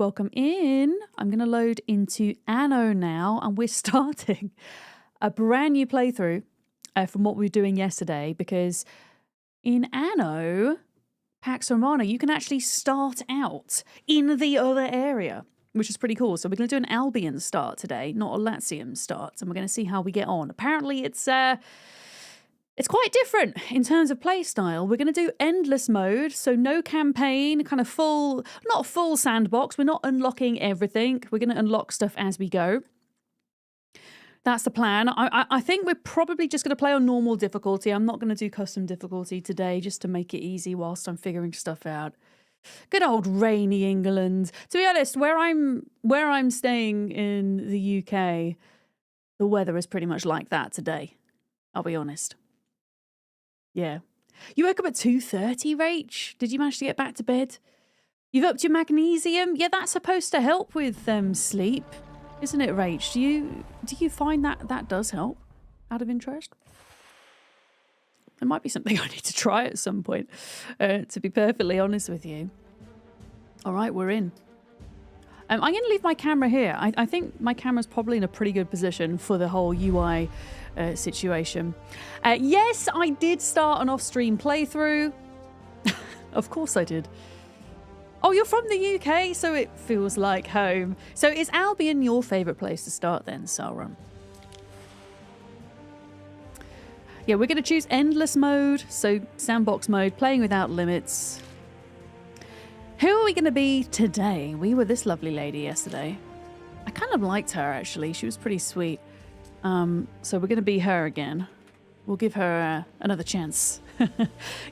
Welcome in. I'm going to load into Anno now, and we're starting a brand new playthrough from what we were doing yesterday, because in Anno, Pax Romana, you can actually start out in the other area, which is pretty cool. So we're going to do an Albion start today, not a Latium start, and we're going to see how we get on. Apparently it's quite different in terms of play style. We're going to do endless mode, so no campaign, kind of full, not full sandbox. We're not unlocking everything. We're going to unlock stuff as we go. That's the plan. I think we're probably just going to play on normal difficulty. I'm not going to do custom difficulty today, just to make it easy whilst I'm figuring stuff out. Good old rainy England. To be honest, where I'm staying in the UK, the weather is pretty much like that today. I'll be honest. Yeah. You woke up at 2:30, Rach? Did you manage to get back to bed? You've upped your magnesium? Yeah, that's supposed to help with sleep, isn't it, Rach? Do you find that does help, out of interest? It might be something I need to try at some point, to be perfectly honest with you. All right, we're in. I'm going to leave my camera here. I think my camera's probably in a pretty good position for the whole UI situation. Yes, I did start an off-stream playthrough. Of course I did. Oh, you're from the UK, so it feels like home. So is Albion your favourite place to start then, Sauron? Yeah, we're going to choose endless mode, so sandbox mode, playing without limits. Who are we going to be today? We were this lovely lady yesterday. I kind of liked her, actually. She was pretty sweet. So we're going to be her again. We'll give her another chance.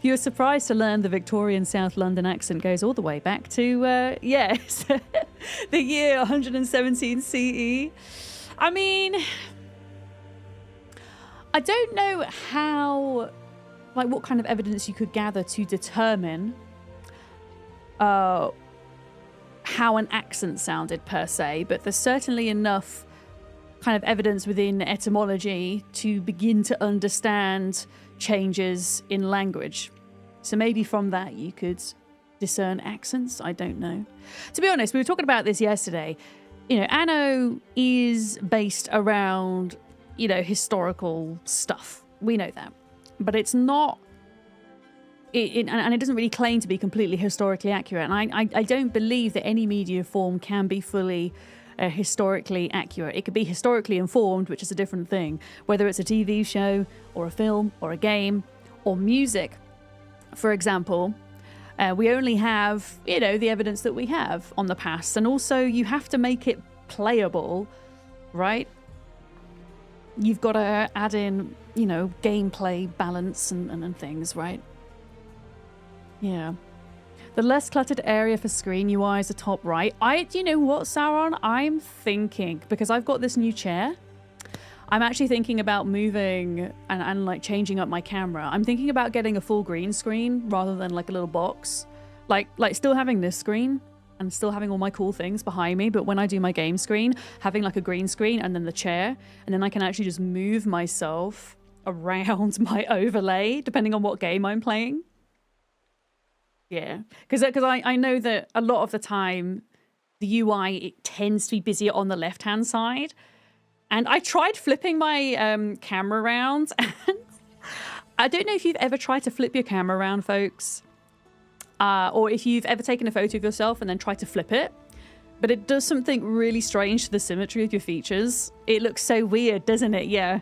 You were surprised to learn the Victorian South London accent goes all the way back to, yes, the year 117 CE. I mean, I don't know how, like, what kind of evidence you could gather to determine how an accent sounded per se, but there's certainly enough kind of evidence within etymology to begin to understand changes in language. So maybe from that you could discern accents. I don't know. To be honest, we were talking about this yesterday. You know, Anno is based around, you know, historical stuff. We know that. But it's not, and it doesn't really claim to be completely historically accurate. And I don't believe that any media form can be fully historically accurate. It could be historically informed, which is a different thing, whether it's a TV show or a film or a game or music. For example, we only have, you know, the evidence that we have on the past, and also you have to make it playable, right? You've got to add in, you know, gameplay balance and things, right? Yeah. The less cluttered area for screen UI is the top right. You know what, Sauron? I'm thinking, because I've got this new chair, I'm actually thinking about moving and like changing up my camera. I'm thinking about getting a full green screen rather than like a little box. Like still having this screen and still having all my cool things behind me, but when I do my game screen, having like a green screen and then the chair, and then I can actually just move myself around my overlay depending on what game I'm playing. Yeah, because I know that a lot of the time the UI, it tends to be busier on the left-hand side. And I tried flipping my camera around. And I don't know if you've ever tried to flip your camera around, folks. Or if you've ever taken a photo of yourself and then tried to flip it. But it does something really strange to the symmetry of your features. It looks so weird, doesn't it? Yeah.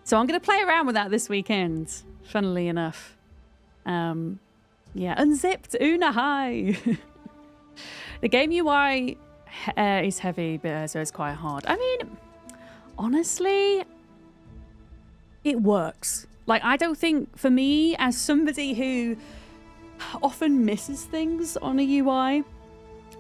So I'm going to play around with that this weekend, funnily enough. Yeah, unzipped, Una, hi. The game UI is heavy, but so it's quite hard. I mean, honestly, it works. Like, I don't think, for me, as somebody who often misses things on a UI,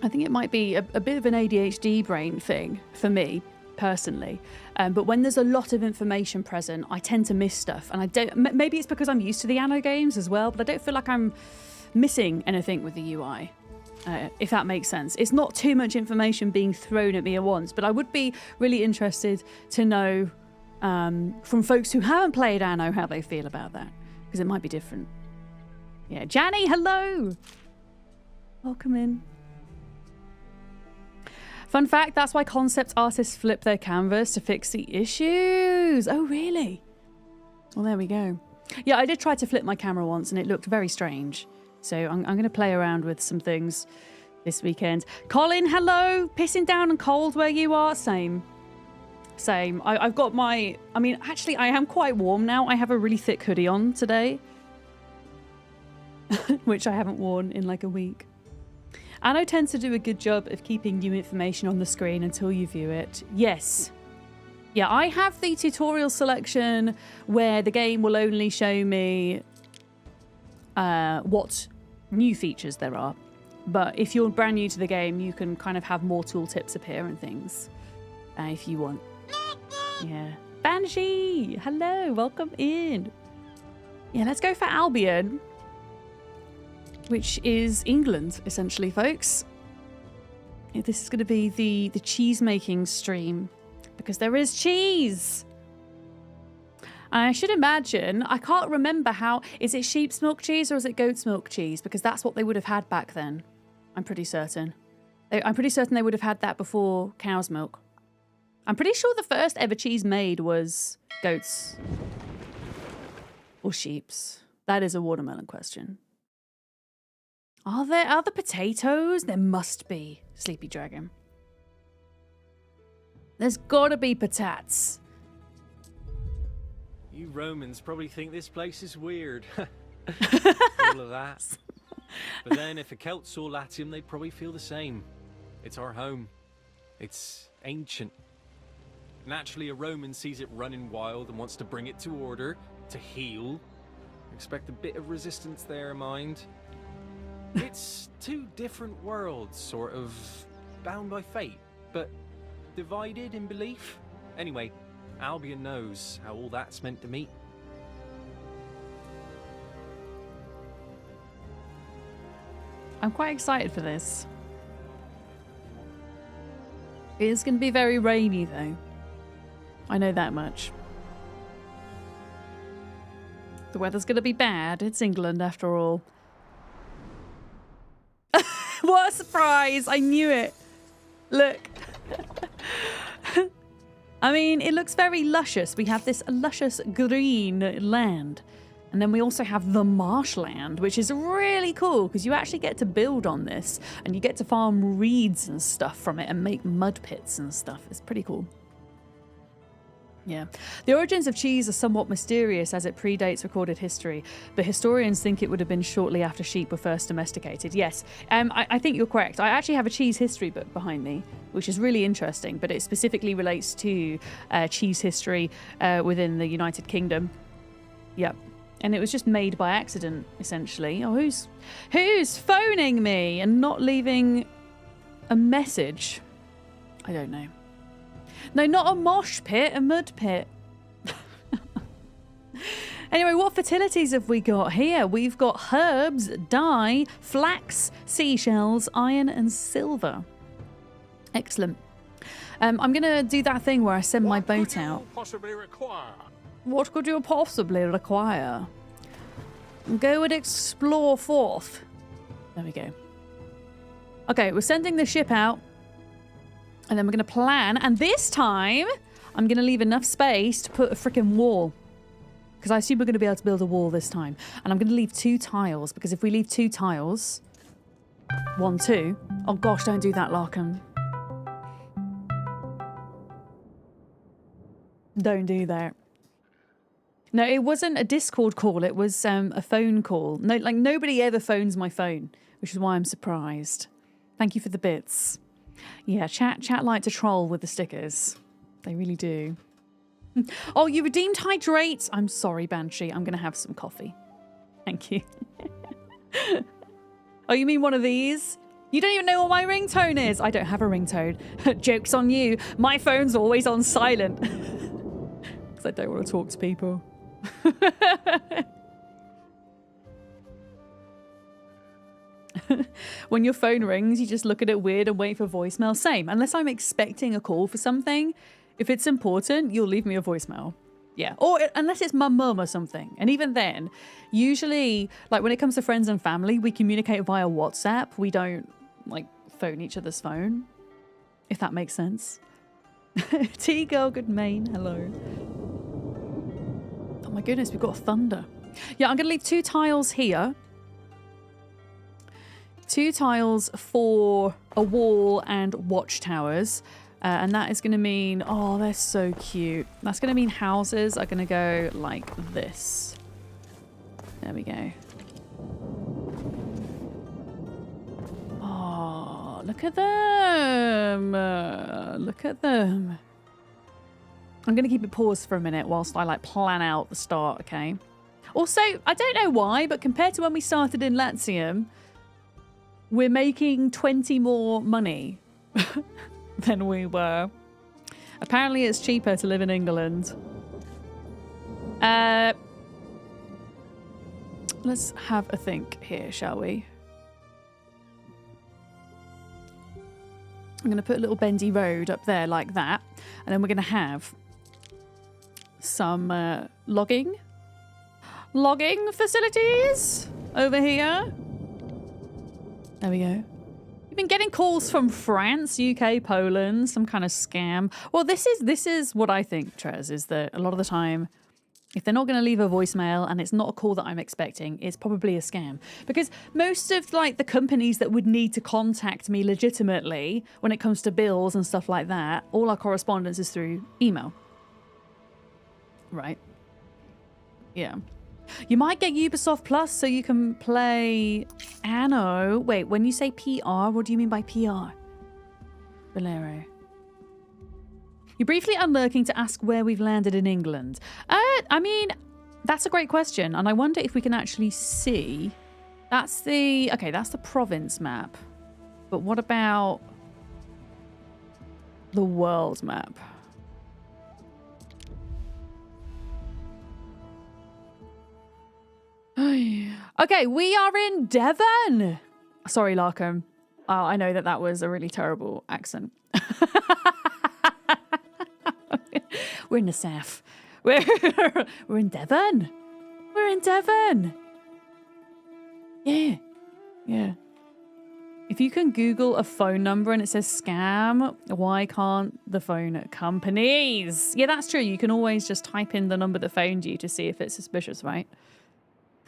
I think it might be a bit of an ADHD brain thing for me, personally. But when there's a lot of information present, I tend to miss stuff. And I don't, maybe it's because I'm used to the Anno games as well, but I don't feel like I'm missing anything with the UI, if that makes sense. It's not too much information being thrown at me at once, but I would be really interested to know from folks who haven't played Anno how they feel about that, because it might be different. Yeah, Janny, hello! Welcome in. Fun fact, that's why concept artists flip their canvas to fix the issues. Oh, really? Well, there we go. Yeah, I did try to flip my camera once and it looked very strange. So I'm going to play around with some things this weekend. Colin, hello. Pissing down and cold where you are? Same. Same. I've got my... I mean, actually, I am quite warm now. I have a really thick hoodie on today. Which I haven't worn in like a week. Anno tends to do a good job of keeping new information on the screen until you view it. Yes. Yeah, I have the tutorial selection where the game will only show me what new features there are. But if you're brand new to the game, you can kind of have more tooltips appear and things if you want. Yeah. Banshee! Hello, welcome in. Yeah, let's go for Albion. Which is England, essentially, folks. Yeah, this is going to be the cheese-making stream. Because there is cheese! I should imagine, I can't remember how... Is it sheep's milk cheese or is it goat's milk cheese? Because that's what they would have had back then. I'm pretty certain. I'm pretty certain they would have had that before cow's milk. I'm pretty sure the first ever cheese made was goat's. Or sheep's. That is a watermelon question. Are there other potatoes? There must be, Sleepy Dragon. There's gotta be patats. You Romans probably think this place is weird. All of that. But then if a Celt saw Latium, they'd probably feel the same. It's our home. It's ancient. Naturally, a Roman sees it running wild and wants to bring it to order, to heal. Expect a bit of resistance there, mind. It's two different worlds, sort of bound by fate, but divided in belief. Anyway, Albion knows how all that's meant to meet. I'm quite excited for this. It is going to be very rainy, though. I know that much. The weather's going to be bad. It's England, after all. What a surprise! I knew it. Look. I mean, it looks very luscious. We have this luscious green land. And then we also have the marshland, which is really cool because you actually get to build on this and you get to farm reeds and stuff from it and make mud pits and stuff. It's pretty cool. Yeah. The origins of cheese are somewhat mysterious as it predates recorded history, but historians think it would have been shortly after sheep were first domesticated. Yes, I think you're correct. I actually have a cheese history book behind me, which is really interesting, but it specifically relates to cheese history within the United Kingdom. Yep. And it was just made by accident, essentially. Oh, who's phoning me and not leaving a message? I don't know. No, not a mosh pit, a mud pit. Anyway, what fertilities have we got here? We've got herbs, dye, flax, seashells, iron, and silver. Excellent. I'm going to do that thing where I send my boat out. Possibly require? What could you possibly require? Go and explore forth. There we go. Okay, we're sending the ship out. And then we're going to plan. And this time, I'm going to leave enough space to put a freaking wall. Because I assume we're going to be able to build a wall this time. And I'm going to leave 2 tiles. Because if we leave 2 tiles... 1, 2... Oh gosh, don't do that, Larkin. Don't do that. No, it wasn't a Discord call. It was a phone call. No, like, nobody ever phones my phone. Which is why I'm surprised. Thank you for the bits. Yeah, chat like to troll with the stickers. They really do. Oh, you redeemed hydrate. I'm sorry, Banshee. I'm going to have some coffee. Thank you. Oh, you mean one of these? You don't even know what my ringtone is. I don't have a ringtone. Joke's on you. My phone's always on silent. Because I don't want to talk to people. When your phone rings, you just look at it weird and wait for voicemail. Same. Unless I'm expecting a call for something. If it's important, you'll leave me a voicemail. Yeah. Or unless it's my mum or something. And even then, usually, like when it comes to friends and family, we communicate via WhatsApp. We don't, like, phone each other's phone. if that makes sense. T-Girl, good main. Hello. Oh my goodness, we've got thunder. Yeah, I'm going to leave 2 tiles here. 2 tiles for a wall and watchtowers. And that is going to mean... Oh, they're so cute. That's going to mean houses are going to go like this. There we go. Oh, look at them. Look at them. I'm going to keep it paused for a minute whilst I like plan out the start, okay? Also, I don't know why, but compared to when we started in Latium, we're making 20 more money than we were. Apparently it's cheaper to live in England. Let's have a think here, shall we? I'm going to put a little bendy road up there like that. And then we're going to have some logging facilities over here. There we go. You've been getting calls from France, UK, Poland, some kind of scam. Well, this is what I think, Trez, is that a lot of the time, if they're not going to leave a voicemail and it's not a call that I'm expecting, it's probably a scam. Because most of like the companies that would need to contact me legitimately when it comes to bills and stuff like that, all our correspondence is through email. Right? Yeah. You might get Ubisoft Plus so you can play Anno. Wait, when you say PR, what do you mean by PR? Bolero. You're briefly unlurking to ask where we've landed in England. I mean, that's a great question. And I wonder if we can actually see. That's the province map. But what about the world map? Okay, we are in Devon. Sorry, Larkham. I know that was a really terrible accent. We're in the south. We're in Devon. We're in Devon. Yeah. Yeah. If you can Google a phone number and it says scam, why can't the phone companies? Yeah, that's true. You can always just type in the number that phoned you to see if it's suspicious, right?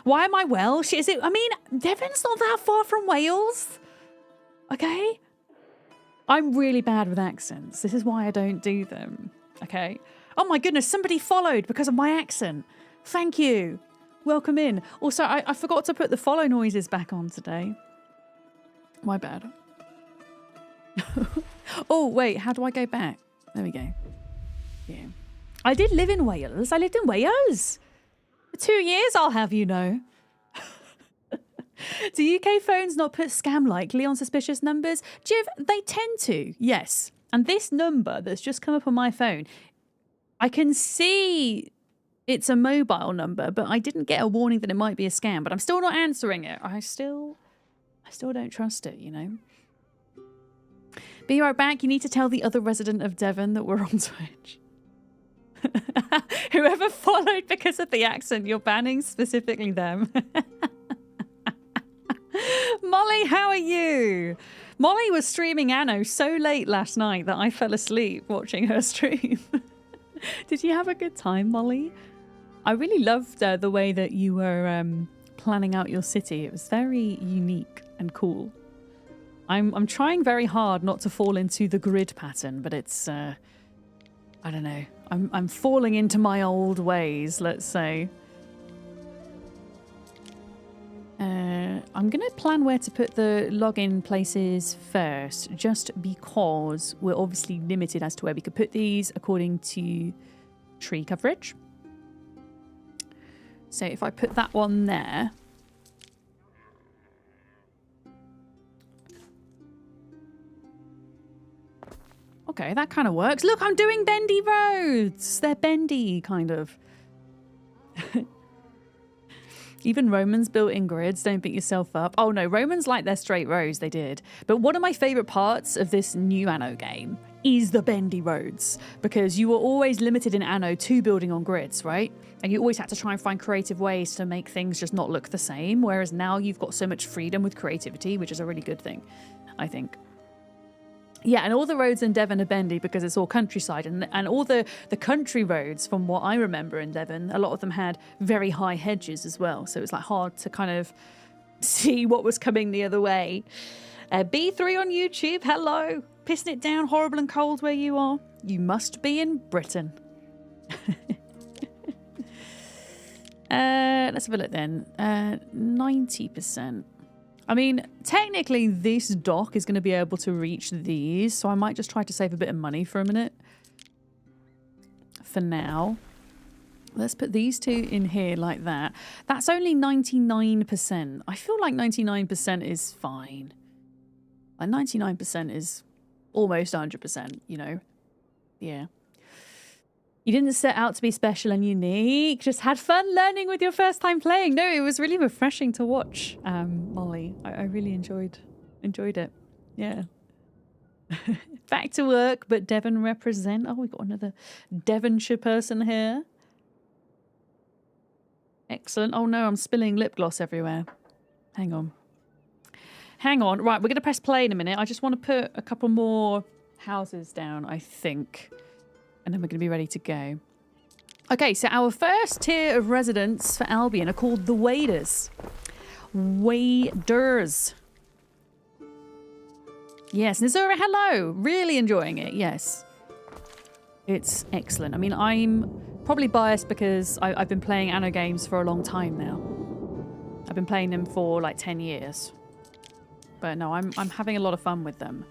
Why am I Welsh? Is it? I mean, Devon's not that far from Wales. Okay? I'm really bad with accents. This is why I don't do them. Okay? Oh my goodness, somebody followed because of my accent. Thank you. Welcome in. Also, I forgot to put the follow noises back on today. My bad. Oh, wait, how do I go back? There we go. Yeah. I did live in Wales. I lived in Wales. 2 years, I'll have you know. Do UK phones not put scam likely on suspicious numbers? Jiv, they tend to, yes. And this number that's just come up on my phone, I can see it's a mobile number, but I didn't get a warning that it might be a scam, but I'm still not answering it. I still don't trust it, you know? Be right back. You need to tell the other resident of Devon that we're on Twitch. Whoever followed because of the accent, you're banning specifically them. Molly, how are you? Molly was streaming Anno so late last night that I fell asleep watching her stream. Did you have a good time, Molly? I really loved the way that you were planning out your city. It was very unique and cool. I'm trying very hard not to fall into the grid pattern, but it's I don't know. I'm falling into my old ways, let's say. I'm going to plan where to put the login places first, just because we're obviously limited as to where we could put these according to tree coverage. So if I put that one there... Okay, that kind of works. Look, I'm doing bendy roads. They're bendy, kind of. Even Romans built in grids. Don't beat yourself up. Oh no, Romans like their straight roads. They did. But one of my favourite parts of this new Anno game is the bendy roads. Because you were always limited in Anno to building on grids, right? And you always had to try and find creative ways to make things just not look the same. Whereas now you've got so much freedom with creativity, which is a really good thing, I think. Yeah, and all the roads in Devon are bendy because it's all countryside. And all the country roads, from what I remember in Devon, a lot of them had very high hedges as well. So it was like hard to kind of see what was coming the other way. B3 on YouTube, hello. Pissing it down horrible and cold where you are. You must be in Britain. Let's have a look then. 90%. I mean, technically this dock is going to be able to reach these, so I might just try to save a bit of money for a minute. For now. Let's put these two in here like that. That's only 99%. I feel like 99% is fine. Like 99% is almost 100%, you know? Yeah. You didn't set out to be special and unique. Just had fun learning with your first time playing. No, it was really refreshing to watch, Molly. I really enjoyed it. Yeah. Back to work, but Devon represent. Oh, we got another Devonshire person here. Excellent. Oh no, I'm spilling lip gloss everywhere. Hang on. Right, we're going to press play in a minute. I just want to put a couple more houses down, I think. And then we're going to be ready to go. Okay, so our first tier of residents for Albion are called the Waders. Waders. Yes, Nazura, hello. Really enjoying it, yes. It's excellent. I mean, I'm probably biased because I've been playing Anno games for a long time now. I've been playing them for like 10 years. But no, I'm having a lot of fun with them.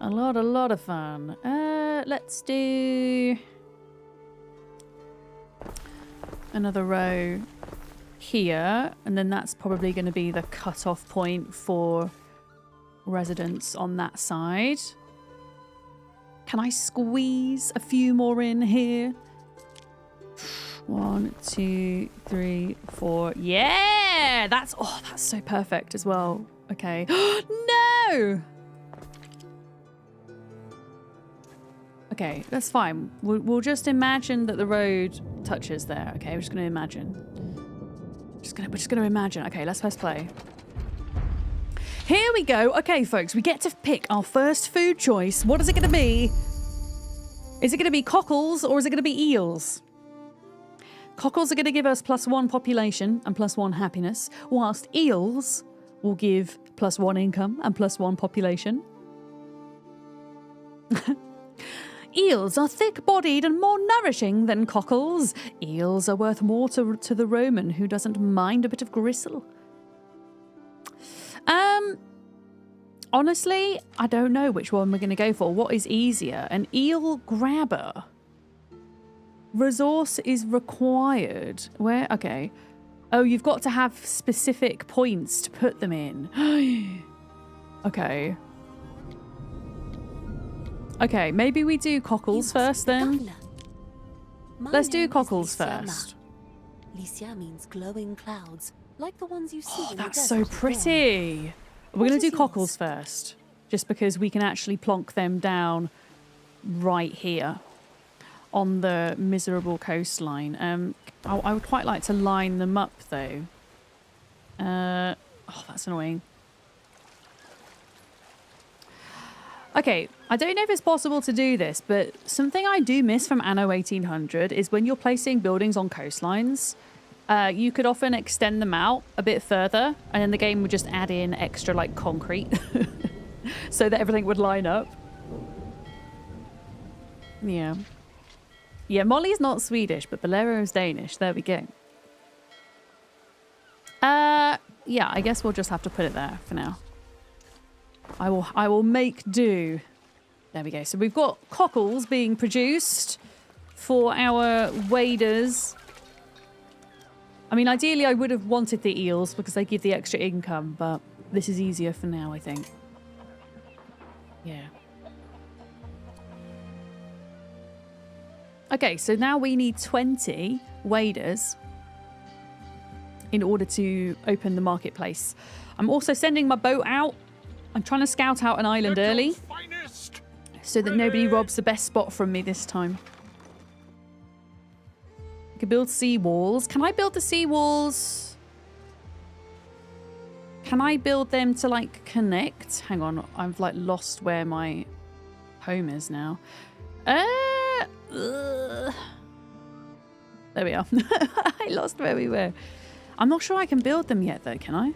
A lot of fun. Let's do another row here, and then that's probably going to be the cut-off point for residents on that side. Can I squeeze a few more in here? 1, 2, 3, 4. Yeah, that's so perfect as well. Okay. No. Okay, that's fine. We'll just imagine that the road touches there. Okay, we're just going to imagine. We're just going to imagine. Okay, let's press play. Here we go. Okay, folks, we get to pick our first food choice. What is it going to be? Is it going to be cockles or is it going to be eels? Cockles are going to give us +1 population and +1 happiness, whilst eels will give +1 income and +1 population. Eels are thick-bodied and more nourishing than cockles. Eels are worth more to the Roman, who doesn't mind a bit of gristle. Honestly, I don't know which one we're going to go for. What is easier? An eel grabber. Resource is required. Where? Okay. Oh, you've got to have specific points to put them in. Okay. Okay, maybe we do cockles first then. Let's do cockles first. Lycia means glowing clouds, like the ones you see. Oh, that's so pretty. We're going to do cockles first, just because we can actually plonk them down right here on the miserable coastline. I would quite like to line them up though. Oh, that's annoying. Okay, I don't know if it's possible to do this, but something I do miss from Anno 1800 is when you're placing buildings on coastlines, you could often extend them out a bit further, and then the game would just add in extra, like, concrete so that everything would line up. Yeah. Yeah, Molly's not Swedish, but Bolero is Danish. There we go. Yeah, I guess we'll just have to put it there for now. I will make do. There we go. So we've got cockles being produced for our waders. I mean, ideally I would have wanted the eels because they give the extra income, but this is easier for now, I think. Yeah. Okay, so now we need 20 waders in order to open the marketplace. I'm also sending my boat out. I'm trying to scout out an island early so that nobody robs the best spot from me this time. I can build sea walls. Can I build the sea walls? can I build them to like connect? Hang on, I've like lost where my home is now. There we are. I lost where we were. I'm not sure I can build them yet though, can I?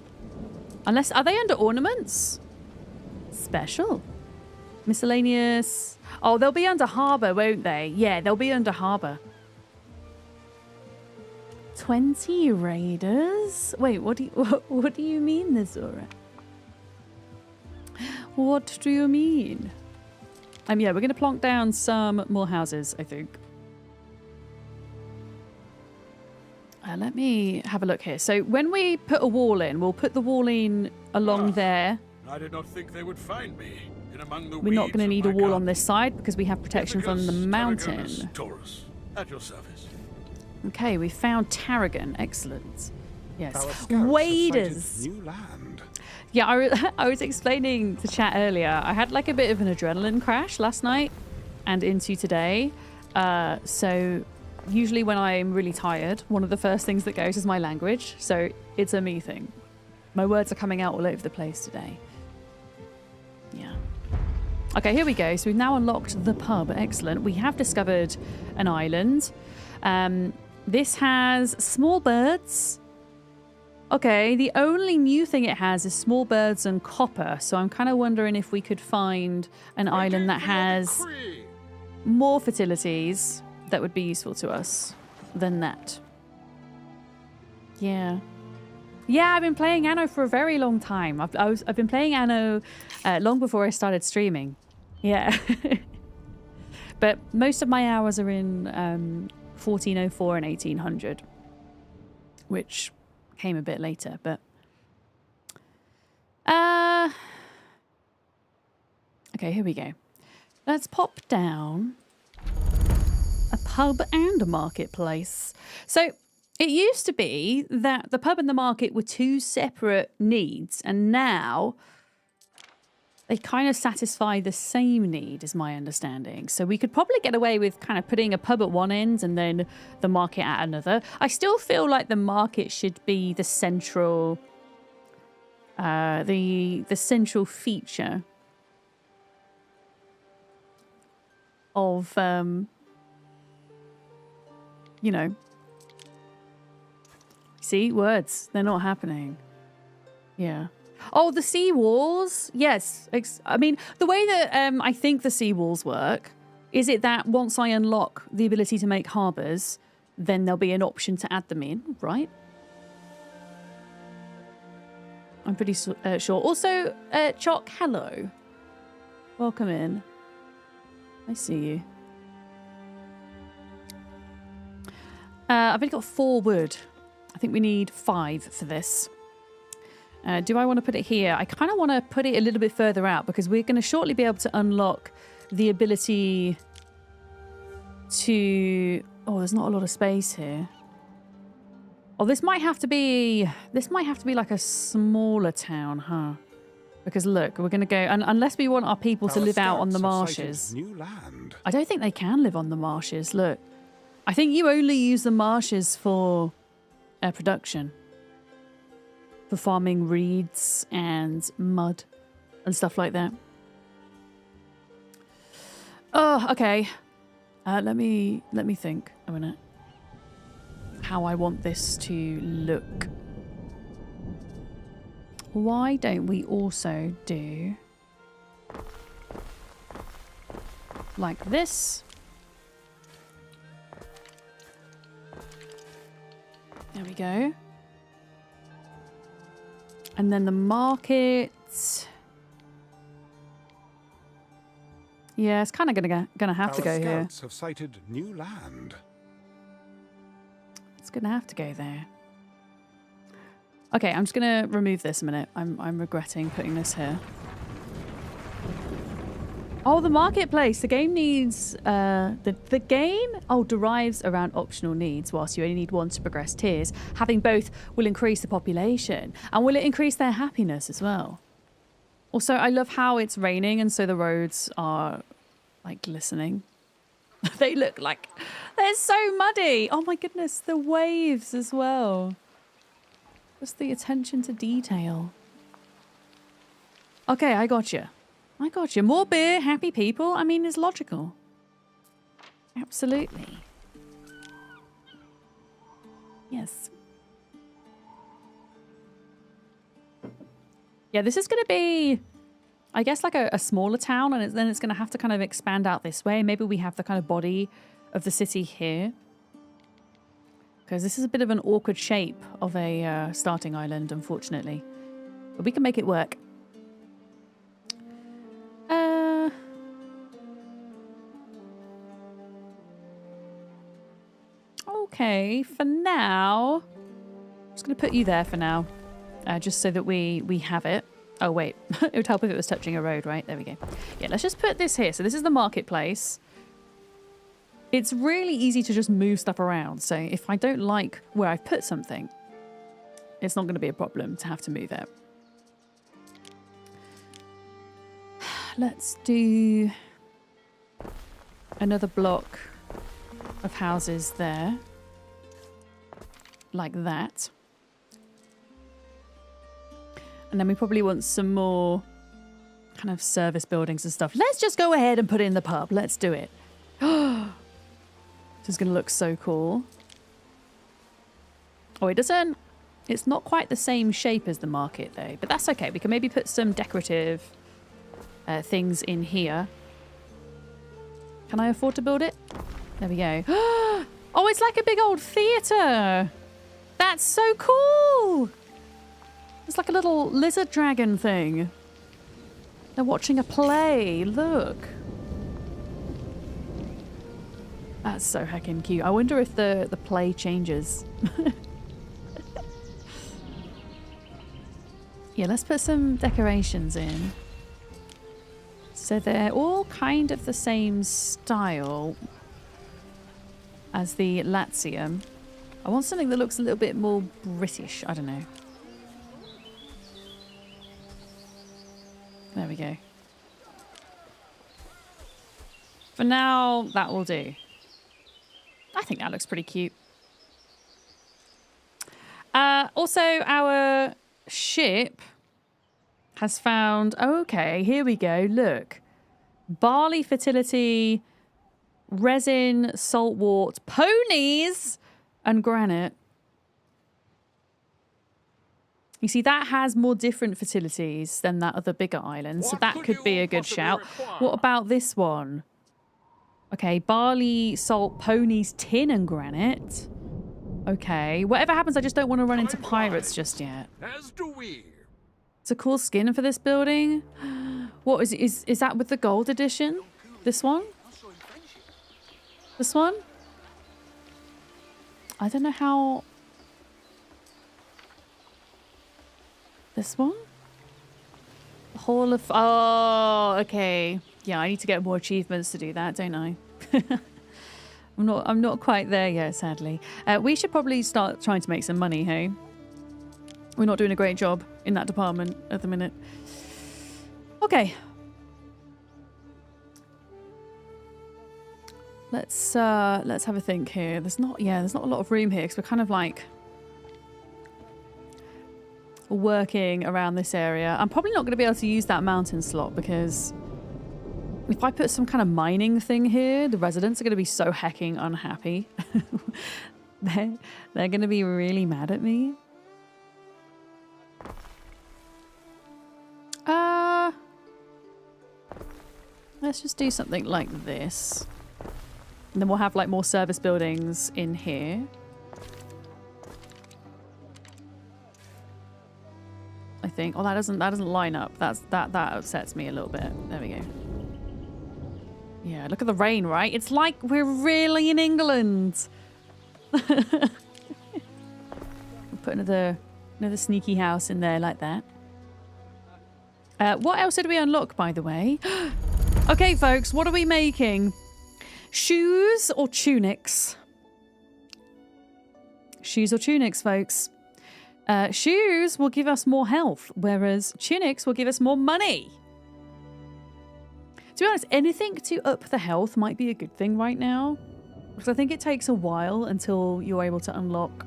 Unless, are they under ornaments? Special. Miscellaneous. Oh, they'll be under harbour, won't they? Yeah, they'll be under harbour. 20 raiders? Wait, what do you mean, Nazura? What do you mean? Yeah, we're going to plonk down some more houses, I think. Let me have a look here. So when we put a wall in, we'll put the wall in along there. I did not think they would find me in among the We're not going to need a wall on this this side because we have protection from the mountain. Taurus, at your service. Okay, we found Tarragon. Excellent. Yes. Our scouts have Waders. sighted new land. Yeah, I was explaining to chat earlier. I had like a bit of an adrenaline crash last night and into today. So usually when I'm really tired, one of the first things that goes is my language. So it's a me thing. My words are coming out all over the place today. Yeah. Okay, here we go. So we've now unlocked the pub. Excellent. We have discovered an island. This has small birds. Okay, the only new thing it has is small birds and copper. So I'm kind of wondering if we could find an island that has more fertilities that would be useful to us than that. Yeah. Yeah, I've been playing Anno for a very long time. I've been playing Anno long before I started streaming. Yeah. But most of my hours are in 1404 and 1800, which came a bit later, but okay, here we go. Let's pop down a pub and a marketplace. So it used to be that the pub and the market were two separate needs, and now they kind of satisfy the same need, is my understanding. So we could probably get away with kind of putting a pub at one end and then the market at another. I still feel like the market should be the central, the central feature of, you know. See, words, they're not happening. Yeah. Oh, the sea walls. Yes. I mean, the way that I think the sea walls work is it that once I unlock the ability to make harbours, then there'll be an option to add them in, right? I'm pretty sure. Also, Choc, hello. Welcome in. I see you. I've only got 4 wood. I think we need 5 for this. Do I want to put it here? I kind of want to put it a little bit further out because we're going to shortly be able to unlock the ability to... Oh, there's not a lot of space here. Oh, this might have to be like a smaller town, huh? Because look, we're going to go... unless we want our people to live out on the marshes. New land. I don't think they can live on the marshes. Look, I think you only use the marshes for production. For farming reeds and mud and stuff like that. Oh, okay. Let me think a minute. How I want this to look. Why don't we also do like this? There we go. And then the market. Yeah, it's kind of gonna have to go here. Scouts have sighted new land. It's gonna have to go there. Okay, I'm just gonna remove this a minute. I'm regretting putting this here. Oh, the marketplace. The game needs the game derives around optional needs, whilst you only need one to progress tiers. Having both will increase the population, and will it increase their happiness as well? Also, I love how it's raining, and so the roads are like glistening. They look like they're so muddy. Oh my goodness, the waves as well. Just the attention to detail. Okay, I got you. I got you. More beer, happy people. I mean, it's logical. Absolutely. Yes. Yeah, this is going to be, I guess, like a smaller town, and then it's going to have to kind of expand out this way. Maybe we have the kind of body of the city here. Because this is a bit of an awkward shape of a starting island, unfortunately. But we can make it work. Okay, for now, I'm just going to put you there for now. Just so that we have it. Oh, wait. It would help if it was touching a road, right? There we go. Yeah, let's just put this here. So this is the marketplace. It's really easy to just move stuff around. So if I don't like where I've put something, it's not going to be a problem to have to move it. Let's do another block of houses there. Like that. And then we probably want some more kind of service buildings and stuff. Let's just go ahead and put in the pub. Let's do it. This is going to look so cool. Oh, it doesn't... It's not quite the same shape as the market, though. But that's okay. We can maybe put some decorative things in here. Can I afford to build it? There we go. Oh, it's like a big old theatre. That's so cool. It's like a little lizard dragon thing. They're watching a play. Look. That's so heckin' cute. I wonder if the play changes. Yeah, let's put some decorations in. So they're all kind of the same style as the Latium. I want something that looks a little bit more British. I don't know. There we go. For now, that will do. I think that looks pretty cute. Also, our ship has found... Okay, here we go. Look. Barley fertility, resin, saltwort, ponies, and granite. You see, that has more different fertilities than that other bigger island, so that could be a good shout. What about this one? Okay, barley, salt, ponies, tin, and granite. Okay, whatever happens, I just don't want to run into pirates just yet. As do we. It's a cool skin for this building. What is that with the gold edition? This one? This one? I don't know how... This one? The Hall of... Oh, okay. Yeah, I need to get more achievements to do that, don't I? I'm not quite there yet, sadly. We should probably start trying to make some money, hey? We're not doing a great job in that department at the minute. Okay. Let's have a think here. There's not a lot of room here because we're kind of like working around this area. I'm probably not going to be able to use that mountain slot because if I put some kind of mining thing here, the residents are going to be so hecking unhappy. They're going to be really mad at me. Let's just do something like this. And then we'll have like more service buildings in here. I think. Oh, that doesn't line up. That upsets me a little bit. There we go. Yeah, look at the rain, right? It's like we're really in England. We'll put another sneaky house in there like that. What else did we unlock, by the way? Okay, folks, what are we making? Shoes or tunics? Shoes or tunics, folks. Shoes will give us more health, whereas tunics will give us more money. To be honest, anything to up the health might be a good thing right now. Because I think it takes a while until you're able to unlock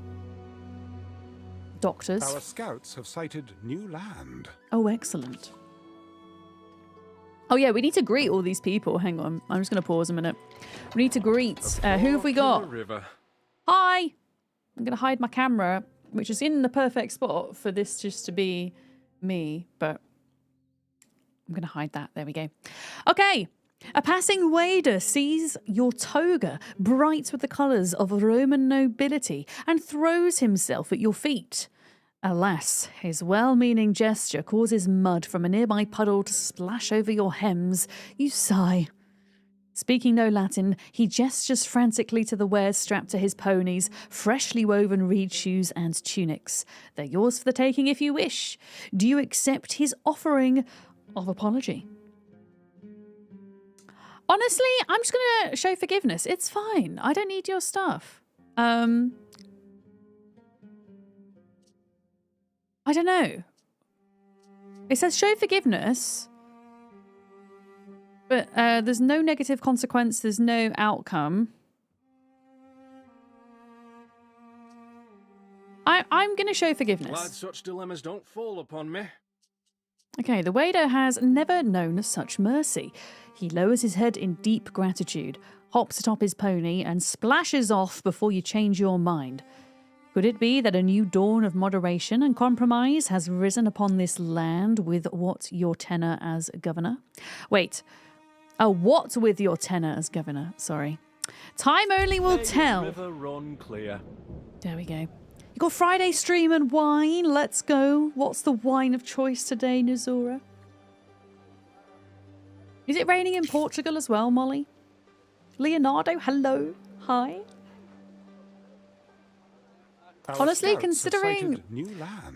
doctors. Our scouts have sighted new land. Oh, excellent. Oh yeah, we need to greet all these people. Hang on, I'm just going to pause a minute. We need to greet. Who have we got? River. Hi. I'm going to hide my camera, which is in the perfect spot for this just to be me, but I'm going to hide that. There we go. Okay. A passing wader sees your toga, bright with the colours of Roman nobility, and throws himself at your feet. Alas, his well-meaning gesture causes mud from a nearby puddle to splash over your hems. You sigh. Speaking no Latin, he gestures frantically to the wares strapped to his ponies, freshly woven reed shoes and tunics. They're yours for the taking if you wish. Do you accept his offering of apology? Honestly, I'm just going to show forgiveness. It's fine. I don't need your stuff. I don't know. It says show forgiveness, but there's no negative consequence. There's no outcome. I'm going to show forgiveness. Glad such dilemmas don't fall upon me. Okay, the waiter has never known such mercy. He lowers his head in deep gratitude, hops atop his pony, and splashes off before you change your mind. Could it be that a new dawn of moderation and compromise has risen upon this land with what your tenure as governor? Wait. What with your tenure as governor? Sorry. Time only will tell. River run clear. There we go. You got Friday stream and wine. Let's go. What's the wine of choice today, Nizora? Is it raining in Portugal as well, Molly? Leonardo, hello. Hi. Honestly, considering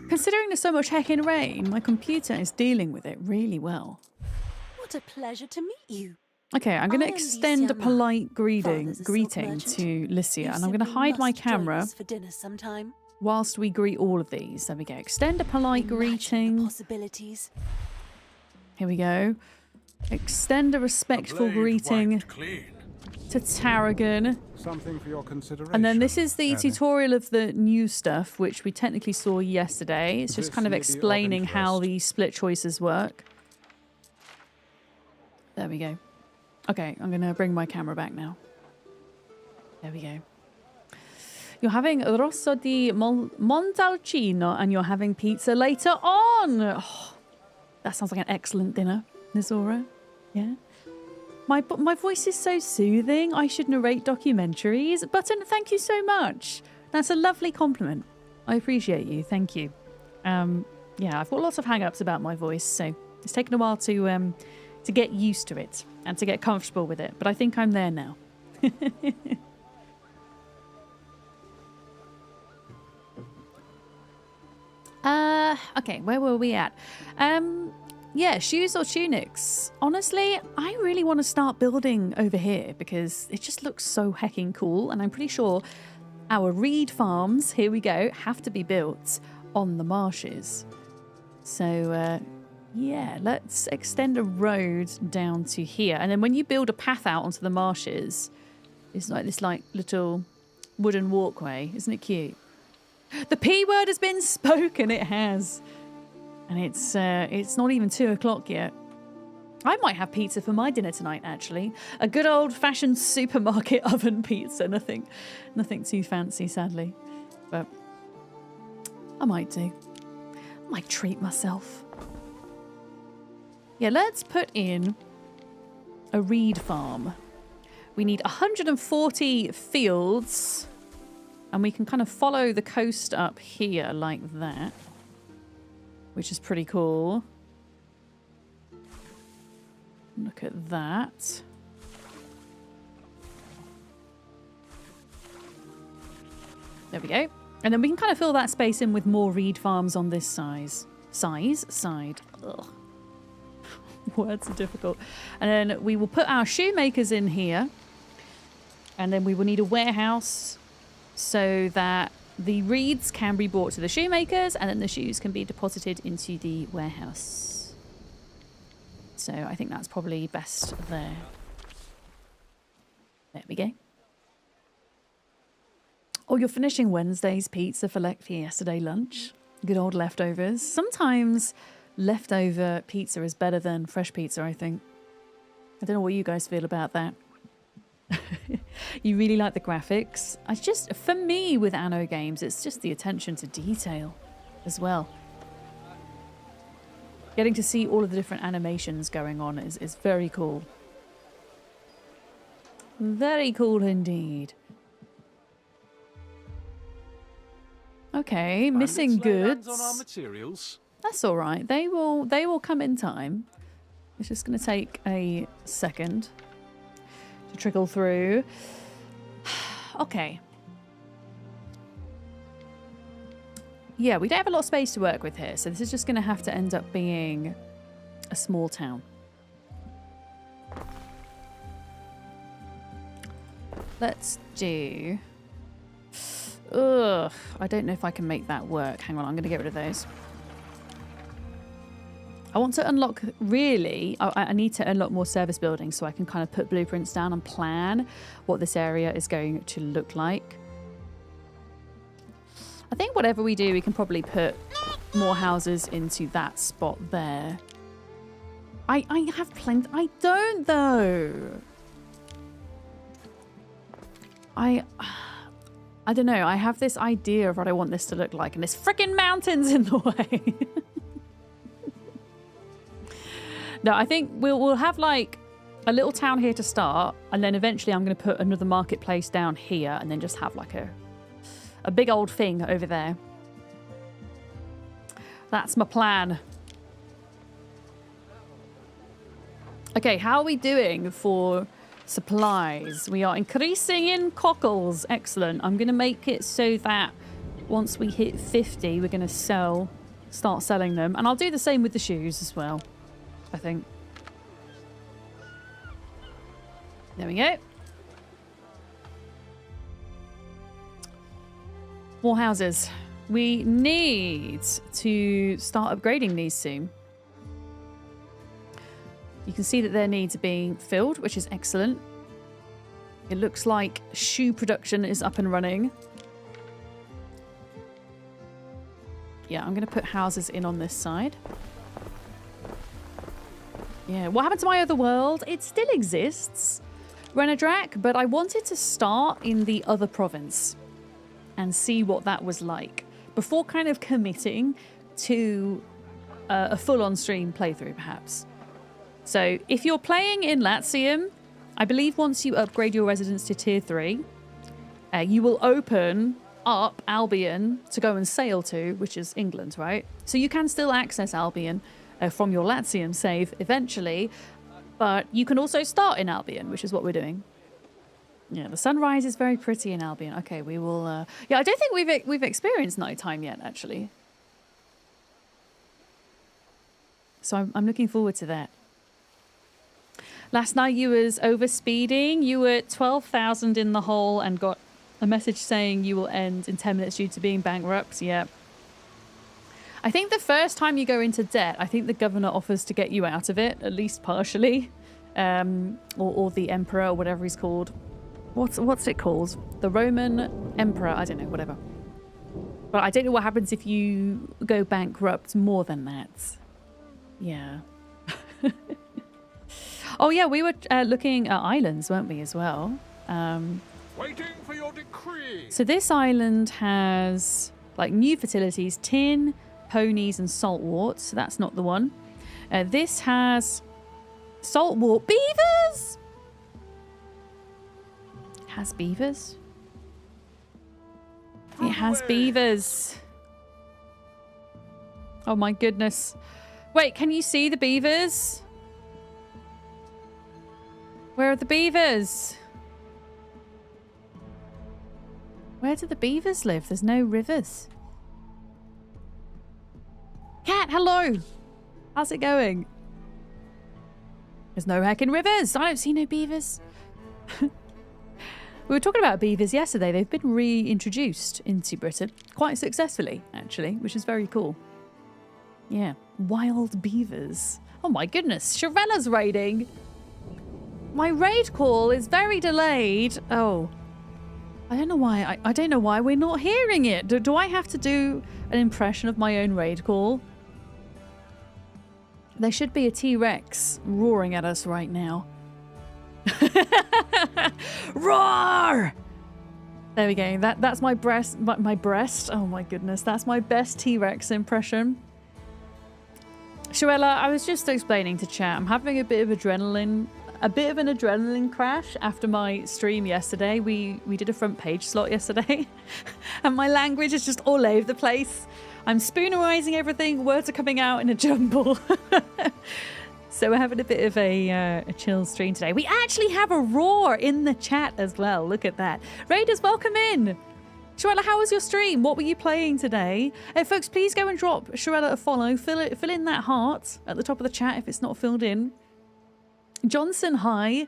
there's so much heckin' rain, my computer is dealing with it really well. What a pleasure to meet you. Okay, I'm going to I am extend a Lycia polite Ma. greeting Father's a silk merchant. to Lycia, You and I'm going to simply hide my must join camera us for dinner sometime. whilst we greet all of these. There we go. Extend a polite Imagine the greeting. possibilities. Here we go. Extend a respectful Blade greeting wiped clean. to Tarragon. Something for your consideration. And then this is the Annie. tutorial of the new stuff, which we technically saw yesterday. It's just This kind of may be of explaining how interest. the split choices work. There we go. Okay, I'm going to bring my camera back now. There we go. You're having rosso di Montalcino and you're having pizza later on. Oh, that sounds like an excellent dinner, Nizora. Yeah. My voice is so soothing. I should narrate documentaries. Button, thank you so much. That's a lovely compliment. I appreciate you. Thank you. Yeah, I've got lots of hang-ups about my voice, so it's taken a while to get used to it and to get comfortable with it. But I think I'm there now. Okay, where were we at? Yeah, shoes or tunics. Honestly, I really want to start building over here because it just looks so hecking cool. And I'm pretty sure our reed farms, here we go, have to be built on the marshes. So, yeah, let's extend a road down to here. And then when you build a path out onto the marshes, it's like this little wooden walkway. Isn't it cute? The P word has been spoken. It has. And it's not even 2 o'clock yet. I might have pizza for my dinner tonight, actually. A good old-fashioned supermarket oven pizza. Nothing too fancy, sadly. But I might do. I might treat myself. Yeah, let's put in a reed farm. We need 140 fields. And we can kind of follow the coast up here like that. Which is pretty cool. Look at that. There we go. And then we can kind of fill that space in with more reed farms on this side. Ugh. Words are difficult. And then we will put our shoemakers in here. And then we will need a warehouse so that the reeds can be brought to the shoemakers and then the shoes can be deposited into the warehouse. So I think that's probably best there. There we go. Oh, you're finishing Wednesday's pizza for yesterday lunch. Good old leftovers. Sometimes leftover pizza is better than fresh pizza, I think. I don't know what you guys feel about that. You really like the graphics. I just, for me with Anno games, it's just the attention to detail as well. Getting to see all of the different animations going on is very cool. Very cool indeed. Okay, missing goods. On our materials. That's all right. They will come in time. It's just going to take a second to trickle through. Okay. Yeah, we don't have a lot of space to work with here, so this is just going to have to end up being a small town. Let's do... Ugh, I don't know if I can make that work. Hang on, I'm going to get rid of those. I want to unlock, really, I need to unlock more service buildings so I can kind of put blueprints down and plan what this area is going to look like. I think whatever we do, we can probably put more houses into that spot there. I have plenty. I don't, though. I don't know. I have this idea of what I want this to look like, and there's freaking mountains in the way. No, I think we'll have like a little town here to start, and then eventually I'm going to put another marketplace down here, and then just have like a big old thing over there. That's my plan. Okay, how are we doing for supplies? We are increasing in cockles. Excellent. I'm going to make it so that once we hit 50, we're going to start selling them. And I'll do the same with the shoes as well, I think. There we go. More houses. We need to start upgrading these soon. You can see that their needs are being filled, which is excellent. It looks like shoe production is up and running. Yeah, I'm going to put houses in on this side. Yeah, what happened to my other world? It still exists, Renadrak, but I wanted to start in the other province and see what that was like before kind of committing to a full-on stream playthrough, perhaps. So if you're playing in Latium, I believe once you upgrade your residence to tier 3, you will open up Albion to go and sail to, which is England, right? So you can still access Albion from your Latium save eventually, but you can also start in Albion, which is what we're doing. Yeah, the sunrise is very pretty in Albion. Okay, we will... Yeah, I don't think we've experienced nighttime yet, actually. So I'm looking forward to that. Last night you was overspeeding. You were 12,000 in the hole and got a message saying you will end in 10 minutes due to being bankrupt. Yeah. I think the first time you go into debt, I think the governor offers to get you out of it, at least partially. Or the emperor, or whatever he's called. What's it called? The Roman emperor. I don't know, whatever. But I don't know what happens if you go bankrupt more than that. Yeah. Oh yeah, we were looking at islands, weren't we, as well? Waiting for your decree. So this island has like new fertilities, tin, ponies, and saltwort. So that's not the one. This has saltwort beavers. It has beavers. It has beavers. Oh my goodness. Wait, can you see the beavers? Where are the beavers? Where do the beavers live? There's no rivers. Cat, hello. How's it going? There's no heckin' rivers. I don't see no beavers. We were talking about beavers yesterday. They've been reintroduced into Britain quite successfully, actually, which is very cool. Yeah, wild beavers. Oh my goodness, Sharella's raiding. My raid call is very delayed. Oh, I don't know why. I don't know why we're not hearing it. Do I have to do an impression of my own raid call? There should be a T-Rex roaring at us right now. Roar! There we go. That's my breast. My breast. Oh my goodness. That's my best T-Rex impression. Shuella, I was just explaining to chat. I'm having a bit of an adrenaline crash after my stream yesterday. We did a front page slot yesterday, and my language is just all over the place. I'm spoonerizing everything. Words are coming out in a jumble. So we're having a bit of a chill stream today. We actually have a roar in the chat as well. Look at that. Raiders, welcome in. Shuella, how was your stream? What were you playing today? Folks, please go and drop Shuella a follow. Fill in that heart at the top of the chat if it's not filled in. Johnson, hi.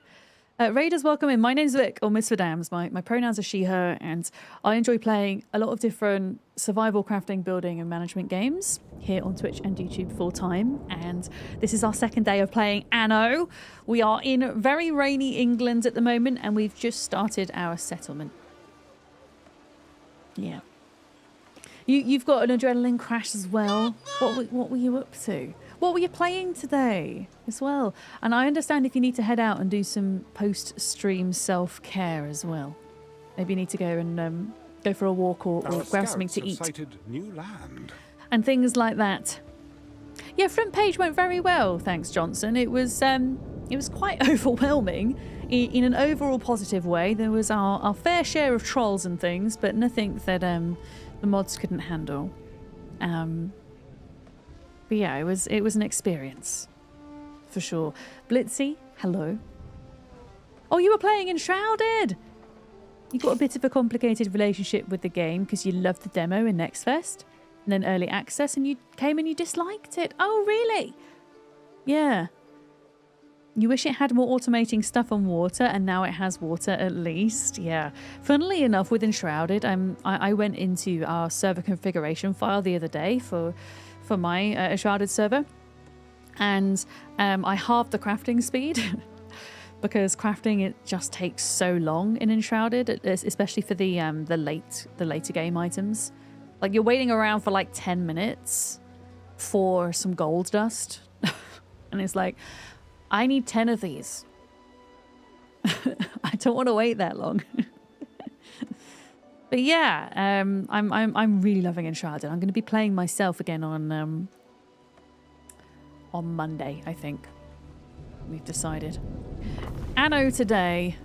Raiders, welcome in. My name's Vic, or Miss Vadams. My pronouns are she, her, and I enjoy playing a lot of different survival, crafting, building, and management games here on Twitch and YouTube full time. And this is our second day of playing Anno. We are in very rainy England at the moment, and we've just started our settlement. Yeah. You've got an adrenaline crash as well. What were you up to? What were you playing today as well? And I understand if you need to head out and do some post-stream self-care as well. Maybe you need to go and go for a walk or grab something to eat. Sighted new land. And things like that. Yeah, front page went very well, thanks, Johnson. It was quite overwhelming in an overall positive way. There was our fair share of trolls and things, but nothing that the mods couldn't handle. But yeah, it was an experience, for sure. Blitzy, hello. Oh, you were playing Enshrouded! You got a bit of a complicated relationship with the game because you loved the demo in Nextfest, and then early access, and you came and you disliked it. Oh, really? Yeah. You wish it had more automating stuff on water, and now it has water at least. Yeah. Funnily enough, with Enshrouded, I went into our server configuration file the other day for my Enshrouded server, and I halved the crafting speed because crafting, it just takes so long in Enshrouded, especially for the later game items. Like, you're waiting around for like 10 minutes for some gold dust, and it's like, I need 10 of these. I don't want to wait that long. But yeah, I'm really loving Enshrouded. I'm going to be playing myself again on Monday, I think. We've decided. Anno today,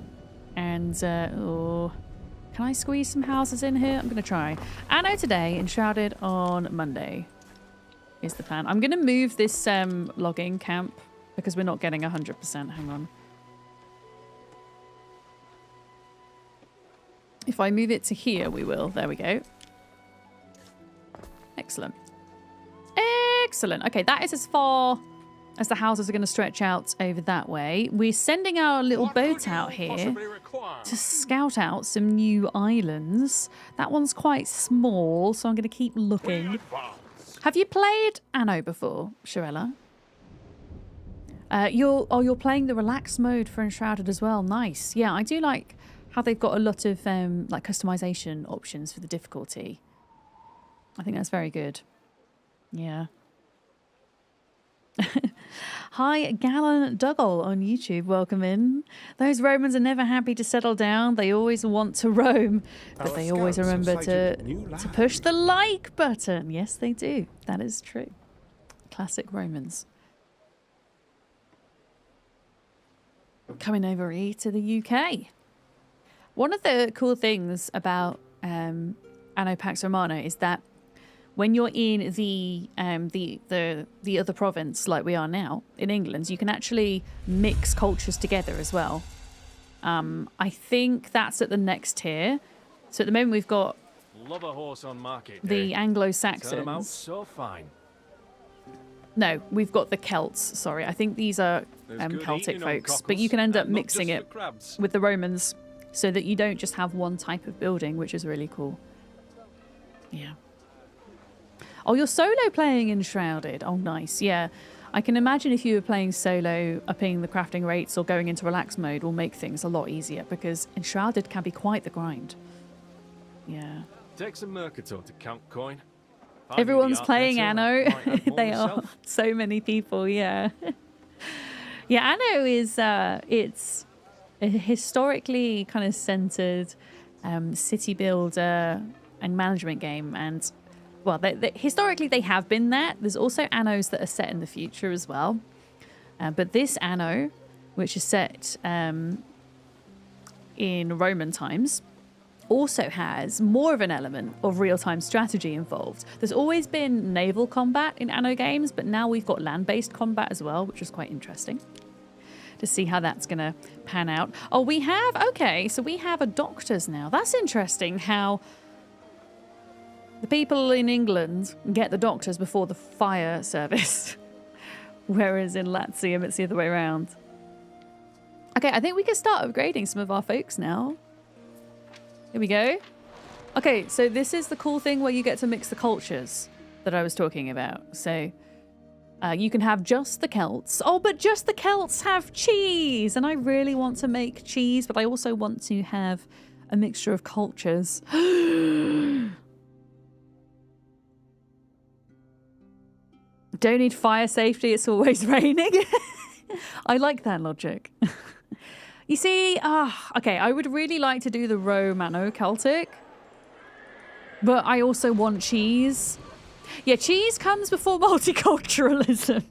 and can I squeeze some houses in here? I'm going to try. Anno today, Enshrouded on Monday is the plan. I'm going to move this logging camp because we're not getting 100%. Hang on. If I move it to here, we will. There we go. Excellent. Excellent. Okay, that is as far as the houses are going to stretch out over that way. We're sending our little boat out here to scout out some new islands. That one's quite small, so I'm going to keep looking. Have you played Anno before, Shuella? You're playing the relaxed mode for Enshrouded as well. Nice. Yeah, I do like how they've got a lot of like customization options for the difficulty. I think that's very good. Yeah. Hi, Gallon Dougal on YouTube. Welcome in. Those Romans are never happy to settle down. They always want to roam, but they always remember to push the like button. Yes, they do. That is true. Classic Romans. Coming over here to the UK. One of the cool things about Anno Pax Romana is that when you're in the other province, like we are now in England, you can actually mix cultures together as well. I think that's at the next tier. So at the moment we've got Love a horse on market the Anglo-Saxons. So fine. No, we've got the Celts. Sorry, I think these are Celtic folks, but you can end up mixing it with the Romans, so that you don't just have one type of building, which is really cool. Yeah. Oh, you're solo playing Enshrouded. Oh, nice. Yeah. I can imagine if you were playing solo, upping the crafting rates or going into relax mode will make things a lot easier, because Enshrouded can be quite the grind. Yeah. Take some Mercator to count coin. Everyone's playing Anno. They are so many people, yeah. Yeah, Anno is a historically kind of centered city builder and management game. And, well, historically they have been that. There's also Annos that are set in the future as well. But this Anno, which is set in Roman times, also has more of an element of real-time strategy involved. There's always been naval combat in Anno games, but now we've got land-based combat as well, which is quite interesting to see how that's going to pan out. Oh, we have... Okay, so we have a doctors now. That's interesting how the people in England get the doctors before the fire service, whereas in Latium it's the other way around. Okay, I think we can start upgrading some of our folks now. Here we go. Okay, so this is the cool thing where you get to mix the cultures that I was talking about. So you can have just the Celts. Oh, but just the Celts have cheese! And I really want to make cheese, but I also want to have a mixture of cultures. Don't need fire safety, it's always raining. I like that logic. You see, okay, I would really like to do the Romano-Celtic, but I also want cheese. Yeah, cheese comes before multiculturalism.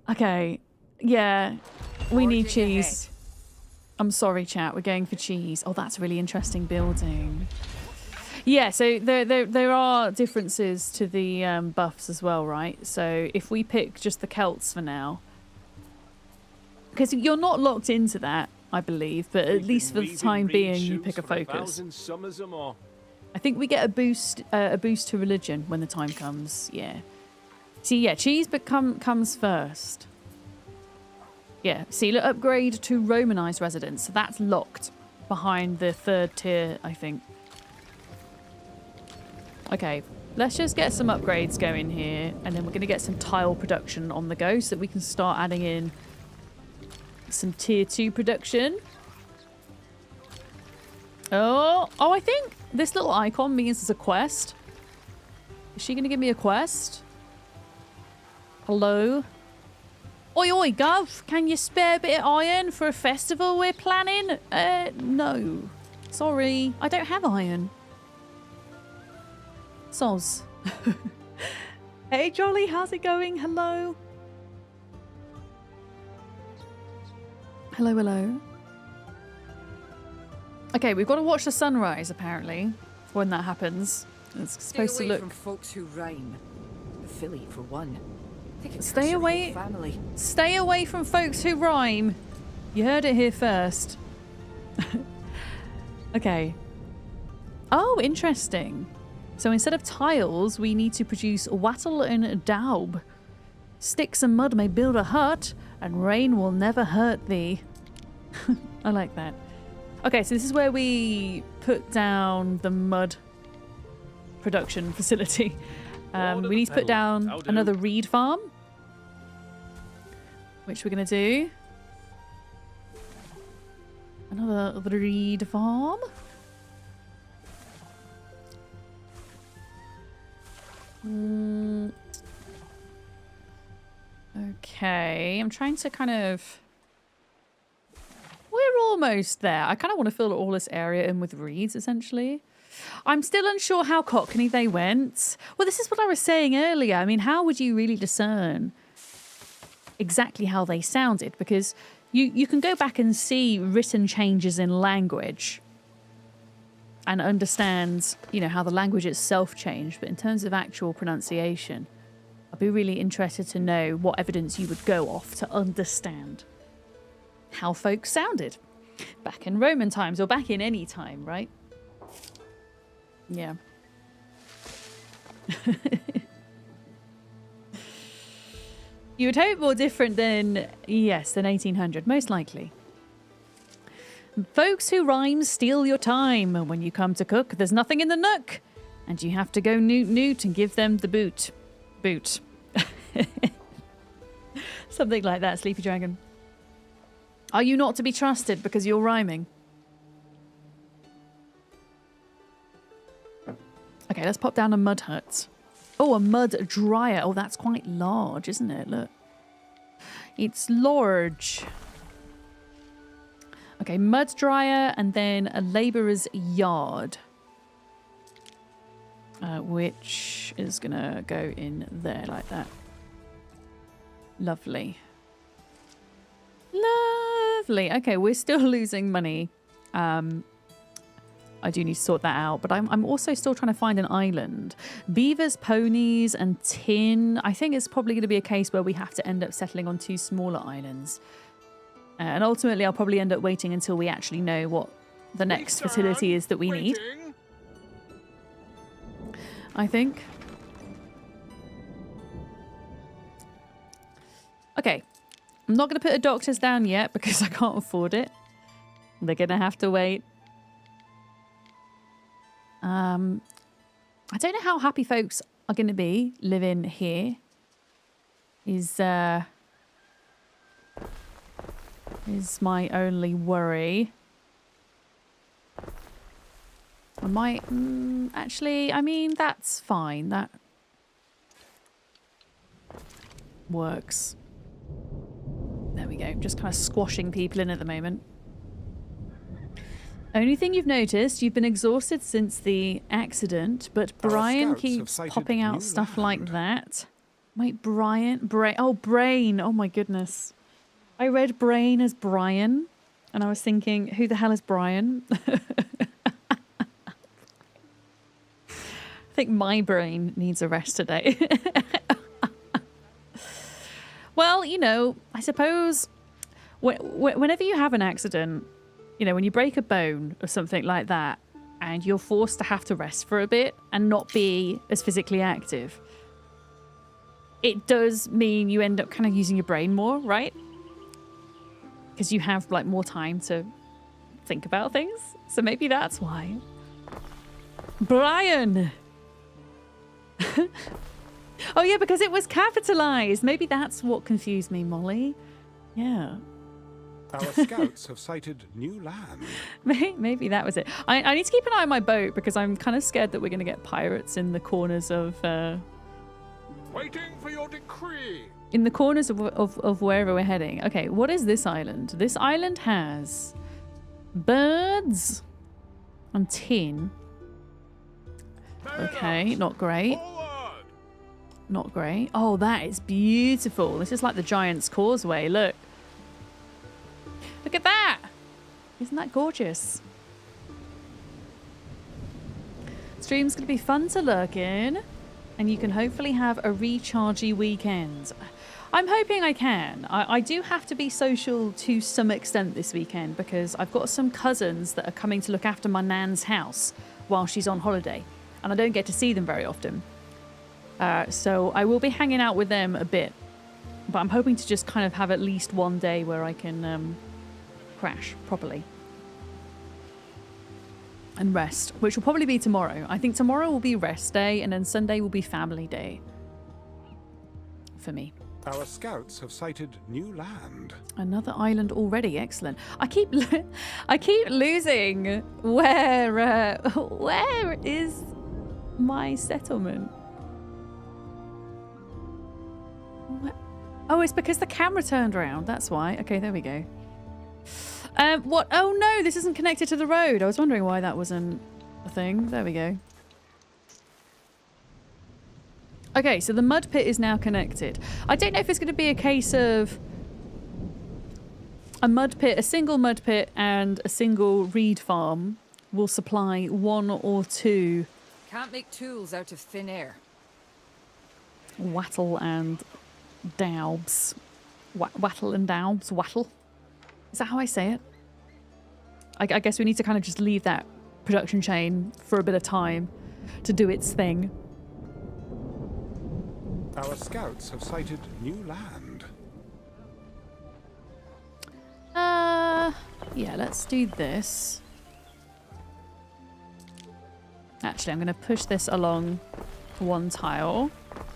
Okay, yeah, we need cheese. I'm sorry, chat, we're going for cheese. Oh, that's a really interesting building. Yeah, so there are differences to the buffs as well, right? So if we pick just the Celts for now, because you're not locked into that, I believe, but at least for the time being, you pick a focus. I think we get a boost to religion when the time comes. Yeah. See, yeah, cheese comes first. Yeah. See, look, upgrade to Romanized residence. So that's locked behind the 3rd tier, I think. Okay, let's just get some upgrades going here, and then we're going to get some tile production on the go so that we can start adding in some tier 2 production. Oh, I think this little icon means there's a quest. Is she going to give me a quest? Hello? Oi, oi, Gov, can you spare a bit of iron for a festival we're planning? No. Sorry, I don't have iron. Soz. Hey, Jolly, how's it going? Hello? Hello, hello. Okay, we've got to watch the sunrise, apparently, when that happens. It's supposed to look... from folks who rhyme. Philly, for one. Stay away... Stay away from folks who rhyme. You heard it here first. Okay. Oh, interesting. So instead of tiles, we need to produce wattle and daub. Sticks and mud may build a hut, and rain will never hurt thee. I like that. Okay, so this is where we put down the mud production facility. We need to put down another reed farm, which we're going to do. Another reed farm. Okay, I'm trying to kind of... We're almost there. I kind of want to fill all this area in with reeds, essentially. I'm still unsure how Cockney they went. Well, this is what I was saying earlier. I mean, how would you really discern exactly how they sounded? Because you can go back and see written changes in language and understand, you know, how the language itself changed. But in terms of actual pronunciation, I'd be really interested to know what evidence you would go off to understand how folks sounded back in Roman times, or back in any time, right? Yeah. You would hope more different than, yes, than 1800, most likely. Folks who rhyme steal your time. When you come to cook, there's nothing in the nook, and you have to go newt and give them the boot. Something like that, Sleepy Dragon. Are you not to be trusted because you're rhyming? Okay, let's pop down a mud hut. Oh, a mud dryer. Oh, that's quite large, isn't it? Look. It's large. Okay, mud dryer and then a labourer's yard. Which is going to go in there like that. Lovely. Lovely. Okay, we're still losing money. I do need to sort that out, but I'm also still trying to find an island. Beavers, ponies, and tin. I think it's probably going to be a case where we have to end up settling on 2 smaller islands. And ultimately, I'll probably end up waiting until we actually know what the next fertility is that we need. I think. Okay. I'm not going to put a doctor's down yet because I can't afford it. They're going to have to wait. I don't know how happy folks are going to be living here. Is my only worry. I might... actually, I mean, that's fine. That works. There we go. Just kind of squashing people in at the moment. Only thing you've noticed, you've been exhausted since the accident, but Brian keeps popping out stuff like that. Wait, Brian? Oh, Brain. Oh, my goodness. I read Brain as Brian, and I was thinking, who the hell is Brian? I think my brain needs a rest today. Well, you know, I suppose whenever you have an accident, you know, when you break a bone or something like that, and you're forced to have to rest for a bit and not be as physically active, it does mean you end up kind of using your brain more, right? Because you have, like, more time to think about things. So maybe that's why. Brian! Oh, yeah, because it was capitalized. Maybe that's what confused me, Molly. Yeah. Our scouts have sighted new land. Maybe that was it. I need to keep an eye on my boat because I'm kind of scared that we're going to get pirates in the corners of... Waiting for your decree. In the corners of wherever we're heading. Okay, what is this island? This island has birds and tin. Okay, not great. Not great. Oh, that is beautiful. This is like the Giant's Causeway. Look. Look at that. Isn't that gorgeous? Stream's going to be fun to lurk in. And you can hopefully have a rechargy weekend. I'm hoping I can. I do have to be social to some extent this weekend because I've got some cousins that are coming to look after my nan's house while she's on holiday. And I don't get to see them very often. So I will be hanging out with them a bit. But I'm hoping to just kind of have at least one day where I can crash properly. And rest, which will probably be tomorrow. I think tomorrow will be rest day and then Sunday will be family day. For me. Our scouts have sighted new land. Another island already. Excellent. I keep losing where is my settlement? Oh, it's because the camera turned around. That's why. Okay, there we go. What? Oh no, this isn't connected to the road. I was wondering why that wasn't a thing. There we go. Okay, so the mud pit is now connected. I don't know if it's going to be a case of a mud pit, a single mud pit and a single reed farm will supply 1 or 2. Can't make tools out of thin air. Wattle and daubs. Wattle and daubs. Wattle. Is that how I say it? I guess we need to kind of just leave that production chain for a bit of time to do its thing. Our scouts have sighted new land. Yeah, let's do this. Actually, I'm going to push this along one tile.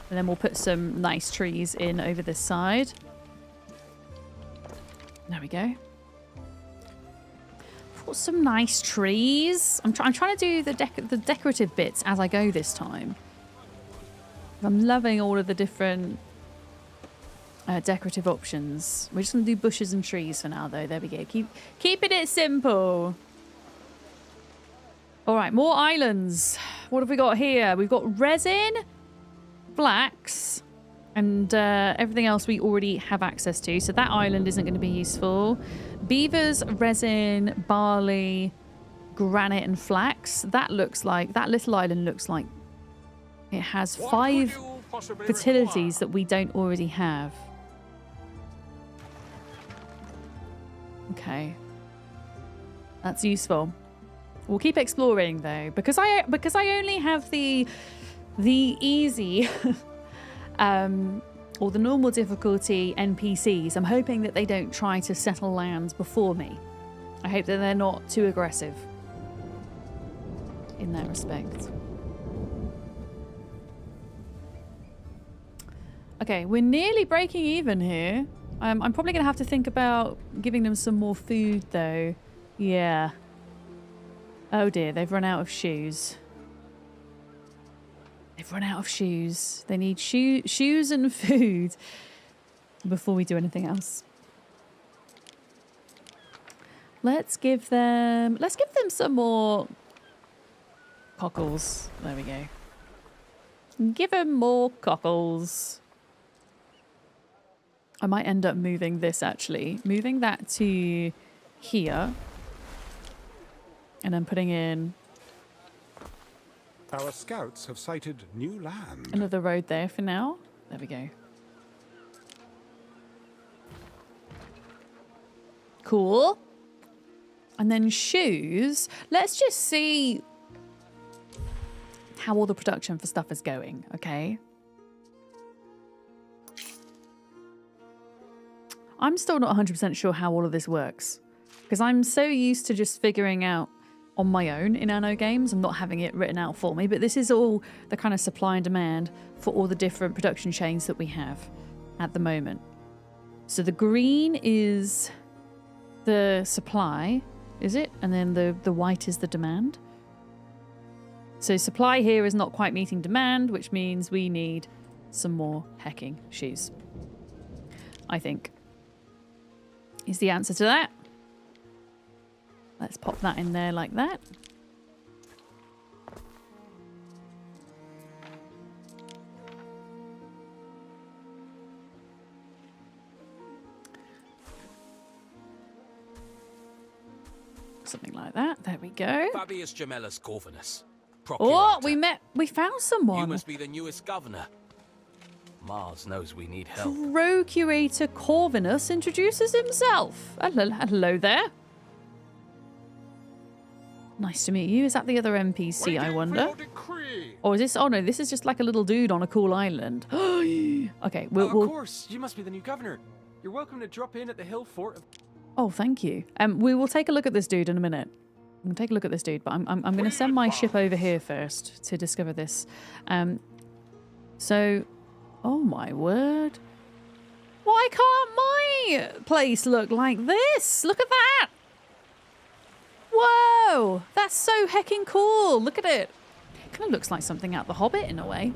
And then we'll put some nice trees in over this side. There we go. Got some nice trees. I'm trying to do the decorative bits as I go this time. I'm loving all of the different Decorative options. We're just going to do bushes and trees for now, though. There we go. Keeping it simple. All right, more islands. What have we got here? We've got resin, flax, and everything else we already have access to. So that island isn't going to be useful. Beavers, resin, barley, granite, and flax. That little island looks like it has What 5 could you possibly fertilities require? that we don't already have. Okay. That's useful. We'll keep exploring though, because I only have the easy or the normal difficulty NPCs. I'm hoping that they don't try to settle lands before me. I hope that they're not too aggressive in that respect. Okay, we're nearly breaking even here. I'm probably going to have to think about giving them some more food, though. Yeah. Oh dear, they've run out of shoes. They've run out of shoes. They need shoes and food before we do anything else. Let's give them some more cockles. There we go. Give them more cockles. I might end up moving this, actually. Moving that to here. And then putting in Our scouts have sighted new land. another road there for now. There we go. Cool. And then shoes. Let's just see how all the production for stuff is going, okay? I'm still not 100% sure how all of this works, because I'm so used to just figuring out on my own in Anno games and not having it written out for me. But this is all the kind of supply and demand for all the different production chains that we have at the moment. So the green is the supply, is it? And then the white is the demand. So supply here is not quite meeting demand, which means we need some more hecking shoes, I think, is the answer to that. Let's pop that in there like that. Something like that. There we go. Fabius Gemellus Corvinus. Oh, Procurator. we found You someone. must be the newest governor. Mars knows we need help. Procurator Corvinus introduces himself. Hello there. Nice to meet you. Is that the other NPC, Waiting I for wonder? your decree. Or is this... Oh, no, this is just like a little dude on a cool island. Okay, Of we'll... course, you must be the new governor. You're welcome to drop in at the hill fort. Oh, thank you. We will take a look at this dude in a minute. I'm going to take a look at this dude, but I'm going to send my ship over here first to discover this. So... Oh, my word. Why can't my place look like this? Look at that. Whoa, that's so hecking cool. Look at it. It kind of looks like something out The Hobbit in a way.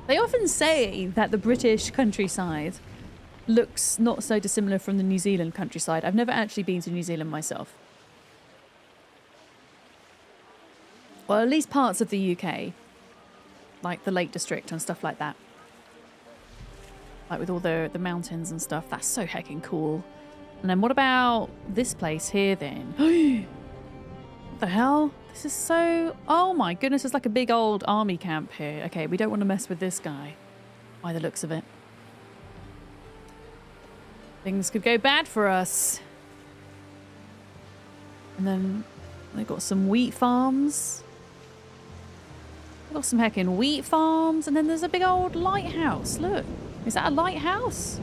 They often say that the British countryside looks not so dissimilar from the New Zealand countryside. I've never actually been to New Zealand myself. Well, at least parts of the UK. Like the Lake District and stuff like that. Like with all the mountains and stuff. That's so hecking cool. And then what about this place here then? What the hell? This is so... Oh my goodness, it's like a big old army camp here. Okay, we don't want to mess with this guy. By the looks of it. Things could go bad for us. And then they've got some wheat farms. Got some heckin' wheat farms, and then there's a big old lighthouse. Look, is that a lighthouse?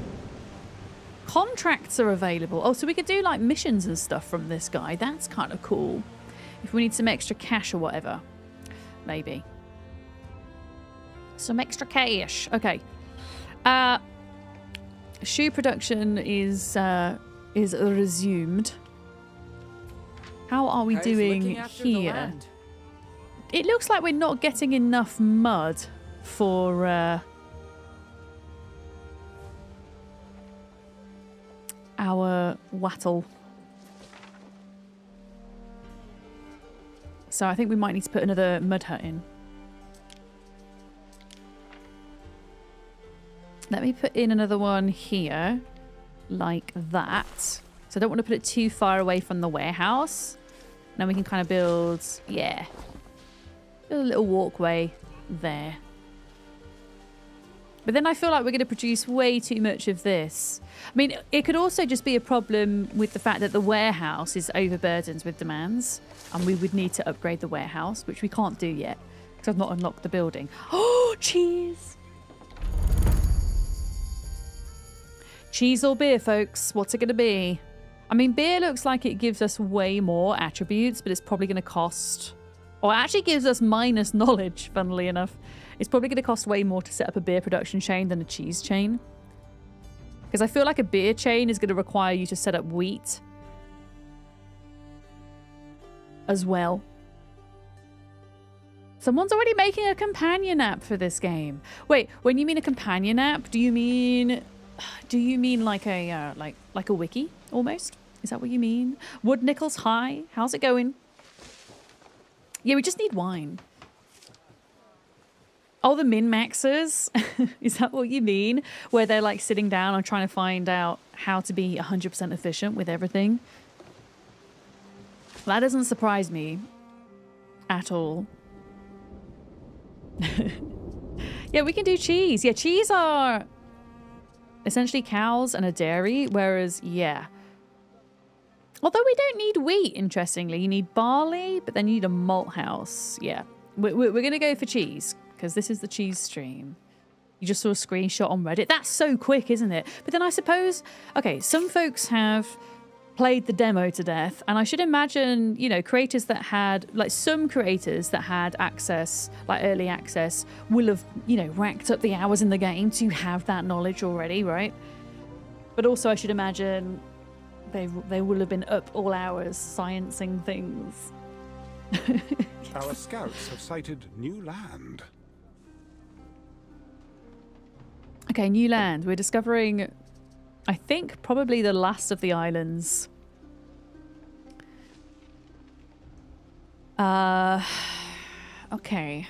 Contracts are available. Oh, so we could do like missions and stuff from this guy. That's kind of cool. If we need some extra cash or whatever, maybe some extra cash. Okay. Shoe production is resumed. How are we doing here? It looks like we're not getting enough mud for our wattle. So I think we might need to put another mud hut in. Let me put in another one here, like that. So I don't want to put it too far away from the warehouse. Then we can kind of build, yeah, build a little walkway there. But then I feel like we're going to produce way too much of this. I mean, it could also just be a problem with the fact that the warehouse is overburdened with demands. And we would need to upgrade the warehouse, which we can't do yet. Because I've not unlocked the building. Oh, cheese! Cheese or beer, folks? What's it going to be? I mean, beer looks like it gives us way more attributes, but it's probably going to cost... Or it actually gives us minus knowledge, funnily enough. It's probably going to cost way more to set up a beer production chain than a cheese chain. Because I feel like a beer chain is going to require you to set up wheat as well. Someone's already making a companion app for this game. Wait, when you mean a companion app, do you mean like a like a wiki almost? Is that what you mean? Wood Nichols, hi. How's it going? Yeah, we just need wine. Oh, the min-maxers? Is that what you mean? Where they're like sitting down and trying to find out how to be 100% efficient with everything? That doesn't surprise me at all. Yeah, we can do cheese. Yeah, cheese are essentially cows and a dairy, whereas, yeah. Although we don't need wheat, interestingly. You need barley, but then you need a malt house. Yeah, we're going to go for cheese, because this is the cheese stream. You just saw a screenshot on Reddit. That's so quick, isn't it? But then I suppose, okay, some folks have played the demo to death, and I should imagine, you know, creators that had, like some creators that had access, like early access, will have, you know, racked up the hours in the game to have that knowledge already, right? But also I should imagine they will have been up all hours sciencing things. Our scouts have sighted new land. Okay, new land. We're discovering, I think, probably the last of the islands. Okay.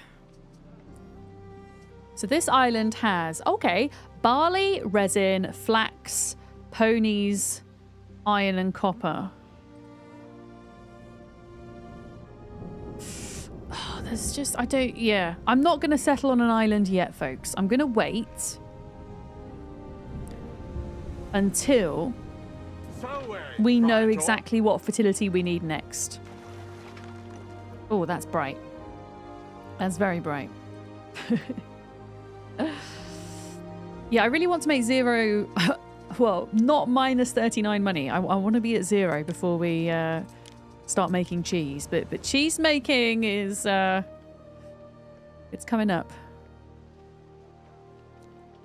So this island has, okay, barley, resin, flax, ponies, iron and copper. Oh, there's just, I don't, yeah. I'm not going to settle on an island yet, folks. I'm going to wait until we know exactly what fertility we need next. Oh, that's bright. That's very bright. Yeah, I really want to make 0... well, not minus 39 money. I want to be at 0 before we start making cheese. But cheese making is... it's coming up.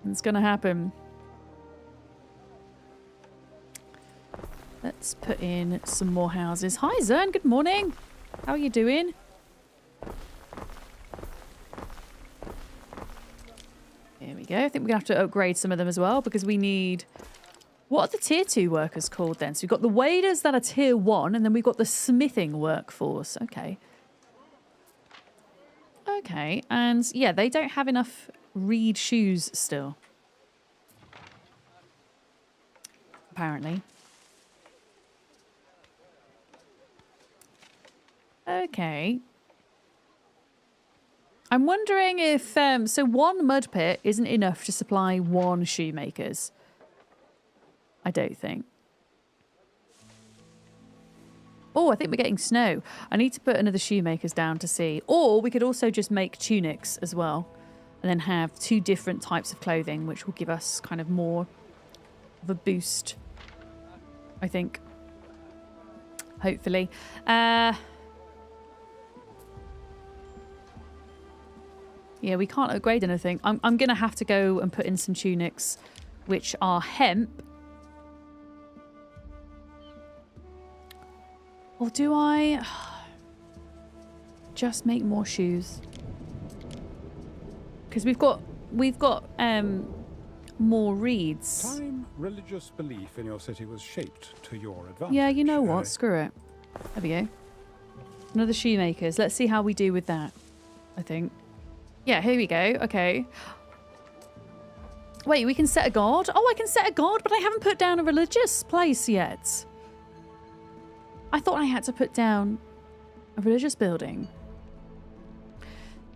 It's going to happen. Let's put in some more houses. Hi, Zern. Good morning. How are you doing? Here we go. I think we're going to have to upgrade some of them as well because we need... What are the tier 2 workers called then? So we've got the waders that are tier 1 and then we've got the smithing workforce. Okay. Okay. And yeah, they don't have enough reed shoes still. Apparently. Okay. I'm wondering if... so one mud pit isn't enough to supply 1 shoemakers. I don't think. Oh, I think we're getting snow. I need to put another shoemakers down to see. Or we could also just make tunics as well. And then have 2 different types of clothing, which will give us kind of more of a boost. I think. Hopefully. Yeah, we can't upgrade anything. I'm going to have to go and put in some tunics, which are hemp. Or do I just make more shoes? Because we've got more reeds. Time religious belief in your city was shaped to your advantage. Yeah, you know eh? what? Screw it. There we go. Another shoemakers. Let's see how we do with that, I think. Yeah, here we go. Okay. Wait, we can set a god? Oh, I can set a god, but I haven't put down a religious place yet. I thought I had to put down a religious building.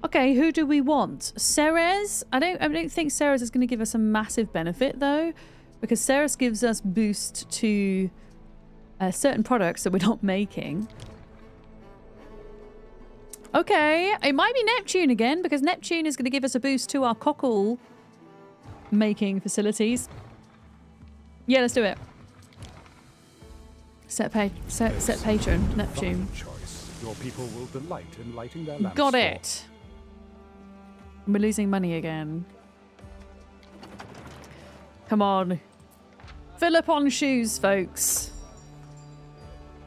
Okay, who do we want? Ceres? I don't think Ceres is going to give us a massive benefit though, because Ceres gives us boost to certain products that we're not making. Okay, it might be Neptune again, because Neptune is going to give us a boost to our cockle making facilities. Yeah, let's do it. Set patron, Neptune. Choice. Your people will delight in lighting their lamps. Got for- it. We're losing money again. Come on. Fill up on shoes, folks.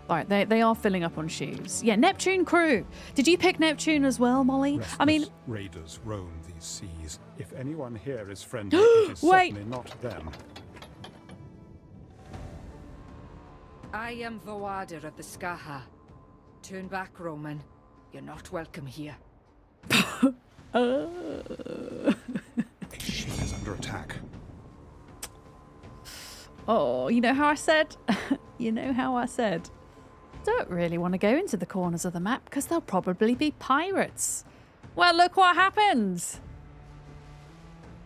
Alright, they are filling up on shoes. Yeah, Neptune crew. Did you pick Neptune as well, Molly? I mean, Restless raiders roam these seas. If anyone here is friendly, it is Wait. certainly not them. I am Voader of the Skaha. Turn back, Roman. You're not welcome here. A ship is under attack. oh, you know how I said? You know how I said? Don't really want to go into the corners of the map because there'll probably be pirates. Well, look what happens.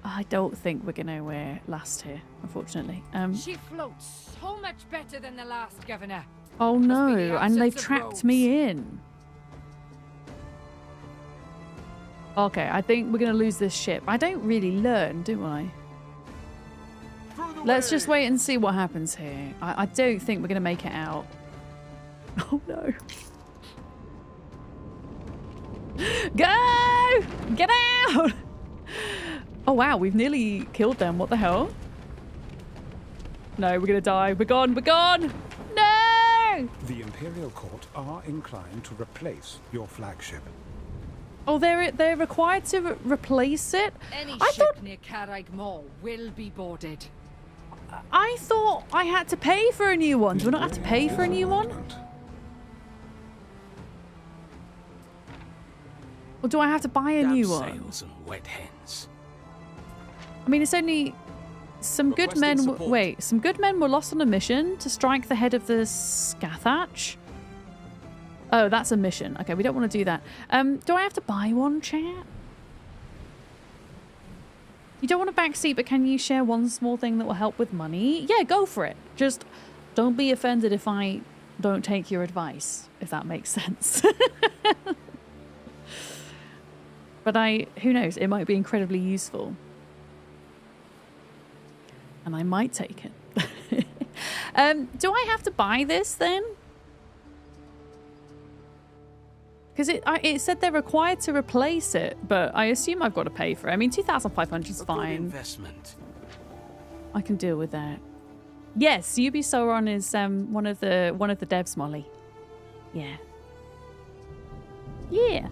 I don't think we're going to last here, unfortunately. She floats so much better than the last governor. Oh no, be the and they've absence of trapped roads. me in. Okay, I think we're going to lose this ship. I don't really learn, do I? Through the Let's way. just wait and see what happens here. I don't think we're going to make it out. Oh no. Go! Get out! Oh wow, we've nearly killed them. What the hell? No, we're going to die. We're gone. We're gone! No! The Imperial Court are inclined to replace your flagship. Oh, they're required to replace it? Any I ship thought near Carreg Mall will be boarded. I thought I had to pay for a new one. Do I not have to pay for a new one? Or do I have to buy a Damn new one? sails and wet hens. I mean, it's only some good Requesting men. support. Wait, some good men were lost on a mission to strike the head of the Scathach. Oh, that's a mission. Okay, we don't want to do that. Do I have to buy one, chat? You don't want a backseat, but can you share one small thing that will help with money? Yeah, go for it. Just don't be offended if I don't take your advice, if that makes sense. But who knows, it might be incredibly useful. And I might take it. Do I have to buy this then? Because it said they're required to replace it, but I assume I've got to pay for it. I mean, 2,500 is A good fine. investment. I can deal with that. Yes, UB Sauron is one of the devs, Molly. Yeah. Yeah.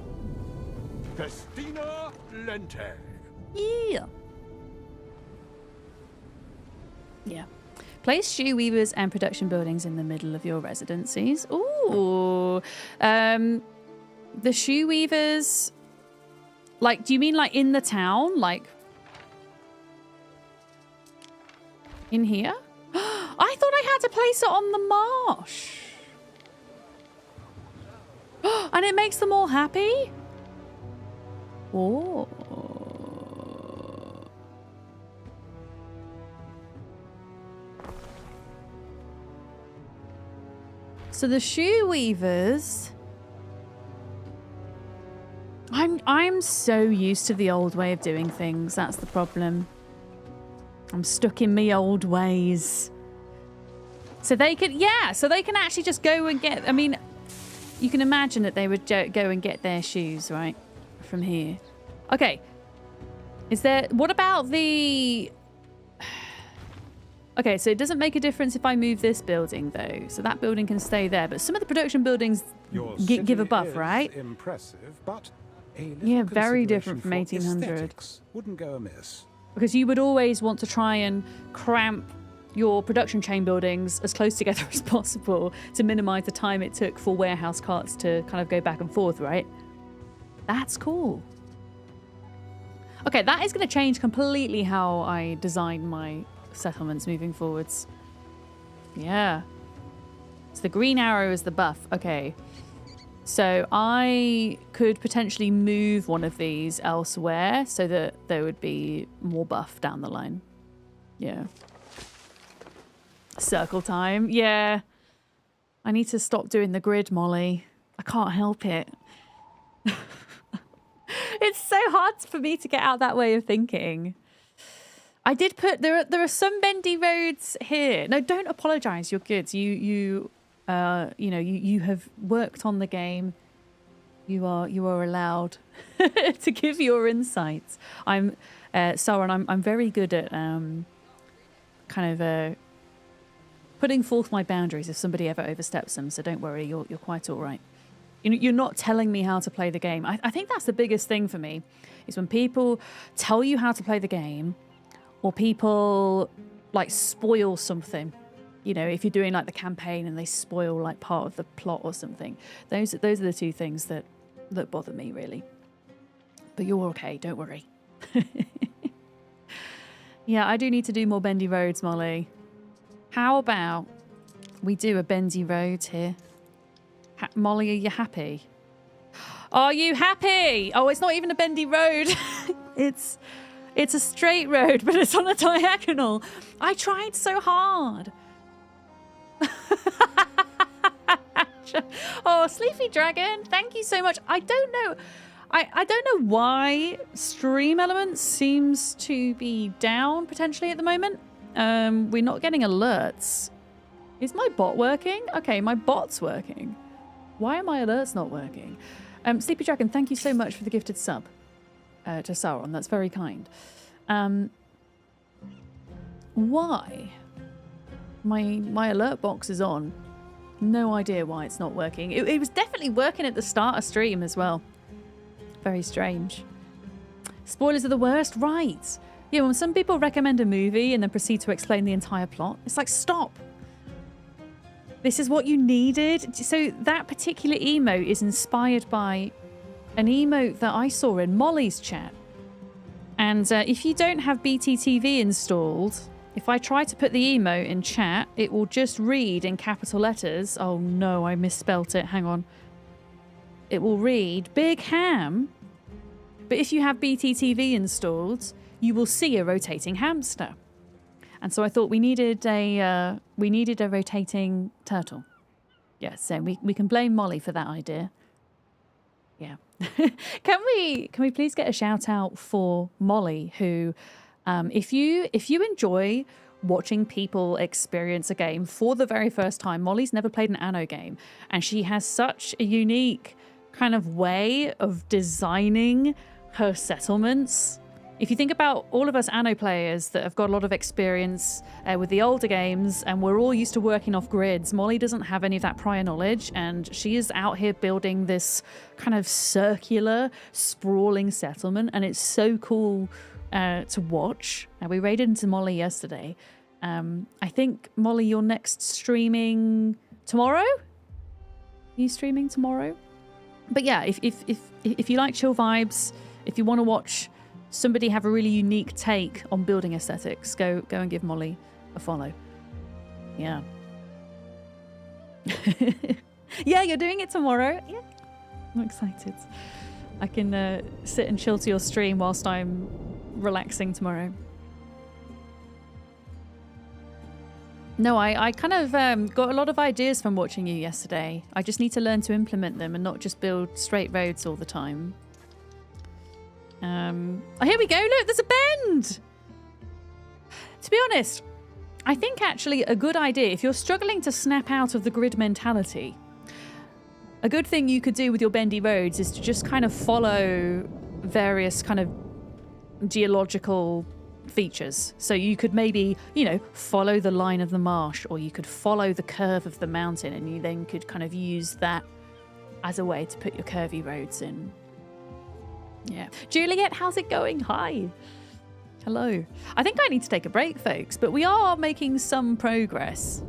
Festina Lente. Yeah. Yeah. Place shoe weavers and production buildings in the middle of your residencies. Ooh. The shoe weavers, like, do you mean like in the town? Like in here? I thought I had to place it on the marsh. And it makes them all happy? Oh. So the shoe weavers. I'm so used to the old way of doing things. That's the problem. I'm stuck in me old ways. So they could, yeah. So they can actually just go and get. I mean, you can imagine that they would go and get their shoes right from here. Okay. Is there? What about the? Okay, so it doesn't make a difference if I move this building, though. So that building can stay there. But some of the production buildings Your give a city buff, is right? Impressive, but a little Yeah, very different from consideration for 1800. aesthetics wouldn't go amiss. Because you would always want to try and cramp your production chain buildings as close together as possible to minimize the time it took for warehouse carts to kind of go back and forth, right? That's cool. Okay, that is going to change completely how I design my settlements moving forwards. Yeah. So the green arrow is the buff. Okay. So I could potentially move one of these elsewhere so that there would be more buff down the line. Yeah. Circle time. Yeah. I need to stop doing the grid, Molly. I can't help it. It's so hard for me to get out that way of thinking. I did put there are some bendy roads here. No, don't apologize. You're good. You have worked on the game. You are allowed to give your insights. I'm Sauron. I'm very good at putting forth my boundaries if somebody ever oversteps them. So don't worry. You're quite all right. You're not telling me how to play the game. I think that's the biggest thing for me, is when people tell you how to play the game, or people like spoil something. You know, if you're doing like the campaign and they spoil like part of the plot or something. Those are the two things that bother me really. But you're okay, don't worry. Yeah, I do need to do more bendy roads, Molly. How about we do a bendy road here? Molly, are you happy? Are you happy? Oh, it's not even a bendy road. It's a straight road, but it's on a diagonal. I tried so hard. Oh, Sleepy Dragon, thank you so much. I don't know. I don't know why Stream Elements seems to be down potentially at the moment. We're not getting alerts. Is my bot working? Okay, my bot's working. Why are my alerts not working? Sleepy Dragon, thank you so much for the gifted sub to Sauron. That's very kind. Why? My alert box is on. No idea why it's not working. It was definitely working at the start of stream as well. Very strange. Spoilers are the worst, right? Yeah, when some people recommend a movie and then proceed to explain the entire plot, it's like, stop. This is what you needed. So that particular emote is inspired by an emote that I saw in Molly's chat. And if you don't have BTTV installed, if I try to put the emote in chat, it will just read in capital letters. Oh no, I misspelt it. Hang on. It will read Big Ham. But if you have BTTV installed, you will see a rotating hamster. And so I thought we needed a rotating turtle. Yeah, so we can blame Molly for that idea. Yeah. Can we please get a shout out for Molly, who if you enjoy watching people experience a game for the very first time, Molly's never played an Anno game, and she has such a unique kind of way of designing her settlements. If you think about all of us Anno players that have got a lot of experience with the older games, and we're all used to working off grids, Molly doesn't have any of that prior knowledge, and she is out here building this kind of circular, sprawling settlement, and it's so cool to watch. We raided into Molly yesterday. I think, Molly, you're next streaming tomorrow? Are you streaming tomorrow? But yeah, if you like chill vibes, if you want to watch somebody have a really unique take on building aesthetics, go and give Molly a follow. Yeah. Yeah, you're doing it tomorrow. Yeah, I'm excited. I can sit and chill to your stream whilst I'm relaxing tomorrow. No, I kind of got a lot of ideas from watching you yesterday. I just need to learn to implement them and not just build straight roads all the time. Oh, here we go. Look, there's a bend. To be honest, I think actually a good idea, if you're struggling to snap out of the grid mentality, a good thing you could do with your bendy roads is to just kind of follow various kind of geological features. So you could maybe, follow the line of the marsh, or you could follow the curve of the mountain, and you then could kind of use that as a way to put your curvy roads in. Yeah. Juliet, how's it going? Hi. Hello. I think I need to take a break, folks, but we are making some progress.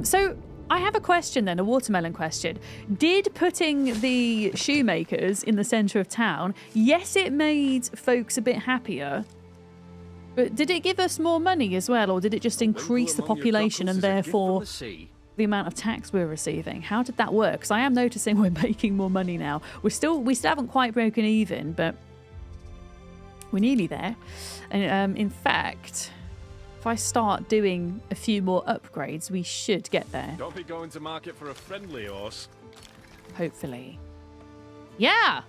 So I have a question then, a watermelon question. Did putting the shoemakers in the centre of town, yes, it made folks a bit happier, but did it give us more money as well, or did it just increase the population and therefore the amount of tax we're receiving? How did that work? Because I am noticing we're making more money now. We still haven't quite broken even, but we're nearly there. And in fact, if I start doing a few more upgrades, we should get there. Don't be going to market for a friendly horse. Hopefully. Yeah!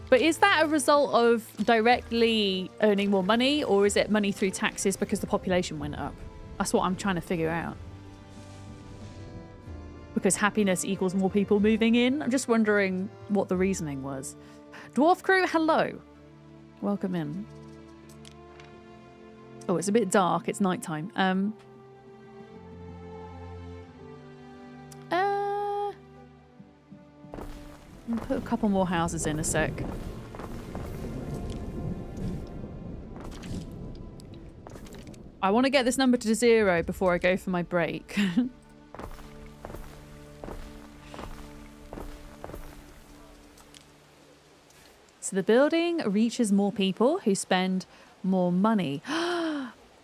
But is that a result of directly earning more money, or is it money through taxes because the population went up? That's what I'm trying to figure out. Because happiness equals more people moving in? I'm just wondering what the reasoning was. Dwarf crew, hello. Welcome in. Oh, it's a bit dark. It's nighttime. I'll put a couple more houses in a sec. I want to get this number to 0 before I go for my break. So the building reaches more people who spend more money.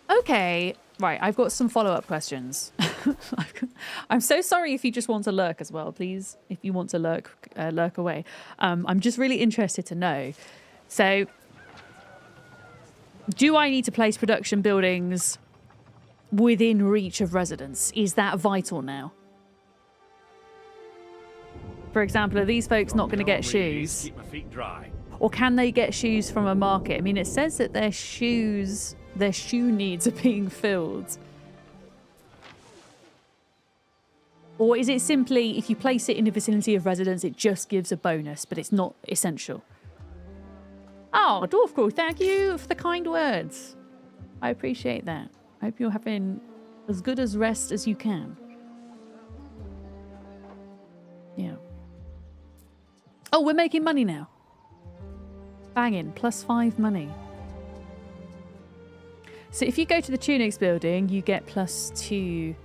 Okay, right, I've got some follow-up questions. I'm so sorry if you just want to lurk as well. Please, if you want to lurk away. I'm just really interested to know. So, do I need to place production buildings within reach of residents? Is that vital now? For example, are these folks not going to get shoes? Keep my feet dry. Or can they get shoes from a market? I mean, it says that their shoe needs are being filled. Or is it simply, if you place it in the vicinity of residents, it just gives a bonus, but it's not essential? Oh, Dwarf Crew, thank you for the kind words. I appreciate that. I hope you're having as good as rest as you can. Yeah. Oh, we're making money now. Banging, +5 money. So if you go to the Tunics building, you get +2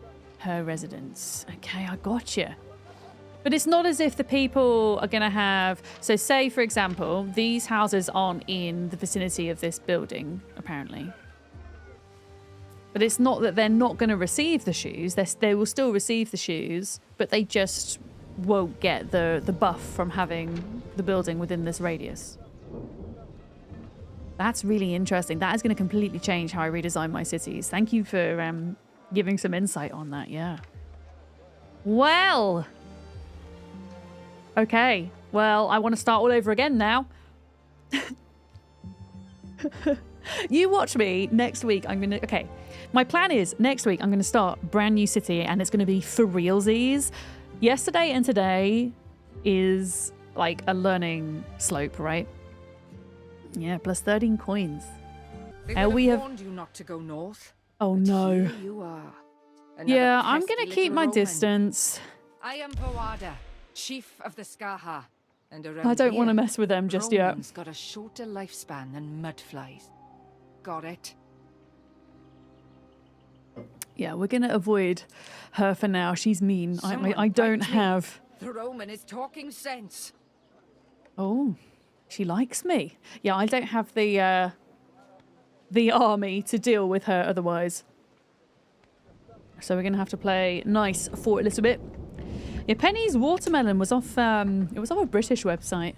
per residence. Okay, I gotcha. But it's not as if the people are going to have... So say, for example, these houses aren't in the vicinity of this building, apparently. But it's not that they're not going to receive the shoes. They will still receive the shoes, but they just won't get the buff from having the building within this radius. That's really interesting. That is going to completely change how I redesign my cities. Thank you for giving some insight on that. Yeah. Well. Okay. Well, I want to start all over again now. You watch me next week. I'm going to... Okay. My plan is next week I'm going to start brand new city and it's going to be for realsies. Yesterday and today is like a learning slope, right? Yeah, +13 coins. We have warned you not to go north. Oh no. Here you are. Yeah, I'm gonna keep my distance. I am Vawada, chief of the Skaha, and around I don't want to here, mess with them just yet. Roman's got a shorter lifespan than mudflies. Got it? Yeah, we're gonna avoid her for now. She's mean. I don't have. The Roman is talking sense. Oh. She likes me. Yeah, I don't have the army to deal with her otherwise. So we're going to have to play nice for a little bit. Yeah, Penny's watermelon was off, it was off a British website.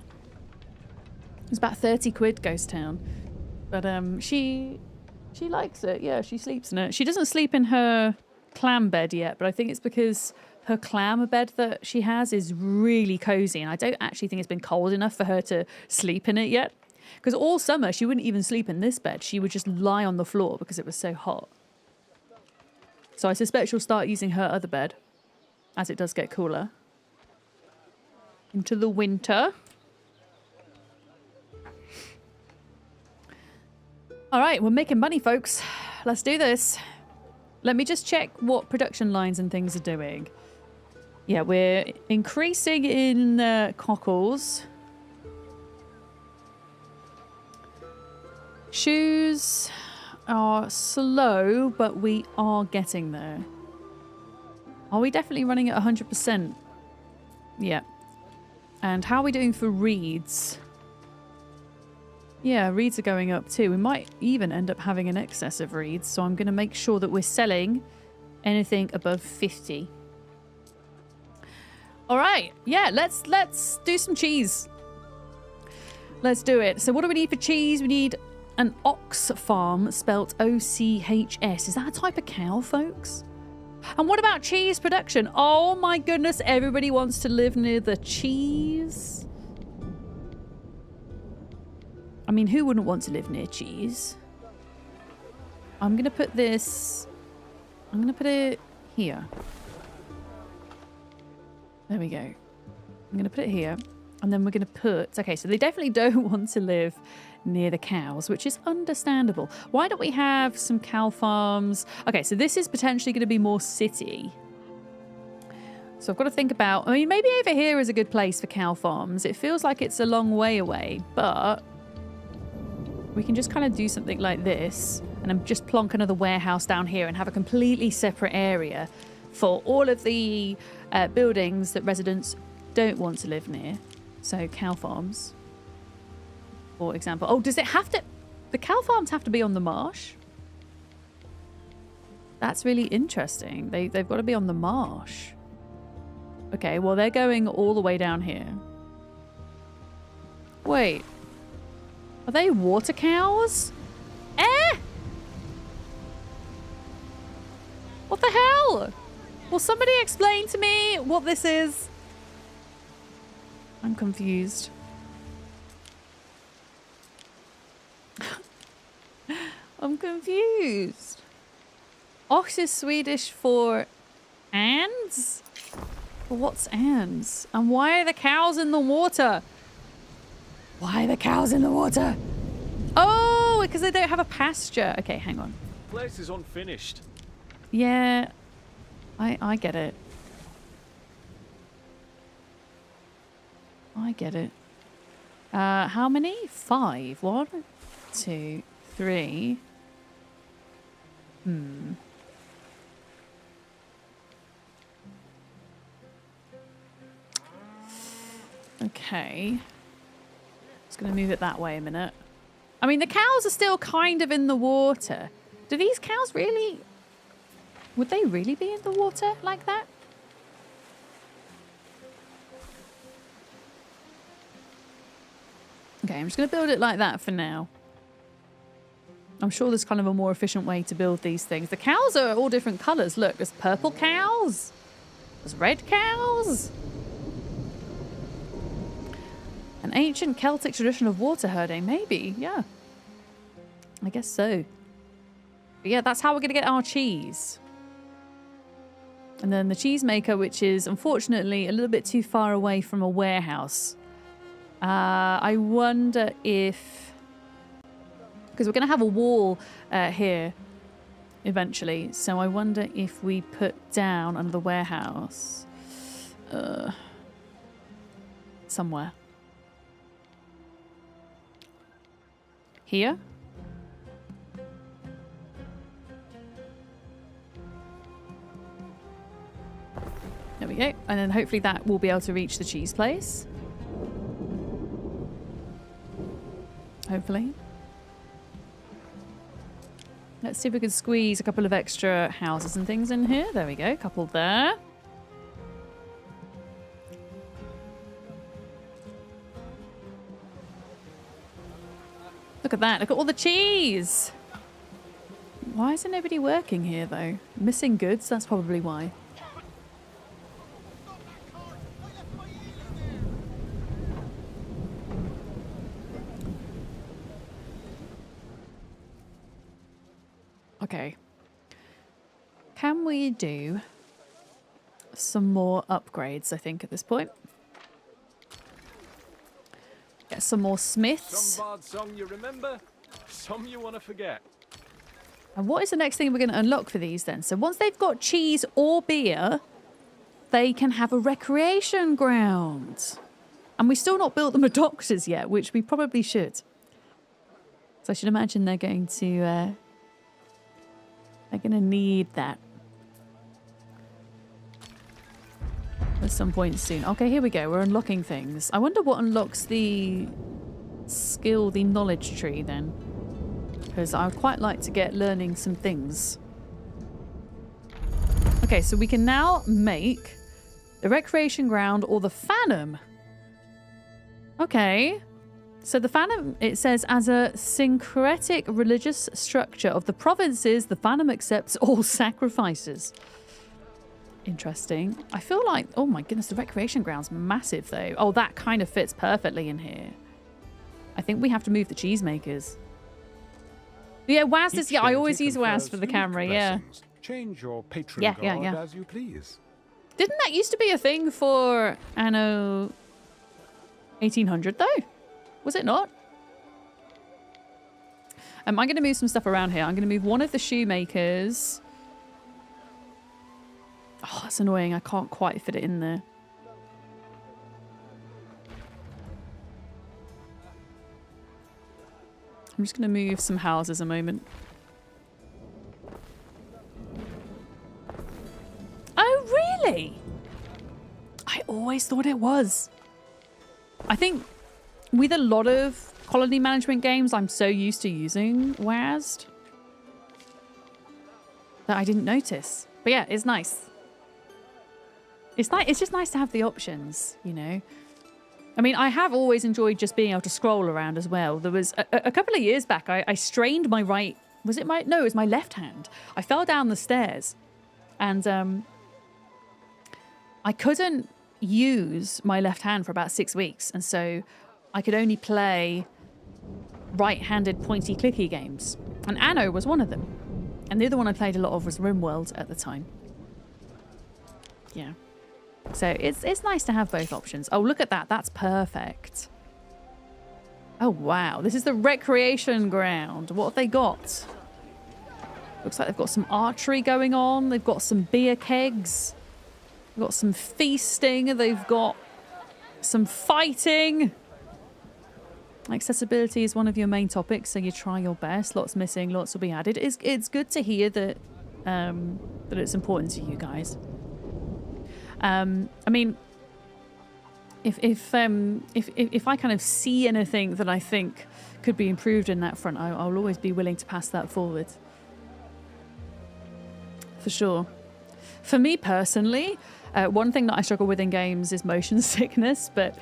It was about 30 quid, Ghost Town. But she likes it. Yeah, she sleeps in it. She doesn't sleep in her clam bed yet, but I think it's because her clam bed that she has is really cozy, and I don't actually think it's been cold enough for her to sleep in it yet. Because all summer, she wouldn't even sleep in this bed. She would just lie on the floor because it was so hot. So I suspect she'll start using her other bed as it does get cooler. Into the winter. All right, we're making money, folks. Let's do this. Let me just check what production lines and things are doing. Yeah, we're increasing in cockles. Shoes. are slow, but we are getting there. Are we definitely running at 100%? Yeah. And how are we doing for reeds? Yeah, reeds are going up too. We might even end up having an excess of reeds, so I'm going to make sure that we're selling anything above 50. All right. Yeah, let's do some cheese. Let's do it. So what do we need for cheese? We need an ox farm, spelt O-C-H-S. Is that a type of cow, folks? And what about cheese production? Oh my goodness, everybody wants to live near the cheese. I mean, who wouldn't want to live near cheese? I'm going to put this... I'm going to put it here. There we go. I'm going to put it here. And then we're going to put... Okay, so they definitely don't want to live near the cows, which is understandable. Why don't we have some cow farms? Okay, so this is potentially going to be more city. So I've got to think about... I mean, maybe over here is a good place for cow farms. It feels like it's a long way away, but... we can just kind of do something like this and then just plonk another warehouse down here and have a completely separate area for all of the buildings that residents don't want to live near. So cow farms, for example. Oh, does it have to... the cow farms have to be on the marsh? That's really interesting. They've got to be on the marsh. Okay, well, they're going all the way down here. Wait. Are they water cows? Eh? What the hell? Will somebody explain to me what this is? I'm confused. I'm confused. Ox is Swedish for ands? Well, what's ands? And why are the cows in the water? Why are the cows in the water? Oh, because they don't have a pasture. Okay, hang on. Place is unfinished. Yeah, I get it. I get it. How many? 5. 1, 2, 3. Okay. Just going to move it that way a minute. I mean, the cows are still kind of in the water. Do these cows really... would they really be in the water like that? Okay, I'm just going to build it like that for now. I'm sure there's kind of a more efficient way to build these things. The cows are all different colours. Look, there's purple cows. There's red cows. An ancient Celtic tradition of water herding. Maybe, yeah. I guess so. But yeah, that's how we're going to get our cheese. And then the cheesemaker, which is unfortunately a little bit too far away from a warehouse. I wonder if... because we're going to have a wall here eventually. So I wonder if we put down another warehouse somewhere. Here? There we go. And then hopefully that will be able to reach the cheese place. Hopefully. Let's see if we can squeeze a couple of extra houses and things in here. There we go. A couple there. Look at that. Look at all the cheese. Why isn't nobody working here, though? Missing goods? That's probably why. Okay. Can we do some more upgrades, I think, at this point? Get some more smiths. Some bard song you remember, some you want to forget. And what is the next thing we're going to unlock for these then? So once they've got cheese or beer, they can have a recreation ground. And we still not built them a doctors yet, which we probably should. So I should imagine they're going to They're going to need that at some point soon. Okay, here we go. We're unlocking things. I wonder what unlocks the skill, the knowledge tree then. Because I would quite like to get learning some things. Okay, so we can now make the recreation ground or the Phantom. Okay. So the Phantom, it says, as a syncretic religious structure of the provinces, the Phantom accepts all sacrifices. Interesting. I feel like, oh my goodness, the recreation ground's massive though. Oh, that kind of fits perfectly in here. I think we have to move the cheesemakers. Yeah, Waz is, yeah, I always use Waz for the camera, yeah. Change your patron Yeah, god as you please. Didn't that used to be a thing for Anno 1800 though? Was it not? I'm going to move some stuff around here. I'm going to move one of the shoemakers. Oh, that's annoying. I can't quite fit it in there. I'm just going to move some houses a moment. Oh, really? I always thought it was. I think with a lot of colony management games, I'm so used to using WASD that I didn't notice. But yeah, it's nice. It's nice. It's just nice to have the options, you know. I mean, I have always enjoyed just being able to scroll around as well. There was a couple of years back, I strained my right... Was it my... No, it was my left hand. I fell down the stairs and I couldn't use my left hand for about 6 weeks. And so I could only play right-handed pointy clicky games. And Anno was one of them. And the other one I played a lot of was RimWorld at the time. Yeah. So it's nice to have both options. Oh, look at that. That's perfect. Oh, wow. This is the recreation ground. What have they got? Looks like they've got some archery going on. They've got some beer kegs. They've got some feasting. They've got some fighting. Accessibility is one of your main topics, so you try your best. Lots missing, lots will be added. It's good to hear that that it's important to you guys. I mean, if I kind of see anything that I think could be improved in that front, I'll always be willing to pass that forward. For sure. For me personally, one thing that I struggle with in games is motion sickness, but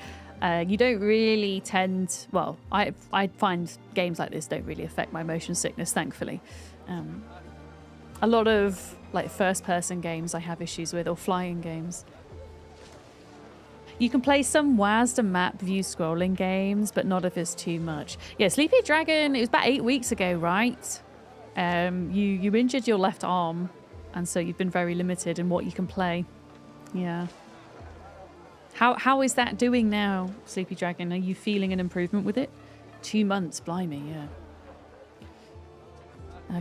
you don't really tend... Well, I find games like this don't really affect my motion sickness, thankfully. A lot of like first-person games I have issues with, or flying games. You can play some WASD and map view scrolling games, but not if it's too much. Yeah, Sleepy Dragon, it was about 8 weeks ago, right? You injured your left arm, and so you've been very limited in what you can play. Yeah. How is that doing now, Sleepy Dragon? Are you feeling an improvement with it? 2 months, blimey, yeah.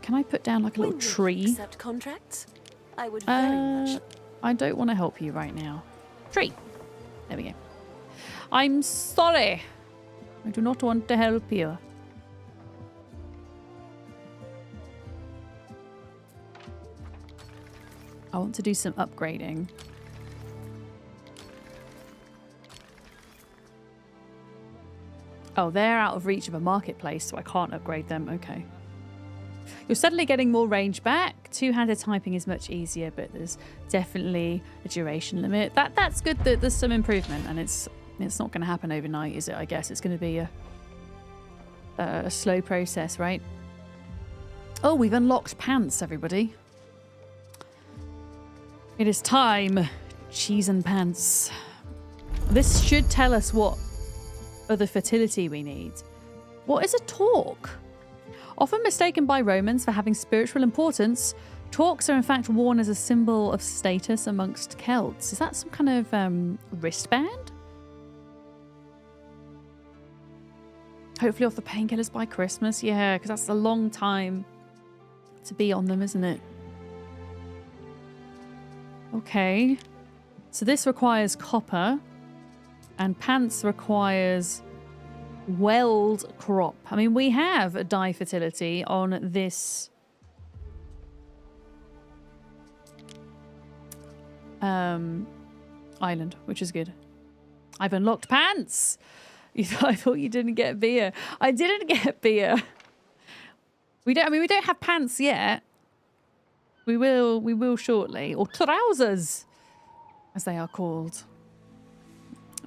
Can I put down like a little tree? Accept contracts? I would very much. I don't want to help you right now. Tree. There we go. I'm sorry. I do not want to help you. I want to do some upgrading. Oh, they're out of reach of a marketplace, so I can't upgrade them. Okay. You're suddenly getting more range back. Two-handed typing is much easier, but there's definitely a duration limit. That's good that there's some improvement, and it's not going to happen overnight, is it? I guess it's going to be a slow process, right? Oh, we've unlocked pants, everybody. It is time. Cheese and pants. This should tell us what other fertility we need. What is a talk? Often mistaken by Romans for having spiritual importance, talks are in fact worn as a symbol of status amongst Celts. Is that some kind of wristband? Hopefully off the painkillers by Christmas. Yeah, because that's a long time to be on them, isn't it? Okay. So this requires copper, and pants requires weld crop. I mean, we have a dye fertility on this island, which is good. I've unlocked pants. I thought you didn't get beer. I didn't get beer. We don't have pants yet. We will shortly, or trousers, as they are called.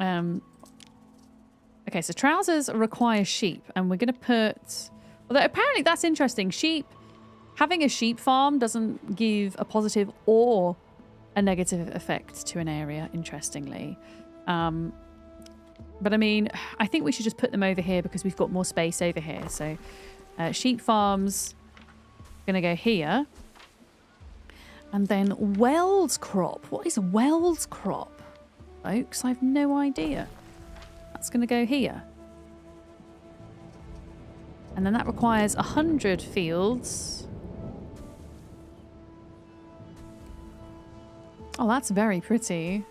Okay, so trousers require sheep, and we're going to put... Although apparently that's interesting. Sheep... Having a sheep farm doesn't give a positive or a negative effect to an area, interestingly. But I mean, I think we should just put them over here because we've got more space over here. So sheep farms going to go here. And then Wells crop. What is Wells crop, folks? I have no idea. That's going to go here. And then that requires 100 fields. Oh, that's very pretty.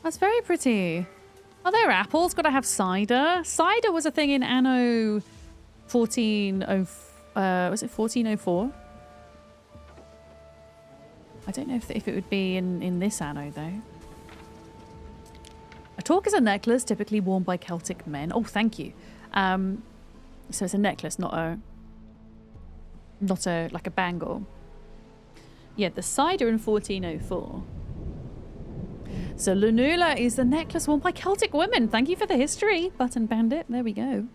That's very pretty. Oh, there are apples. Got to have cider. Cider was a thing in Anno 1404. Was it 1404? I don't know if it would be in this Anno, though. A torque is a necklace typically worn by Celtic men. Oh, thank you. So it's a necklace, not a like a bangle. Yeah, the cider in 1404. So Lunula is the necklace worn by Celtic women. Thank you for the history, Button Bandit. There we go.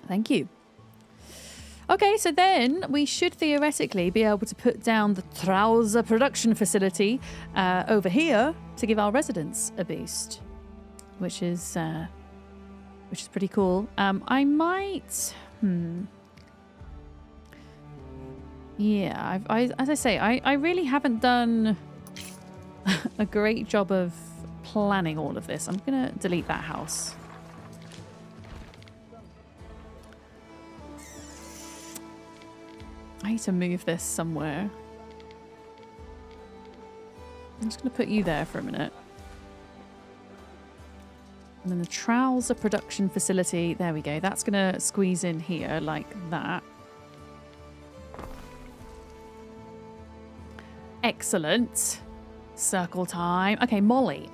Thank you. Okay, so then we should theoretically be able to put down the trouser production facility over here to give our residents a boost, which is pretty cool. I might. Yeah, as I say, I really haven't done a great job of planning all of this. I'm gonna delete that house. I need to move this somewhere. I'm just going to put you there for a minute. And then the trouser production facility. There we go. That's going to squeeze in here like that. Excellent. Circle time. Okay, Molly.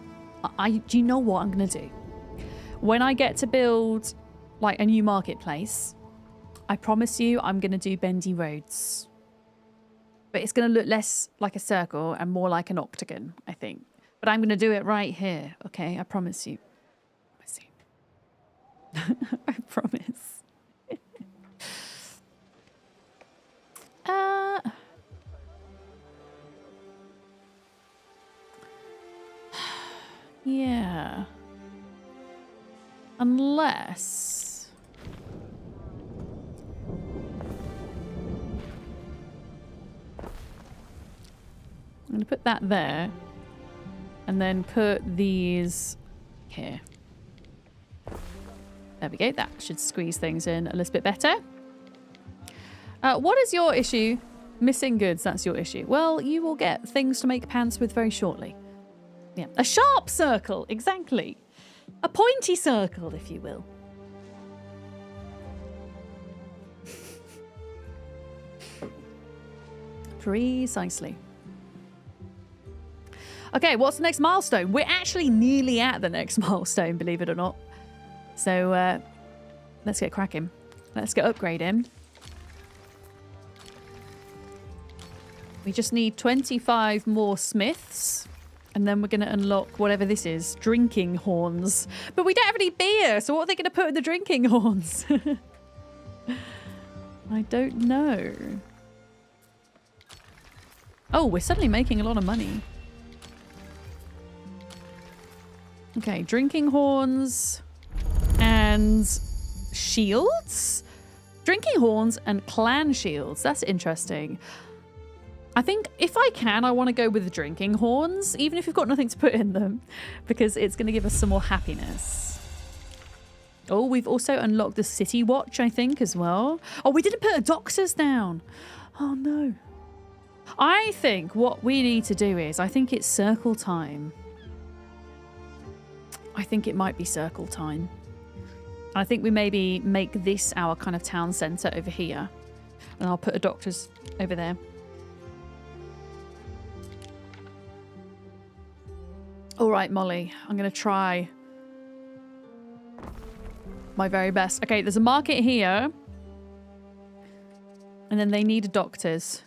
Do you know what I'm going to do? When I get to build like a new marketplace, I promise you I'm going to do bendy roads. But it's going to look less like a circle and more like an octagon, I think. But I'm going to do it right here, okay? I promise you. I promise. Yeah. Unless... I'm going to put that there. And then put these here. There we go. That should squeeze things in a little bit better. What is your issue? Missing goods, that's your issue. Well, you will get things to make pants with very shortly. Yeah. A sharp circle, exactly. A pointy circle, if you will. Precisely. Okay, what's the next milestone? We're actually nearly at the next milestone, believe it or not. So, let's get cracking. Let's get upgrading. We just need 25 more smiths. And then we're going to unlock whatever this is. Drinking horns. But we don't have any beer, so what are they going to put in the drinking horns? I don't know. Oh, we're suddenly making a lot of money. Okay, drinking horns and shields? Drinking horns and clan shields. That's interesting. I think if I can, I want to go with the drinking horns, even if we've got nothing to put in them, because it's going to give us some more happiness. Oh, we've also unlocked the city watch, I think, as well. Oh, we didn't put a doctor's down. Oh, no. I think what we need to do is, I think it's circle time. I think it might be circle time. I think we maybe make this our kind of town centre over here. And I'll put a doctor's over there. All right, Molly. I'm going to try my very best. Okay, there's a market here. And then they need a doctor's.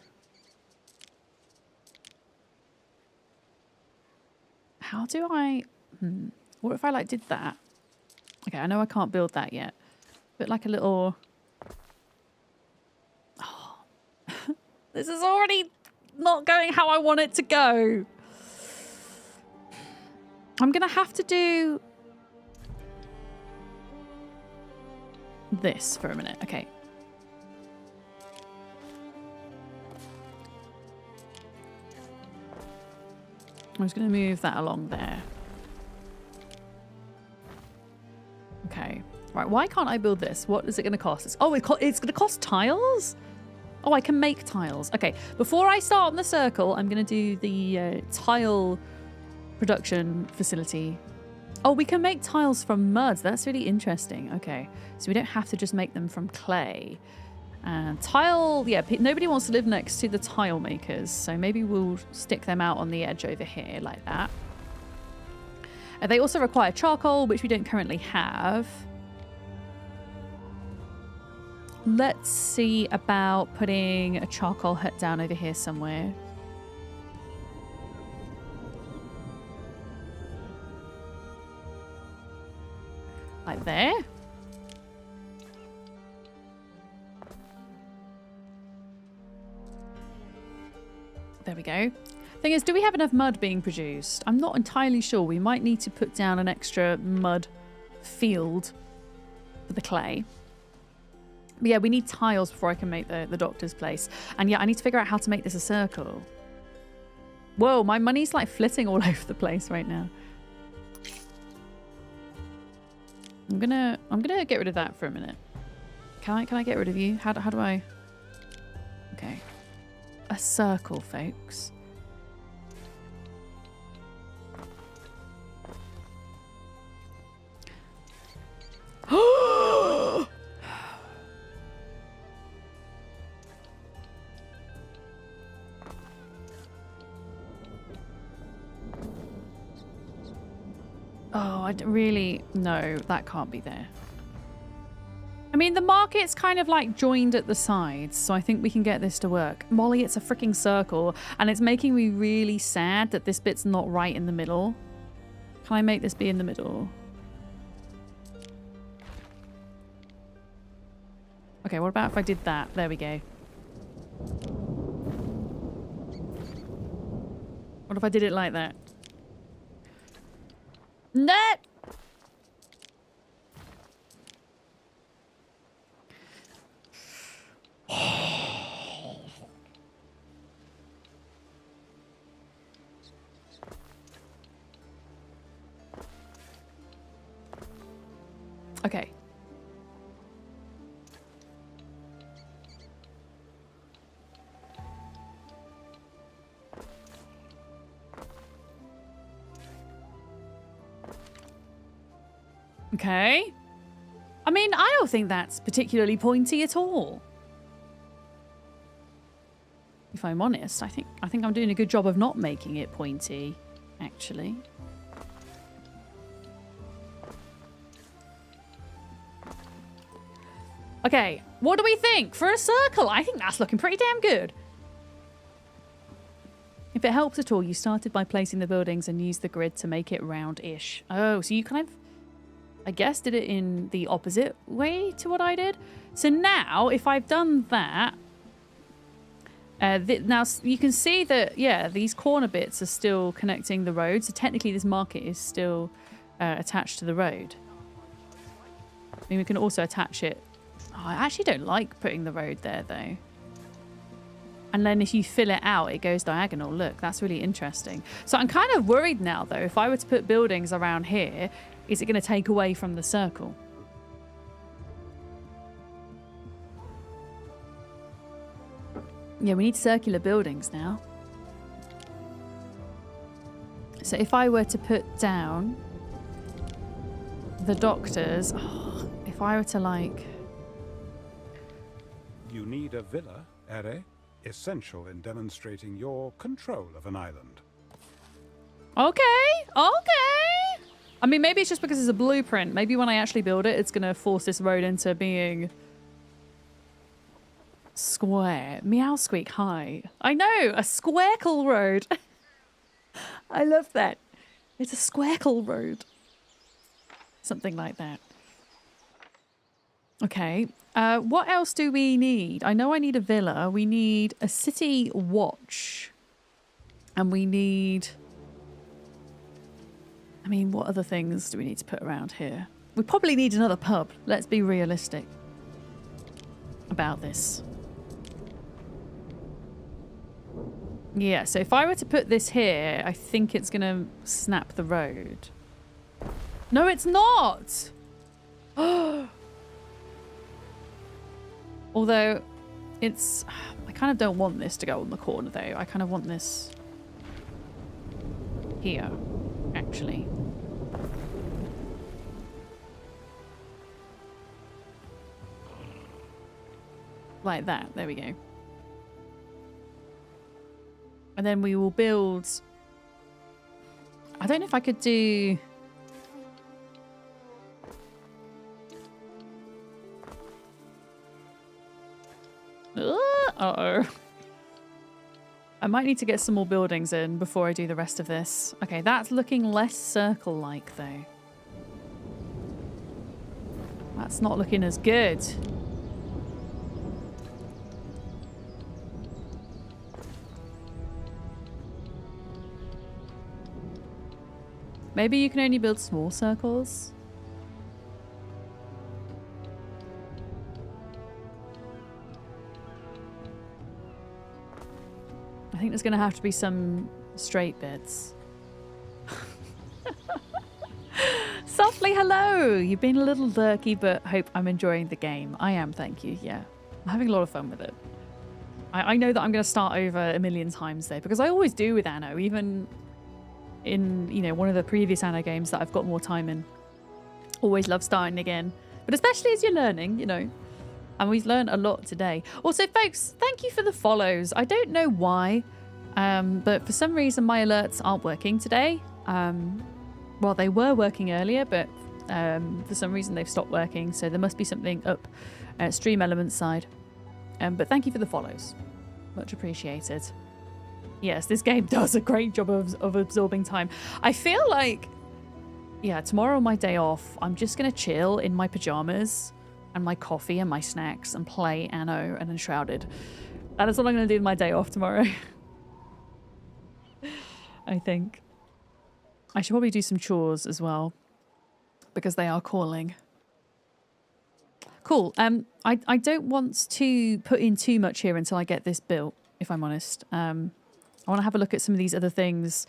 How do I... What if I, like, did that? Okay, I know I can't build that yet. But, like, a little... Oh. This is already not going how I want it to go. I'm going to have to do... this for a minute. Okay. I'm just going to move that along there. Okay. Right, why can't I build this? What is it going to cost? Oh, it's going to cost tiles? Oh, I can make tiles. Okay, before I start on the circle, I'm going to do the tile production facility. Oh, we can make tiles from mud. That's really interesting. Okay, so we don't have to just make them from clay. And tile, yeah, nobody wants to live next to the tile makers, so maybe we'll stick them out on the edge over here like that. They also require charcoal, which we don't currently have. Let's see about putting a charcoal hut down over here somewhere. Like there. There we go. Thing is, do we have enough mud being produced? I'm not entirely sure. We might need to put down an extra mud field for the clay. But yeah, we need tiles before I can make the doctor's place. And yeah, I need to figure out how to make this a circle. Whoa, my money's like flitting all over the place right now. I'm gonna get rid of that for a minute. Can I get rid of you? How do I? Okay. A circle, folks. Oh, I really... No, that can't be there. I mean, the market's kind of like joined at the sides, so I think we can get this to work. Molly, it's a freaking circle, and it's making me really sad that this bit's not right in the middle. Can I make this be in the middle? Okay, what about if I did that? There we go. What if I did it like that? Net! Okay. Okay. I mean, I don't think that's particularly pointy at all. If I'm honest, I think I'm doing a good job of not making it pointy, actually. Okay, what do we think? For a circle, I think that's looking pretty damn good. If it helps at all, you started by placing the buildings and used the grid to make it round-ish. Oh, so you kind of, I guess, did it in the opposite way to what I did. So now, if I've done that, now you can see that, yeah, these corner bits are still connecting the road. So technically this market is still attached to the road. I mean, we can also attach it. Oh, I actually don't like putting the road there, though. And then if you fill it out, it goes diagonal. Look, that's really interesting. So I'm kind of worried now, though. If I were to put buildings around here, is it going to take away from the circle? Yeah, we need circular buildings now. So if I were to put down the doctors... Oh, if I were to, like... You need a villa, Ere, essential in demonstrating your control of an island. Okay, okay. I mean, maybe it's just because it's a blueprint. Maybe when I actually build it, it's going to force this road into being square. Meow squeak, hi. I know, a squarecle road. I love that. It's a squarecle road. Something like that. Okay. What else do we need? I know I need a villa. We need a city watch. And we need... I mean, what other things do we need to put around here? We probably need another pub. Let's be realistic about this. Yeah, so if I were to put this here, I think it's going to snap the road. No, it's not! Although, it's... I kind of don't want this to go on the corner, though. I kind of want this here, actually. Like that. There we go. And then we will build... I don't know if I could do... Uh-oh. I might need to get some more buildings in before I do the rest of this. Okay, that's looking less circle-like, though. That's not looking as good. Maybe you can only build small circles. I think there's going to have to be some straight bits. Softly, hello! You've been a little lurky, but hope I'm enjoying the game. I am, thank you, yeah. I'm having a lot of fun with it. I know that I'm going to start over a million times though, because I always do with Anno, even in, you know, one of the previous Anno games that I've got more time in. Always love starting again. But especially as you're learning, you know. And we've learned a lot today. Also, folks, thank you for the follows. I don't know why, but for some reason my alerts aren't working today. Well, they were working earlier, but for some reason they've stopped working. So there must be something up Stream Elements side. But thank you for the follows. Much appreciated. Yes, this game does a great job of absorbing time. I feel like, yeah, tomorrow on my day off, I'm just going to chill in my pajamas and my coffee and my snacks and play Anno and Enshrouded. That is what I'm going to do with my day off tomorrow. I think. I should probably do some chores as well, because they are calling. Cool. I don't want to put in too much here until I get this built, if I'm honest. I want to have a look at some of these other things.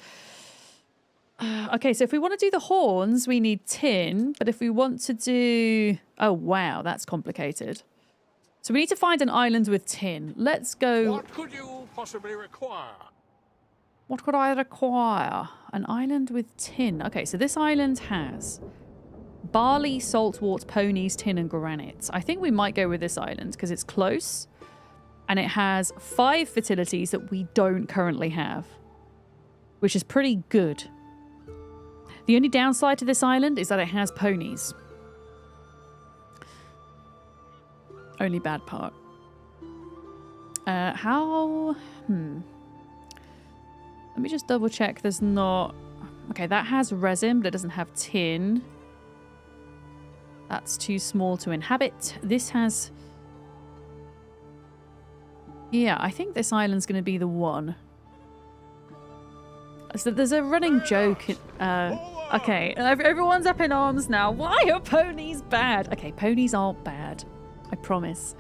Okay, so if we want to do the horns, we need tin. But if we want to do... Oh, wow, that's complicated. So we need to find an island with tin. Let's go... What could you possibly require? What could I require? An island with tin. Okay, so this island has barley, saltwort, ponies, tin, and granite. I think we might go with this island because it's close. And it has 5 fertilities that we don't currently have, which is pretty good. The only downside to this island is that it has ponies. Only bad part. How... Let me just double check there's not... Okay, that has resin, but it doesn't have tin. That's too small to inhabit. This has... Yeah, I think this island's going to be the one. So there's a running joke. Okay, everyone's up in arms now. Why are ponies bad? Okay, ponies aren't bad. I promise.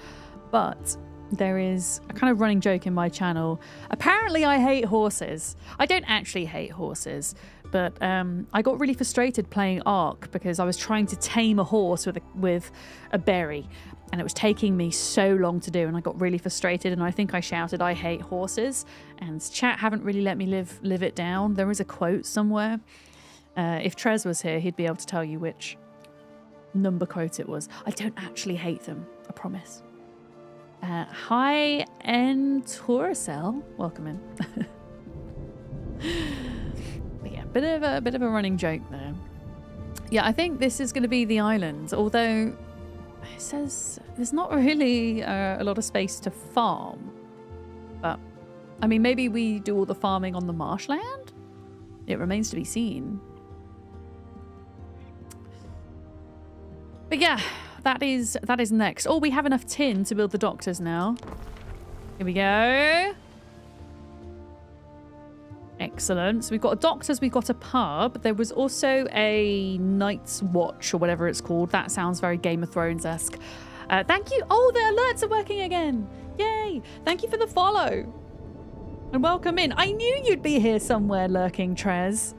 But there is a kind of running joke in my channel. Apparently I hate horses. I don't actually hate horses. But I got really frustrated playing Ark because I was trying to tame a horse with a berry. And it was taking me so long to do, and I got really frustrated, and I think I shouted, "I hate horses," and chat haven't really let me live it down. There is a quote somewhere. If Trez was here, he'd be able to tell you which number quote it was. I don't actually hate them, I promise. Hi, Entorcel. Welcome in. But yeah, bit of a running joke there. Yeah, I think this is going to be the island, although it says there's not really a lot of space to farm. But, I mean, maybe we do all the farming on the marshland? It remains to be seen. But yeah, that is next. Oh, we have enough tin to build the doctors now. Here we go. Excellent. So we've got a doctor's, we've got a pub. There was also a Night's Watch or whatever it's called. That sounds very Game of Thrones-esque. Thank you. Oh, the alerts are working again. Yay. Thank you for the follow. And welcome in. I knew you'd be here somewhere lurking, Trez.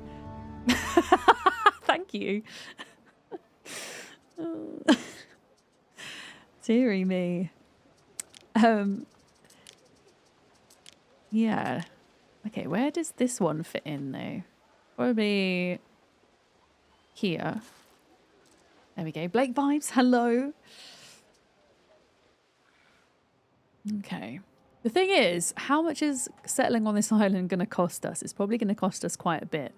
Thank you. Deary me. Yeah. Okay, where does this one fit in though? Probably here. There we go. Blake vibes. Hello. Okay. The thing is, how much is settling on this island going to cost us? It's probably going to cost us quite a bit.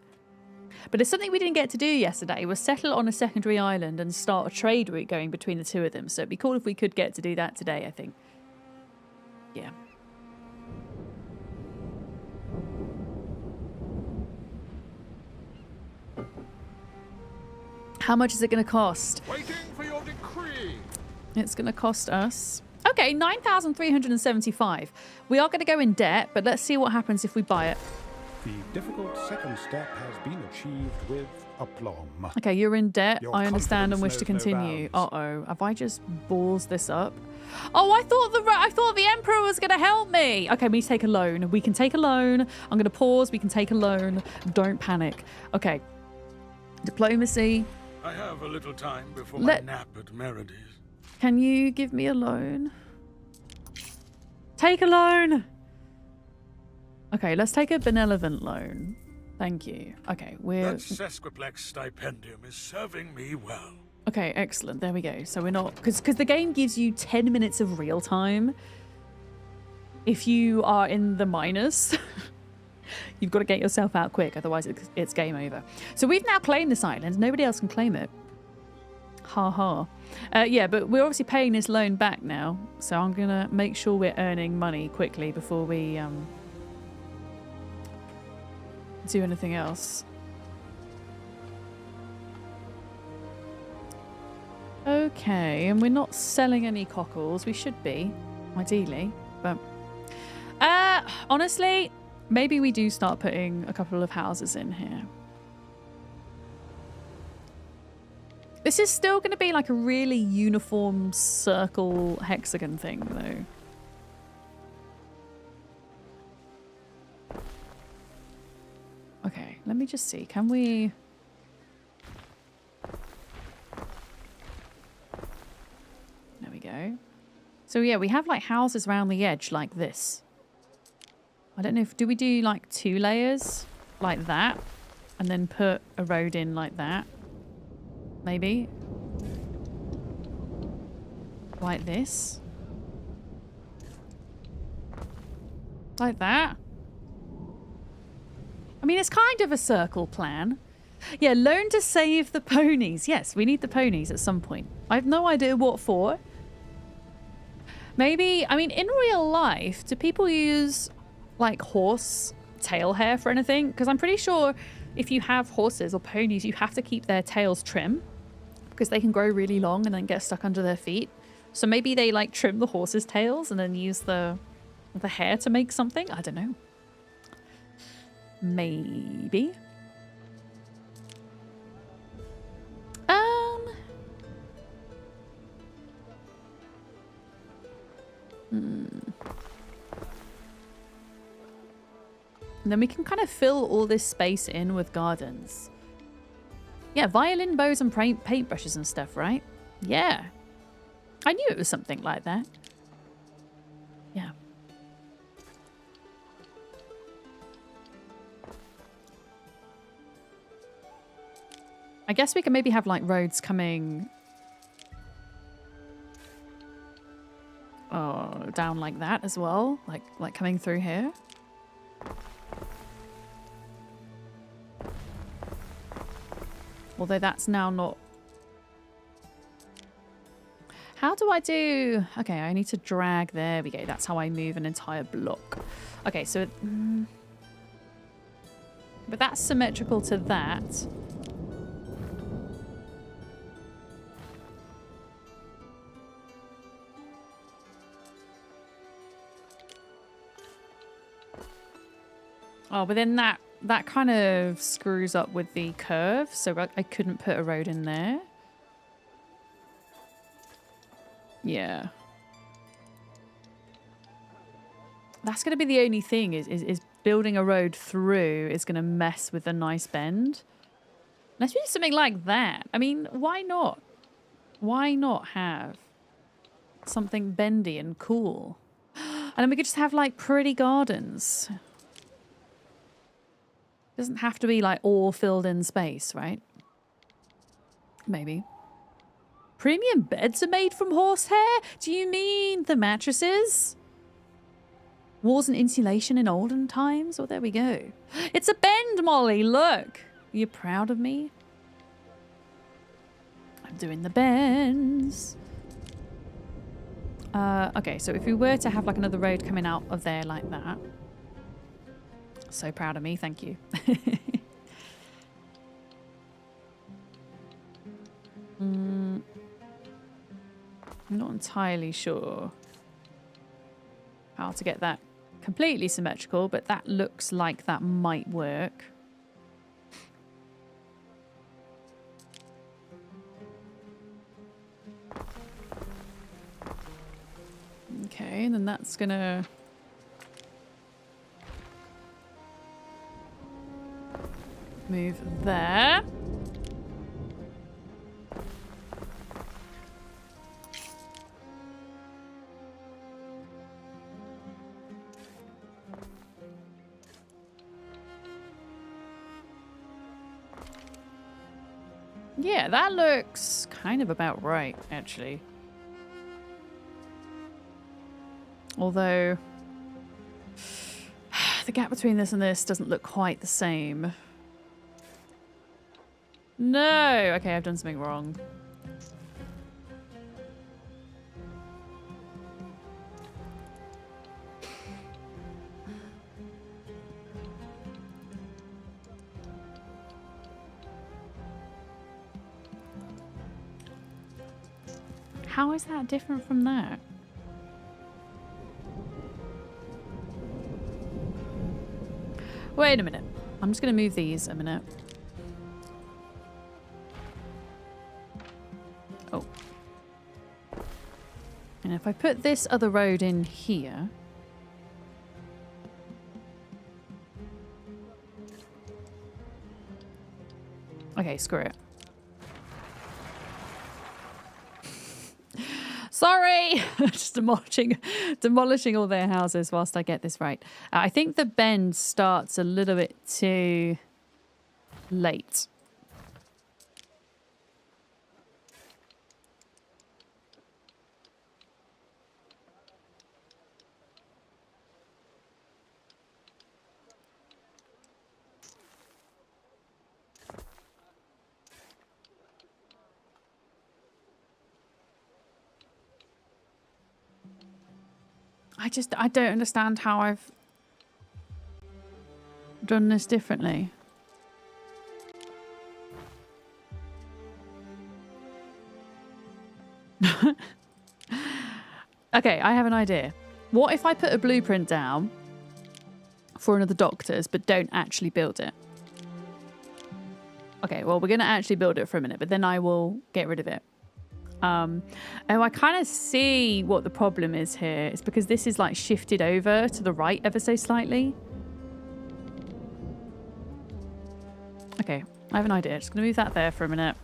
But it's something we didn't get to do yesterday, was settle on a secondary island and start a trade route going between the two of them. So it'd be cool if we could get to do that today, I think. Yeah. How much is it going to cost? Waiting for your decree. It's going to cost us... Okay, 9,375. We are going to go in debt, but let's see what happens if we buy it. The difficult second step has been achieved with aplomb. Okay, you're in debt. Your I understand and wish to confidence knows no continue. bounds. Uh-oh. Have I just balls this up? Oh, I thought the Emperor was going to help me. Okay, we need to take a loan. We can take a loan. I'm going to pause. We can take a loan. Don't panic. Okay. Diplomacy. I have a little time before my nap at Merides. Can you give me a loan? Take a loan. Okay, let's take a benevolent loan. Thank you. Okay, That sesquiplex stipendium is serving me well. Okay, excellent. There we go. So we're not... Because the game gives you 10 minutes of real time. If you are in the minus, you've got to get yourself out quick. Otherwise, it's game over. So we've now claimed this island. Nobody else can claim it. Ha ha. Yeah, but we're obviously paying this loan back now. So I'm going to make sure we're earning money quickly before we do anything else. Okay, and we're not selling any cockles. We should be, ideally. But honestly, maybe we do start putting a couple of houses in here. This is still going to be like a really uniform circle hexagon thing, though. Okay, let me just see. Can we... There we go. So yeah, we have like houses around the edge like this. I don't know if... Do we do like 2 layers like that? And then put a road in like that? Maybe. Like this. Like that. I mean, it's kind of a circle plan. Yeah, loan to save the ponies. Yes, we need the ponies at some point. I have no idea what for. Maybe, I mean, in real life, do people use like horse tail hair for anything? Because I'm pretty sure if you have horses or ponies, you have to keep their tails trim because they can grow really long and then get stuck under their feet. So maybe they like trim the horses' tails and then use the hair to make something. I don't know. Maybe. And then we can kind of fill all this space in with gardens. Yeah, violin bows and paintbrushes and stuff, right? Yeah. I knew it was something like that. Yeah. I guess we can maybe have like roads coming down like that as well, like coming through here. Although that's now not... How do I do... Okay, I need to drag. There we go. That's how I move an entire block. Okay, so... But that's symmetrical to that. Oh, but then that kind of screws up with the curve, so I couldn't put a road in there. Yeah. That's going to be the only thing, is building a road through is going to mess with a nice bend. Let's do something like that. I mean, why not? Why not have something bendy and cool? And then we could just have, like, pretty gardens. Doesn't have to be, like, all filled in space, right? Maybe. Premium beds are made from horsehair? Do you mean the mattresses? Walls and insulation in olden times? Oh, there we go. It's a bend, Molly, look. Are you proud of me? I'm doing the bends. Okay, so if we were to have, like, another road coming out of there like that. So proud of me, thank you. I'm not entirely sure how to get that completely symmetrical, but that looks like that might work. Okay, then that's gonna... move there. Yeah, that looks kind of about right, actually. Although the gap between this and this doesn't look quite the same. No! Okay, I've done something wrong. How is that different from that? Wait a minute. I'm just going to move these a minute. Oh. And if I put this other road in here... Okay, screw it. Sorry! Just demolishing all their houses whilst I get this right. I think the bend starts a little bit too late. I don't understand how I've done this differently. Okay, I have an idea. What if I put a blueprint down for another doctor's but don't actually build it? Okay, well, we're going to actually build it for a minute, but then I will get rid of it. Oh, I kind of see what the problem is here. It's because this is like shifted over to the right ever so slightly. Okay, I have an idea. Just going to move that there for a minute.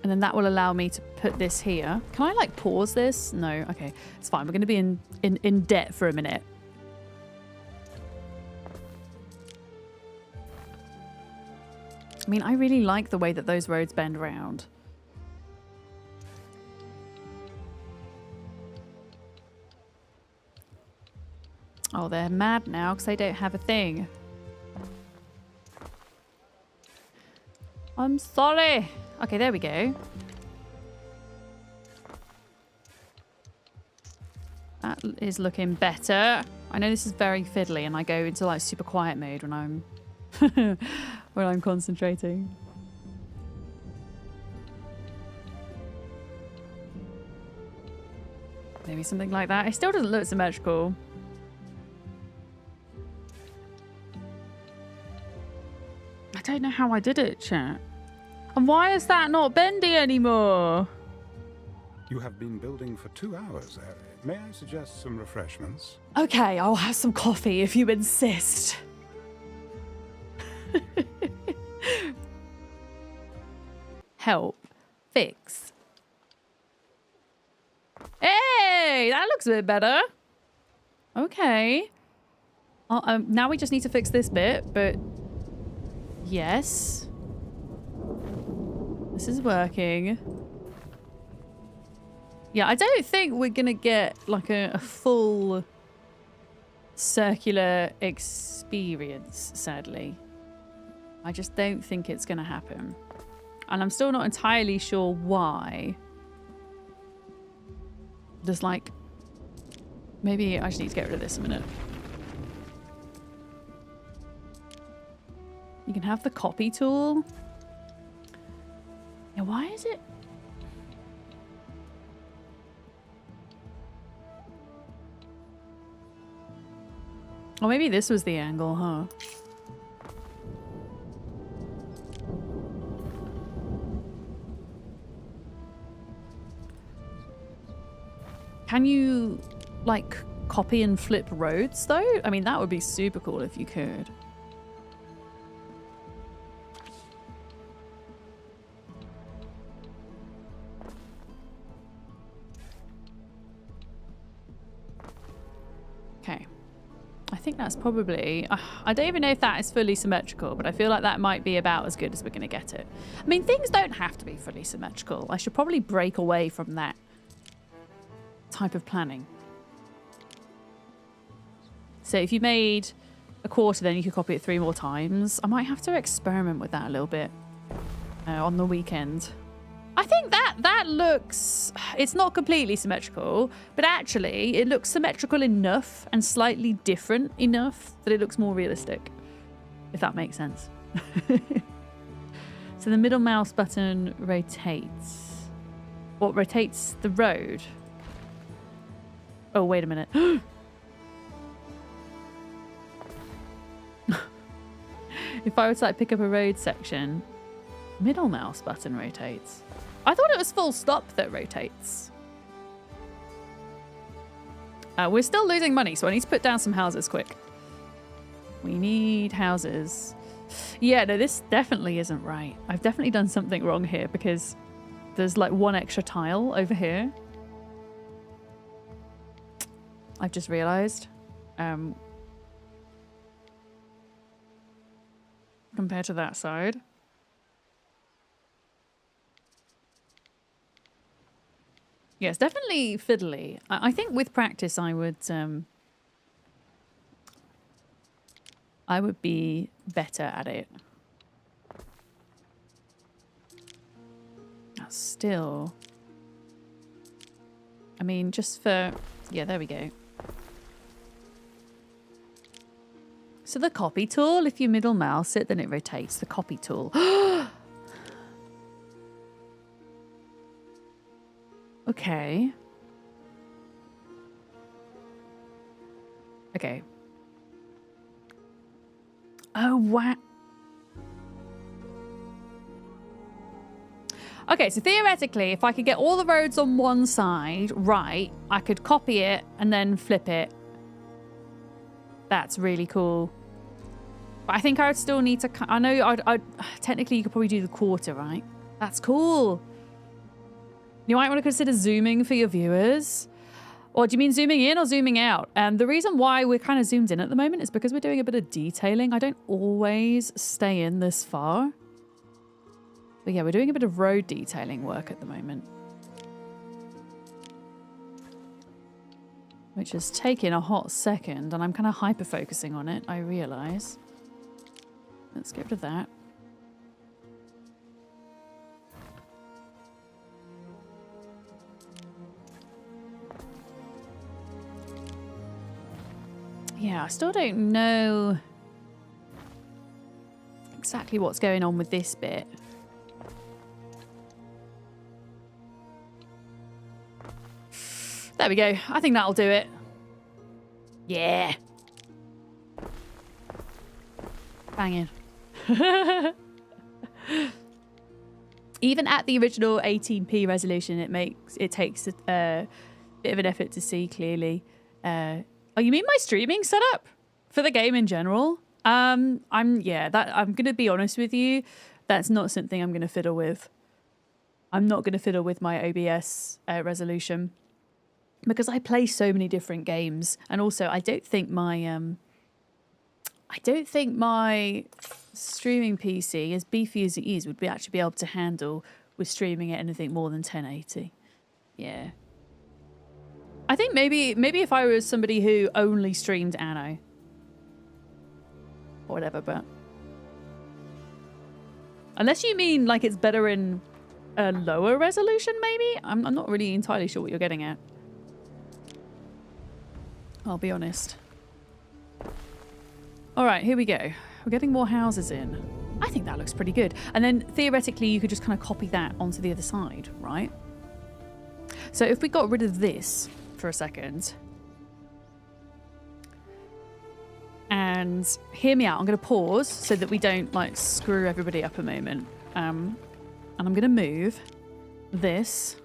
And then that will allow me to put this here. Can I like pause this? No, okay, it's fine. We're going to be in debt for a minute. I mean, I really like the way that those roads bend around. Oh, they're mad now because they don't have a thing. I'm sorry. Okay, there we go. That is looking better. I know this is very fiddly and I go into like super quiet mode when I'm when I'm concentrating. Maybe something like that. It still doesn't look symmetrical. I don't know how I did it, chat. And why is that not bendy anymore? You have been building for 2 hours, Harry. May I suggest some refreshments? Okay, I'll have some coffee if you insist. Help. Fix. Hey, that looks a bit better. Okay. Now we just need to fix this bit, but yes. This is working. Yeah, I don't think we're gonna get like a full circular experience, sadly. I just don't think it's gonna happen. And I'm still not entirely sure why. There's like... Maybe I just need to get rid of this a minute. You can have the copy tool. Yeah, why is it... Oh, maybe this was the angle, huh? Can you, like, copy and flip roads, though? I mean, that would be super cool if you could. Okay. I think that's probably... I don't even know if that is fully symmetrical, but I feel like that might be about as good as we're going to get it. I mean, things don't have to be fully symmetrical. I should probably break away from that type of planning. So if you made a quarter, then you could copy it 3 more times. I might have to experiment with that a little bit on the weekend. I think that looks... It's not completely symmetrical, but actually it looks symmetrical enough and slightly different enough that it looks more realistic, if that makes sense. So the middle mouse button rotates. What rotates the road? Oh, wait a minute. If I were to like pick up a road section, middle mouse button rotates. I thought it was full stop that rotates. We're still losing money, so I need to put down some houses quick. We need houses. Yeah, no, this definitely isn't right. I've definitely done something wrong here because there's like 1 extra tile over here. I've just realised. Compared to that side. Yeah, it's definitely fiddly. I think with practice I would be better at it. Still. I mean, just for... Yeah, there we go. So the copy tool, if you middle mouse it, then it rotates the copy tool. Okay. Okay. Oh, wow. Okay, so theoretically, if I could get all the roads on one side right, I could copy it and then flip it. That's really cool. But I think I would still need to... I know I'd technically you could probably do the quarter, right? That's cool. You might want to consider zooming for your viewers. Or do you mean zooming in or zooming out? The reason why we're kind of zoomed in at the moment is because we're doing a bit of detailing. I don't always stay in this far. But yeah, we're doing a bit of road detailing work at the moment. Which has taken a hot second, and I'm kind of hyper-focusing on it, I realise. Let's get rid of that. Yeah, I still don't know exactly what's going on with this bit. There we go. I think that'll do it. Yeah. Banging. Even at the original 18p resolution, it takes a bit of an effort to see clearly. Oh, you mean my streaming setup for the game in general? I'm gonna be honest with you. That's not something I'm gonna fiddle with. I'm not gonna fiddle with my OBS resolution because I play so many different games, and also I don't think my streaming PC, as beefy as it is, would actually be able to handle with streaming at anything more than 1080. Yeah. I think maybe if I was somebody who only streamed Anno or whatever, but unless you mean like it's better in a lower resolution, maybe? I'm not really entirely sure what you're getting at. I'll be honest. All right, here we go. We're getting more houses in. I think that looks pretty good. And then theoretically, you could just kind of copy that onto the other side, right? So if we got rid of this for a second, and hear me out, I'm going to pause so that we don't like screw everybody up a moment. And I'm going to move this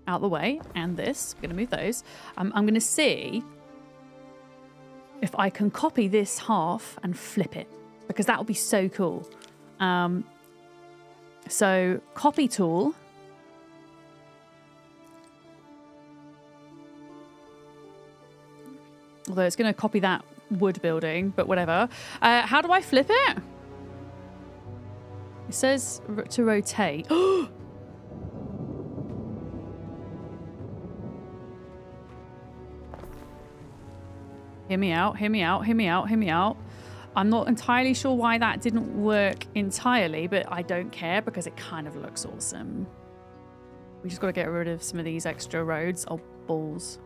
out the way and this. I'm going to move those. I'm going to see if I can copy this half and flip it, because that would be so cool. So copy tool. Although it's going to copy that wood building, but whatever. How do I flip it? It says to rotate. Hear me out, hear me out, hear me out, hear me out. I'm not entirely sure why that didn't work entirely, but I don't care because it kind of looks awesome. We just got to get rid of some of these extra roads. Oh, balls.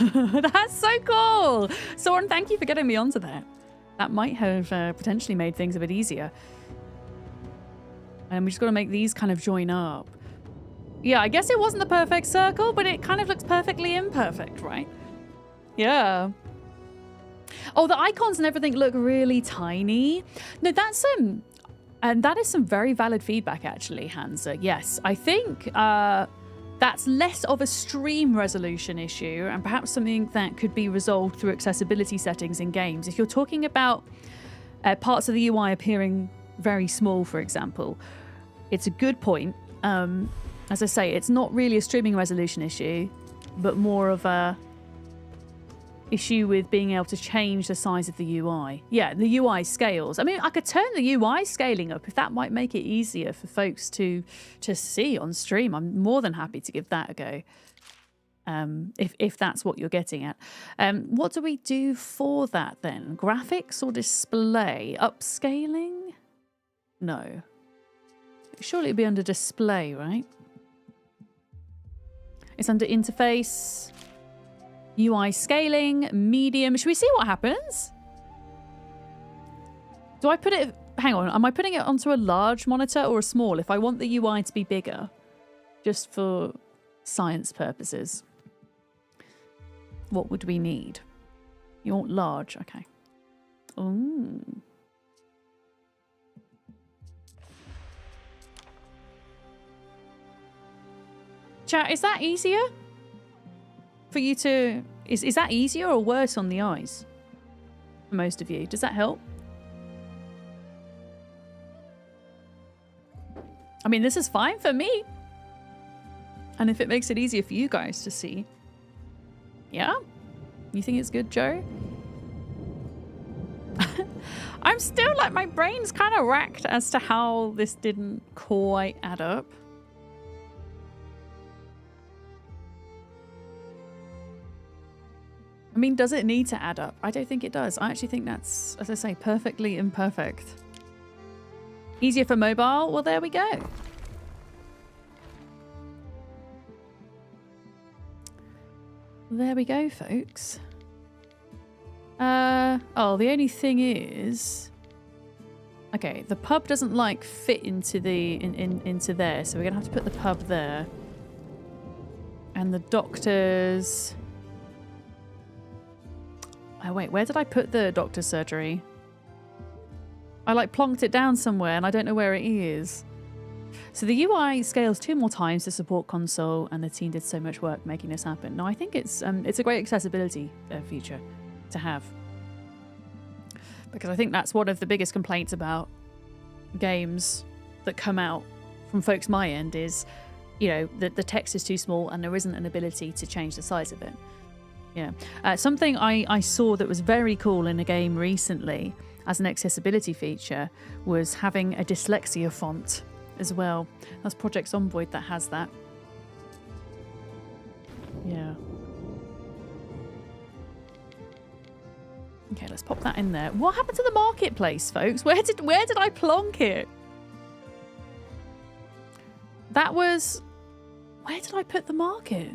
That's so cool. Soren, thank you for getting me onto that. That might have potentially made things a bit easier. And we just got to make these kind of join up. Yeah, I guess it wasn't the perfect circle, but it kind of looks perfectly imperfect, right? Yeah. Oh, the icons and everything look really tiny. No, that's and that is some very valid feedback, actually, Hansa. Yes, I think that's less of a stream resolution issue and perhaps something that could be resolved through accessibility settings in games. If you're talking about parts of the UI appearing very small, for example, it's a good point. As I say, it's not really a streaming resolution issue, but more of a issue with being able to change the size of the UI. Yeah, the UI scales. I mean, I could turn the UI scaling up if that might make it easier for folks to see on stream. I'm more than happy to give that a go. If that's what you're getting at. What do we do for that then? Graphics or display? Upscaling? No. Surely it'd be under display, right? It's under interface, UI scaling, medium. Should we see what happens? Do I put it... Hang on. Am I putting it onto a large monitor or a small if I want the UI to be bigger? Just for science purposes. What would we need? You want large? Okay. Ooh. Chat, is that easier for you to... Is that easier or worse on the eyes for most of you? Does that help? I mean, this is fine for me. And if it makes it easier for you guys to see. Yeah? You think it's good, Joe? I'm still like, my brain's kind of racked as to how this didn't quite add up. I mean, does it need to add up? I don't think it does. I actually think that's, as I say, perfectly imperfect. Easier for mobile? Well, there we go. There we go, folks. Oh, the only thing is... Okay, the pub doesn't, like, fit into the into there, so we're going to have to put the pub there. And the doctor's... Oh, wait, where did I put the doctor's surgery? I, like, plonked it down somewhere, and I don't know where it is. So the UI scales 2 more times to support console, and the team did so much work making this happen. No, I think it's a great accessibility feature to have. Because I think that's one of the biggest complaints about games that come out from folks my end is, you know, the text is too small and there isn't an ability to change the size of it. Yeah. Something I saw that was very cool in a game recently as an accessibility feature was having a dyslexia font as well. That's Project Zomboid that has that. Yeah. Okay, let's pop that in there. What happened to the marketplace, folks? Where did I plonk it? That was... Where did I put the market?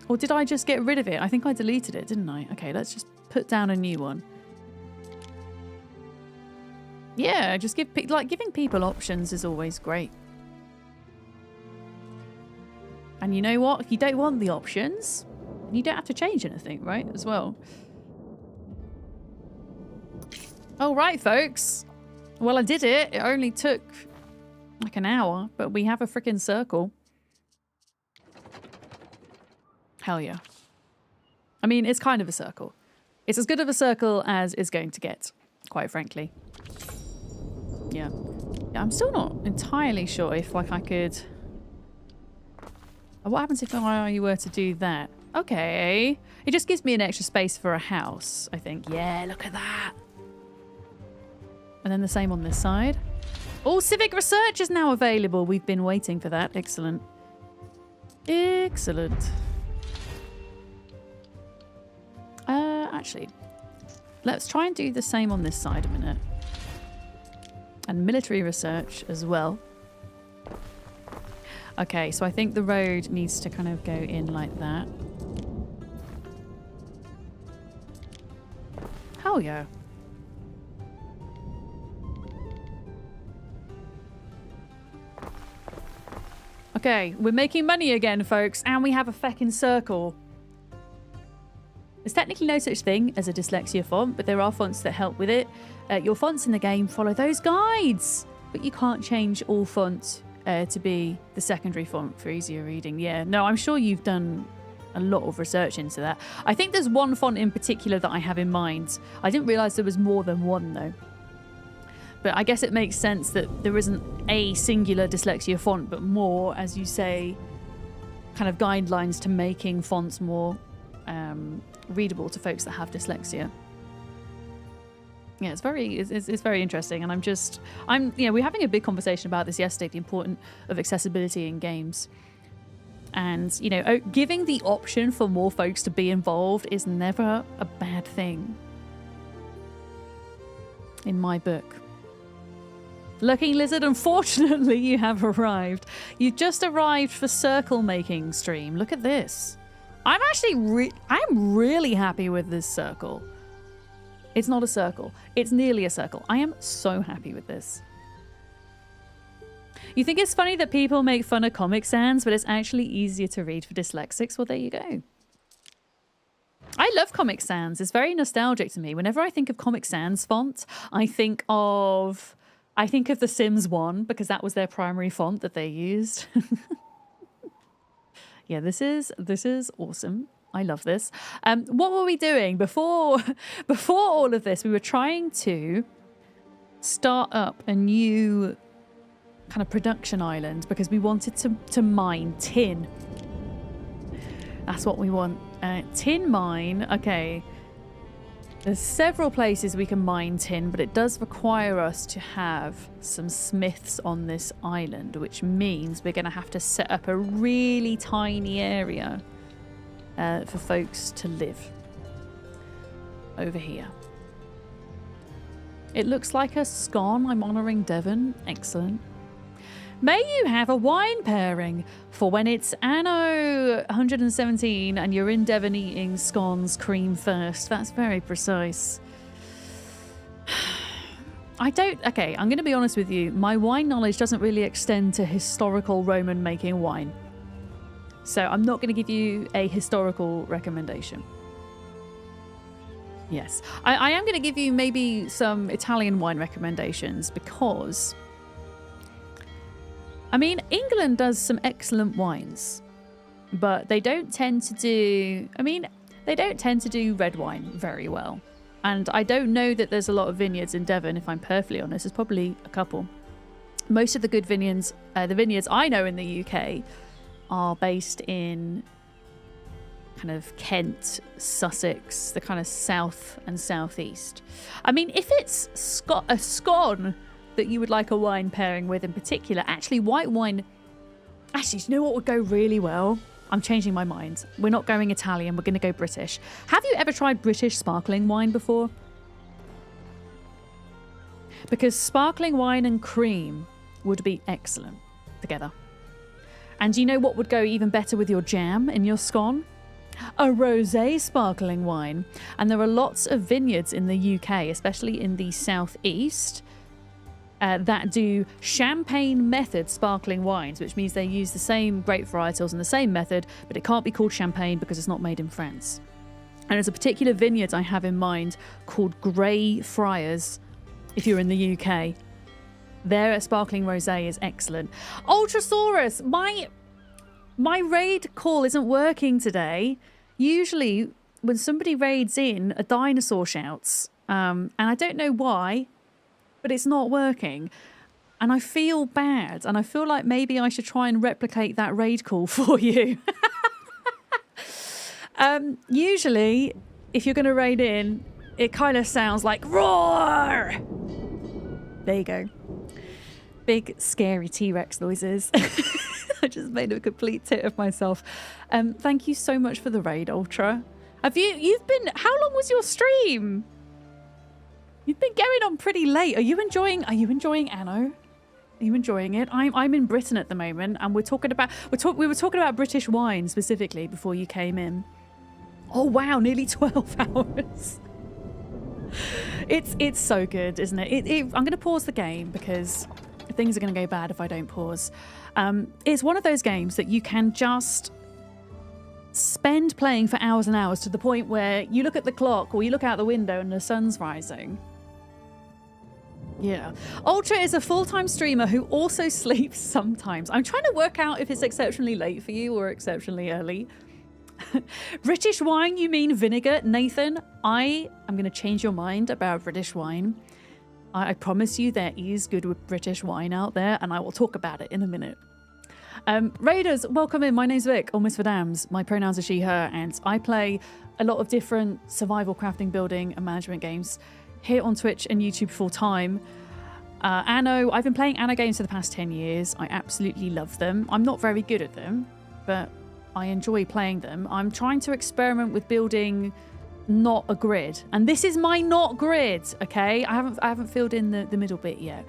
Or did I just get rid of it? I think I deleted it, didn't I? Okay, let's just put down a new one. Yeah, just giving people options is always great. And you know what? If you don't want the options, you don't have to change anything, right? As well. All right, folks. Well, I did it. It only took like an hour, but we have a freaking circle. Hell yeah. I mean, it's kind of a circle. It's as good of a circle as it's going to get, quite frankly. Yeah. Yeah, I'm still not entirely sure if, like, I could... What happens if I were to do that? Okay. It just gives me an extra space for a house, I think. Yeah, look at that. And then the same on this side. Oh, civic research is now available. We've been waiting for that. Excellent. Excellent. Actually, let's try and do the same on this side a minute. And military research as well. Okay, so I think the road needs to kind of go in like that. Hell yeah. Okay, we're making money again, folks, and we have a feckin' circle. There's technically no such thing as a dyslexia font, but there are fonts that help with it. Your fonts in the game follow those guides, but you can't change all fonts to be the secondary font for easier reading. Yeah, no, I'm sure you've done a lot of research into that. I think there's one font in particular that I have in mind. I didn't realise there was more than one, though. But I guess it makes sense that there isn't a singular dyslexia font, but more, as you say, kind of guidelines to making fonts more readable to folks that have dyslexia. Yeah, it's very interesting, and we're having a big conversation about this yesterday, the importance of accessibility in games. And, you know, giving the option for more folks to be involved is never a bad thing. In my book. Looking Lizard, unfortunately you have arrived. You just arrived for circle making stream. Look at this. I'm actually I'm really happy with this circle. It's not a circle. It's nearly a circle. I am so happy with this. You think it's funny that people make fun of Comic Sans, but it's actually easier to read for dyslexics? Well, there you go. I love Comic Sans. It's very nostalgic to me. Whenever I think of Comic Sans font, I think of The Sims 1, because that was their primary font that they used. Yeah, this is awesome. I love this. What were we doing before all of this? We were trying to start up a new kind of production island because we wanted to mine tin. That's what we want. Tin mine. Okay. There's several places we can mine tin, but it does require us to have some smiths on this island, which means we're going to have to set up a really tiny area for folks to live over here. It looks like a scone. I'm honouring Devon. Excellent. May you have a wine pairing for when it's Anno 117 and you're in Devon eating scones cream first. That's very precise. Okay, I'm going to be honest with you. My wine knowledge doesn't really extend to historical Roman making wine. So I'm not going to give you a historical recommendation. Yes, I am going to give you maybe some Italian wine recommendations because... I mean, England does some excellent wines, but they don't tend to do... I mean, they don't tend to do red wine very well. And I don't know that there's a lot of vineyards in Devon, if I'm perfectly honest. There's probably a couple. Most of the good vineyards, the vineyards I know in the UK, are based in kind of Kent, Sussex, the kind of south and southeast. I mean, if it's a scone that you would like a wine pairing with in particular, actually white wine, actually, do you know what would go really well? I'm changing my mind. We're not going Italian, we're going to go British. Have you ever tried British sparkling wine before? Because sparkling wine and cream would be excellent together. And do you know what would go even better with your jam in your scone? A rosé sparkling wine. And there are lots of vineyards in the UK, especially in the southeast, that do champagne method sparkling wines, which means they use the same grape varietals and the same method, but it can't be called champagne because it's not made in France. And there's a particular vineyard I have in mind called Grey Friars, if you're in the UK. Their sparkling rosé is excellent. Ultrasaurus, my raid call isn't working today. Usually when somebody raids in, a dinosaur shouts, and I don't know why, but it's not working. And I feel bad. And I feel like maybe I should try and replicate that raid call for you. Usually, if you're going to raid in, it kind of sounds like roar. There you go. Big, scary T-Rex noises. I just made a complete tit of myself. Thank you so much for the raid, Ultra. You've been, how long was your stream? You've been going on pretty late. Are you enjoying Anno? Are you enjoying it? I'm in Britain at the moment, and we were talking about British wine specifically before you came in. Oh wow, nearly 12 hours. It's so good, isn't it? I'm going to pause the game because things are going to go bad if I don't pause. It's one of those games that you can just spend playing for hours and hours to the point where you look at the clock or you look out the window and the sun's rising. Yeah. Ultra is a full-time streamer who also sleeps sometimes. I'm trying to work out if it's exceptionally late for you or exceptionally early. British wine, you mean vinegar? Nathan, I am going to change your mind about British wine. I promise you there is good British wine out there, and I will talk about it in a minute. Raiders, welcome in. My name's Vic, almost for dams. My pronouns are she, her, and I play a lot of different survival, crafting, building, and management games here on Twitch and YouTube full time. Anno, I've been playing Anno games for the past 10 years. I absolutely love them. I'm not very good at them, but I enjoy playing them. I'm trying to experiment with building not a grid, and this is my not grid, okay? I haven't filled in the middle bit yet,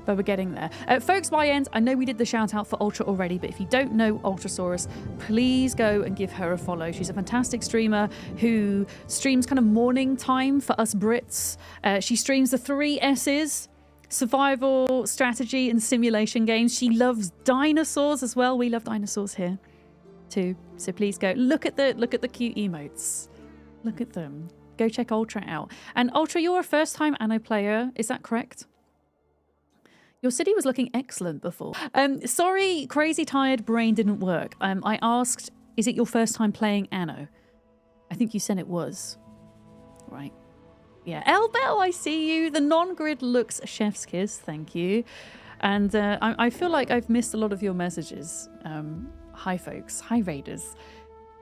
but we're getting there. Folks, by end, I know we did the shout out for Ultra already, but if you don't know Ultrasaurus, please go and give her a follow. She's a fantastic streamer who streams kind of morning time for us Brits. She streams the 3 S's: survival, strategy, and simulation games. She loves dinosaurs as well. We love dinosaurs here too. So please go look at the cute emotes. Look at them. Go check Ultra out. And Ultra, you're a first-time Anno player, is that correct? Your city was looking excellent before. Sorry, crazy tired brain didn't work. I asked, is it your first time playing Anno? I think you said it was. Right. Yeah. Elbel, I see you. The non-grid looks chef's kiss. Thank you. And I feel like I've missed a lot of your messages. Hi, folks. Hi, Raiders.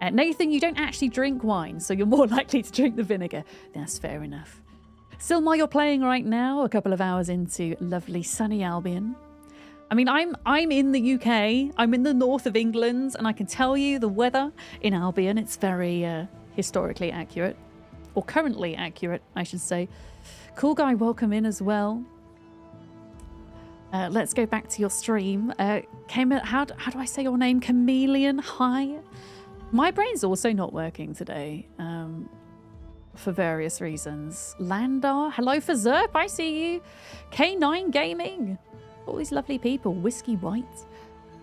Nathan, you don't actually drink wine, so you're more likely to drink the vinegar. That's fair enough. Silmar, you're playing right now, a couple of hours into lovely sunny Albion. I mean, I'm in the UK. I'm in the north of England, and I can tell you the weather in Albion, it's very historically accurate. Or currently accurate, I should say. Cool guy, welcome in as well. Let's go back to your stream. How do I say your name? Chameleon, hi. My brain's also not working today, for various reasons. Landar, hello for Zerp, I see you. K9 Gaming, all these lovely people. Whiskey White.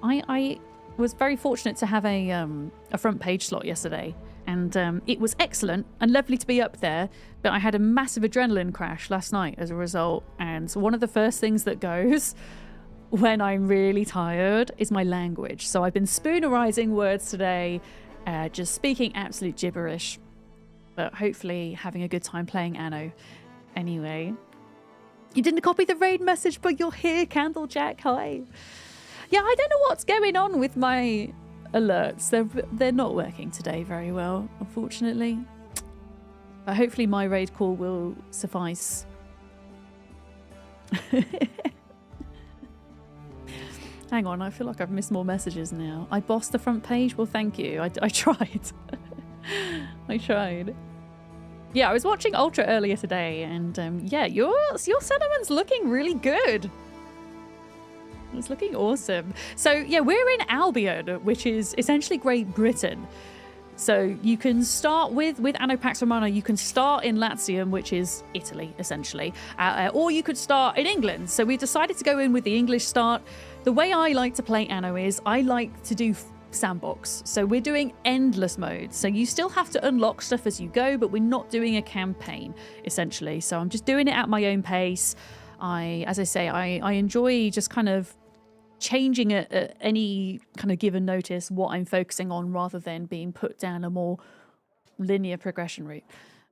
I was very fortunate to have a front page slot yesterday, and it was excellent and lovely to be up there, but I had a massive adrenaline crash last night as a result, and one of the first things that goes when I'm really tired is my language. So I've been spoonerizing words today, just speaking absolute gibberish, but hopefully having a good time playing Anno. Anyway, you didn't copy the raid message, but you're here, Candlejack. Hi. Yeah, I don't know what's going on with my alerts. They're not working today very well, unfortunately. But hopefully my raid call will suffice. Hang on, I feel like I've missed more messages now. I bossed the front page? Well, thank you. I tried. I tried. Yeah, I was watching Ultra earlier today, and yeah, your cinnamon's looking really good. It's looking awesome. So yeah, we're in Albion, which is essentially Great Britain. So you can start with Anno Pax Romana, you can start in Latium, which is Italy, essentially. Or you could start in England. So we decided to go in with the English start. The way I like to play Anno is I like to do sandbox. So we're doing endless modes. So you still have to unlock stuff as you go, but we're not doing a campaign, essentially. So I'm just doing it at my own pace. As I say, I enjoy just kind of changing at any kind of given notice what I'm focusing on rather than being put down a more linear progression route.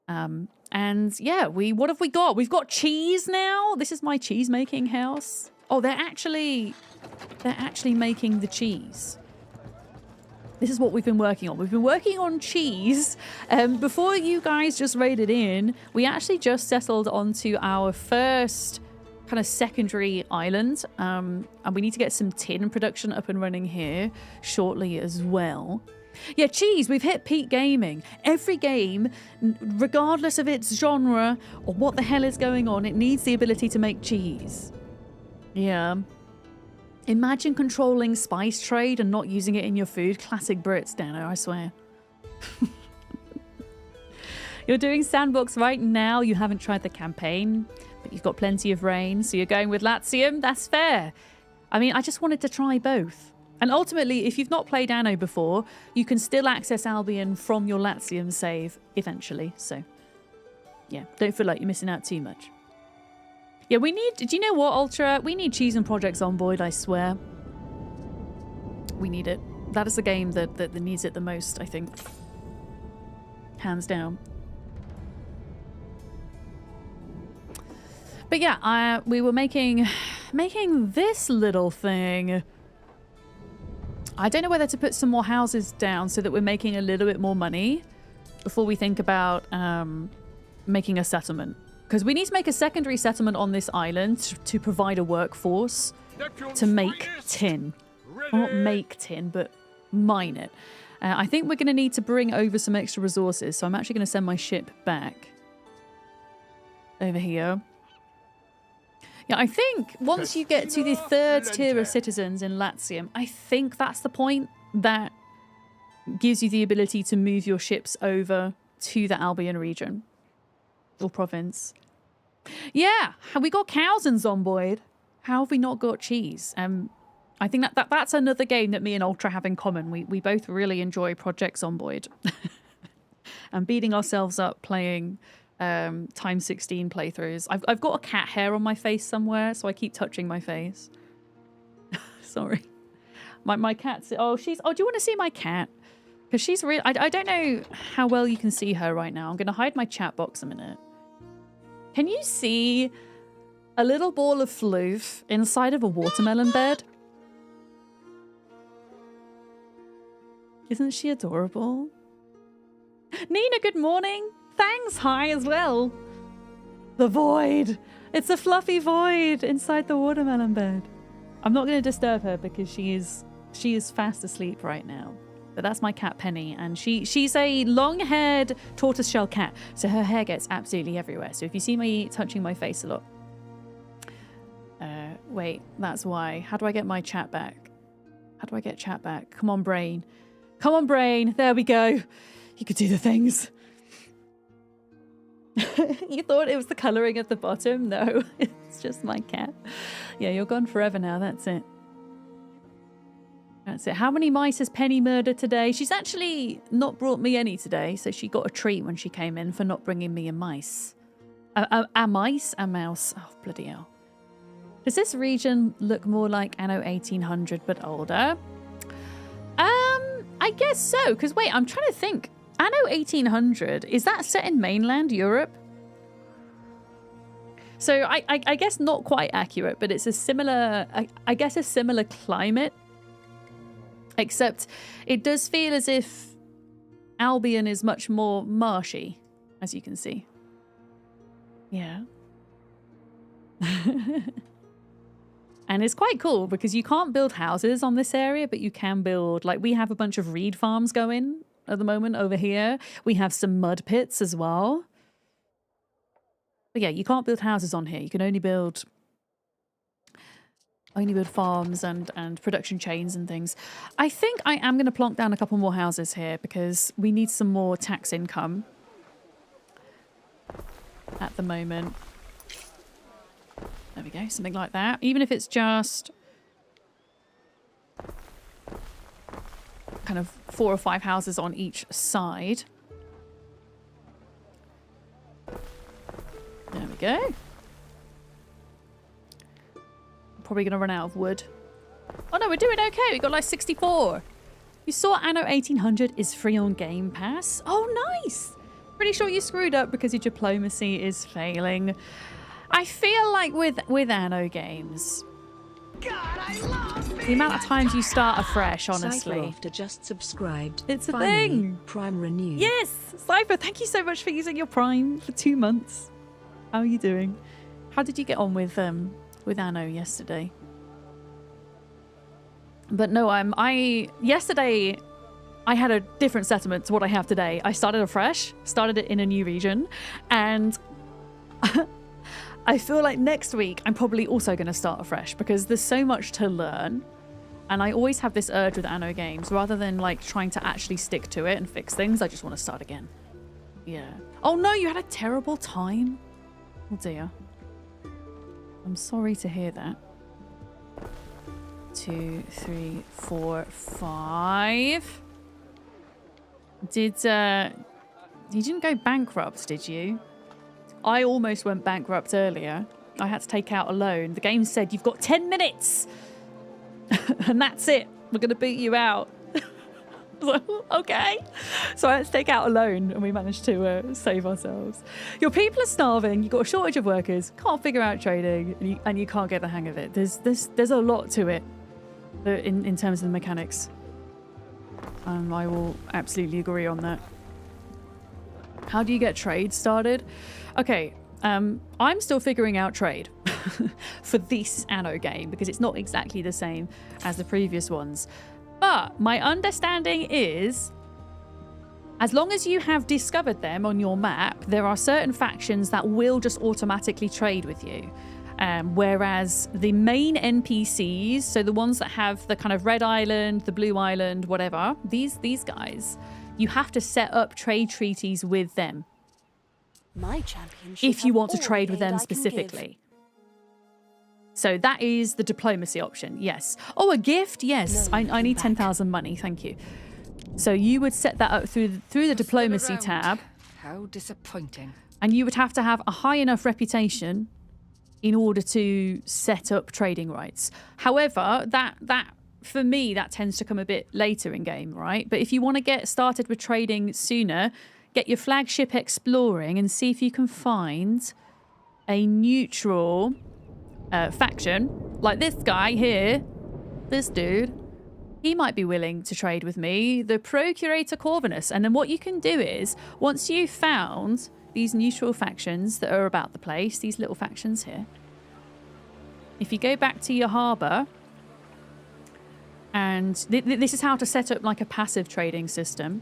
And yeah, what have we got? We've got cheese now. This is my cheese making house. Oh, they're actually making the cheese. This is what we've been working on. We've been working on cheese. Before you guys just raided in, we actually just settled onto our first kind of secondary island, and we need to get some tin production up and running here shortly as well. Yeah, cheese, we've hit peak gaming. Every game, regardless of its genre or what the hell is going on, it needs the ability to make cheese. Yeah. Imagine controlling spice trade and not using it in your food. Classic Brits, Dano, I swear. You're doing sandbox right now. You haven't tried the campaign, but you've got plenty of rain, so you're going with Latium. That's fair. I mean, I just wanted to try both. And ultimately, if you've not played Anno before, you can still access Albion from your Latium save eventually. So, yeah, don't feel like you're missing out too much. Yeah, we need... Do you know what, Ultra? We need Cheese and Project Zomboid, I swear. We need it. That is the game that needs it the most, I think. Hands down. But yeah, we were making this little thing. I don't know whether to put some more houses down so that we're making a little bit more money before we think about making a settlement. Because we need to make a secondary settlement on this island to provide a workforce to make tin. Well, not make tin, but mine it. I think we're going to need to bring over some extra resources, so I'm actually going to send my ship back over here. Yeah, I think once you get to the third tier of citizens in Latium, I think that's the point that gives you the ability to move your ships over to the Albion region or province. Yeah, have we got cows in Zomboid? How have we not got cheese? I think that's another game that me and Ultra have in common. We both really enjoy Project Zomboid. And beating ourselves up playing times 16 playthroughs. I've got a cat hair on my face somewhere, so I keep touching my face. Sorry. My cat's... Oh, do you want to see my cat? Because she's really... I don't know how well you can see her right now. I'm going to hide my chat box a minute. Can you see a little ball of floof inside of a watermelon bed? Isn't she adorable? Nina, good morning. Thanks, hi as well. The void. It's a fluffy void inside the watermelon bed. I'm not going to disturb her because she is fast asleep right now. But that's my cat Penny, and she's a long-haired tortoiseshell cat, so her hair gets absolutely everywhere. So if you see me touching my face a lot, wait, that's why. How do I get my chat back? How do I get chat back? Come on, brain. Come on, brain. There we go. You could do the things. You thought it was the colouring at the bottom? No, it's just my cat. Yeah, you're gone forever now. That's it. That's it. How many mice has Penny murdered today? She's actually not brought me any today, so she got a treat when she came in for not bringing me a mice. A mice? A mouse. Oh, bloody hell. Does this region look more like Anno 1800 but older? I guess so, because wait, I'm trying to think. Anno 1800, is that set in mainland Europe? So I guess not quite accurate, but it's a similar, I guess a similar climate. Except it does feel as if Albion is much more marshy, as you can see. Yeah. And it's quite cool because you can't build houses on this area, but you can build, like, we have a bunch of reed farms going at the moment over here. We have some mud pits as well. But yeah, you can't build houses on here. You can only build farms and production chains and things. I think I am going to plonk down a couple more houses here because we need some more tax income at the moment. There we go, something like that. Even if it's just kind of 4 or 5 houses on each side. There we go. Probably going to run out of wood. Oh no, we're doing okay. We got like 64. You saw Anno 1800 is free on Game Pass. Oh, nice. Pretty sure you screwed up because your diplomacy is failing. I feel like with Anno games, the amount of times you start afresh, honestly. Cypher just subscribed. It's a Finally, thing. Prime renewed. Yes, Cypher, thank you so much for using your Prime for 2 months. How are you doing? How did you get on with Anno yesterday? But no, yesterday I had a different settlement to what I have today. I started afresh, started it in a new region, and I feel like next week I'm probably also going to start afresh because there's so much to learn. And I always have this urge with Anno games, rather than like trying to actually stick to it and fix things, I just want to start again. Yeah. Oh no, you had a terrible time? Oh dear. I'm sorry to hear that. 2, 3, 4, 5. You didn't go bankrupt, did you? I almost went bankrupt earlier. I had to take out a loan. The game said, you've got 10 minutes. And that's it. We're going to beat you out. So, okay. So I had to take out a loan and we managed to save ourselves. Your people are starving. You've got a shortage of workers. Can't figure out trading. And you can't get the hang of it. There's a lot to it in terms of the mechanics. I will absolutely agree on that. How do you get trade started? Okay, I'm still figuring out trade for this Anno game because it's not exactly the same as the previous ones. But my understanding is, as long as you have discovered them on your map, there are certain factions that will just automatically trade with you. Whereas the main NPCs, so the ones that have the kind of red island, the blue island, whatever, these guys, you have to set up trade treaties with them. My champion If you want to trade with them specifically. So that is the diplomacy option, yes. Oh, a gift? Yes. No, I need 10,000 money, thank you. So you would set that up through the diplomacy tab. How disappointing. And you would have to have a high enough reputation in order to set up trading rights. However, that for me, that tends to come a bit later in game, right? But if you want to get started with trading sooner, get your flagship exploring and see if you can find a neutral faction, like this guy here, this dude. he might be willing to trade with me, the Procurator Corvinus. And then what you can do is, once you've found these neutral factions that are about the place, these little factions here, if you go back to your harbour, and this is how to set up like a passive trading system.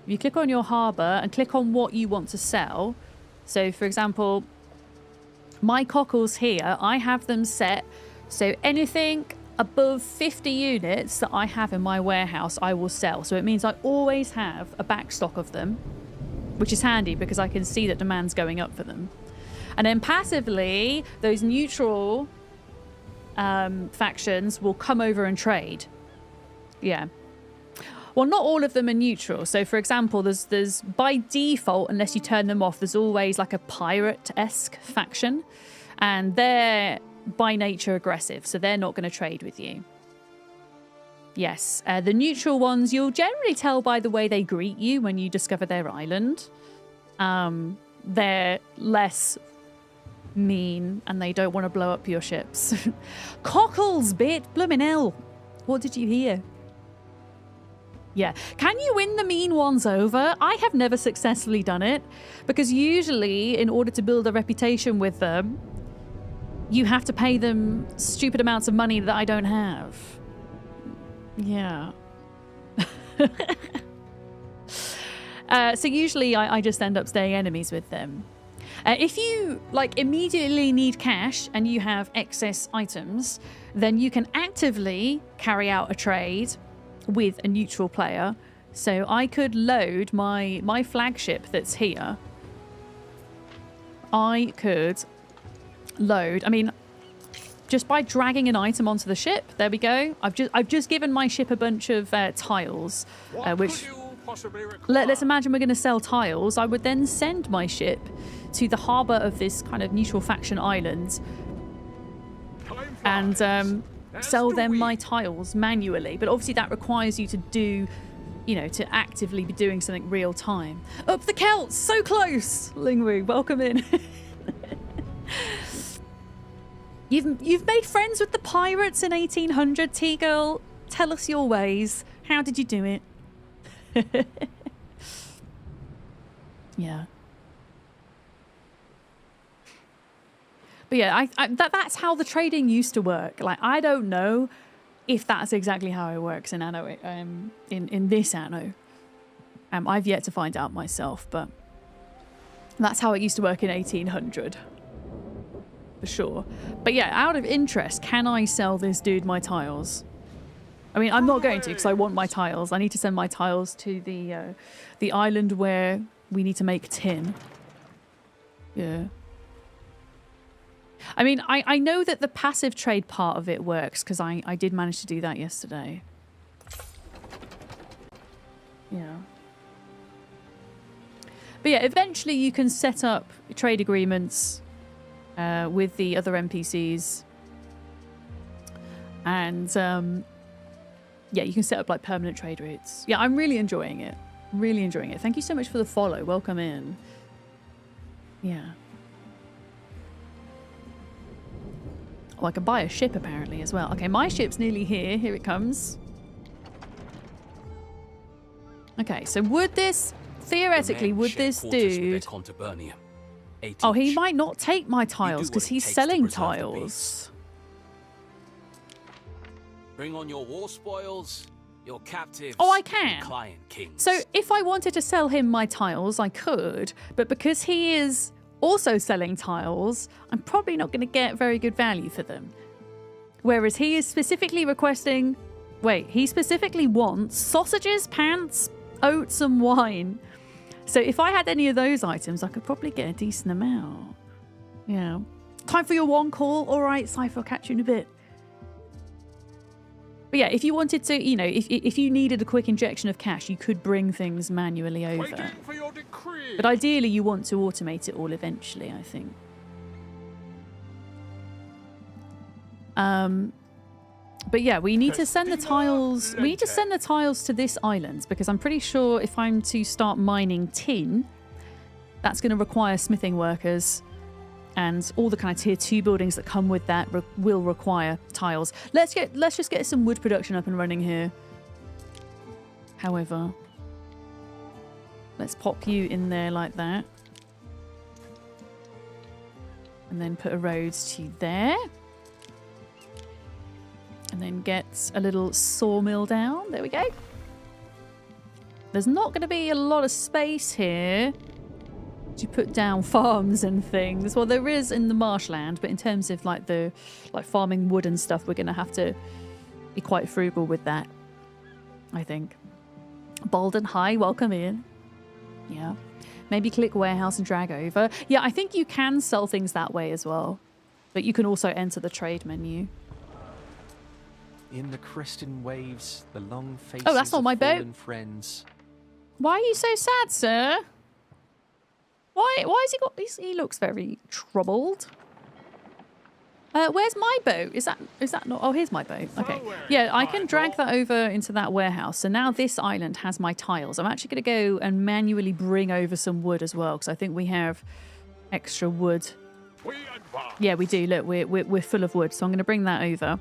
If you click on your harbour and click on what you want to sell. So, for example, my cockles here, I have them set so anything above 50 units that I have in my warehouse, I will sell. So it means I always have a backstock of them, which is handy because I can see that demand's going up for them. And then passively, those neutral factions will come over and trade. Yeah. Well, not all of them are neutral. So, for example, there's by default, unless you turn them off, there's always like a pirate-esque faction. And they're by nature aggressive, so they're not going to trade with you. Yes, the neutral ones, you'll generally tell by the way they greet you when you discover their island. They're less mean and they don't want to blow up your ships. Cockles, bit, bloomin' hell. What did you hear? Yeah. Can you win the mean ones over? I have never successfully done it because usually in order to build a reputation with them, you have to pay them stupid amounts of money that I don't have. Yeah. So usually I just end up staying enemies with them. If you like immediately need cash and you have excess items, then you can actively carry out a trade with a neutral player. So I could load my flagship that's here. I could load. I mean, just by dragging an item onto the ship, there we go. I've just given my ship a bunch of tiles, which let's imagine we're going to sell tiles. I would then send my ship to the harbour of this kind of neutral faction island and sell them my tiles manually. But obviously that requires you to do, you know, to actively be doing something real time. Up the Celts, so close. Lingwu, welcome in. You've made friends with the pirates in 1800, T-Girl. Tell us your ways. How did you do it? Yeah. But yeah, that's how the trading used to work. Like, I don't know if that's exactly how it works in Anno, in this Anno. I've yet to find out myself, but that's how it used to work in 1800. For sure. But yeah, out of interest, can I sell this dude my tiles? I mean, I'm not going to because I want my tiles. I need to send my tiles to the island where we need to make tin. Yeah. I mean, I know that the passive trade part of it works because I did manage to do that yesterday. Yeah. But yeah, eventually you can set up trade agreements with the other NPCs. And yeah, you can set up like permanent trade routes. Yeah, I'm really enjoying it. Really enjoying it. Thank you so much for the follow. Welcome in. Yeah. Oh, I can buy a ship apparently as well. Okay, my ship's nearly here. Here it comes. Okay, so would this, theoretically, would this dude... Oh, he might not take my tiles because he's selling tiles. Bring on your war spoils, your captives. Oh, I can. Client kings. So if I wanted to sell him my tiles, I could. But because he is also selling tiles, I'm probably not going to get very good value for them. Whereas he is specifically requesting... Wait, he specifically wants sausages, pants, oats and wine. So if I had any of those items, I could probably get a decent amount. Yeah. Time for your one call. All right, Cypher, I'll catch you in a bit. But yeah, if you wanted to, you know, if you needed a quick injection of cash, you could bring things manually over. But ideally, you want to automate it all eventually, I think. But yeah, we need to send the tiles. We need to send the tiles to this island because I'm pretty sure if I'm to start mining tin, that's going to require smithing workers, and all the kind of tier 2 buildings that come with that will require tiles. Let's just get some wood production up and running here. However, let's pop you in there like that. And then put a road to there. And then get a little sawmill down. There we go. There's not going to be a lot of space here to put down farms and things. Well, there is in the marshland, but in terms of like farming wood and stuff, we're going to have to be quite frugal with that, I think. Balden, hi, welcome in. Yeah. Maybe click warehouse and drag over. Yeah, I think you can sell things that way as well. But you can also enter the trade menu. In the cresting waves, the long faces Oh, that's not my boat. fallen friends. Why are you so sad, sir? Why has he got... He looks very troubled. Where's my boat? Is that not... Oh, here's my boat. Okay. Yeah, I can drag that over into that warehouse. So now this island has my tiles. I'm actually going to go and manually bring over some wood as well, because I think we have extra wood. Yeah, we do. Look, we're full of wood, so I'm going to bring that over.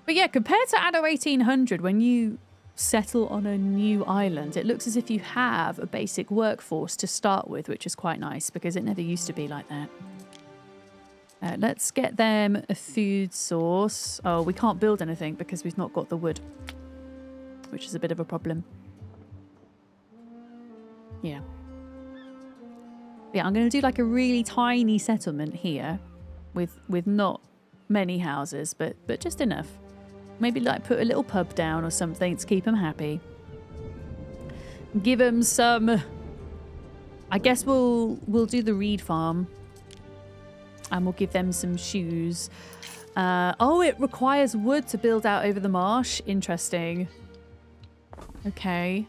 But yeah, compared to Anno 1800, when you settle on a new island, it looks as if you have a basic workforce to start with, which is quite nice because it never used to be like that. Let's get them a food source. Oh, we can't build anything because we've not got the wood, which is a bit of a problem. Yeah. Yeah, I'm going to do like a really tiny settlement here with not many houses, but just enough. Maybe like put a little pub down or something to keep them happy. Give them some... I guess we'll do the reed farm. And we'll give them some shoes. Oh, it requires wood to build out over the marsh. Interesting. Okay.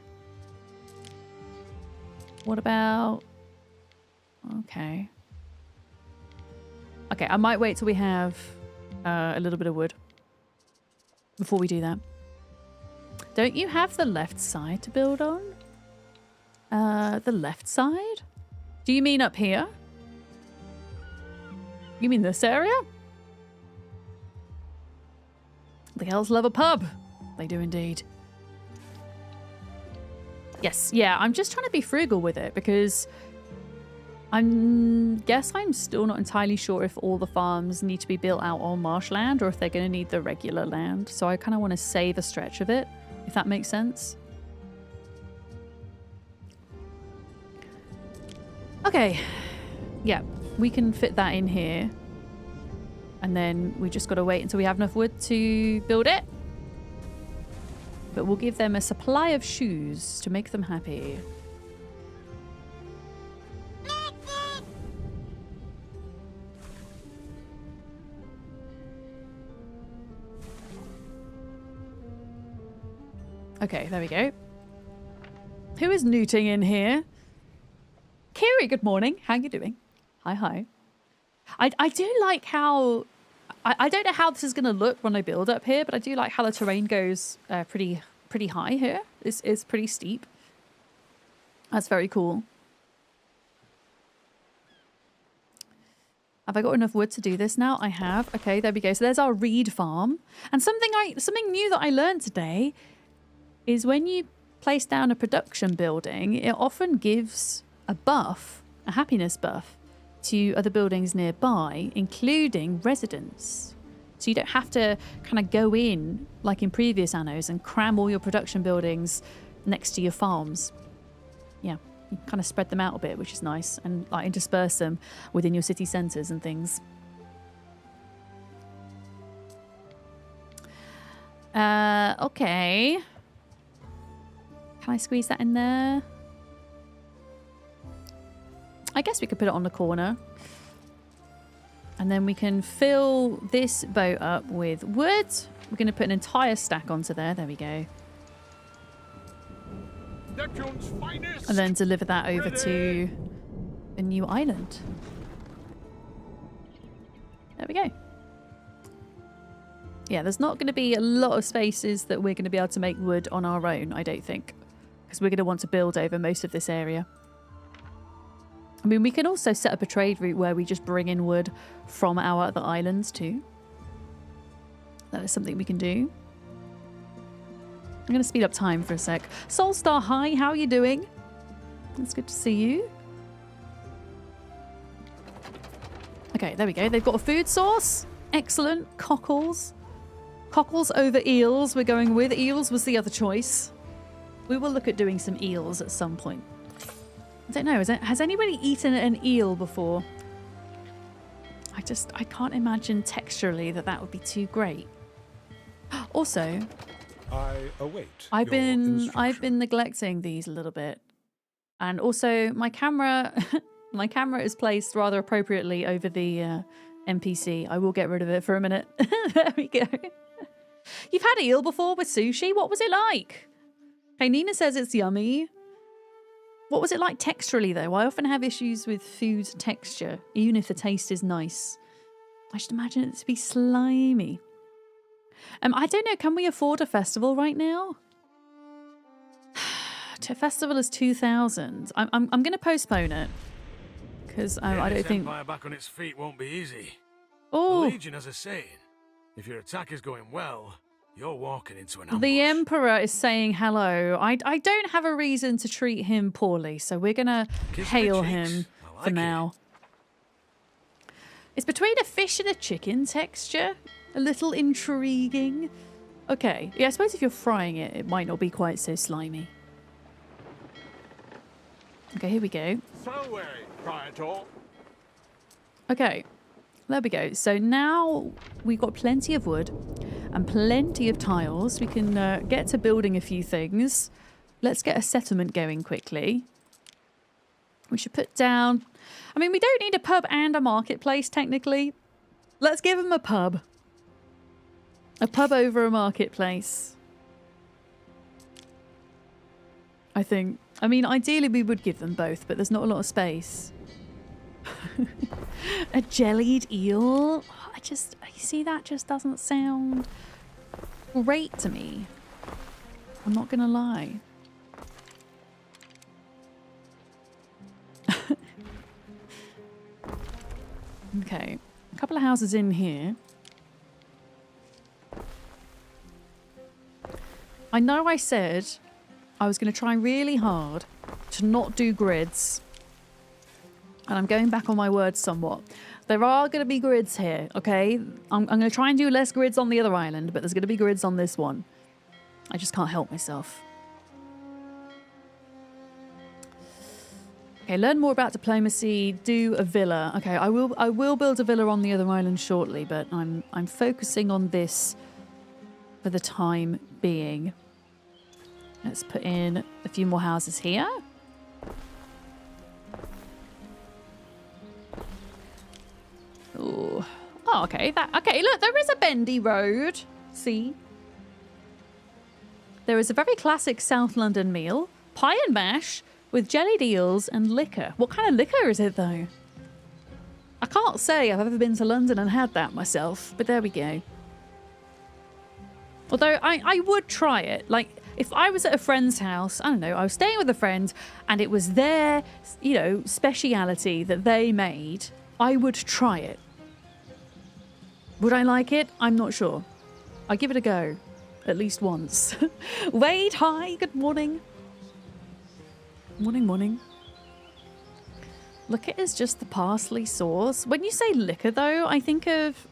What about... Okay. Okay, I might wait till we have a little bit of wood before we do that. Don't you have the left side to build on? The left side? Do you mean up here? You mean this area? The girls love a pub. They do indeed. Yes, yeah, I'm just trying to be frugal with it because I'm still not entirely sure if all the farms need to be built out on marshland or if they're going to need the regular land. So I kind of want to save a stretch of it, if that makes sense. Okay. Yeah, we can fit that in here. And then we just got to wait until we have enough wood to build it. But we'll give them a supply of shoes to make them happy. Okay, there we go. Who is newting in here? Kiri, good morning. How you doing? Hi, hi. I do like how... I don't know how this is going to look when I build up here, but I do like how the terrain goes pretty high here. It's pretty steep. That's very cool. Have I got enough wood to do this now? I have. Okay, there we go. So there's our reed farm. And something new that I learned today is when you place down a production building, it often gives a buff, a happiness buff, to other buildings nearby, including residents. So you don't have to kind of go in, like in previous annos, and cram all your production buildings next to your farms. Yeah, you kind of spread them out a bit, which is nice, and like intersperse them within your city centres and things. Okay. Can I squeeze that in there? I guess we could put it on the corner. And then we can fill this boat up with wood. We're going to put an entire stack onto there. There we go. And then deliver that over to a new island. There we go. Yeah, there's not going to be a lot of spaces that we're going to be able to make wood on our own, I don't think. Because we're going to want to build over most of this area. I mean, we can also set up a trade route where we just bring in wood from our other islands too. That is something we can do. I'm going to speed up time for a sec. Soulstar, hi, how are you doing? It's good to see you. Okay, there we go. They've got a food source. Excellent. Cockles. Cockles over eels we're going with. Eels was the other choice. We will look at doing some eels at some point. I don't know. Has anybody eaten an eel before? I can't imagine texturally that would be too great. Also, I await. I've your been instruction. neglecting these a little bit. And also my camera is placed rather appropriately over the NPC. I will get rid of it for a minute. There we go. You've had eel before with sushi? What was it like? Okay, Nina says it's yummy. What was it like texturally though? I often have issues with food texture, even if the taste is nice. I should imagine it to be slimy. I don't know, can we afford a festival right now? Festival is 2,000. I'm going to postpone it. Because I don't think... Empire back on its feet won't be easy. Oh, The Legion has a saying. If your attack is going well, you're walking into an ambush. the Emperor is saying hello. I don't have a reason to treat him poorly, so we're going to Kiss me hail cheeks. him I for like now. It's between a fish and a chicken texture. A little intriguing. Okay. Yeah, I suppose if you're frying it, it might not be quite so slimy. Okay, here we go. So, Praetor. Okay, there we go. So now we've got plenty of wood and plenty of tiles. We can get to building a few things. Let's get a settlement going quickly. We should put down... I mean, we don't need a pub and a marketplace, technically. Let's give them a pub. A pub over a marketplace. I think. I mean, ideally we would give them both, but there's not a lot of space. A jellied eel? You see, that just doesn't sound great to me. I'm not gonna lie. Okay, a couple of houses in here. I know I said I was going to try really hard to not do grids. And I'm going back on my words somewhat. There are going to be grids here, okay? I'm going to try and do less grids on the other island, but there's going to be grids on this one. I just can't help myself. Okay, learn more about diplomacy, do a villa. Okay, I will build a villa on the other island shortly, but I'm focusing on this for the time being. Let's put in a few more houses here. Ooh. Oh, okay. Okay, look, there is a bendy road. See? There is a very classic South London meal. Pie and mash with jellied eels and liquor. What kind of liquor is it, though? I can't say I've ever been to London and had that myself, but there we go. Although I would try it. Like, if I was at a friend's house, I don't know, I was staying with a friend and it was their, you know, speciality that they made, I would try it. Would I like it? I'm not sure. I'll give it a go. At least once. Wade, hi, good morning. Morning, morning. Liquor is just the parsley sauce. When you say liquor, though, I think of...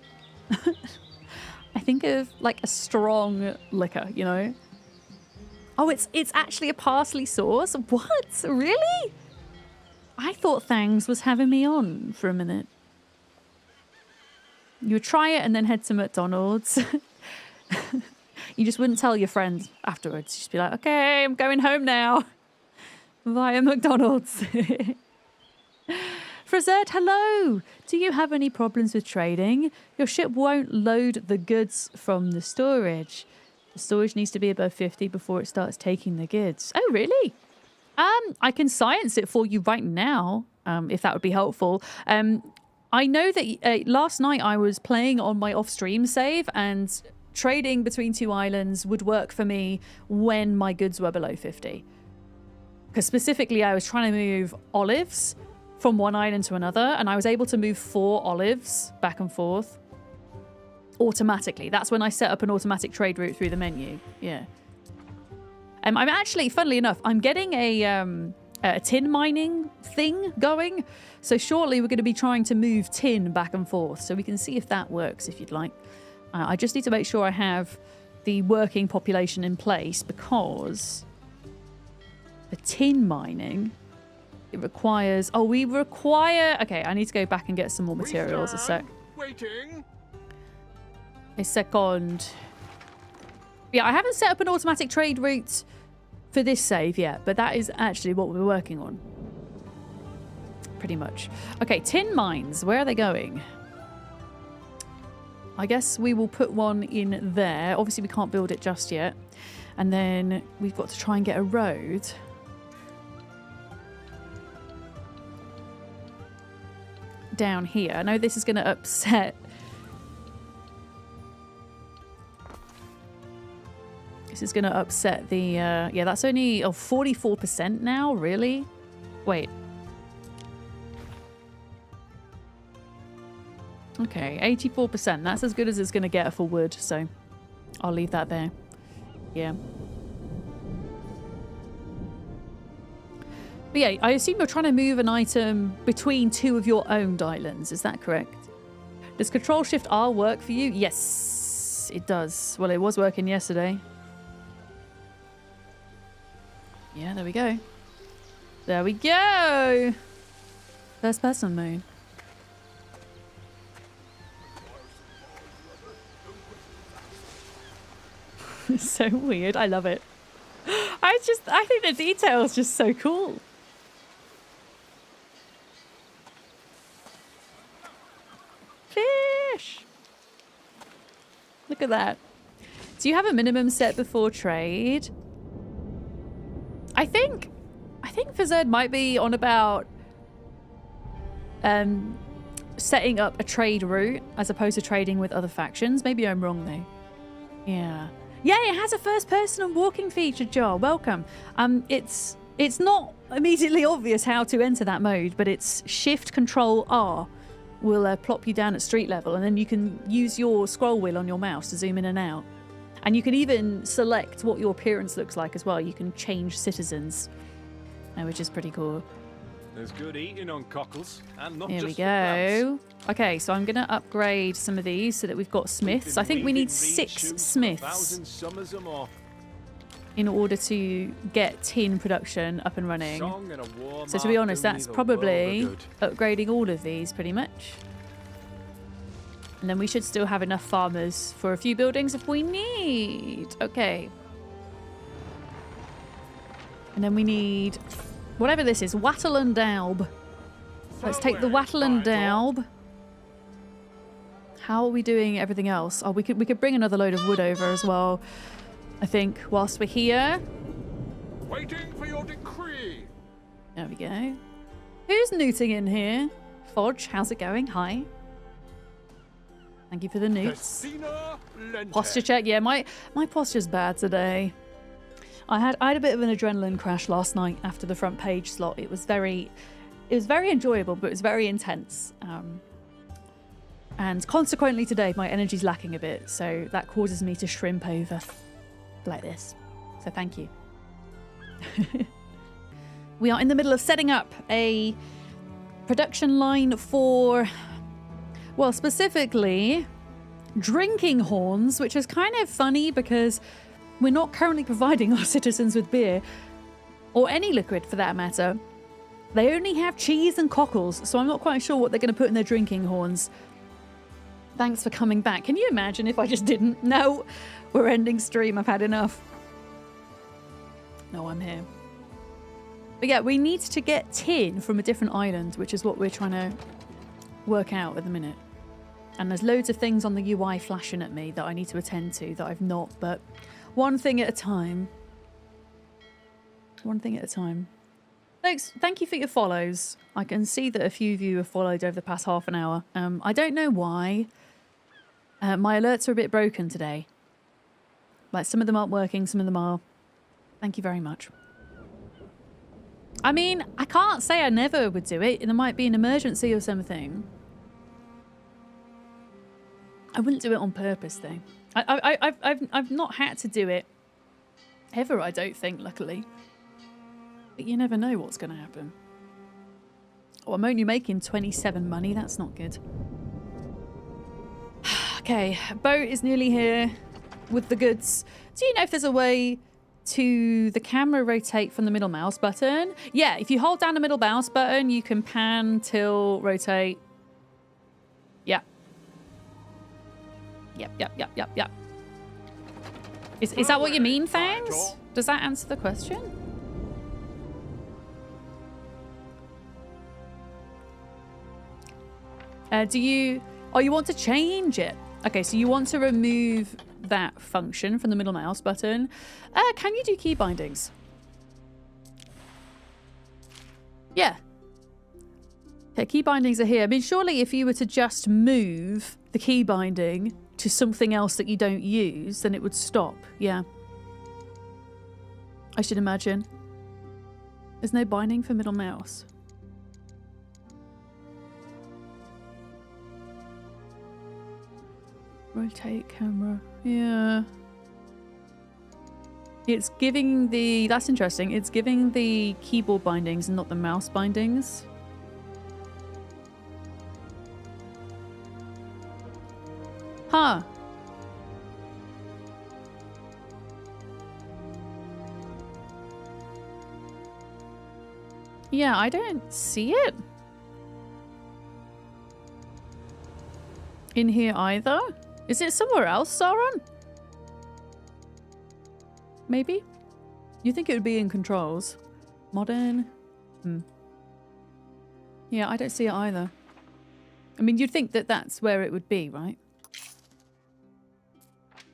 I think of, like, a strong liquor, you know? Oh, it's actually a parsley sauce? What? Really? I thought Thangs was having me on for a minute. You would try it and then head to McDonald's. You just wouldn't tell your friends afterwards. You'd just be like, okay, I'm going home now. Via McDonald's. Frazette, hello. Do you have any problems with trading? Your ship won't load the goods from the storage. The storage needs to be above 50 before it starts taking the goods. Oh, really? I can science it for you right now, if that would be helpful. I know that last night I was playing on my off-stream save, and trading between two islands would work for me when my goods were below 50. Because specifically, I was trying to move olives from one island to another, and I was able to move 4 olives back and forth automatically. That's when I set up an automatic trade route through the menu. Yeah. I'm actually, funnily enough, I'm getting a tin mining thing going. So shortly we're going to be trying to move tin back and forth. So we can see if that works if you'd like. I just need to make sure I have the working population in place because the tin mining, it requires... Oh, we require... Okay, I need to go back and get some more materials. A sec. Waiting. A second. Yeah, I haven't set up an automatic trade route for this save yet, but that is actually what we're working on. Pretty much. Okay, tin mines. Where are they going? I guess we will put one in there. Obviously, we can't build it just yet. And then we've got to try and get a road. Down here. I know this is going to upset... This is going to upset the... yeah, that's only 44% now, really? Wait. Okay, 84%. That's as good as it's going to get for wood, so I'll leave that there. Yeah. But yeah, I assume you're trying to move an item between two of your owned islands. Is that correct? Does Control-Shift-R work for you? Yes, it does. Well, it was working yesterday. Yeah, there we go. There we go! First person mode. It's so weird. I love it. I think the detail is just so cool. Fish! Look at that. Do you have a minimum set before trade? I think Fazed might be on about setting up a trade route as opposed to trading with other factions. Maybe I'm wrong though. Yeah. Yeah, it has a first person and walking feature, Joel. Welcome. It's not immediately obvious how to enter that mode, but it's Shift Control R will plop you down at street level, and then you can use your scroll wheel on your mouse to zoom in and out. And you can even select what your appearance looks like as well. You can change citizens, which is pretty cool. There's good eating on cockles, and not There just we for crabs. go. Okay, so I'm going to upgrade some of these so that we've got smiths. I think we need 6 smiths in order to get tin production up and running. So to be honest, that's probably upgrading all of these pretty much. And then we should still have enough farmers for a few buildings if we need. Okay. And then we need... whatever this is, wattle and daub. Let's take the wattle and daub. How are we doing everything else? Oh, we could bring another load of wood over as well, I think, whilst we're here. Waiting for your decree. There we go. Who's newting in here? Fodge, how's it going? Hi. Thank you for the newts. Posture check. Yeah, my posture's bad today. I had a bit of an adrenaline crash last night after the front page slot. It was very enjoyable, but it was very intense. And consequently today, my energy's lacking a bit, so that causes me to shrimp over like this. So thank you. We are in the middle of setting up a production line for, well, specifically drinking horns, which is kind of funny because we're not currently providing our citizens with beer, or any liquid for that matter. They only have cheese and cockles, so I'm not quite sure what they're going to put in their drinking horns. Thanks for coming back. Can you imagine if I just didn't? No, we're ending stream. I've had enough. No, I'm here. But yeah, we need to get tin from a different island, which is what we're trying to work out at the minute. And there's loads of things on the UI flashing at me that I need to attend to that I've not, but one thing at a time. One thing at a time. Thanks. Thank you for your follows. I can see that a few of you have followed over the past half an hour. I don't know why. My alerts are a bit broken today. Like, some of them aren't working, some of them are. Thank you very much. I mean, I can't say I never would do it. There might be an emergency or something. I wouldn't do it on purpose, though. I've not had to do it Ever, I don't think, luckily. But you never know what's going to happen. Oh, I'm only making 27 money. That's not good. Okay, boat is nearly here with the goods. Do you know if there's a way to the camera rotate from the middle mouse button? Yeah, if you hold down the middle mouse button, you can pan, tilt, rotate. Yeah. Yep. Is that what you mean, Fangs? Does that answer the question? You want to change it? Okay, so you want to remove that function from the middle mouse button. Can you do key bindings? Yeah. Okay, key bindings are here. I mean, surely if you were to just move the key binding to something else that you don't use, then it would stop. Yeah. I should imagine. There's no binding for middle mouse. Rotate camera. Yeah. It's giving the... That's interesting. It's giving the keyboard bindings and not the mouse bindings. Huh. Yeah, I don't see it in here either. Is it somewhere else, Sauron? Maybe? You think it would be in controls? Modern? Yeah, I don't see it either. I mean, you'd think that that's where it would be, right?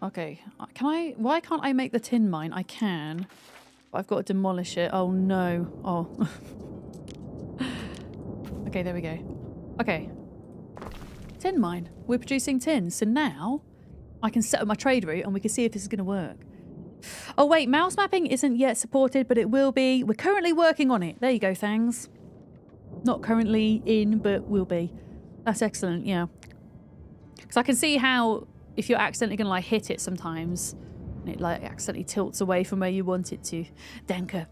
Okay. Why can't I make the tin mine? I can. But I've got to demolish it. Oh, no. Oh. Okay, there we go. Okay. Tin mine. We're producing tin. So now I can set up my trade route and we can see if this is going to work. Oh, wait. Mouse mapping isn't yet supported, but it will be. We're currently working on it. There you go, Thangs. Not currently in, but will be. That's excellent, yeah. Because I can see how if you're accidentally going to like hit it sometimes, and it like accidentally tilts away from where you want it to. Danke.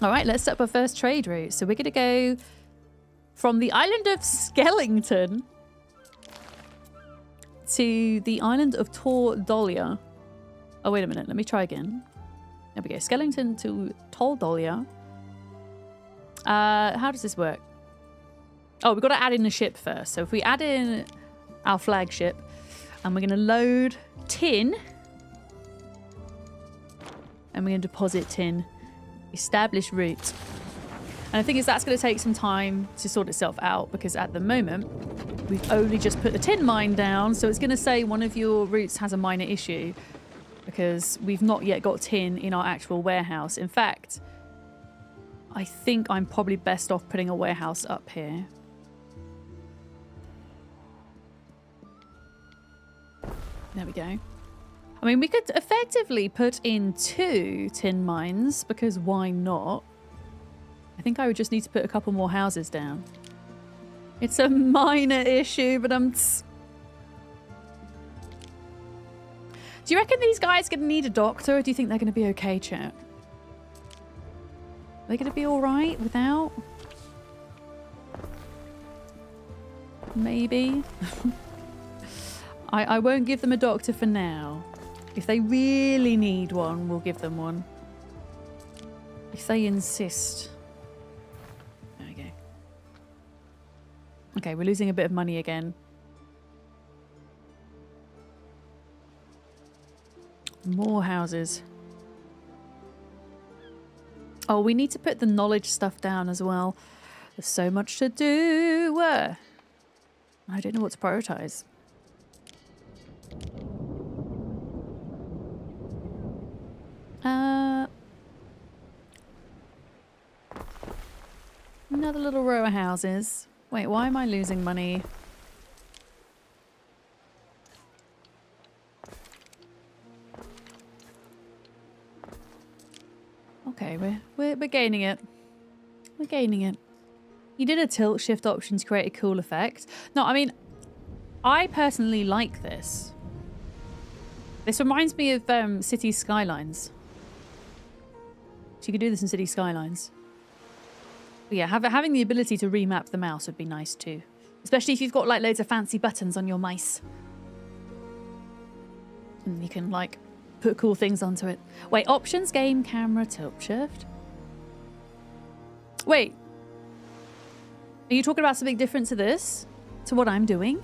All right, let's set up our first trade route. So we're going to go from the island of Skellington to the island of Tor Dolia. Oh, wait a minute. Let me try again. There we go. Skellington to Tor Dolia. How does this work? Oh, we've got to add in a ship first. So if we add in our flagship and we're going to load tin and we're going to deposit tin, establish route. And the thing is that's going to take some time to sort itself out because at the moment we've only just put the tin mine down. So it's going to say one of your routes has a minor issue because we've not yet got tin in our actual warehouse. In fact, I think I'm probably best off putting a warehouse up here. There we go. I mean, we could effectively put in 2 tin mines because why not? I think I would just need to put a couple more houses down. It's a minor issue, but I'm... Do you reckon these guys are going to need a doctor or do you think they're going to be okay, chat? Are they going to be alright without? Maybe. I won't give them a doctor for now. If they really need one, we'll give them one. If they insist. There we go. Okay, we're losing a bit of money again. More houses. Oh, we need to put the knowledge stuff down as well. There's so much to do. I don't know what to prioritize. Another little row of houses. Wait, why am I losing money? Okay, we're gaining it. We're gaining it. You did a tilt shift option to create a cool effect. No, I mean, I personally like this. This reminds me of City Skylines. So you could do this in City Skylines. But yeah, having the ability to remap the mouse would be nice too. Especially if you've got like loads of fancy buttons on your mice. And you can like put cool things onto it. Wait, options, game, camera, tilt shift. Wait. Are you talking about something different to this? To what I'm doing?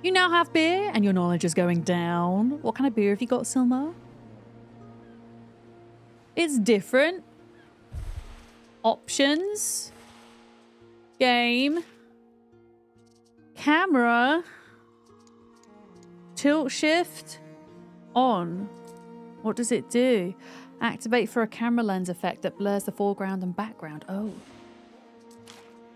You now have beer and your knowledge is going down. What kind of beer have you got, Silma? It's different. Options. Game. Camera. Tilt shift. On. What does it do? Activate for a camera lens effect that blurs the foreground and background. Oh.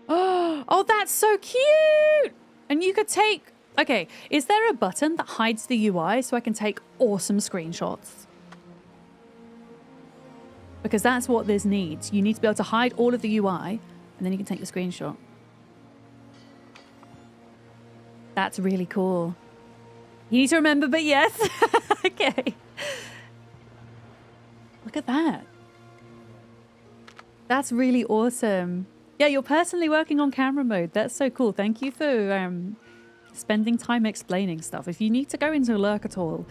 Oh, that's so cute! And you could take... Okay, is there a button that hides the UI so I can take awesome screenshots? Because that's what this needs. You need to be able to hide all of the UI and then you can take the screenshot. That's really cool. You need to remember, but yes. Okay. Look at that. That's really awesome. Yeah, you're personally working on camera mode. That's so cool. Thank you for spending time explaining stuff. If you need to go into lurk at all,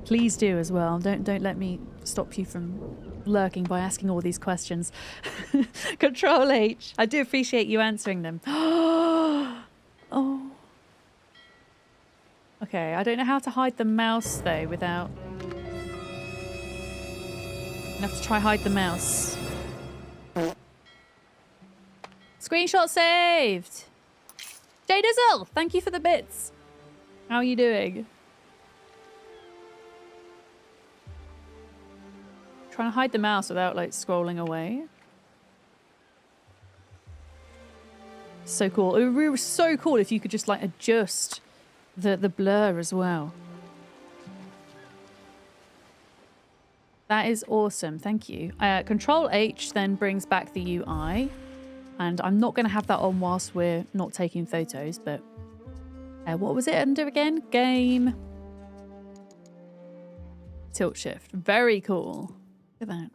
please do as well. Don't let me stop you from lurking by asking all these questions. Control H. I do appreciate you answering them. Oh. Okay, I don't know how to hide the mouse though without... I have to try hide the mouse. Screenshot saved! J-Dizzle, thank you for the bits. How are you doing? Trying to hide the mouse without like scrolling away. So cool. It would be so cool if you could just like adjust the blur as well. That is awesome. Thank you. Control H then brings back the UI. And I'm not going to have that on whilst we're not taking photos, but what was it under again? Game. Tilt shift. Very cool. Look at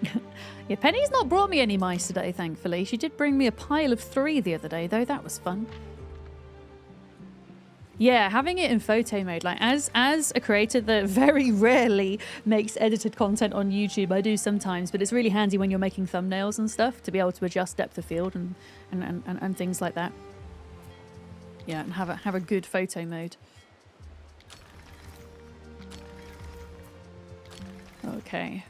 that. Yeah, Penny's not brought me any mice today, thankfully. She did bring me a pile of 3 the other day, though. That was fun. Yeah, having it in photo mode, like as a creator that very rarely makes edited content on YouTube, I do sometimes, but it's really handy when you're making thumbnails and stuff to be able to adjust depth of field and things like that. Yeah, and have a good photo mode. Okay.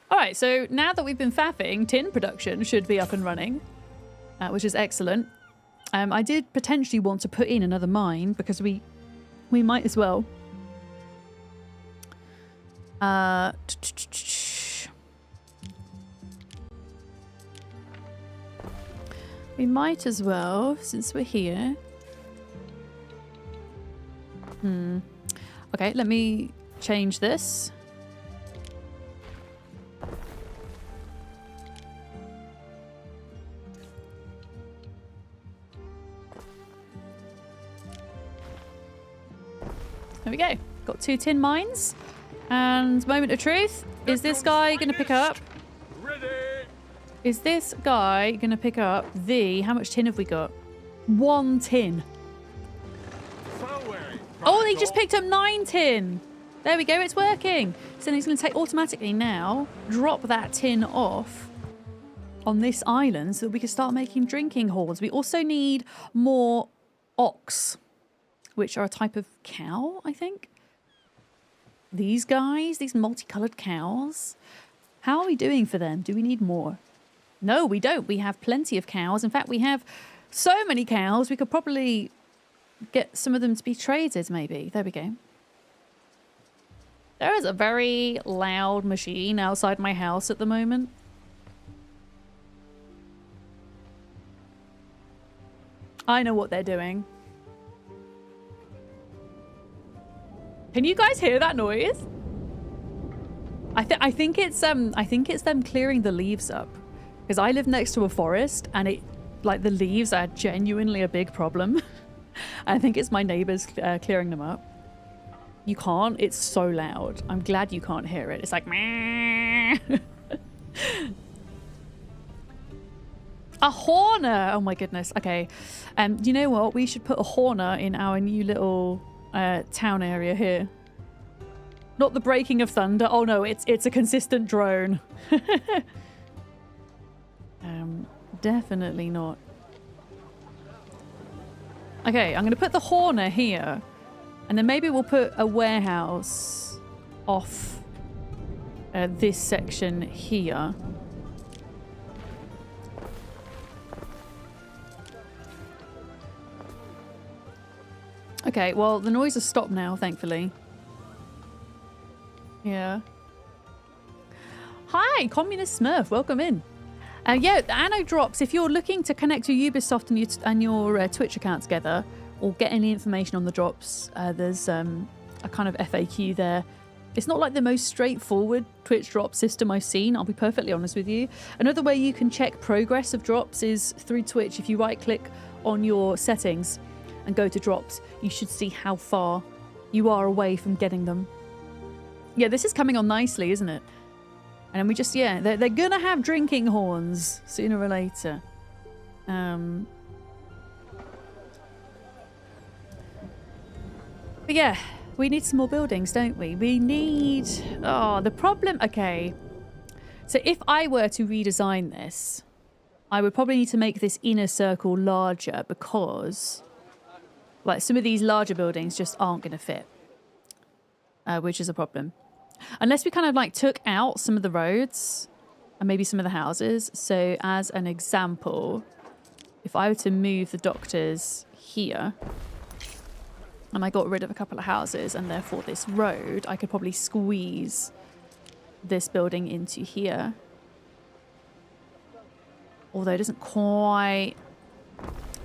All right, so now that we've been faffing, tin production should be up and running, which is excellent. I did potentially want to put in another mine because we might as well. We might as well, since we're here. Okay, let me change this. There we go. Got 2 tin mines. And moment of truth. Is this guy going to pick up? Is this guy going to pick up the... How much tin have we got? 1 tin. Oh, he just picked up 9 tin. There we go. It's working. So then he's going to take automatically now, drop that tin off on this island so that we can start making drinking hoards. We also need more ox, which are a type of cow, I think. These guys, these multicolored cows. How are we doing for them? Do we need more? No, we don't. We have plenty of cows. In fact, we have so many cows, we could probably get some of them to be traded, maybe. There we go. There is a very loud machine outside my house at the moment. I know what they're doing. Can you guys hear that noise? I think it's them clearing the leaves up, because I live next to a forest and it, like, the leaves are genuinely a big problem. I think it's my neighbours clearing them up. You can't. It's so loud. I'm glad you can't hear it. It's like... Meh. A horner! Oh my goodness. Okay. You know what? We should put a horner in our new little town area here. Not the breaking of thunder. Oh no, it's a consistent drone. Definitely not. Okay, I'm going to put the horner here. And then maybe we'll put a warehouse off this section here. Okay, well, the noise has stopped now, thankfully. Yeah. Hi, Communist Smurf. Welcome in. Yeah, the Anno drops. If you're looking to connect your Ubisoft and your Twitch account together, or get any information on the drops, there's a kind of FAQ there. It's not like the most straightforward Twitch drop system I've seen, I'll be perfectly honest with you. Another way you can check progress of drops is through Twitch. If you right-click on your settings and go to drops, you should see how far you are away from getting them. Yeah, this is coming on nicely, isn't it? And we just, yeah, they're gonna have drinking horns sooner or later. But yeah, we need some more buildings, don't we? We need... Oh, the problem... Okay. So if I were to redesign this, I would probably need to make this inner circle larger because... like, some of these larger buildings just aren't going to fit. Which is a problem. Unless we kind of, like, took out some of the roads and maybe some of the houses. So, as an example, if I were to move the doctors here... and I got rid of a couple of houses and therefore this road, I could probably squeeze this building into here. Although it doesn't quite...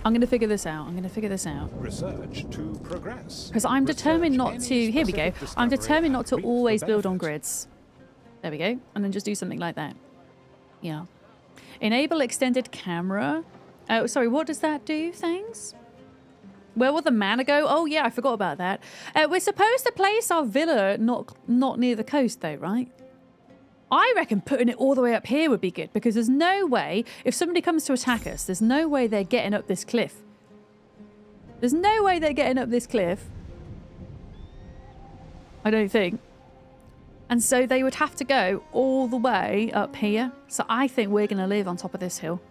I'm going to figure this out. Research to progress. Because I'm determined not to... Here we go. I'm determined not to always build on grids. There we go. And then just do something like that. Yeah. Enable extended camera. Oh, sorry. What does that do? Thanks. Where will the mana go? Oh, yeah, I forgot about that. We're supposed to place our villa not near the coast, though, right? I reckon putting it all the way up here would be good, because there's no way, if somebody comes to attack us, there's no way they're getting up this cliff. There's no way they're getting up this cliff. I don't think. And so they would have to go all the way up here. So I think we're going to live on top of this hill.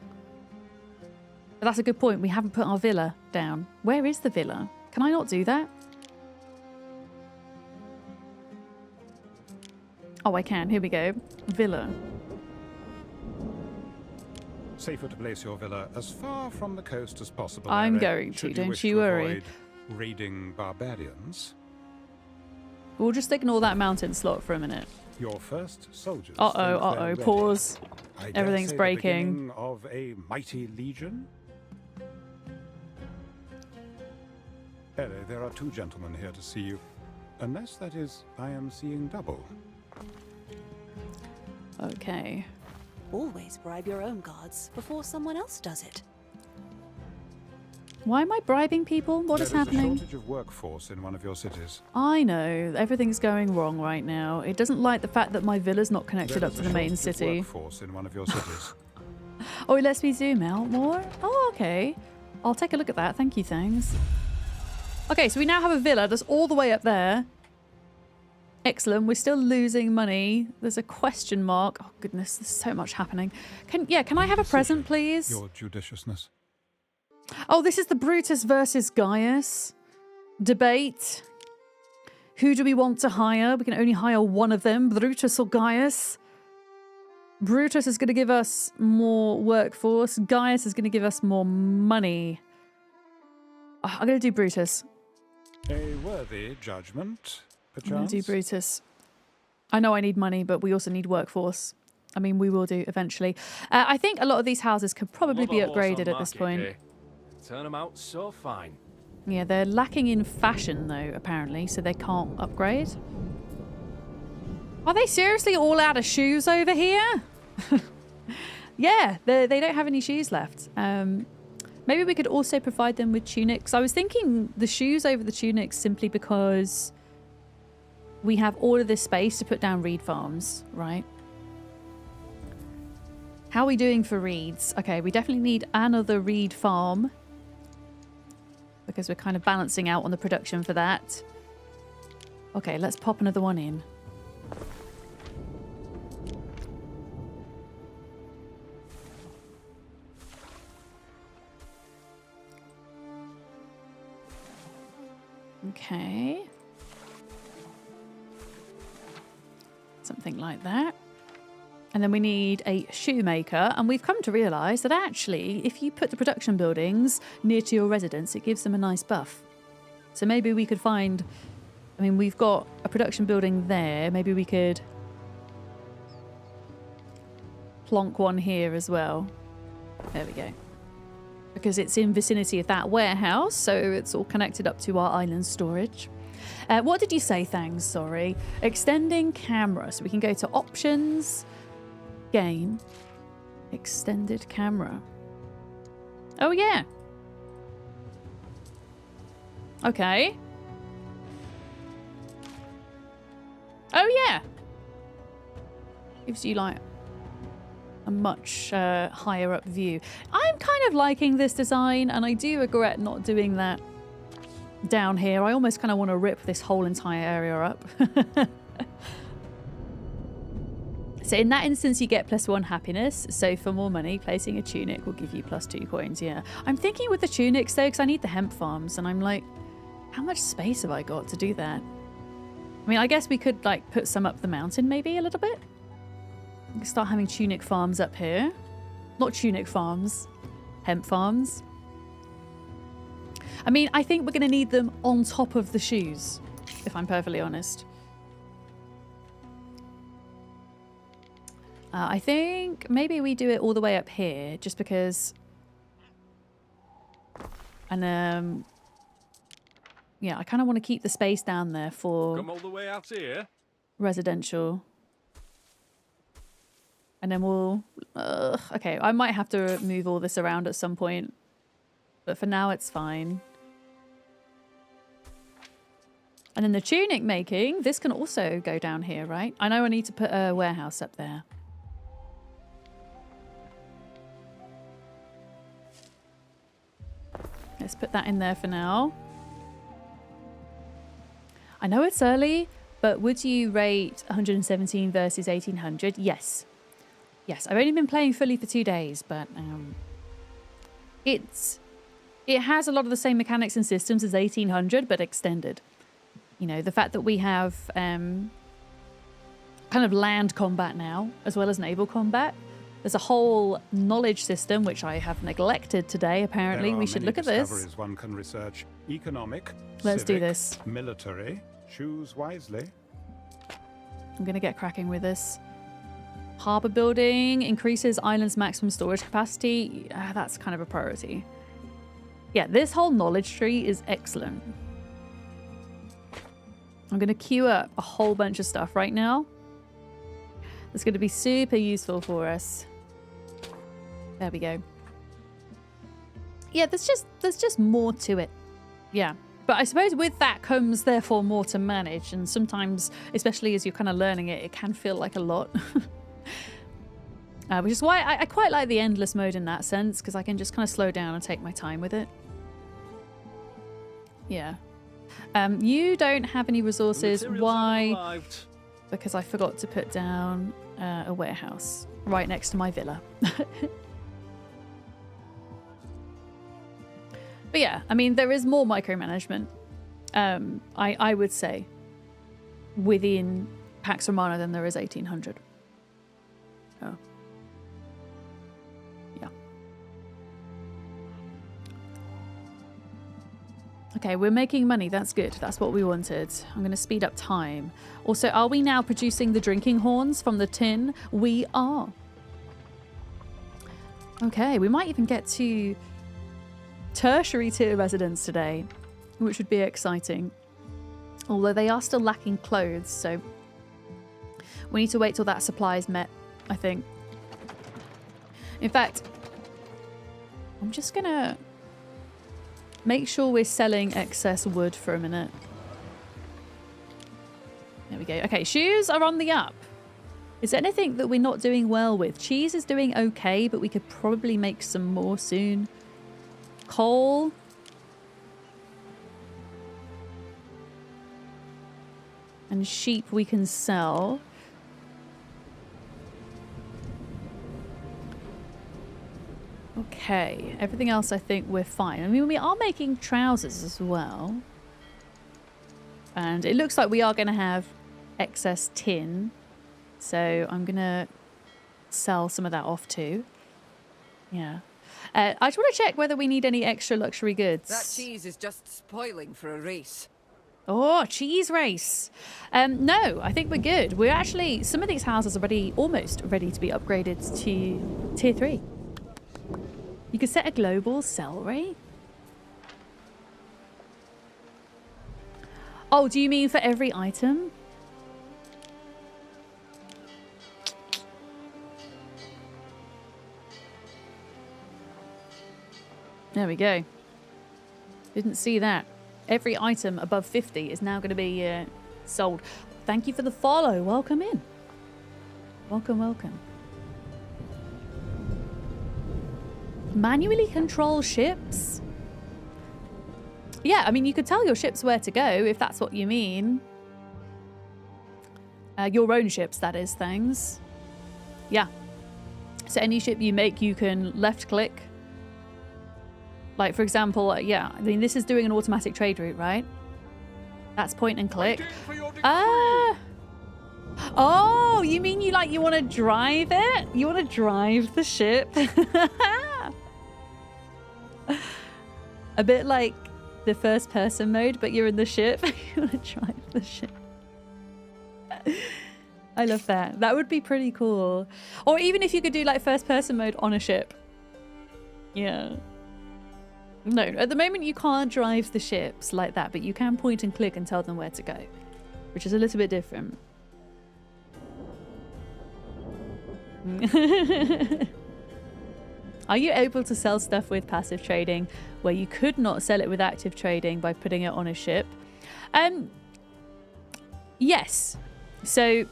But that's a good point. We haven't put our villa down. Where is the villa? Can I not do that? Oh, I can. Here we go. Villa. Safer to place your villa as far from the coast as possible. I'm Eric, going to, should don't wish you to worry. avoid raiding barbarians. We'll just ignore that mountain slot for a minute. Your first soldiers. Uh-oh, think they're ready. pause. I dare Everything's say the breaking. beginning of a mighty legion. Ere, there are two gentlemen here to see you. Unless, that is, I am seeing double. Okay. Always bribe your own guards before someone else does it. Why am I bribing people? What is happening? There is a shortage of workforce in one of your cities. I know. Everything's going wrong right now. It doesn't like the fact that my villa's not connected up to the main city. Workforce in one of your cities. Oh, it lets me zoom out more? Oh, okay. I'll take a look at that. Thank you, thanks. Okay, so we now have a villa that's all the way up there. Excellent. We're still losing money. There's a question mark. Oh, goodness. There's so much happening. Can I have a present, please? Your judiciousness. Oh, this is the Brutus versus Gaius debate. Who do we want to hire? We can only hire one of them, Brutus or Gaius. Brutus is going to give us more workforce. Gaius is going to give us more money. Oh, I'm going to do Brutus. A worthy judgment, perchance. I'm going to do Brutus. I know I need money, but we also need workforce. I mean, we will do eventually. I think a lot of these houses could probably be upgraded at this point. Turn them out so fine. Yeah, they're lacking in fashion, though, apparently, so they can't upgrade. Are they seriously all out of shoes over here? Yeah, they don't have any shoes left. Maybe we could also provide them with tunics. I was thinking the shoes over the tunics simply because we have all of this space to put down reed farms, right? How are we doing for reeds? Okay, we definitely need another reed farm because we're kind of balancing out on the production for that. Okay, let's pop another one in. Okay. Something like that. And then we need a shoemaker. And we've come to realise that actually, if you put the production buildings near to your residence, it gives them a nice buff. So maybe we could find... I mean, we've got a production building there. Maybe we could plonk one here as well. There we go. Because it's in vicinity of that warehouse, so it's all connected up to our island storage. What did you say, Thangs? Sorry. Extending camera. So we can go to options, game, extended camera. Oh, yeah. Okay. Oh, yeah. Gives you, like, a much higher up view. I'm kind of liking this design, and I do regret not doing that down here. I almost kind of want to rip this whole entire area up. So in that instance, you get +1 happiness. So for more money, placing a tunic will give you +2 coins. Yeah. I'm thinking with the tunics, though, because I need the hemp farms, and I'm like, how much space have I got to do that? I mean, I guess we could, like, put some up the mountain, maybe, a little bit. We can start having tunic farms up here. Not tunic farms. Hemp farms. I mean, I think we're going to need them on top of the shoes, if I'm perfectly honest. I think maybe we do it all the way up here, just because... And, yeah, I kind of want to keep the space down there for... Come all the way out here? Residential. And then we'll... okay, I might have to move all this around at some point. But for now, it's fine. And then the tunic making, this can also go down here, right? I know I need to put a warehouse up there. Let's put that in there for now. I know it's early, but would you rate 117 versus 1800? Yes. Yes, I've only been playing fully for 2 days, but it has a lot of the same mechanics and systems as 1800, but extended. You know, the fact that we have kind of land combat now, as well as naval combat. There's a whole knowledge system, which I have neglected today, apparently. We should look at this. One can research economic, Let's civic, do this. Military. Choose wisely. I'm going to get cracking with this. Harbour building increases island's maximum storage capacity. That's kind of a priority. Yeah, this whole knowledge tree is excellent. I'm going to queue up a whole bunch of stuff right now. It's going to be super useful for us. There we go. Yeah, there's just more to it. Yeah. But I suppose with that comes therefore more to manage, and sometimes, especially as you're kind of learning it, it can feel like a lot. Which is why I quite like the endless mode in that sense, because I can just kind of slow down and take my time with it. Yeah. You don't have any resources. Why? Because I forgot to put down a warehouse right next to my villa. But yeah, I mean, there is more micromanagement, I would say, within Pax Romana than there is 1800. Oh. Yeah. Okay, we're making money. That's good. That's what we wanted. I'm going to speed up time. Also, are we now producing the drinking horns from the tin? We are. Okay, we might even get to tertiary tier residents today, which would be exciting. Although they are still lacking clothes, so we need to wait till that supply is met, I think. In fact, I'm just gonna make sure we're selling excess wood for a minute. There we go. Okay, shoes are on the up. Is there anything that we're not doing well with? Cheese is doing okay, but we could probably make some more soon. Coal. And sheep we can sell. Okay, everything else I think we're fine. I mean, we are making trousers as well. And it looks like we are going to have excess tin. So I'm going to sell some of that off too. Yeah. I just want to check whether we need any extra luxury goods. That cheese is just spoiling for a race. Oh, cheese race. No, I think we're good. We're actually, some of these houses are almost ready to be upgraded to tier 3. You could set a global sell rate. Oh, do you mean for every item? There we go. Didn't see that. Every item above 50 is now going to be sold. Thank you for the follow. Welcome in. Welcome, welcome. Manually control ships? Yeah, I mean, you could tell your ships where to go if that's what you mean. Your own ships, that is, things. Yeah. So any ship you make, you can left click. Like, for example, yeah, I mean, this is doing an automatic trade route, right? That's point and click. Oh, you mean you want to drive it? You want to drive the ship? A bit like the first person mode, but you're in the ship. You want to drive the ship. I love that. That would be pretty cool. Or even if you could do like first person mode on a ship. Yeah. No, at the moment you can't drive the ships like that, but you can point and click and tell them where to go, which is a little bit different. Are you able to sell stuff with passive trading where you could not sell it with active trading by putting it on a ship? Yes. So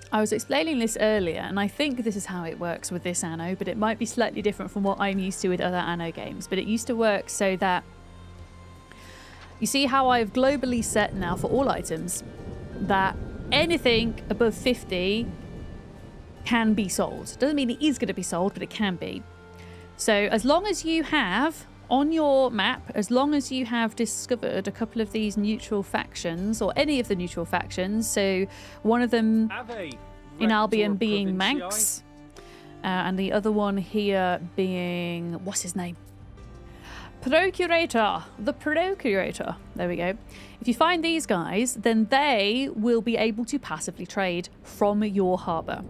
I was explaining this earlier, and I think this is how it works with this Anno, but it might be slightly different from what I'm used to with other Anno games. But it used to work so that you see how I've globally set now for all items that anything above 50 can be sold. Doesn't mean it is going to be sold, but it can be. So as long as you have on your map, as long as you have discovered a couple of these neutral factions, or any of the neutral factions, so one of them in Albion being Manx, and the other one here being, what's his name? Procurator. The Procurator. There we go. If you find these guys, then they will be able to passively trade from your harbour.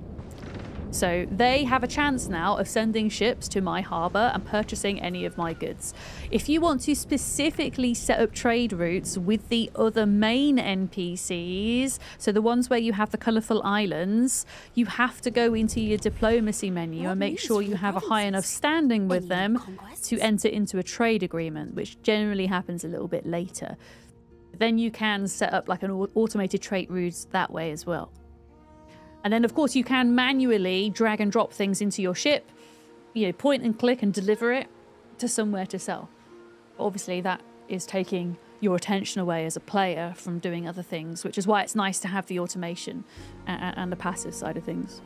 So they have a chance now of sending ships to my harbour and purchasing any of my goods. If you want to specifically set up trade routes with the other main NPCs, so the ones where you have the colourful islands, you have to go into your diplomacy menu and make sure you have a high enough standing with them to enter into a trade agreement, which generally happens a little bit later. Then you can set up like an automated trade routes that way as well. And then, of course, you can manually drag and drop things into your ship, you know, point and click and deliver it to somewhere to sell. Obviously, that is taking your attention away as a player from doing other things, which is why it's nice to have the automation and the passive side of things.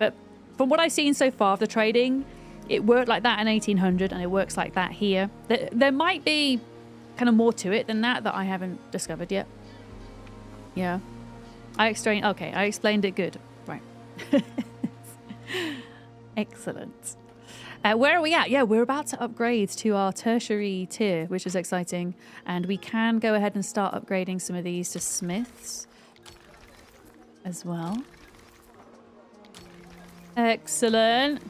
But from what I've seen so far of the trading, it worked like that in 1800 and it works like that here. There might be kind of more to it than that I haven't discovered yet. Yeah. I explained it good. Right. Excellent. Where are we at? Yeah, we're about to upgrade to our tertiary tier, which is exciting. And we can go ahead and start upgrading some of these to smiths as well. Excellent.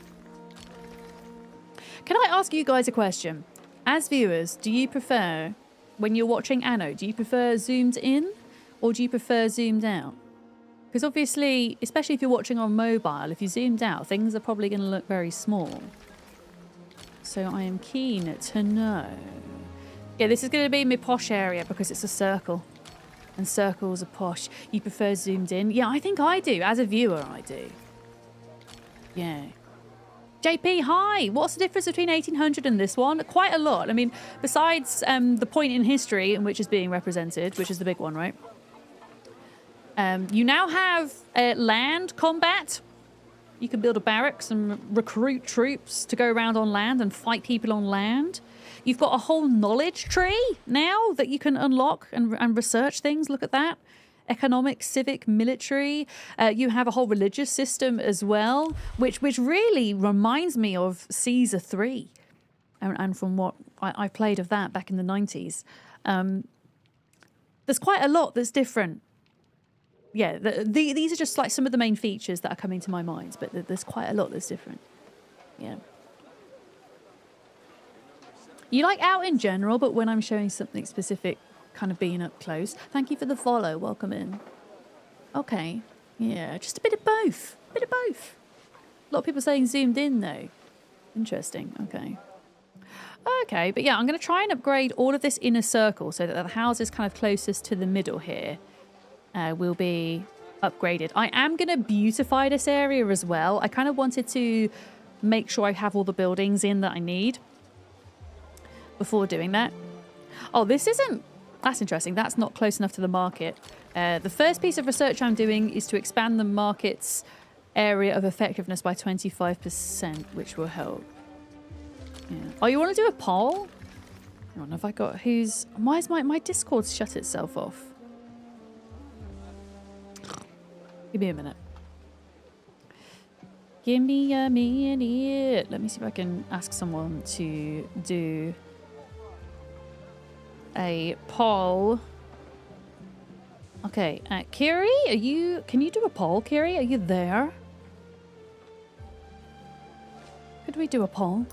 Can I ask you guys a question? As viewers, do you prefer, when you're watching Anno, do you prefer zoomed in? Or do you prefer zoomed out? Because obviously, especially if you're watching on mobile, if you zoomed out, things are probably going to look very small. So I am keen to know. Yeah, this is going to be my posh area because it's a circle. And circles are posh. You prefer zoomed in? Yeah, I think I do. As a viewer, I do. Yeah. JP, hi! What's the difference between 1800 and this one? Quite a lot. I mean, besides the point in history in which is being represented, which is the big one, right? You now have land combat. You can build a barracks and recruit troops to go around on land and fight people on land. You've got a whole knowledge tree now that you can unlock and research things. Look at that. Economic, civic, military. You have a whole religious system as well, which really reminds me of Caesar 3. And from what I played of that back in the 90s. There's quite a lot that's different. Yeah, these are just like some of the main features that are coming to my mind, but there's quite a lot that's different. Yeah. You like out in general, but when I'm showing something specific, kind of being up close. Thank you for the follow. Welcome in. Okay. Yeah, just a bit of both. A bit of both. A lot of people saying zoomed in, though. Interesting. Okay. Okay, but yeah, I'm going to try and upgrade all of this inner circle so that the houses kind of closest to the middle here will be upgraded. I am going to beautify this area as well. I kind of wanted to make sure I have all the buildings in that I need before doing that. Oh, this isn't... That's interesting. That's not close enough to the market. The first piece of research I'm doing is to expand the market's area of effectiveness by 25%, which will help. Yeah. Oh, you want to do a poll? I don't know if I got who's... Why is my Discord shut itself off? Give me a minute. Give me a minute. Let me see if I can ask someone to do a poll. Okay, Kiri, can you do a poll, Kiri? Are you there? Could we do a poll?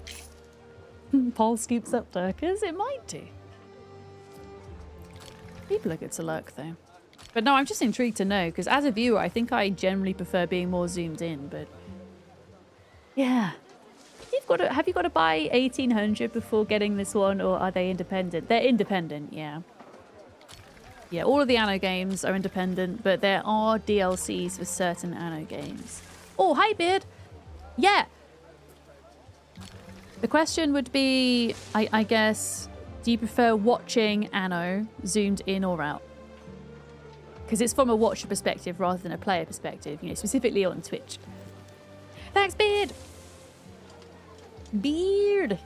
Poll scoops up Durkers? It might do. People are good to lurk, though. But no, I'm just intrigued to know, because as a viewer, I think I generally prefer being more zoomed in, but... Yeah. Have you got to buy 1800 before getting this one, or are they independent? They're independent, yeah. Yeah, all of the Anno games are independent, but there are DLCs for certain Anno games. Oh, hi, Beard! Yeah! The question would be, I guess, do you prefer watching Anno zoomed in or out? Because it's from a watcher perspective rather than a player perspective, you know, specifically on Twitch. Thanks, Beard! Beard!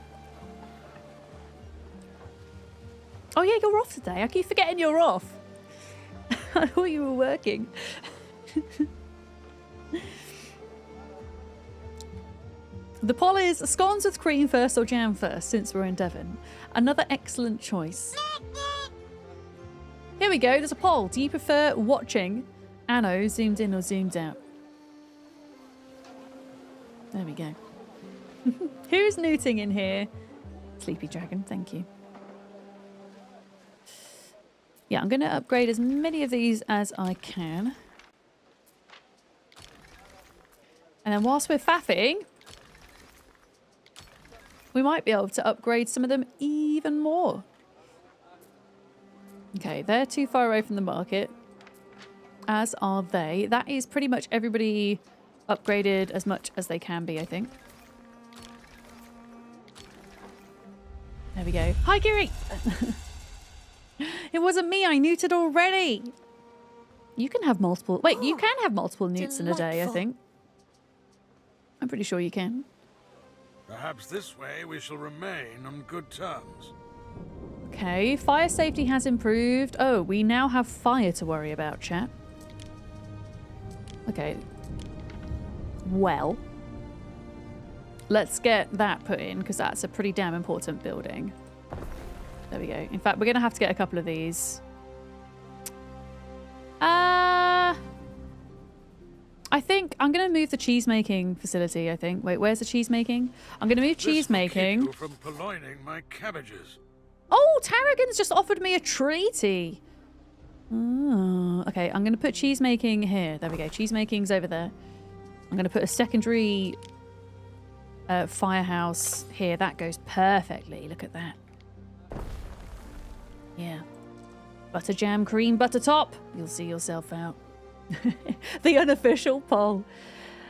Oh yeah, you're off today. I keep forgetting you're off. I thought you were working. The poll is scones with cream first or jam first, since we're in Devon. Another excellent choice. Here we go, there's a poll. Do you prefer watching Anno zoomed in or zoomed out? There we go. Who's newting in here? Sleepy Dragon, thank you. Yeah, I'm going to upgrade as many of these as I can. And then whilst we're faffing, we might be able to upgrade some of them even more. Okay, they're too far away from the market, as are they. That is pretty much everybody upgraded as much as they can be, I think. There we go. Hi, Gary! It wasn't me, I neutered already! You can have multiple... Wait, you can have multiple newts in a day, I think. I'm pretty sure you can. Perhaps this way we shall remain on good terms. Okay, fire safety has improved. Oh, we now have fire to worry about, chat. Okay. Well. Let's get that put in, because that's a pretty damn important building. There we go. In fact, we're going to have to get a couple of these. I think I'm going to move the cheese-making facility, I think. Wait, where's the cheese-making? I'm going to move cheese-making. Keep you from purloining my cabbages. Oh, Tarragon's just offered me a treaty. Oh, okay, I'm going to put cheese-making here. There we go. Cheese-making's over there. I'm going to put a secondary firehouse here. That goes perfectly. Look at that. Yeah. Butter jam, cream, butter top. You'll see yourself out. The unofficial poll.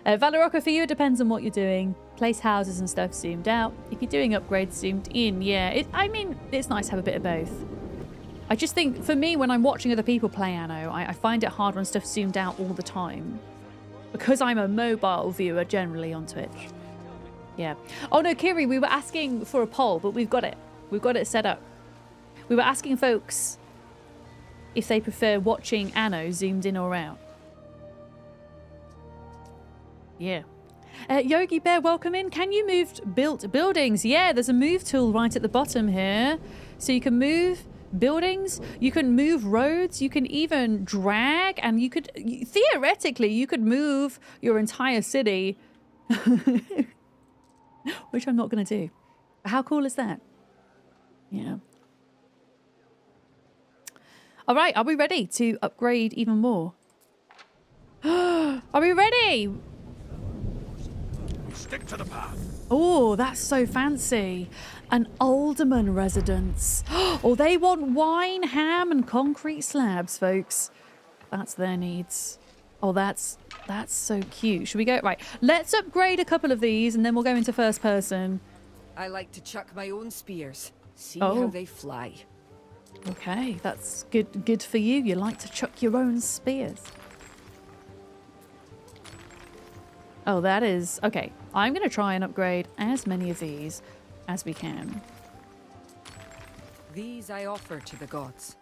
Valorocca, for you, it depends on what you're doing. Place houses and stuff zoomed out. If you're doing upgrades zoomed in, yeah. I mean, it's nice to have a bit of both. I just think, for me, when I'm watching other people play Anno, I find it hard when stuff's zoomed out all the time. Because I'm a mobile viewer generally on Twitch. Yeah. Oh no, Kiri, we were asking for a poll, but we've got it. We've got it set up. We were asking folks if they prefer watching Anno zoomed in or out. Yeah. Yogi Bear, welcome in. Can you move built buildings? Yeah, there's a move tool right at the bottom here. So you can move buildings, you can move roads, you can even drag, and you could, theoretically, you could move your entire city. Which I'm not going to do. But how cool is that? Yeah. All right, are we ready to upgrade even more? Are we ready? Stick to the path. Oh, that's so fancy. An alderman residence. Oh, they want wine, ham, and concrete slabs, folks. That's their needs. Oh, that's so cute. Should we go? Right, let's upgrade a couple of these and then we'll go into first person. I like to chuck my own spears. See Oh. how they fly. Okay, that's good for you. You like to chuck your own spears. Oh, that is... Okay, I'm going to try and upgrade as many of these as we can. These I offer to the gods.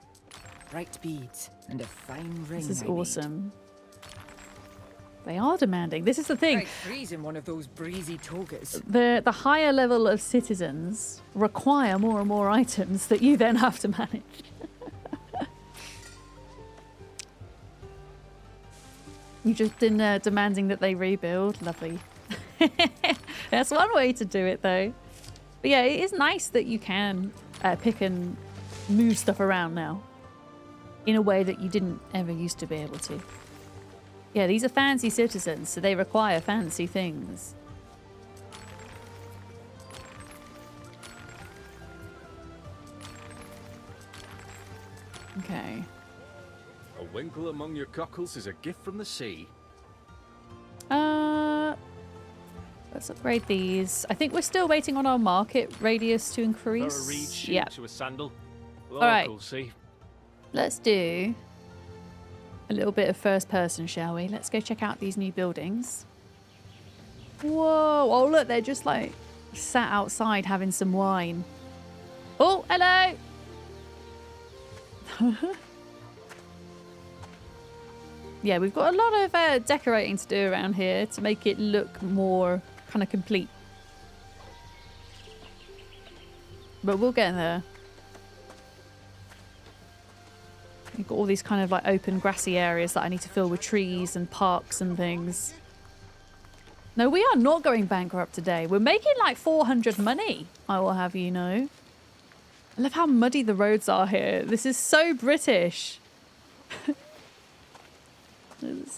Bright beads and a fine ring. This is I made. awesome. They are demanding. This is the thing. I'd freeze in one of those breezy togas. The higher level of citizens require more and more items that you then have to manage. You've just been demanding that they rebuild. Lovely. That's one way to do it, though. But yeah, it is nice that you can pick and move stuff around now in a way that you didn't ever used to be able to. Yeah, these are fancy citizens, so they require fancy things. Okay. A winkle among your cockles is a gift from the sea. Let's upgrade these. I think we're still waiting on our market radius to increase. Or a reed shoe Yeah. to a sandal. right. Local, see. Let's do a little bit of first person, shall we? Let's go check out these new buildings. Whoa. Oh, look, they're just like sat outside having some wine. Oh, hello. Yeah, we've got a lot of decorating to do around here to make it look more kind of complete. But we'll get there. We've got all these kind of like open grassy areas that I need to fill with trees and parks and things. No, we are not going bankrupt today. We're making like 400 money, I will have you know. I love how muddy the roads are here. This is so British.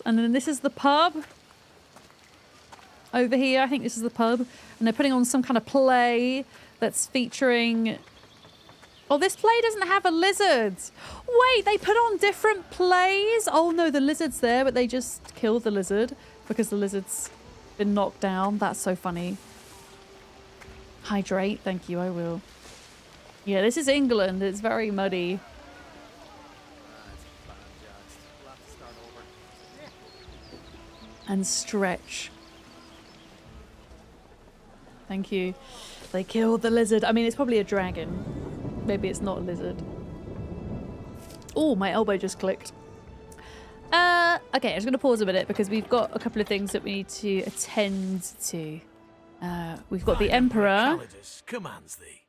And then this is the pub. Over here, I think this is the pub. And they're putting on some kind of play that's featuring... Oh, this play doesn't have a lizard. Wait, they put on different plays? Oh no, the lizard's there, but they just killed the lizard because the lizard's been knocked down. That's so funny. Hydrate, thank you, I will. Yeah, this is England. It's very muddy. And stretch. Thank you. They killed the lizard. I mean, it's probably a dragon. Maybe it's not a lizard. Oh, my elbow just clicked. Okay, I'm just going to pause a minute because we've got a couple of things that we need to attend to. We've got the Emperor. Commands thee.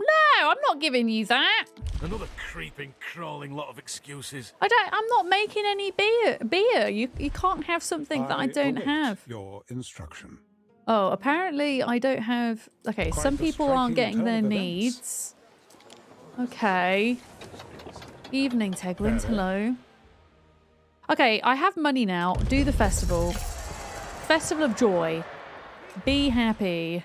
No, I'm not giving you that. Another creeping, crawling lot of excuses. I'm not making any beer. You can't have something that I don't await have. Your instruction. Oh, apparently I don't have... Okay, Quite some a people aren't striking getting their turn of needs. Okay. Evening, Tegwins. Hello. Okay, I have money now. Do the festival. Festival of Joy. Be happy.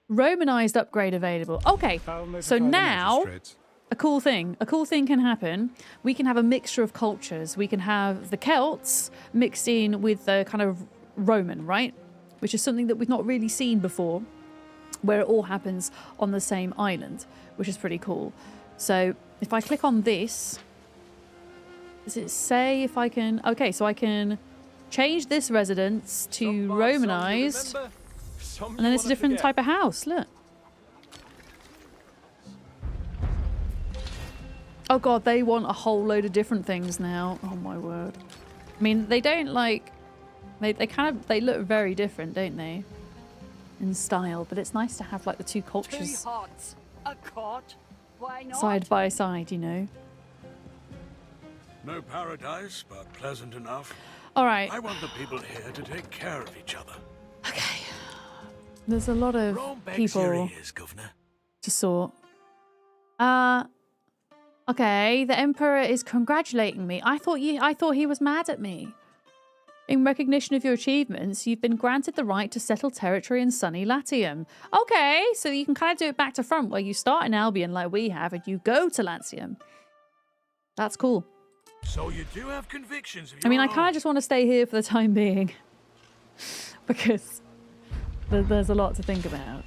Romanized upgrade available. Okay, I'll notify so the now magistrates. a cool thing can happen. We can have a mixture of cultures. We can have the Celts mixed in with the kind of Roman, right? Which is something that we've not really seen before, where it all happens on the same island, which is pretty cool. So if I click on this, does it say if I can... Okay, so I can change this residence to Some by Romanized, some you remember, some and you then it's a wanna different forget. type of house. Look. Oh god, they want a whole load of different things now. Oh my word. I mean, they don't like... They look very different, don't they? In style, but it's nice to have like the two cultures hots, a cot. Why not? side by side, you know. No paradise, but pleasant enough. All right. I want the people here to take care of each other. Okay. There's a lot of Rome begs your people ears, Governor. to sort. Okay, the Emperor is congratulating me. I thought he was mad at me. In recognition of your achievements, you've been granted the right to settle territory in sunny Latium. Okay, so you can kind of do it back to front, where you start in Albion like we have, and you go to Latium. That's cool. So you do have convictions of your I mean, I own. kind of just want to stay here for the time being. Because there's a lot to think about.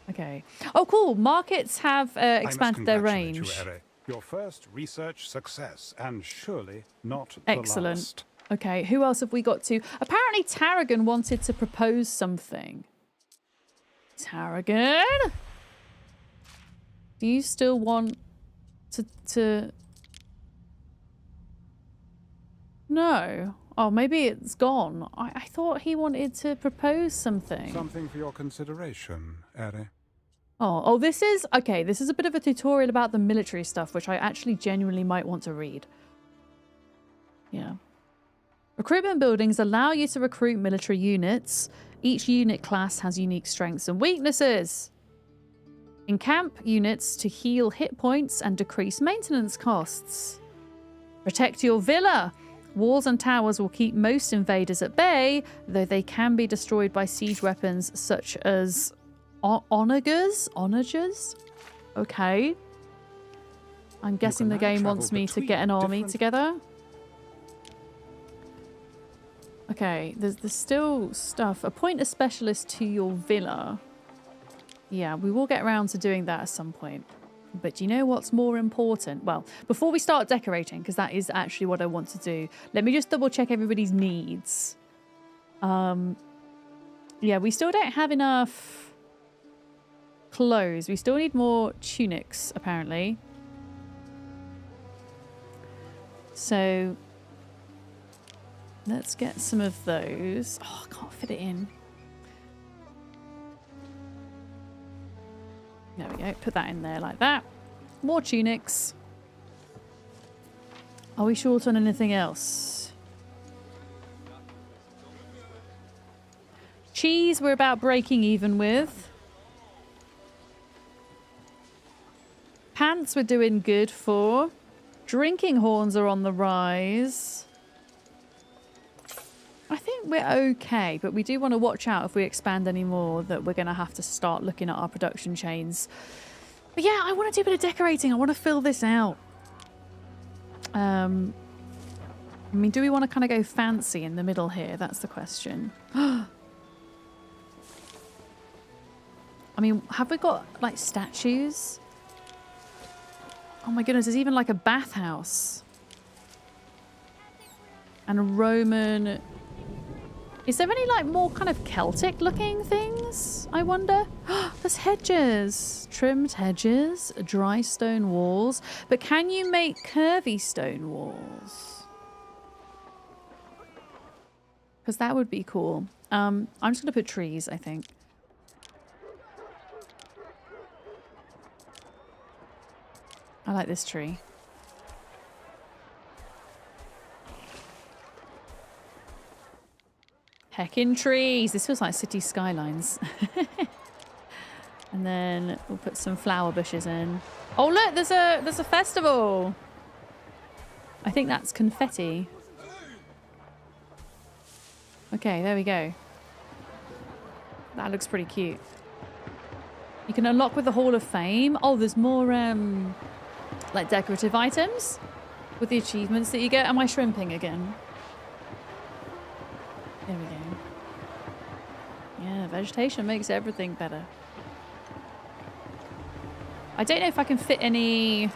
Okay. Oh, cool. Markets have I must expanded their congratulate range. You, Ere. Your first research success, and surely not Excellent. the last. Okay, who else have we got to? Apparently Tarragon wanted to propose something. Tarragon? Do you still want to... No. Oh, maybe it's gone. I thought he wanted to propose something. Something for your consideration, Ere. Oh, this is... Okay, this is a bit of a tutorial about the military stuff, which I actually genuinely might want to read. Yeah. Recruitment buildings allow you to recruit military units. Each unit class has unique strengths and weaknesses. Encamp units to heal hit points and decrease maintenance costs. Protect your villa. Walls and towers will keep most invaders at bay, though they can be destroyed by siege weapons such as onagers? Onagers? Okay. I'm guessing the game wants me to get an army together. Okay, there's still stuff. Appoint a specialist to your villa. Yeah, we will get around to doing that at some point. But do you know what's more important? Well, before we start decorating, because that is actually what I want to do, let me just double check everybody's needs. Yeah, we still don't have enough clothes. We still need more tunics, apparently. So... let's get some of those. Oh, I can't fit it in. There we go. Put that in there like that. More tunics. Are we short on anything else? Cheese we're about breaking even with. Pants we're doing good for. Drinking horns are on the rise. I think we're okay, but we do want to watch out if we expand any more that we're going to have to start looking at our production chains. But yeah, I want to do a bit of decorating. I want to fill this out. I mean, do we want to kind of go fancy in the middle here? That's the question. I mean, have we got like statues? Oh my goodness, there's even like a bathhouse. And a Roman... Is there any like more kind of Celtic looking things, I wonder? There's hedges. Trimmed hedges, dry stone walls. But can you make curvy stone walls? Because that would be cool. I'm just going to put trees, I think. I like this tree. Heckin' trees. This feels like city skylines. And then we'll put some flower bushes in. Oh look, there's a festival. I think that's confetti. Okay, there we go. That looks pretty cute. You can unlock with the Hall of Fame. Oh, there's more like decorative items with the achievements that you get. Am I shrimping again? There we go. Yeah, vegetation makes everything better. I don't know if I can fit any...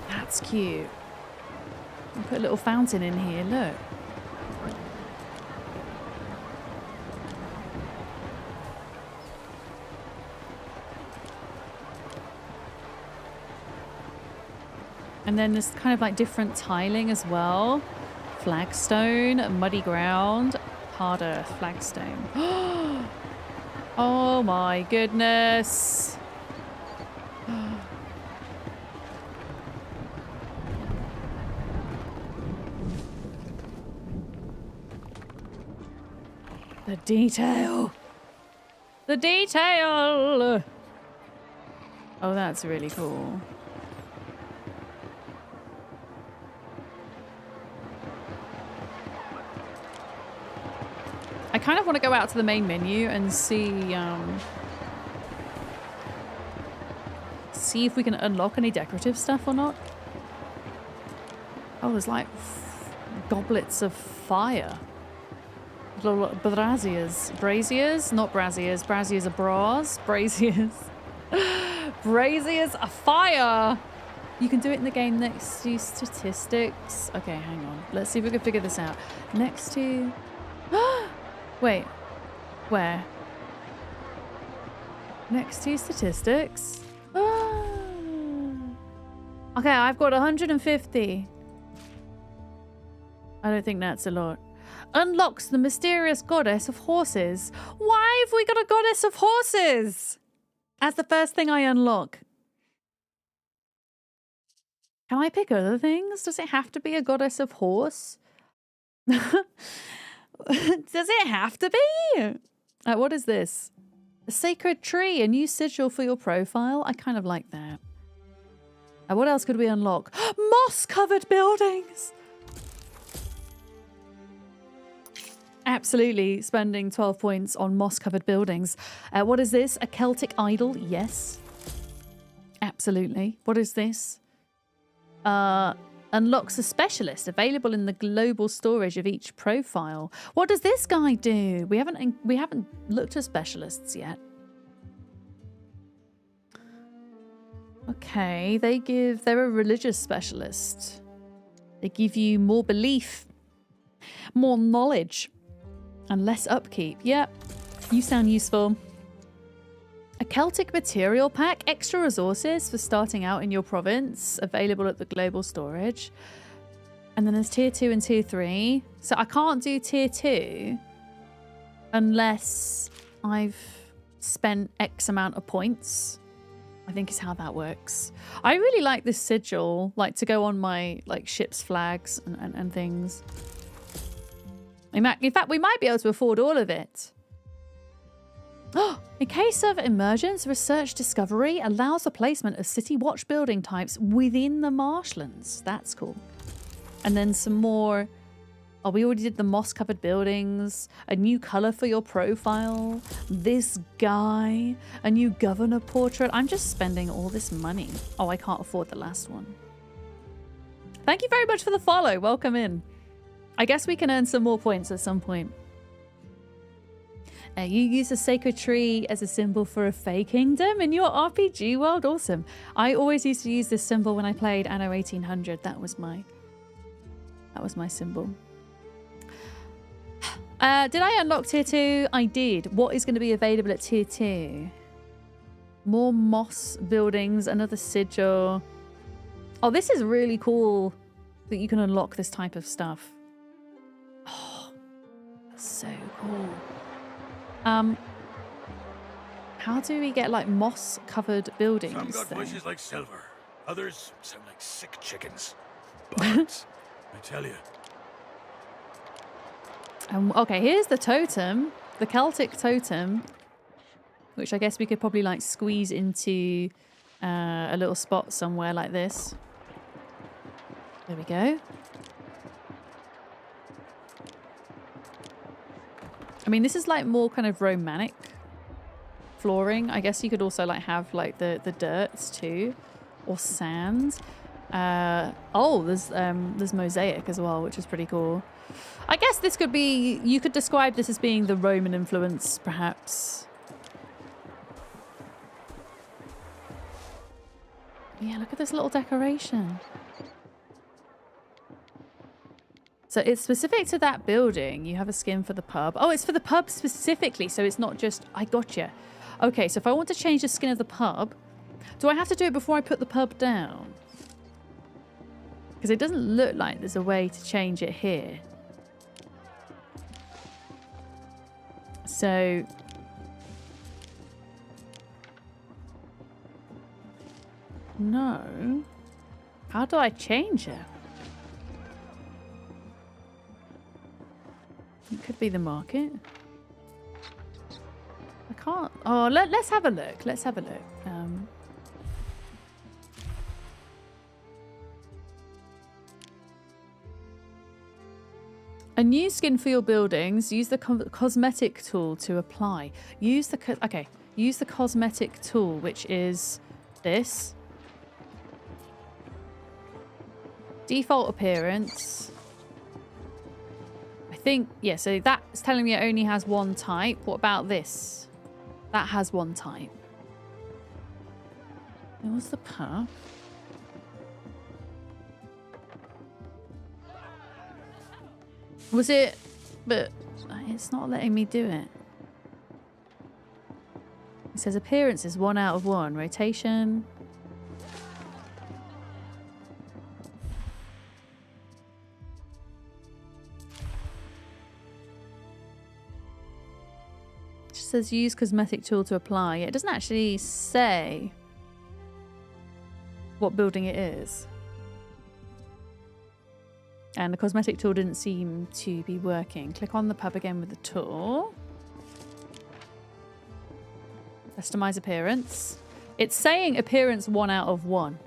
That's cute. I'll put a little fountain in here, look. And then there's kind of like different tiling as well. Flagstone, muddy ground, hard earth, flagstone. Oh my goodness. The detail. The detail. Oh, that's really cool. I kind of want to go out to the main menu and see if we can unlock any decorative stuff or not. Oh, there's like goblets of fire. Little braziers. Braziers? Not braziers. Braziers are bras. Braziers. Braziers are fire! You can do it in the game next to statistics. Okay, hang on. Let's see if we can figure this out. Next to... Wait. Where? Next to statistics? Okay, I've got 150. I don't think that's a lot. Unlocks the mysterious goddess of horses. Why have we got a goddess of horses? As the first thing I unlock. Can I pick other things? Does it have to be a goddess of horse? Does it have to be? What is this? A sacred tree, a new sigil for your profile. I kind of like that. What else could we unlock? Moss-covered buildings! Absolutely spending 12 points on moss-covered buildings. What is this? A Celtic idol? Yes. Absolutely. What is this? Unlocks a specialist available in the global storage of each profile. What does this guy do? We haven't looked at specialists yet. Okay, they're a religious specialist. They give you more belief, more knowledge, and less upkeep. Yep, you sound useful. A Celtic material pack, extra resources for starting out in your province, available at the global storage. And then there's tier 2 and tier 3. So I can't do tier 2 unless I've spent X amount of points. I think is how that works. I really like this sigil, like to go on my ship's flags and things. In fact, we might be able to afford all of it. In case of emergence, research discovery allows the placement of city watch building types within the marshlands. That's cool. And then some more... Oh, we already did the moss-covered buildings. A new colour for your profile. This guy. A new governor portrait. I'm just spending all this money. Oh, I can't afford the last one. Thank you very much for the follow. Welcome in. I guess we can earn some more points at some point. You use a sacred tree as a symbol for a Fey kingdom in your RPG world. Awesome. I always used to use this symbol when I played Anno 1800. That was my symbol. Did I unlock tier 2? I did. What is going to be available at tier 2? More moss buildings, another sigil. Oh, this is really cool that you can unlock this type of stuff. Oh, that's so cool. How do we get like moss-covered buildings? Some got voices like silver. Others sound like sick chickens. But I tell you. Okay, here's the totem, the Celtic totem, which I guess we could probably like squeeze into a little spot somewhere like this. There we go. I mean, this is like more kind of romantic flooring. I guess you could also like have like the dirts too, or sands. Oh, there's mosaic as well, which is pretty cool. I guess this could be, you could describe this as being the Roman influence, perhaps. Yeah, look at this little decoration. So it's specific to that building. You have a skin for the pub. Oh, it's for the pub specifically, so it's not just... I gotcha. Okay, so if I want to change the skin of the pub, do I have to do it before I put the pub down? Because it doesn't look like there's a way to change it here. So... no. How do I change it? It could be the market. I can't... oh, let's have a look. Let's have a look. A new skin for your buildings. Use the cosmetic tool to apply. Use the... okay. Use the cosmetic tool, which is this. Default appearance. I think, yeah, so that's telling me it only has one type. What about this? That has one type. What was the path? Was it... but it's not letting me do it. It says appearance is 1 out of 1. Rotation... says use cosmetic tool to apply. It doesn't actually say what building it is. And the cosmetic tool didn't seem to be working. Click on the pub again with the tool. Customize appearance. It's saying appearance 1 out of 1.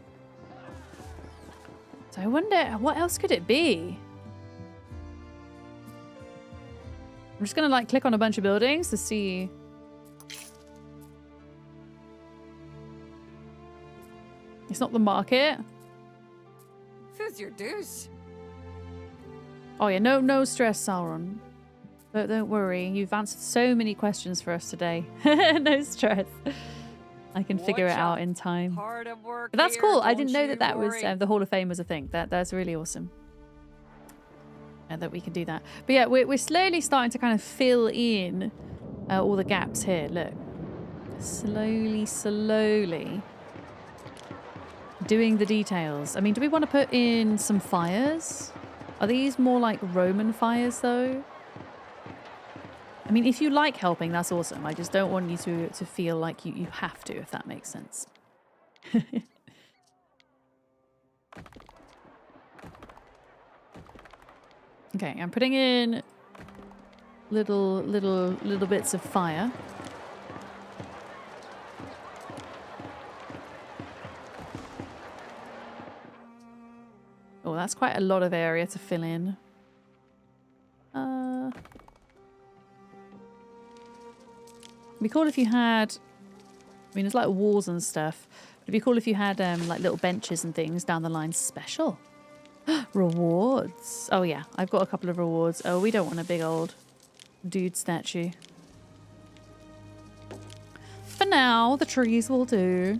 So I wonder, what else could it be? I'm just gonna like click on a bunch of buildings to see. It's not the market. Who's your deuce? Oh yeah, no stress, Sauron. Don't worry, you've answered so many questions for us today. No stress. I can figure it out in time. Hard at work But that's here, cool. I don't didn't know you that was worry. the Hall of Fame was a thing. That's really awesome. And that we can do that. But yeah, we're slowly starting to kind of fill in all the gaps here. Look. Slowly doing the details. I mean, do we want to put in some fires? Are these more like Roman fires though? I mean, if you like helping, that's awesome. I just don't want you to feel like you have to, if that makes sense. Okay, I'm putting in little bits of fire. Oh, that's quite a lot of area to fill in. It'd be cool if you had... I mean, it's like walls and stuff. It'd be cool if you had like little benches and things down the line. Special. Rewards. Oh yeah, I've got a couple of rewards. Oh, we don't want a big old dude statue. For now, the trees will do.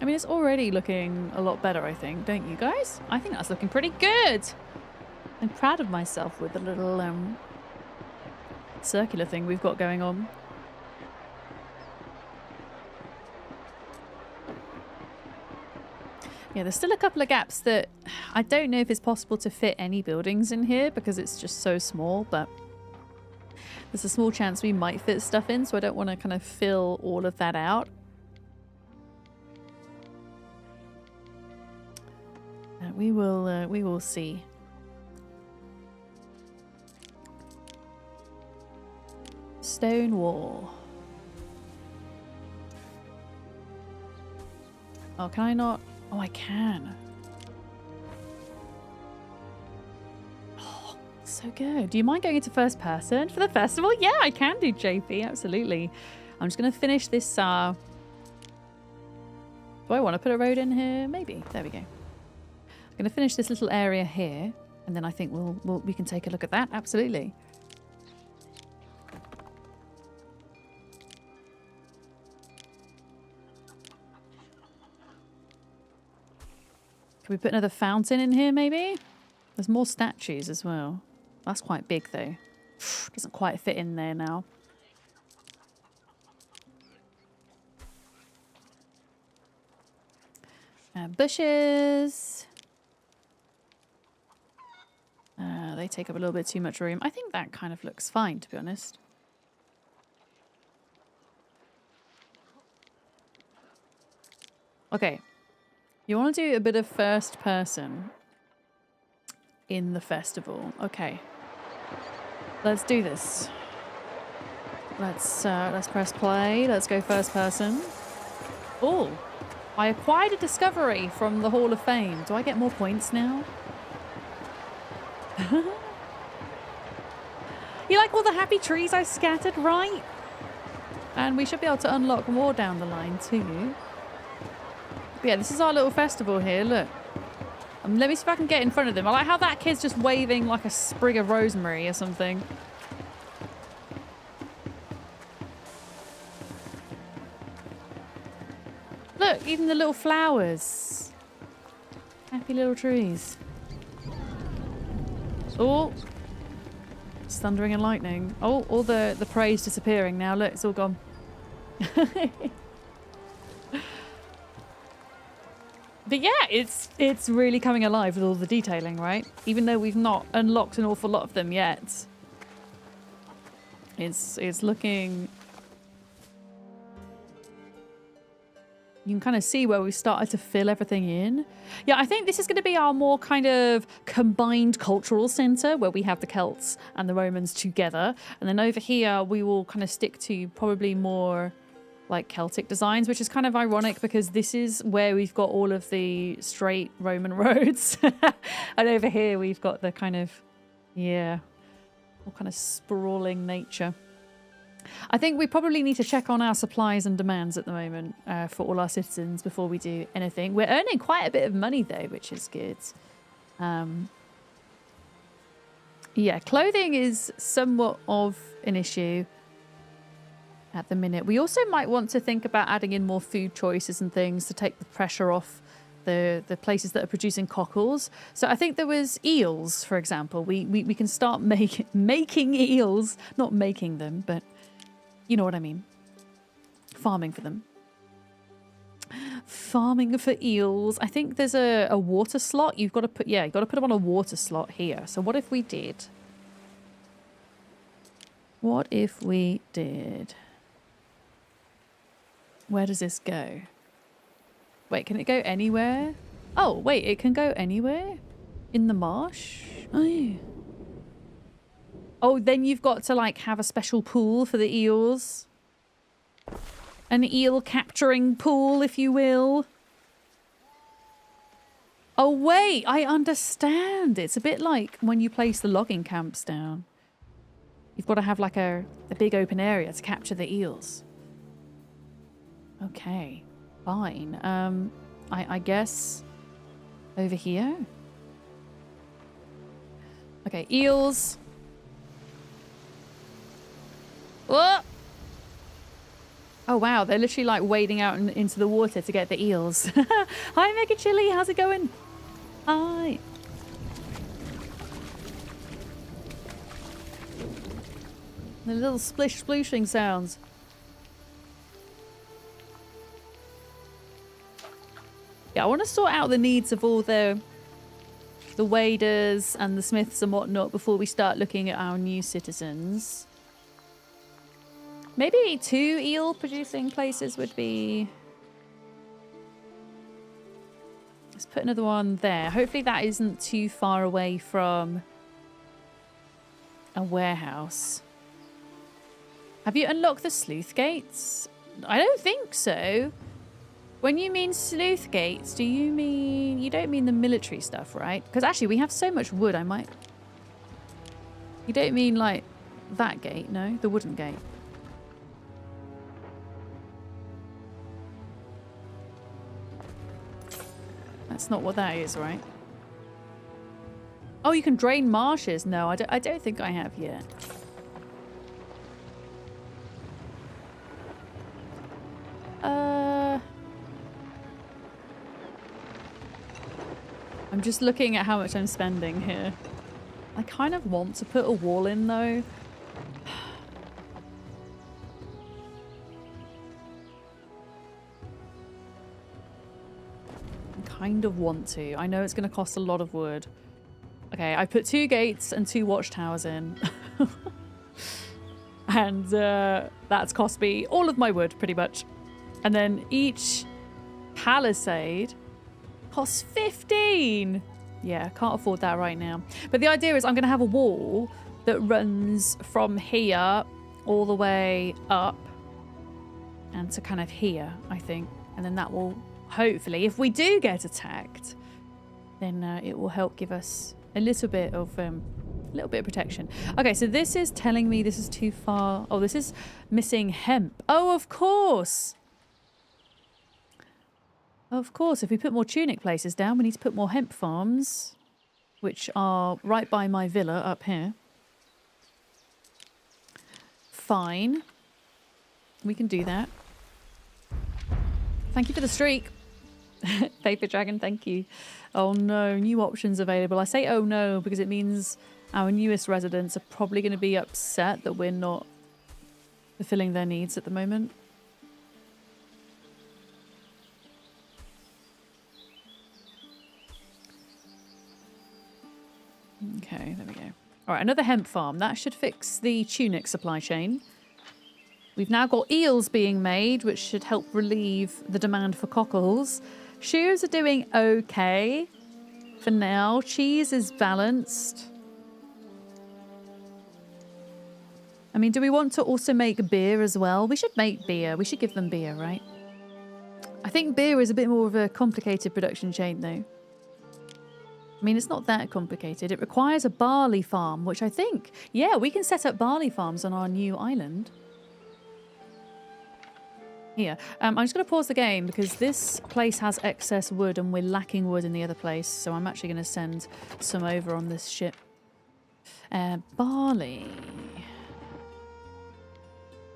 I mean, it's already looking a lot better, I think. Don't you guys? I think that's looking pretty good. I'm proud of myself with the little circular thing we've got going on. Yeah, there's still a couple of gaps that I don't know if it's possible to fit any buildings in here because it's just so small, but there's a small chance we might fit stuff in, so I don't want to kind of fill all of that out. We will see. Stone wall. Oh, can I not? Oh, I can. Oh, so good. Do you mind going into first person for the festival? Yeah, I can do, JP. Absolutely. I'm just going to finish this. Do I want to put a road in here? Maybe. There we go. I'm going to finish this little area here, and then I think we can take a look at that. Absolutely. Can we put another fountain in here, maybe? There's more statues as well. That's quite big, though. Doesn't quite fit in there now. Bushes. They take up a little bit too much room. I think that kind of looks fine, to be honest. Okay. You want to do a bit of first person in the festival. Okay. Let's do this. Let's press play. Let's go first person. Oh, I acquired a discovery from the Hall of Fame. Do I get more points now? You like all the happy trees I scattered, right? And we should be able to unlock more down the line too. But yeah, this is our little festival here, look. Let me see if I can get in front of them. I like how that kid's just waving like a sprig of rosemary or something. Look, even the little flowers. Happy little trees. Oh. It's thundering and lightning. Oh, all the prey's disappearing now. Look, it's all gone. But yeah, it's really coming alive with all the detailing, right? Even though we've not unlocked an awful lot of them yet. It's looking... You can kind of see where we started to fill everything in. Yeah, I think this is going to be our more kind of combined cultural centre where we have the Celts and the Romans together. And then over here, we will kind of stick to probably more like Celtic designs, which is kind of ironic because this is where we've got all of the straight Roman roads. And over here, we've got the kind of, yeah, all kind of sprawling nature. I think we probably need to check on our supplies and demands at the moment for all our citizens before we do anything. We're earning quite a bit of money though, which is good. Yeah, clothing is somewhat of an issue at the minute. We also might want to think about adding in more food choices and things to take the pressure off the places that are producing cockles. So I think there was eels, for example. We can start making eels, not making them, but you know what I mean. Farming for them. Farming for eels. I think there's a water slot. You've got to put, yeah, you've got to put them on a water slot here. So what if we did? What if we did? Where does this go? Wait, can it go anywhere? Oh, wait, it can go anywhere? In the marsh? Oh, yeah. Oh, then you've got to like have a special pool for the eels. An eel capturing pool, if you will. Oh, wait, I understand. It's a bit like when you place the logging camps down. You've got to have like a big open area to capture the eels. Okay, fine. I guess over here. Okay, eels. Oh! Oh wow, they're literally like wading out into the water to get the eels. Hi Mega Chili, how's it going? Hi. The little splish splooshing sounds. Yeah, I want to sort out the needs of all the waders and the smiths and whatnot before we start looking at our new citizens. Maybe 2 eel producing places would be... Let's put another one there. Hopefully that isn't too far away from a warehouse. Have you unlocked the sleuth gates? I don't think so. When you mean sleuth gates, do you mean... You don't mean the military stuff, right? Because actually, we have so much wood, I might... You don't mean, like, that gate, no? The wooden gate. That's not what that is, right? Oh, you can drain marshes. No, I don't think I have yet. I'm just looking at how much I'm spending here. I kind of want to put a wall in, though. I kind of want to. I know it's going to cost a lot of wood. Okay, I put 2 gates and 2 watchtowers in. And that's cost me all of my wood, pretty much. And then each palisade costs 15. Yeah, can't afford that right now. But the idea is I'm going to have a wall that runs from here all the way up and to kind of here, I think. And then that will hopefully, if we do get attacked, then it will help give us a little bit of protection. Okay, so this is telling me this is too far. Oh, this is missing hemp. Oh, of course. Of course, if we put more tunic places down, we need to put more hemp farms, which are right by my villa up here. Fine. We can do that. Thank you for the streak. Paper Dragon, thank you. Oh no, new options available. I say oh no because it means our newest residents are probably going to be upset that we're not fulfilling their needs at the moment. Okay, there we go. All right, another hemp farm. That should fix the tunic supply chain. We've now got eels being made, which should help relieve the demand for cockles. Shoes are doing okay for now. Cheese is balanced. I mean, do we want to also make beer as well? We should make beer. We should give them beer, right? I think beer is a bit more of a complicated production chain, though. I mean, it's not that complicated. It requires a barley farm, which I think, yeah, we can set up barley farms on our new island. Here. I'm just going to pause the game because this place has excess wood and we're lacking wood in the other place. So I'm actually going to send some over on this ship. Barley.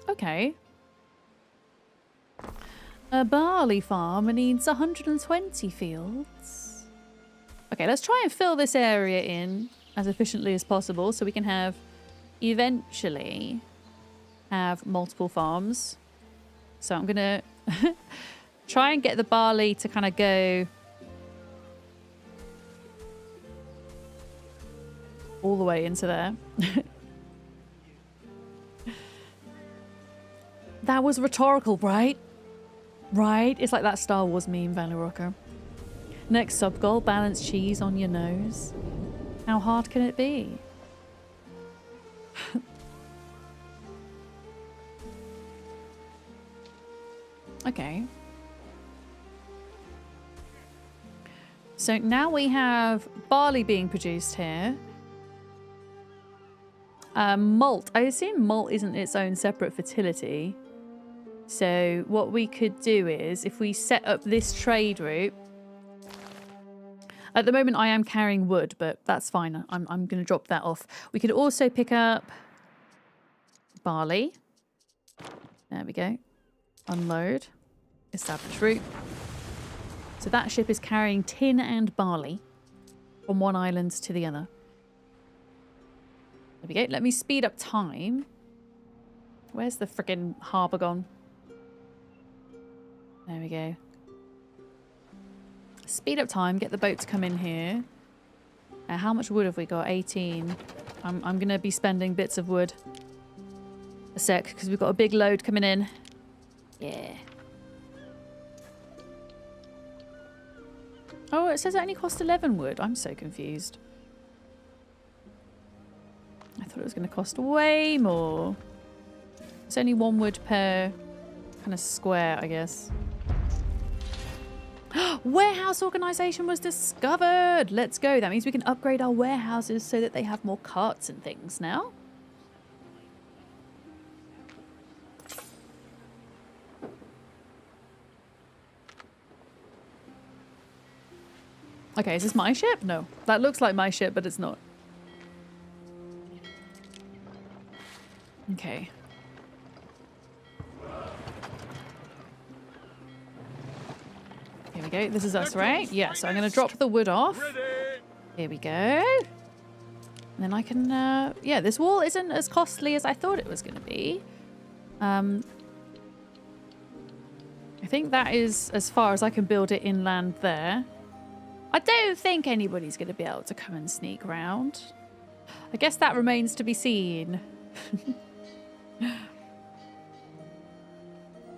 Okay. A barley farm needs 120 fields. Okay, let's try and fill this area in as efficiently as possible so we can have, eventually, have multiple farms. So I'm going to try and get the barley to kind of go all the way into there. That was rhetorical, right? Right? It's like that Star Wars meme, Valorocco. Next sub-goal, balance cheese on your nose. How hard can it be? Okay. So now we have barley being produced here. Malt. I assume malt isn't its own separate fertility. So what we could do is, if we set up this trade route... At the moment I am carrying wood, but that's fine. I'm going to drop that off. We could also pick up barley. There we go. Unload. Establish route. So that ship is carrying tin and barley from one island to the other. There we go. Let me speed up time. Where's the frickin' harbour gone? There we go. Speed up time. Get the boat to come in here. How much wood have we got? 18. I'm going to be spending bits of wood. A sec, because we've got a big load coming in. Yeah. Oh, it says it only cost 11 wood. I'm so confused. I thought it was going to cost way more. It's only 1 wood per kind of square, I guess. Warehouse organization was discovered. Let's go. That means we can upgrade our warehouses so that they have more carts and things now. Okay, is this my ship? No. That looks like my ship, but it's not. Okay. Here we go. This is us, right? Yeah, so I'm going to drop the wood off. Here we go. And then I can... yeah, this wall isn't as costly as I thought it was going to be. I think that is as far as I can build it inland there. I don't think anybody's going to be able to come and sneak around. I guess that remains to be seen.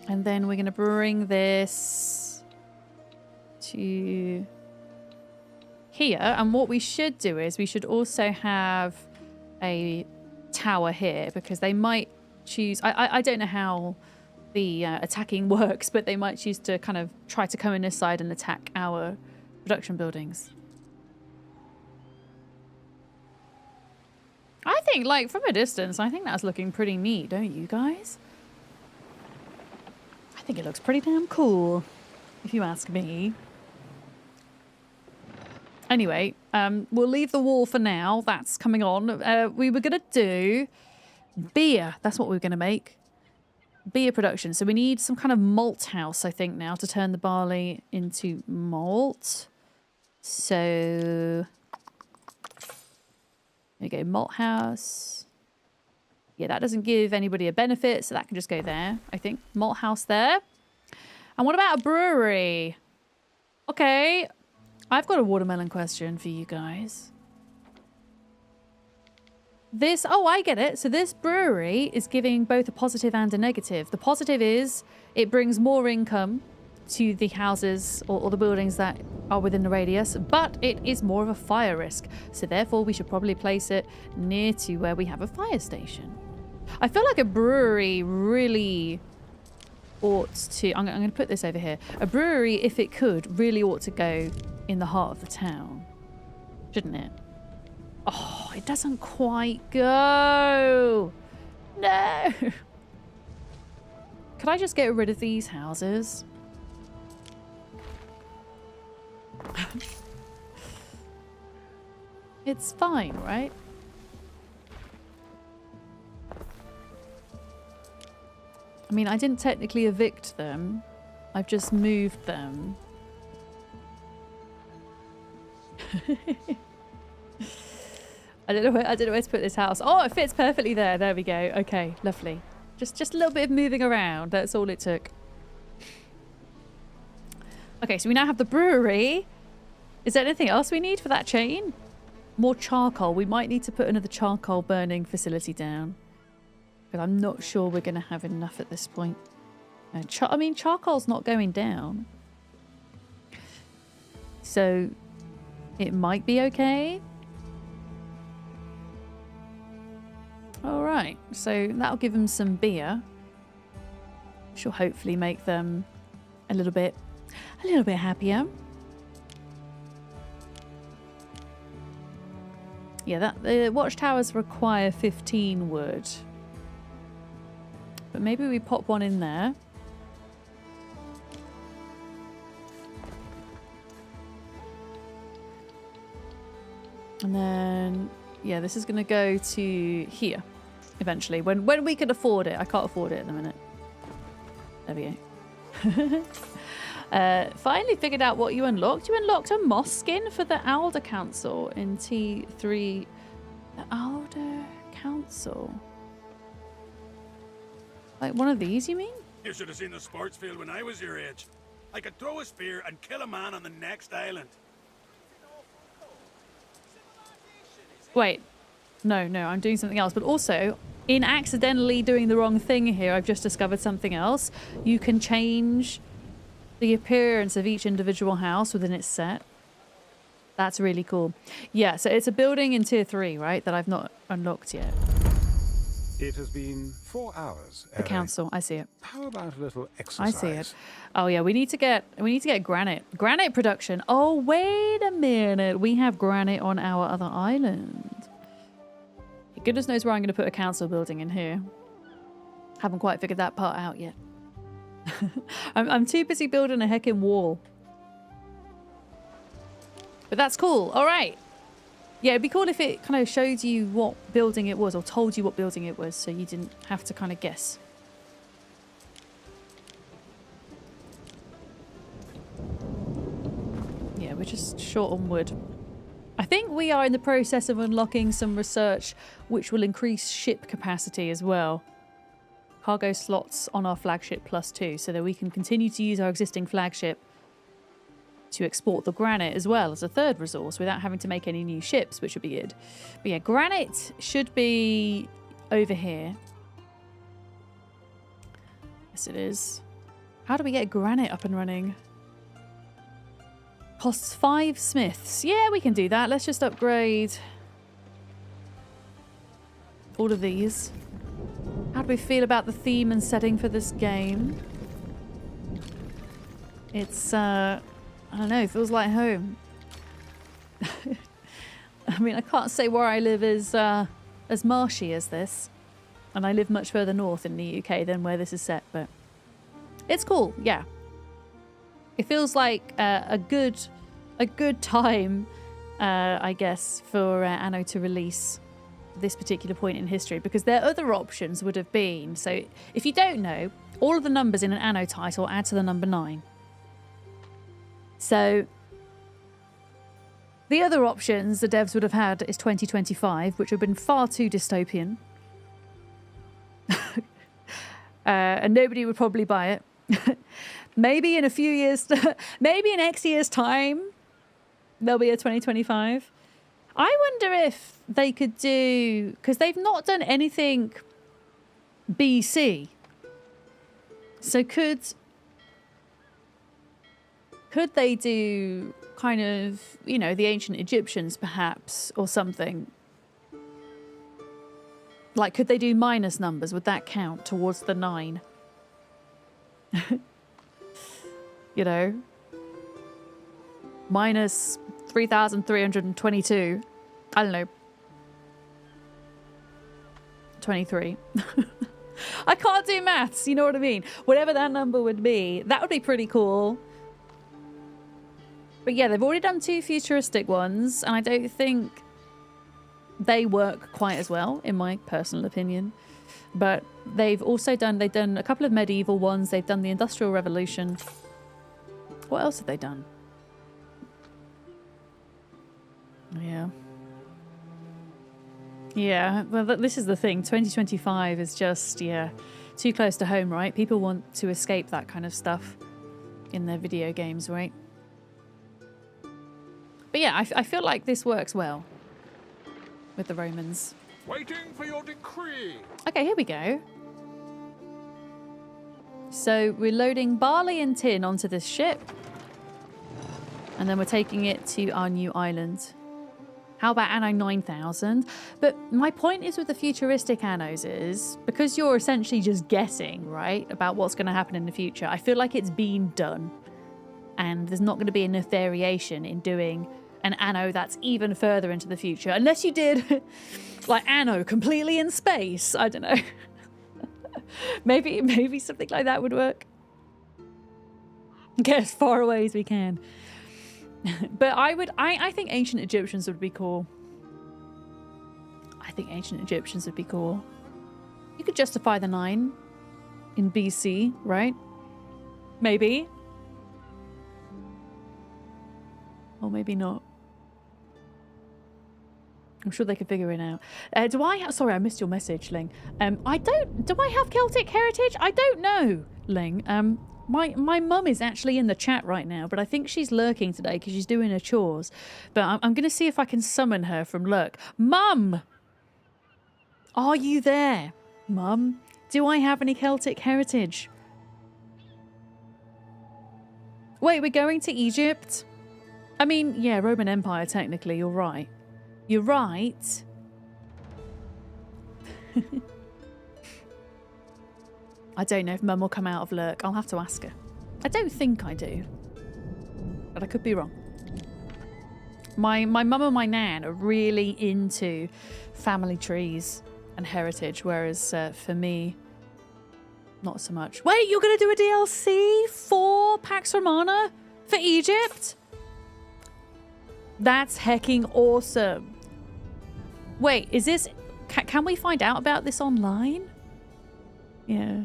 And then we're going to bring this to here. And what we should do is we should also have a tower here because they might choose... I don't know how the attacking works, but they might choose to kind of try to come in this side and attack our production buildings. I think, like, from a distance, I think that's looking pretty neat, don't you guys? I think it looks pretty damn cool, if you ask me. Anyway, we'll leave the wall for now. That's coming on. We were going to do beer. That's what we were going to make. Beer production. So we need some kind of malt house, I think, now to turn the barley into malt. So here we go, malt house. Yeah, that doesn't give anybody a benefit, so that can just go there, I think. Malt house there. And what about a brewery? Okay, I've got a watermelon question for you guys. This, oh, I get it. So this brewery is giving both a positive and a negative. The positive is it brings more income to the houses or the buildings that are within the radius, but it is more of a fire risk. So therefore we should probably place it near to where we have a fire station. I feel like a brewery really ought to, I'm going to put this over here. A brewery, if it could, really ought to go in the heart of the town, shouldn't it? Oh, it doesn't quite go. No. Could I just get rid of these houses? It's fine, right? I mean, I didn't technically evict them. I've just moved them. I don't know where to put this house. Oh, it fits perfectly there. There we go. Okay, lovely. Just a little bit of moving around. That's all it took. Okay, so we now have the brewery. Is there anything else we need for that chain? More charcoal. We might need to put another charcoal burning facility down. But I'm not sure we're going to have enough at this point. I mean, charcoal's not going down. So it might be okay. All right, so that'll give them some beer. Which will hopefully make them a little bit happier. Yeah, the watchtowers require 15 wood. But maybe we pop one in there. And then, yeah, this is going to go to here eventually. When we can afford it. I can't afford it at the minute. There we go. Finally figured out what you unlocked. You unlocked a moss skin for the Alder Council in T3. The Alder Council. Like one of these, you mean? You should have seen the sports field when I was your age. I could throw a spear and kill a man on the next island. Wait. No, I'm doing something else. But also, in accidentally doing the wrong thing here, I've just discovered something else. You can change the appearance of each individual house within its set. That's really cool. Yeah, so it's a building in tier 3, right? That I've not unlocked yet. It has been 4 hours. The council. I see it. How about a little I exercise? see it. Oh yeah, we need to get granite. Granite production. Oh, wait a minute. We have granite on our other island. Goodness knows where I'm going to put a council building in here. Haven't quite figured that part out yet. I'm too busy building a heckin' wall. But that's cool. All right. Yeah, it'd be cool if it kind of showed you what building it was or told you what building it was so you didn't have to kind of guess. Yeah, we're just short on wood. I think we are in the process of unlocking some research which will increase ship capacity as well. Cargo slots on our flagship +2 so that we can continue to use our existing flagship to export the granite as well as a third resource without having to make any new ships, which would be good. But yeah, granite should be over here. Yes, it is. How do we get granite up and running? Costs 5 smiths. Yeah, we can do that. Let's just upgrade all of these. How do we feel about the theme and setting for this game? It's, I don't know, it feels like home. I mean, I can't say where I live is as marshy as this. And I live much further north in the UK than where this is set, but it's cool, yeah. It feels like a good time, I guess, for Anno to release this particular point in history, because their other options would have been, so if you don't know, all of the numbers in an Anno title add to the number 9. So the other options the devs would have had is 2025, which would have been far too dystopian. And nobody would probably buy it. Maybe in a few years, maybe in X years' time, there'll be a 2025. I wonder if they could do, because they've not done anything BC. So could they do kind of, you know, the ancient Egyptians perhaps, or something? Like, could they do minus numbers? Would that count towards the 9? You know? Minus 3,322. I don't know. 23. I can't do maths, you know what I mean? Whatever that number would be, that would be pretty cool. But yeah, they've already done 2 futuristic ones, and I don't think they work quite as well, in my personal opinion. But they've done a couple of medieval ones. They've done the Industrial Revolution. What else have they done? Yeah. Yeah, well, this is the thing. 2025 is just, yeah, too close to home, right? People want to escape that kind of stuff in their video games, right? But yeah, I feel like this works well with the Romans. Waiting for your decree. Okay, here we go. So we're loading barley and tin onto this ship. And then we're taking it to our new island. How about Anno 9000? But my point is with the futuristic Annos is, because you're essentially just guessing, right, about what's going to happen in the future, I feel like it's been done. And there's not going to be enough variation in doing an Anno that's even further into the future. Unless you did, like, Anno completely in space. I don't know. maybe something like that would work. Get as far away as we can. But I think ancient Egyptians would be cool. I think ancient Egyptians would be cool. You could justify the 9 in BC, right? Maybe. Or maybe not. I'm sure they could figure it out. Sorry, I missed your message, Ling. Do I have Celtic heritage? I don't know, Ling. My mum is actually in the chat right now, but I think she's lurking today because she's doing her chores. But I'm going to see if I can summon her from lurk. Mum! Are you there? Mum, do I have any Celtic heritage? Wait, we're going to Egypt? I mean, yeah, Roman Empire, technically, you're right. You're right. I don't know if Mum will come out of Lurk. I'll have to ask her. I don't think I do. But I could be wrong. My mum and my nan are really into family trees and heritage, whereas for me, not so much. Wait, you're going to do a DLC for Pax Romana for Egypt? That's hecking awesome. Wait, is this... Can we find out about this online? Yeah.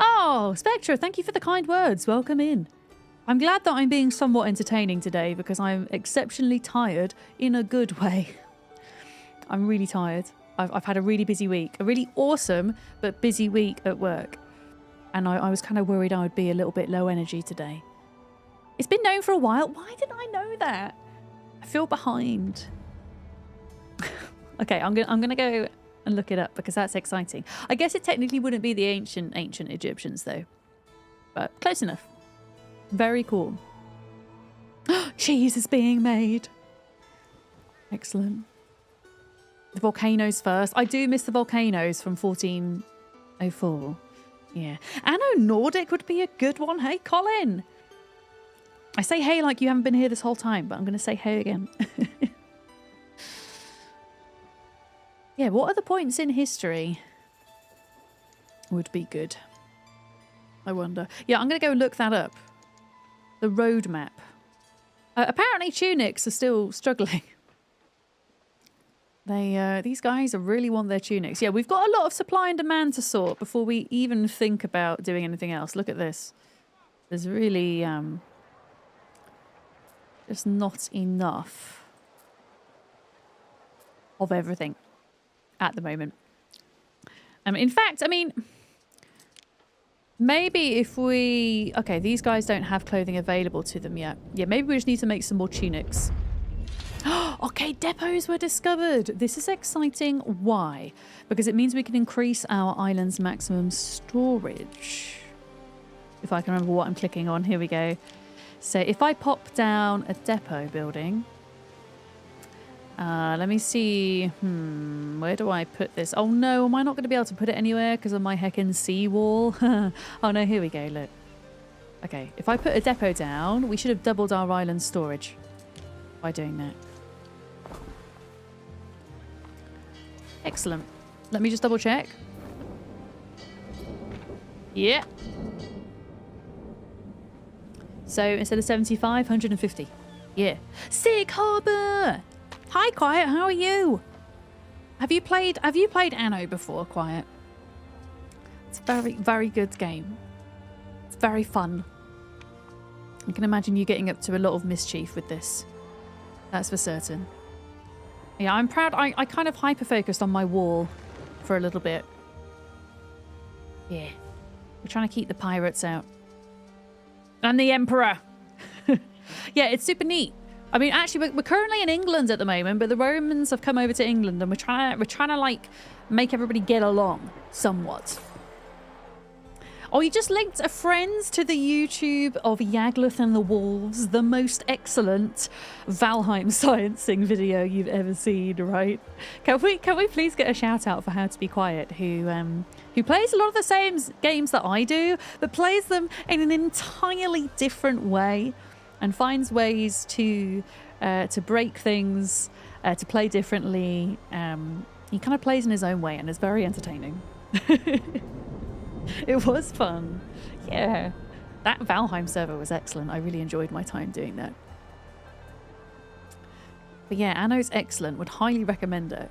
Oh, Spectra, thank you for the kind words. Welcome in. I'm glad that I'm being somewhat entertaining today because I'm exceptionally tired in a good way. I'm really tired. I've had a really busy week. A really awesome but busy week at work. And I was kind of worried I would be a little bit low energy today. It's been known for a while. Why didn't I know that? I feel behind. Okay, I'm gonna go and look it up because that's exciting. I guess it technically wouldn't be the ancient Egyptians though. But close enough. Very cool. Cheese is being made. Excellent. The volcanoes first. I do miss the volcanoes from 1404. Yeah. Anno Nordic would be a good one. Hey, Colin. I say hey like you haven't been here this whole time, but I'm going to say hey again. Yeah, what other points in history would be good? I wonder. Yeah, I'm going to go look that up. The roadmap. Apparently tunics are still struggling. These guys really want their tunics. Yeah, we've got a lot of supply and demand to sort before we even think about doing anything else. Look at this. There's really just not enough of everything at the moment. In fact, I mean... Maybe if we... Okay, these guys don't have clothing available to them yet. Yeah, maybe we just need to make some more tunics. Okay, depots were discovered. This is exciting. Why? Because it means we can increase our island's maximum storage. If I can remember what I'm clicking on. Here we go. So if I pop down a depot building... let me see. Where do I put this? Oh no, am I not going to be able to put it anywhere because of my heckin' seawall? Oh no, here we go, look. Okay, if I put a depot down, we should have doubled our island storage by doing that. Excellent. Let me just double check. Yeah. So instead of 75, 150. Yeah. Sick Harbour! Hi, Quiet. How are you? Have you played Anno before, Quiet? It's a very, very good game. It's very fun. I can imagine you getting up to a lot of mischief with this. That's for certain. Yeah, I'm proud. I kind of hyper-focused on my wall for a little bit. Yeah. We're trying to keep the pirates out. And the Emperor. Yeah, it's super neat. I mean, actually, we're currently in England at the moment, but the Romans have come over to England, and we're trying to like make everybody get along somewhat. Oh, you just linked a friend to the YouTube of Yagluth and the Wolves, the most excellent Valheim sciencing video you've ever seen, right? Can we please get a shout out for How to Be Quiet, who plays a lot of the same games that I do, but plays them in an entirely different way. And finds ways to break things, to play differently. He kind of plays in his own way and is very entertaining. It was fun. Yeah. That Valheim server was excellent. I really enjoyed my time doing that. But yeah, Anno's excellent. Would highly recommend it.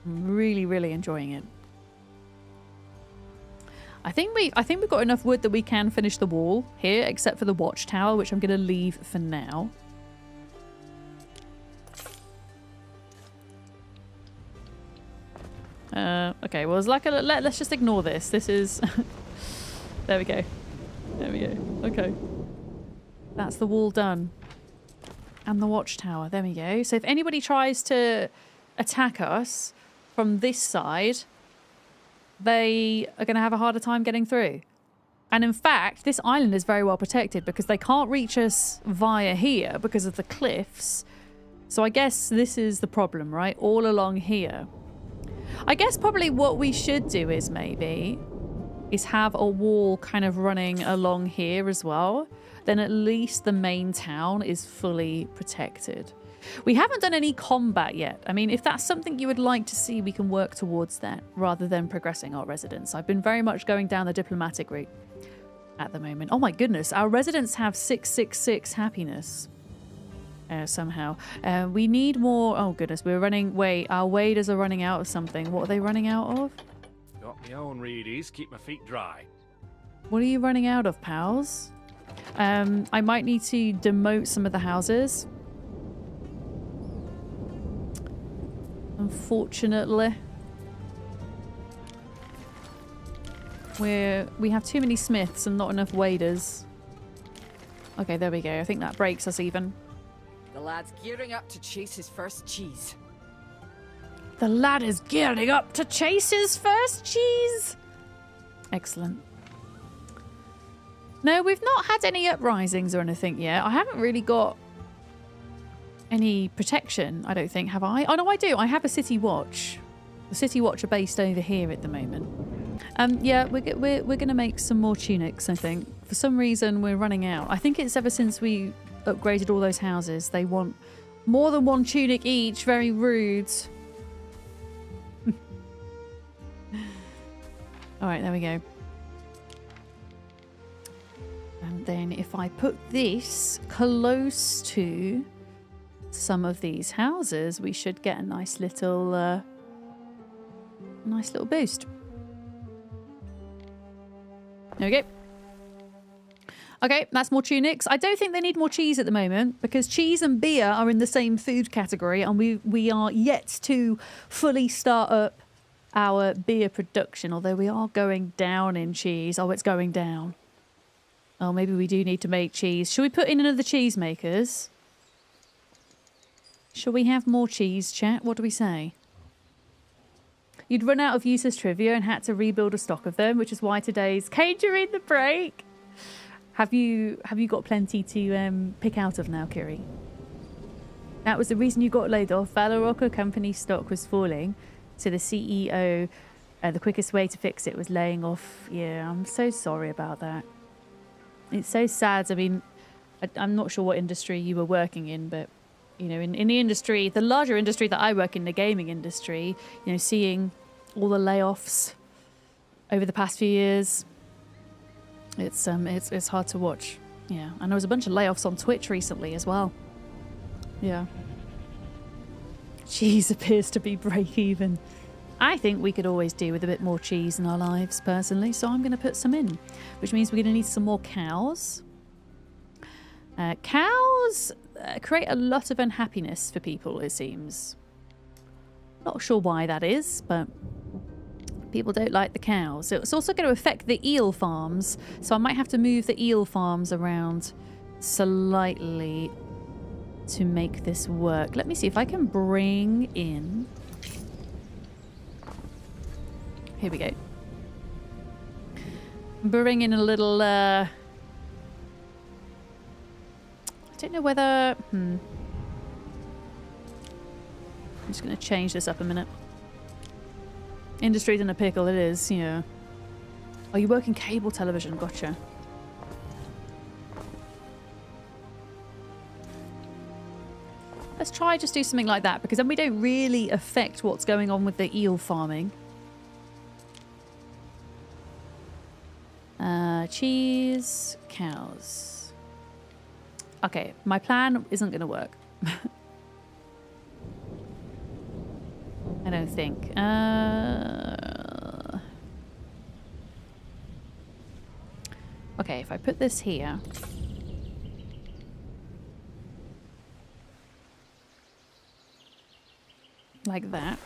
I'm really, really enjoying it. I think we've got enough wood that we can finish the wall here, except for the watchtower, which I'm going to leave for now. Okay, well, it's like let's just ignore this. This is... There we go. There we go. Okay. That's the wall done. And the watchtower. There we go. So if anybody tries to attack us from this side... they are going to have a harder time getting through. And in fact, this island is very well protected because they can't reach us via here because of the cliffs. So I guess this is the problem, right? All along here. I guess probably what we should do is maybe is have a wall kind of running along here as well. Then at least the main town is fully protected. We haven't done any combat yet. I mean, if that's something you would like to see, we can work towards that rather than progressing our residents. I've been very much going down the diplomatic route at the moment. Oh my goodness, our residents have 666 happiness somehow. We need more. Oh goodness, we're running. Wait, our waders are running out of something. What are they running out of? Got my own reedies, keep my feet dry. What are you running out of, pals? I might need to demote some of the houses. Unfortunately. We have too many smiths and not enough waders. Okay, there we go. I think that breaks us even. The lad's gearing up to chase his first cheese. The lad is gearing up to chase his first cheese. Excellent. No, we've not had any uprisings or anything yet. I haven't really got any protection, I don't think, have I? Oh, no, I do. I have a city watch. The city watch are based over here at the moment. Yeah, we're going to make some more tunics, I think. For some reason, we're running out. I think it's ever since we upgraded all those houses. They want more than one tunic each. Very rude. All right, there we go. And then if I put this close to some of these houses, we should get a nice little boost. There we go. Okay, that's more tunics. I don't think they need more cheese at the moment because cheese and beer are in the same food category, and we are yet to fully start up our beer production, although we are going down in cheese. Oh, it's going down. Oh, maybe we do need to make cheese. Should we put in another cheese makers? Shall we have more cheese, chat? What do we say? You'd run out of useless trivia and had to rebuild a stock of them, which is why today's came during the break. Have you got plenty to pick out of now, Kiri? That was the reason you got laid off. Valorocca company stock was falling, so the CEO, the quickest way to fix it was laying off. Yeah, I'm so sorry about that. It's so sad. I mean, I'm not sure what industry you were working in, but you know, in the industry, the larger industry that I work in, the gaming industry, you know, seeing all the layoffs over the past few years, it's hard to watch. Yeah, and there was a bunch of layoffs on Twitch recently as well. Yeah. Cheese appears to be break even. I think we could always do with a bit more cheese in our lives, personally, so I'm going to put some in, which means we're going to need some more cows. Cows create a lot of unhappiness for people, it seems. Not sure why that is, but people don't like the cows. It's also going to affect the eel farms, so I might have to move the eel farms around slightly to make this work. Let me see if I can bring in... Here we go. Bring in a little... I don't know whether... I'm just going to change this up a minute. Industry's in a pickle, it is, yeah. Oh, you work in cable television, gotcha. Let's try just do something like that, because then we don't really affect what's going on with the eel farming. Cheese, cows. Okay, my plan isn't going to work. I don't think. Okay, if I put this here. Like that.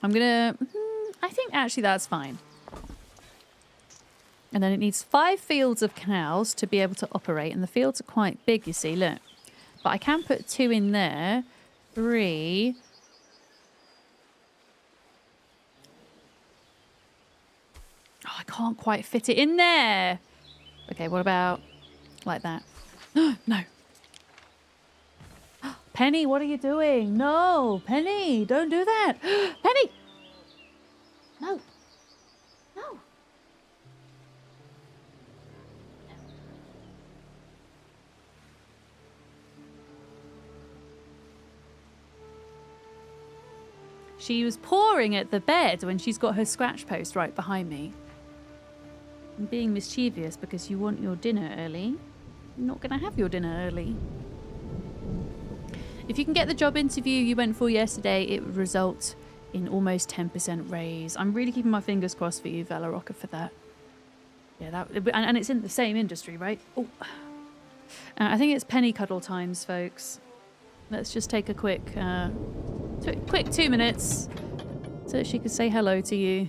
I'm gonna... I think actually that's fine. And then it needs 5 fields of cows to be able to operate. And the fields are quite big, you see, look. But I can put 2 in there. 3... Oh, I can't quite fit it in there. Okay, what about like that? No. Penny, what are you doing? No, Penny, don't do that. Penny! No. No. She was pawing at the bed when she's got her scratch post right behind me. I'm being mischievous because you want your dinner early. You're not going to have your dinner early. If you can get the job interview you went for yesterday, it would result in almost 10% raise. I'm really keeping my fingers crossed for you, Velaroka, for that. Yeah, and it's in the same industry, right? Oh, I think it's penny cuddle times, folks. Let's just take a quick 2 minutes so that she could say hello to you.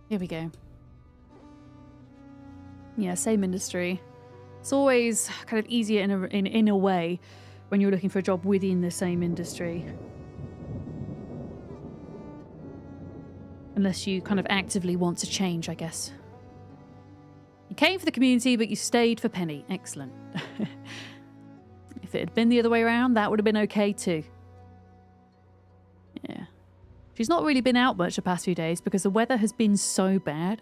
Here we go. Yeah, same industry. It's always kind of easier in a way when you're looking for a job within the same industry. Unless you kind of actively want to change, I guess. You came for the community, but you stayed for Penny. Excellent. If it had been the other way around, that would have been okay too. Yeah. She's not really been out much the past few days because the weather has been so bad.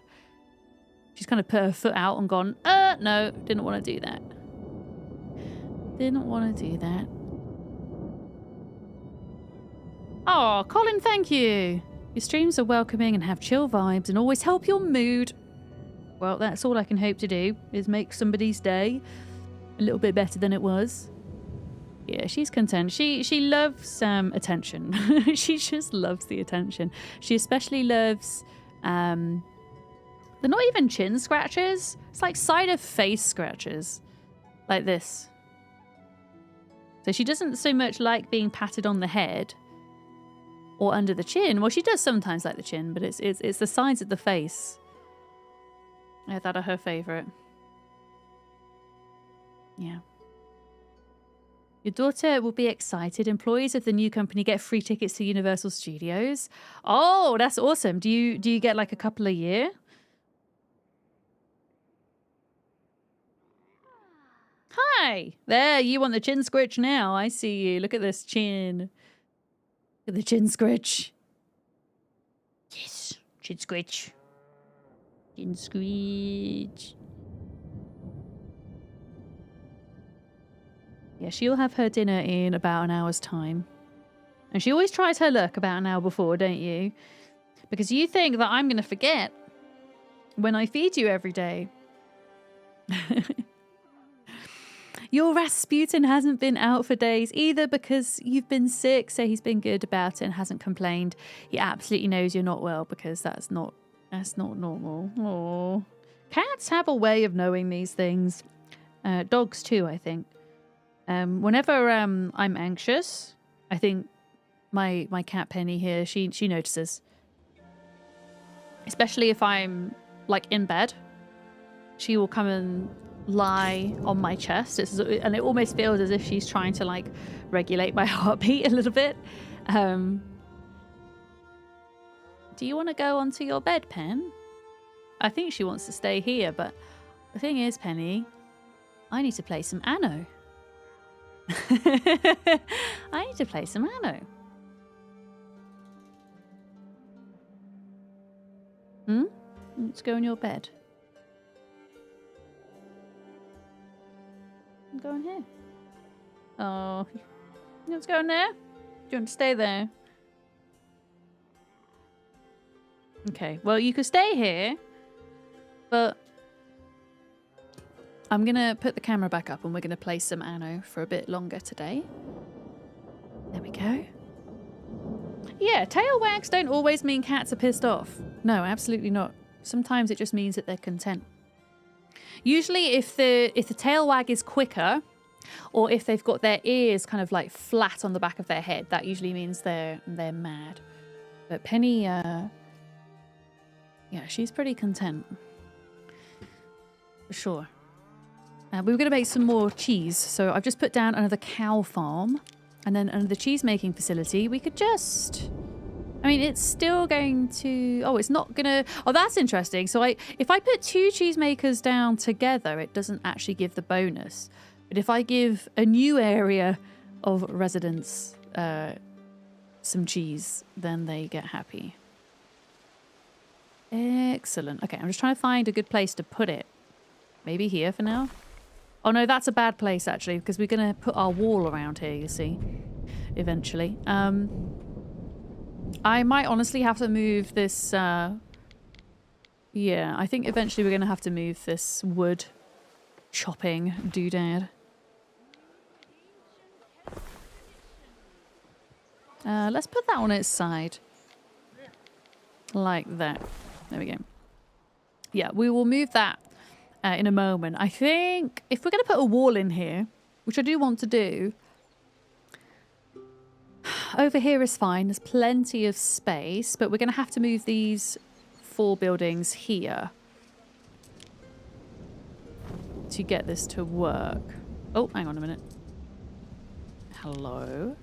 She's kind of put her foot out and gone, no, didn't want to do that. Didn't want to do that. Oh, Colin, thank you. Your streams are welcoming and have chill vibes and always help your mood. Well, that's all I can hope to do, is make somebody's day a little bit better than it was. Yeah, she's content. She loves attention. She just loves the attention. She especially loves... they're not even chin scratches. It's like side of face scratches. Like this. So she doesn't so much like being patted on the head or under the chin. Well, she does sometimes like the chin, but it's the sides of the face. Yeah, that are her favourite. Yeah. Your daughter will be excited. Employees of the new company get free tickets to Universal Studios. Oh, that's awesome. Do you get like a couple a year? Hi! There, you want the chin squitch now. I see you. Look at this chin. Look at the chin squitch. Yes, chin squitch. Chin squitch. Yeah, she'll have her dinner in about an hour's time. And she always tries her luck about an hour before, don't you? Because you think that I'm going to forget when I feed you every day. Your Rasputin hasn't been out for days either because you've been sick, so he's been good about it and hasn't complained. He absolutely knows you're not well because that's not normal. Aww. Cats have a way of knowing these things. Dogs too, I think. Whenever I'm anxious, I think my cat Penny here, she notices. Especially if I'm like in bed, she will come and lie on my chest. And it almost feels as if she's trying to like regulate my heartbeat a little bit. Do you want to go onto your bed, Pen? I think she wants to stay here, but the thing is, Penny, I need to play some Anno. I need to play some Anno. Let's go in your bed. Go in here. Oh, let's go in there. Do you want to stay there? Okay, well, you could stay here, but I'm going to put the camera back up and we're going to play some Anno for a bit longer today. There we go. Yeah, tail wags don't always mean cats are pissed off. No, absolutely not. Sometimes it just means that they're content. Usually if the tail wag is quicker, or if they've got their ears kind of like flat on the back of their head, that usually means they're mad. But Penny, yeah, she's pretty content. For sure. We were going to make some more cheese, so I've just put down another cow farm, and then another cheese making facility. We could just... I mean, it's still going to... Oh, it's not going to... Oh, that's interesting. So if I put 2 cheesemakers down together, it doesn't actually give the bonus. But if I give a new area of residents some cheese, then they get happy. Excellent. Okay, I'm just trying to find a good place to put it. Maybe here for now. Oh no, that's a bad place actually, because we're going to put our wall around here, you see, eventually. I might honestly have to move this, yeah, I think eventually we're going to have to move this wood chopping doodad. Let's put that on its side. Like that. There we go. Yeah, we will move that in a moment. I think if we're going to put a wall in here, which I do want to do, over here is fine. There's plenty of space, but we're going to have to move these 4 buildings here to get this to work. Oh, hang on a minute. Hello.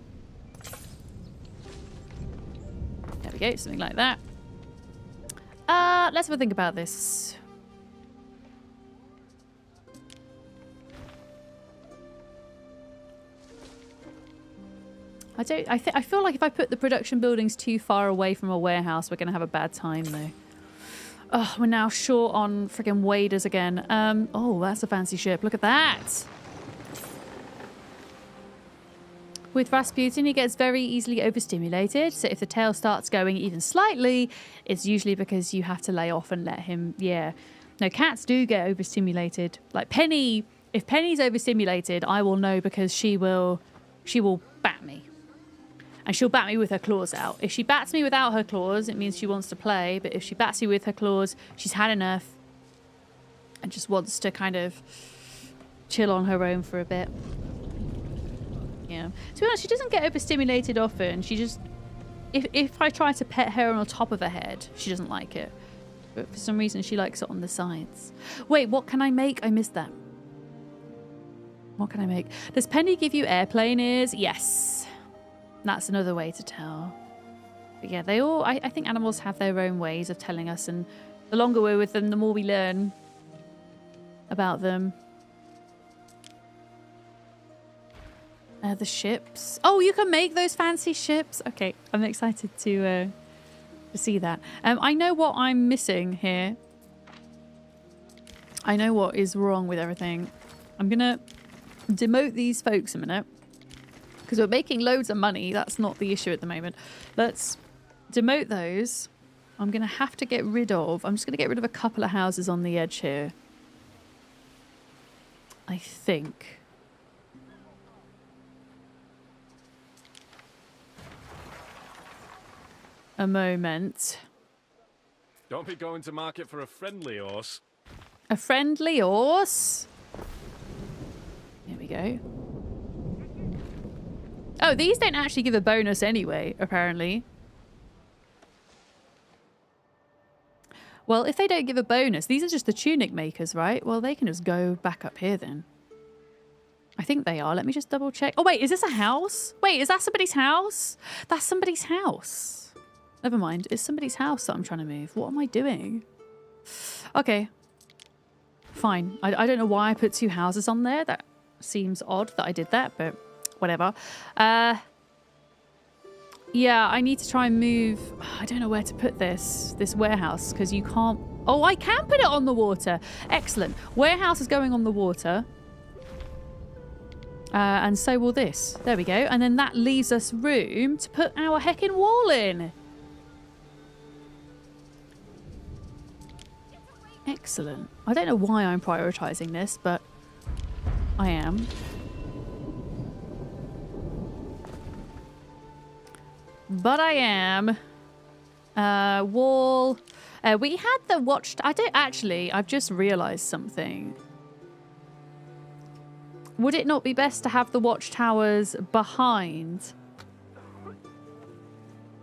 There we go, something like that. Let's have a think about this. I feel like if I put the production buildings too far away from a warehouse, we're going to have a bad time though. Oh, we're now short on friggin' waders again. Oh, that's a fancy ship. Look at that. With Rasputin, he gets very easily overstimulated. So if the tail starts going even slightly, it's usually because you have to lay off and let him, yeah. No, cats do get overstimulated. Like Penny, if Penny's overstimulated, I will know because she will bat me. And she'll bat me with her claws out. If she bats me without her claws, it means she wants to play. But if she bats me with her claws, she's had enough and just wants to kind of chill on her own for a bit. Yeah. To be honest, she doesn't get overstimulated often. She just... If I try to pet her on the top of her head, she doesn't like it. But for some reason, she likes it on the sides. Wait, what can I make? I missed that. What can I make? Does Penny give you airplane ears? Yes. That's another way to tell. But yeah, they all... I think animals have their own ways of telling us, and the longer we're with them, the more we learn about them. The ships. Oh, you can make those fancy ships. Okay, I'm excited to see that. I know what I'm missing here. I know what is wrong with everything. I'm gonna demote these folks a minute because we're making loads of money. That's not the issue at the moment. Let's demote those. I'm gonna have to get rid of... I'm just gonna get rid of a couple of houses on the edge here. I think. A moment. Don't be going to market for a friendly horse. A friendly horse? There we go. Oh, these don't actually give a bonus anyway, apparently. Well, if they don't give a bonus, these are just the tunic makers, right? Well, they can just go back up here then. I think they are. Let me just double check. Oh, wait, is this a house? Wait, is that somebody's house? That's somebody's house. Never mind. It's somebody's house that I'm trying to move. What am I doing? Okay. Fine. I don't know why I put 2 houses on there. That seems odd that I did that, but whatever. Yeah, I need to try and move... I don't know where to put this warehouse, because you can't... Oh, I can put it on the water. Excellent. Warehouse is going on the water. And so will this. There we go. And then that leaves us room to put our heckin' wall in. Excellent. I don't know why I'm prioritizing this, but I am. But I am. Wall. We had the watch... I don't actually... I've just realized something. Would it not be best to have the watchtowers behind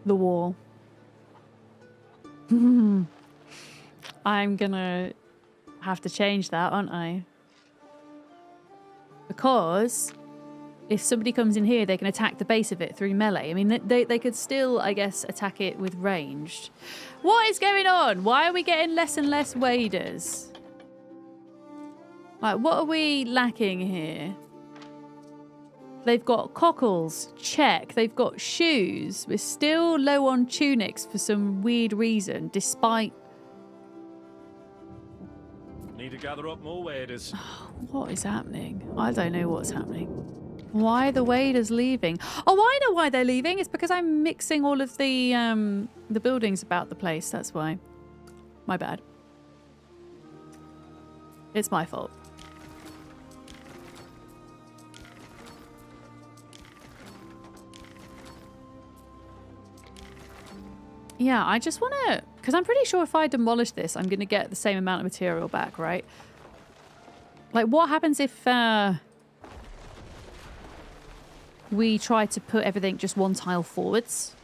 the wall? I'm gonna have to change that, aren't I? Because if somebody comes in here, they can attack the base of it through melee. I mean, they could still, I guess, attack it with ranged. What is going on? Why are we getting less and less waders? Like, what are we lacking here? They've got cockles. Check. They've got shoes. We're still low on tunics for some weird reason, despite... Need to gather up more waders. What is happening? I don't know what's happening. Why the waders leaving? Oh, I know why they're leaving. It's because I'm mixing all of the buildings about the place. That's why. My bad. It's my fault. Yeah, I just want to... Because I'm pretty sure if I demolish this, I'm going to get the same amount of material back, right? Like, what happens if we try to put everything just one tile forwards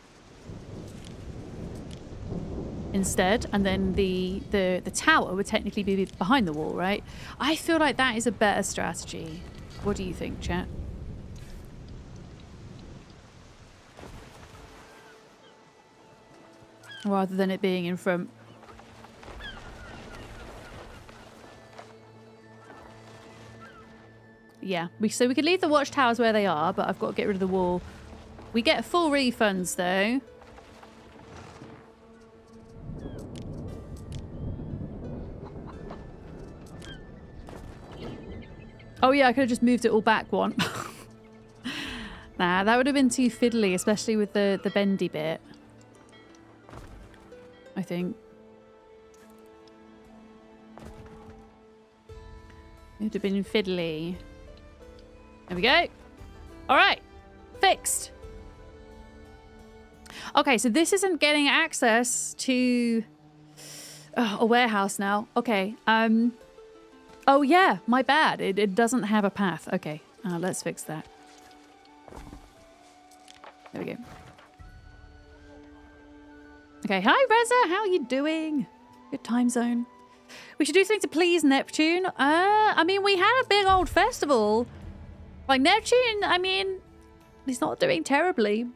instead, and then the tower would technically be behind the wall, right? I feel like that is a better strategy. What do you think, chat? Rather than it being in front. Yeah, so we could leave the watchtowers where they are, but I've got to get rid of the wall. We get full refunds though. Oh yeah, I could have just moved it all back one. Nah, that would have been too fiddly, especially with the bendy bit. I think. It would have been fiddly. There we go. All right. Fixed. Okay, so this isn't getting access to a warehouse now. Okay. Oh, yeah. My bad. It doesn't have a path. Okay. Let's fix that. There we go. Okay. Hi, Reza. How are you doing? Good time zone. We should do something to please Neptune. I mean, we had a big old festival. Like, Neptune, I mean, he's not doing terribly.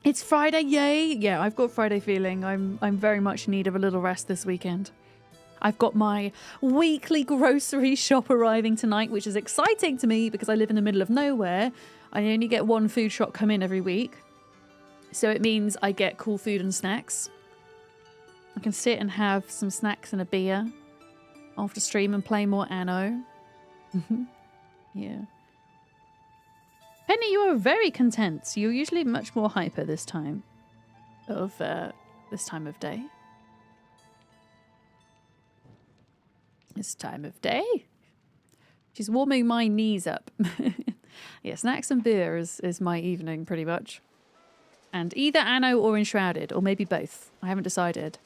It's Friday, yay! Yeah, I've got Friday feeling. I'm very much in need of a little rest this weekend. I've got my weekly grocery shop arriving tonight, which is exciting to me because I live in the middle of nowhere. I only get one food shop come in every week. So it means I get cool food and snacks. I can sit and have some snacks and a beer after stream and play more Anno. Yeah. Penny, you are very content. You're usually much more hyper this time of day. This time of day. She's warming my knees up. Yeah, snacks and beer is my evening pretty much. And either Anno or Enshrouded, or maybe both. I haven't decided.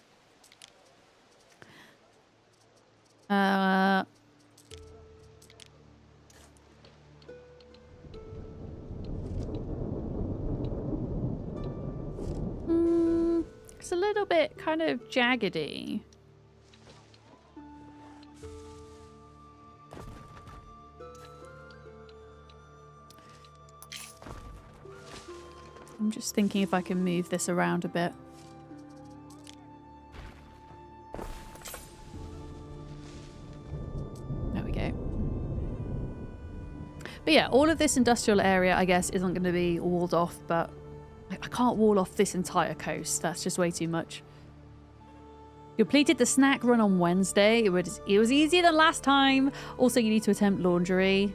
It's a little bit kind of jaggedy. I'm just thinking if I can move this around a bit. There we go. But yeah, all of this industrial area, I guess, isn't going to be walled off, but I can't wall off this entire coast. That's just way too much. You completed the snack run on Wednesday. It was easier than last time. Also, you need to attempt laundry.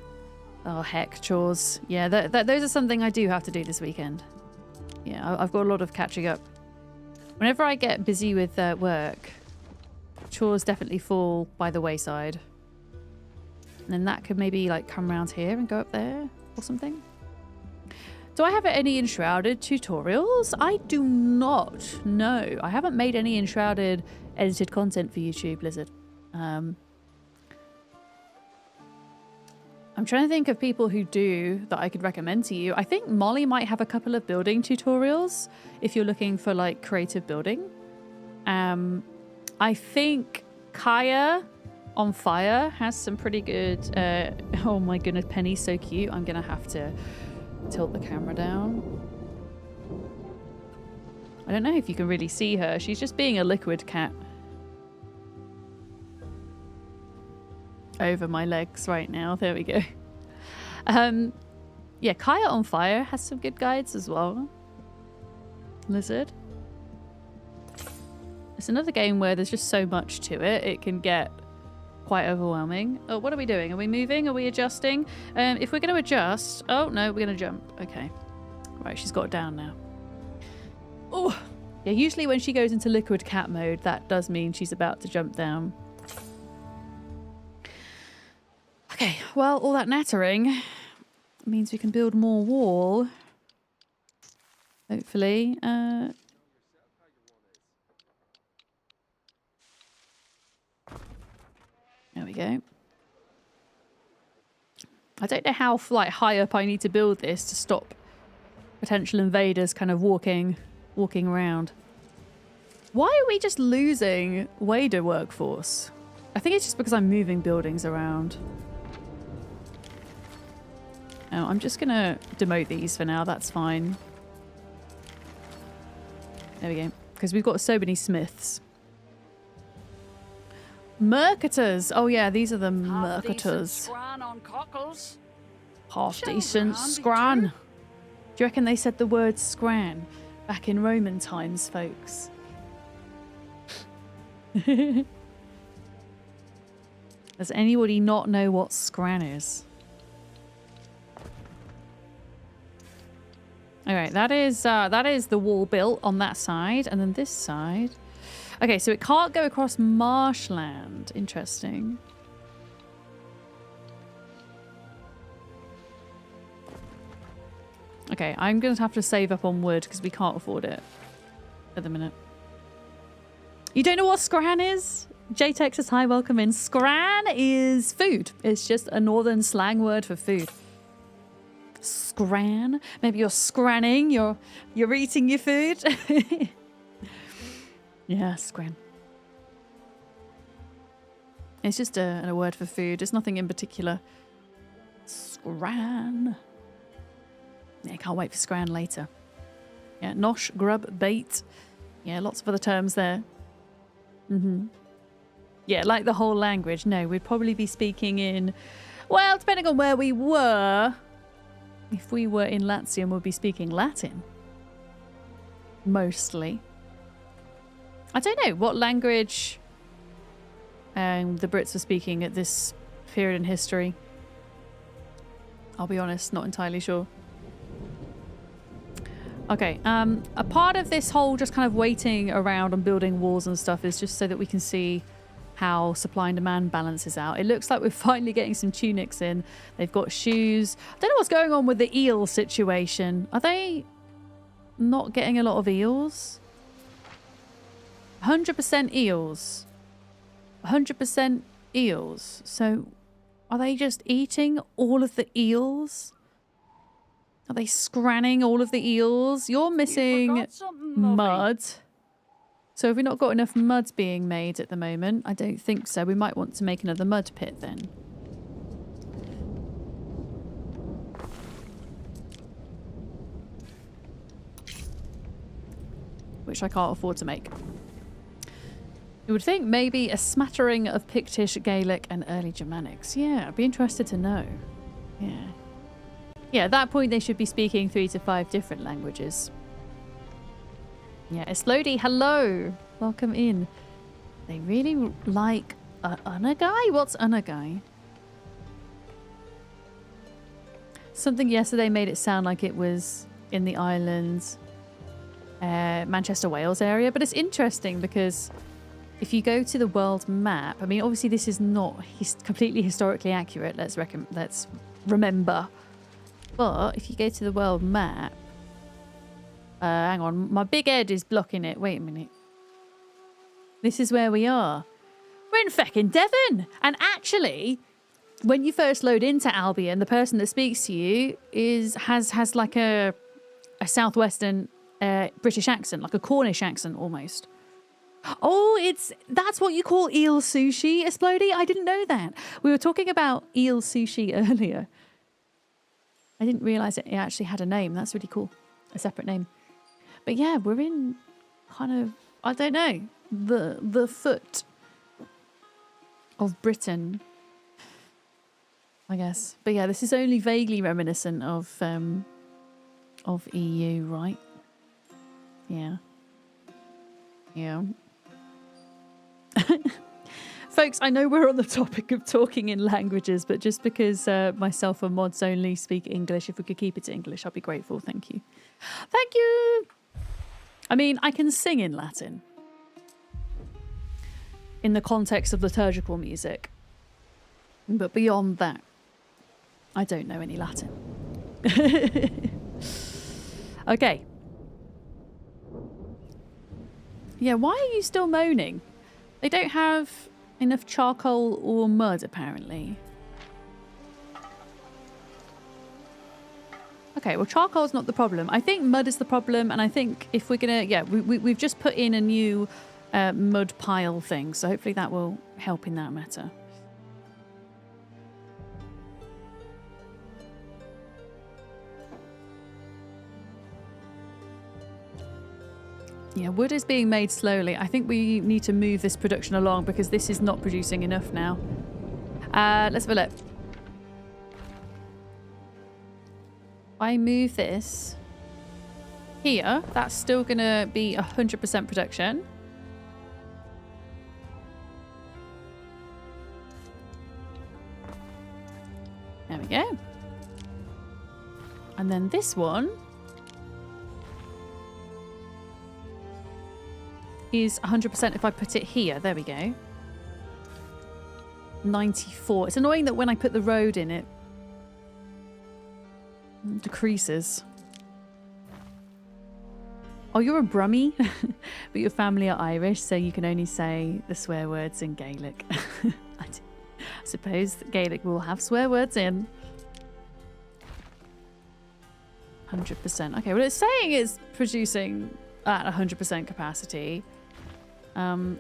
Oh, heck, chores. Yeah, those are something I do have to do this weekend. Yeah, I've got a lot of catching up. Whenever I get busy with work, chores definitely fall by the wayside. And then that could maybe like come around here and go up there or something. Do I have any Enshrouded tutorials? I do not. No, I haven't made any Enshrouded edited content for YouTube, Blizzard. I'm trying to think of people who do that I could recommend to you. I think Molly might have a couple of building tutorials if you're looking for like creative building. I think Kaya on Fire has some pretty good... oh my goodness, Penny's so cute. I'm going to have to tilt the camera down. I don't know if you can really see her. She's just being a liquid cat. Over my legs right now. There we go. Yeah, Kaya on Fire has some good guides as well. Lizard. It's another game where there's just so much to it. It can get quite overwhelming. Oh, what are we doing? Are we moving? Are we adjusting? If we're going to adjust... Oh, no, we're going to jump. Okay. Right, she's got it down now. Oh! Yeah, usually when she goes into liquid cat mode, that does mean she's about to jump down. Okay, well, all that nattering means we can build more wall. Hopefully. There we go. I don't know how high up I need to build this to stop potential invaders kind of walking around. Why are we just losing Wader workforce? I think it's just because I'm moving buildings around. Oh, I'm just gonna demote these for now. That's fine. There we go. Because we've got so many smiths. Mercators. Oh yeah, these are the mercators. Half decent scran. Do you reckon they said the word scran back in Roman times, folks? Does anybody not know what scran is? Alright, that is the wall built on that side, and then this side. Okay, so it can't go across marshland. Interesting. Okay, I'm going to have to save up on wood because we can't afford it at the minute. You don't know what scran is? JTEX says hi, welcome in. Scran is food. It's just a northern slang word for food. Scran? Maybe you're scranning, you're eating your food. Yeah, scran. It's just a word for food. It's nothing in particular. Scran. Yeah, can't wait for scran later. Yeah, nosh, grub, bait. Yeah, lots of other terms there. Yeah, like the whole language. No, we'd probably be speaking in... Well, depending on where we were. If we were in Latium, we'd be speaking Latin. Mostly. I don't know what language the Brits were speaking at this period in history. I'll be honest, not entirely sure. Okay, a part of this whole just kind of waiting around and building walls and stuff is just so that we can see how supply and demand balances out. It looks like we're finally getting some tunics in. They've got shoes. I don't know what's going on with the eel situation. Are they not getting a lot of eels? 100% eels. 100% eels. So are they just eating all of the eels? Are they scranning all of the eels? You're missing mud. So have we not got enough mud being made at the moment? I don't think so. We might want to make another mud pit then. Which I can't afford to make. You would think maybe a smattering of Pictish, Gaelic and early Germanics. Yeah, I'd be interested to know. Yeah. Yeah, at that point they should be speaking 3 to 5 different languages. Yeah, Eslodi, hello! Welcome in. They really like Unagai? What's Unagai? Something yesterday made it sound like it was in the islands, Manchester, Wales area. But it's interesting because if you go to the world map, I mean, obviously this is not completely historically accurate. Let's remember. But if you go to the world map, hang on, my big head is blocking it. Wait a minute. This is where we are. We're in feckin' Devon. And actually, when you first load into Albion, the person that speaks to you has like a southwestern British accent, like a Cornish accent almost. Oh, that's what you call eel sushi, Esplody? I didn't know that. We were talking about eel sushi earlier. I didn't realise it actually had a name. That's really cool. A separate name. But yeah, we're in kind of, I don't know, the foot of Britain, I guess. But yeah, this is only vaguely reminiscent of EU, right? Yeah. Yeah. Folks, I know we're on the topic of talking in languages, but just because myself and mods only speak English, if we could keep it to English, I'd be grateful. Thank you. Thank you. I mean, I can sing in Latin in the context of liturgical music. But beyond that, I don't know any Latin. Okay. Yeah, why are you still moaning? They don't have enough charcoal or mud, apparently. Okay, well, charcoal's not the problem. I think mud is the problem, and I think if we're gonna... Yeah, we've just put in a new mud pile thing, so hopefully that will help in that matter. Yeah, wood is being made slowly. I think we need to move this production along because this is not producing enough now. Let's have a look. I move this here. That's still going to be 100% production. There we go. And then this one is 100% if I put it here. There we go. 94. It's annoying that when I put the road in, it decreases. Oh, you're a Brummie? But your family are Irish, so you can only say the swear words in Gaelic. I suppose that Gaelic will have swear words in. 100%. Okay, well, it's saying it's producing at 100% capacity.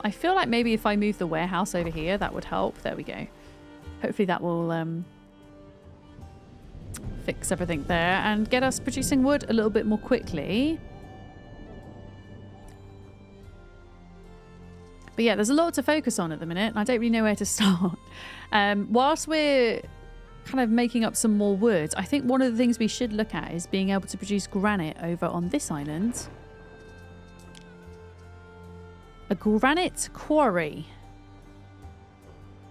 I feel like maybe if I move the warehouse over here, that would help. There we go. Hopefully that will fix everything there and get us producing wood a little bit more quickly. But yeah, there's a lot to focus on at the minute, and I don't really know where to start. Whilst we're kind of making up some more wood, I think one of the things we should look at is being able to produce granite over on this island. A granite quarry.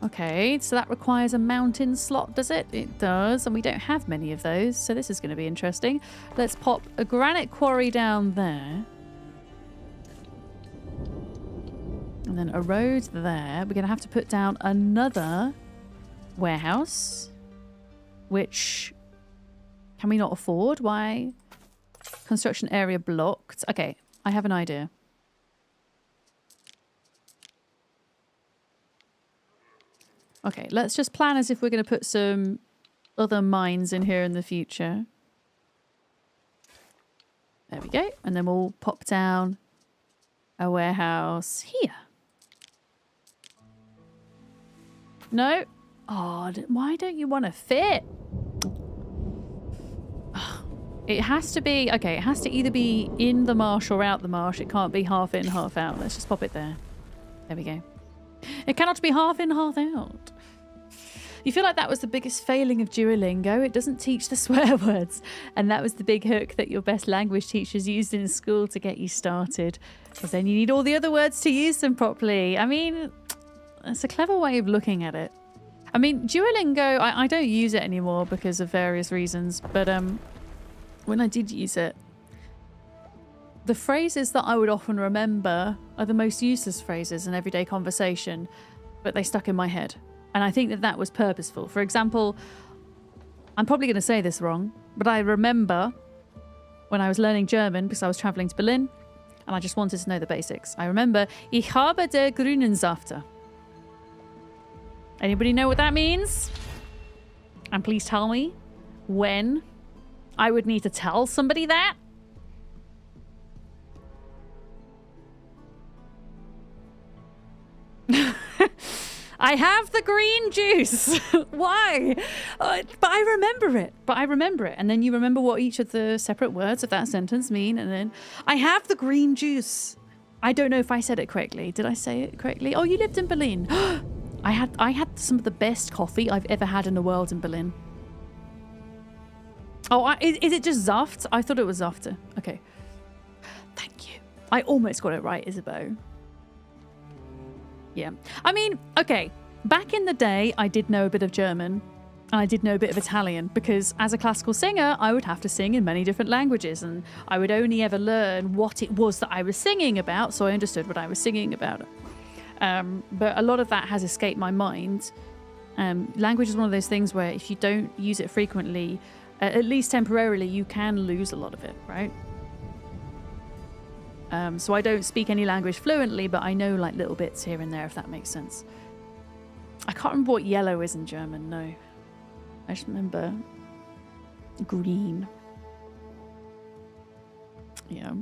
Okay, so that requires a mountain slot, does it? It does, and we don't have many of those, so this is going to be interesting. Let's pop a granite quarry down there. And then a road there. We're going to have to put down another warehouse, which can we not afford? Why? Construction area blocked. Okay, I have an idea. Okay, let's just plan as if we're going to put some other mines in here in the future. There we go. And then we'll pop down a warehouse here. No? Oh, why don't you want to fit? It has to be... Okay, it has to either be in the marsh or out the marsh. It can't be half in, half out. Let's just pop it there. There we go. It cannot be half in, half out. You feel like that was the biggest failing of Duolingo. It doesn't teach the swear words. And that was the big hook that your best language teachers used in school to get you started. Because then you need all the other words to use them properly. I mean, it's a clever way of looking at it. I mean, Duolingo, I don't use it anymore because of various reasons. But when I did use it, the phrases that I would often remember are the most useless phrases in everyday conversation, but they stuck in my head. And I think that that was purposeful. For example, I'm probably going to say this wrong, but I remember when I was learning German because I was traveling to Berlin and I just wanted to know the basics. I remember, Ich habe der grünen Safter. Anybody know what that means? And please tell me when I would need to tell somebody that. I have the green juice. Why? But I remember it. And then you remember what each of the separate words of that sentence mean. And then I have the green juice. I don't know if I said it correctly. Did I say it correctly? Oh, you lived in Berlin. I had some of the best coffee I've ever had in the world in Berlin. Oh, is it just Saft? I thought it was Safter. Okay. Thank you. I almost got it right, Isabeau. Yeah. I mean, okay. Back in the day, I did know a bit of German. And I did know a bit of Italian because as a classical singer, I would have to sing in many different languages and I would only ever learn what it was that I was singing about, so I understood what I was singing about. But a lot of that has escaped my mind. Language is one of those things where if you don't use it frequently, at least temporarily, you can lose a lot of it, right? So I don't speak any language fluently, but I know like little bits here and there, if that makes sense. I can't remember what yellow is in German, no. I just remember green. Yeah.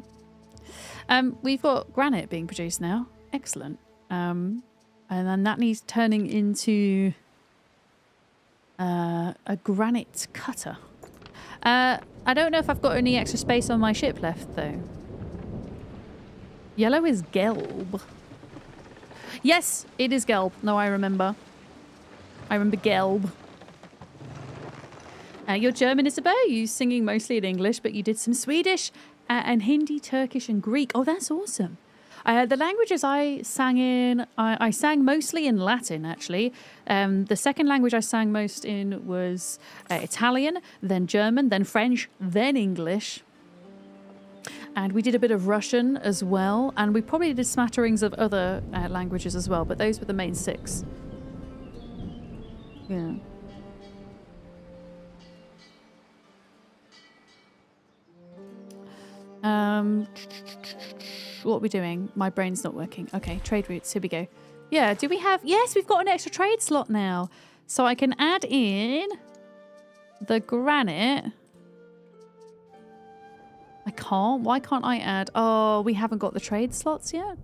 We've got granite being produced now. Excellent. And then that needs turning into a granite cutter. I don't know if I've got any extra space on my ship left, though. Yellow is gelb. Yes, it is gelb. No, I remember. I remember gelb. Your German, Isabel, you singing mostly in English, but you did some Swedish and Hindi, Turkish and Greek. Oh, that's awesome. The languages I sang in, I sang mostly in Latin, actually. The second language I sang most in was Italian, then German, then French, then English. And we did a bit of Russian as well. And we probably did smatterings of other languages as well, but those were the main 6. Yeah. What are we doing? My brain's not working. Okay, trade routes. Here we go. Yeah, do we have... Yes, we've got an extra trade slot now. So I can add in the granite. I can't. Why can't I add... Oh, we haven't got the trade slots yet?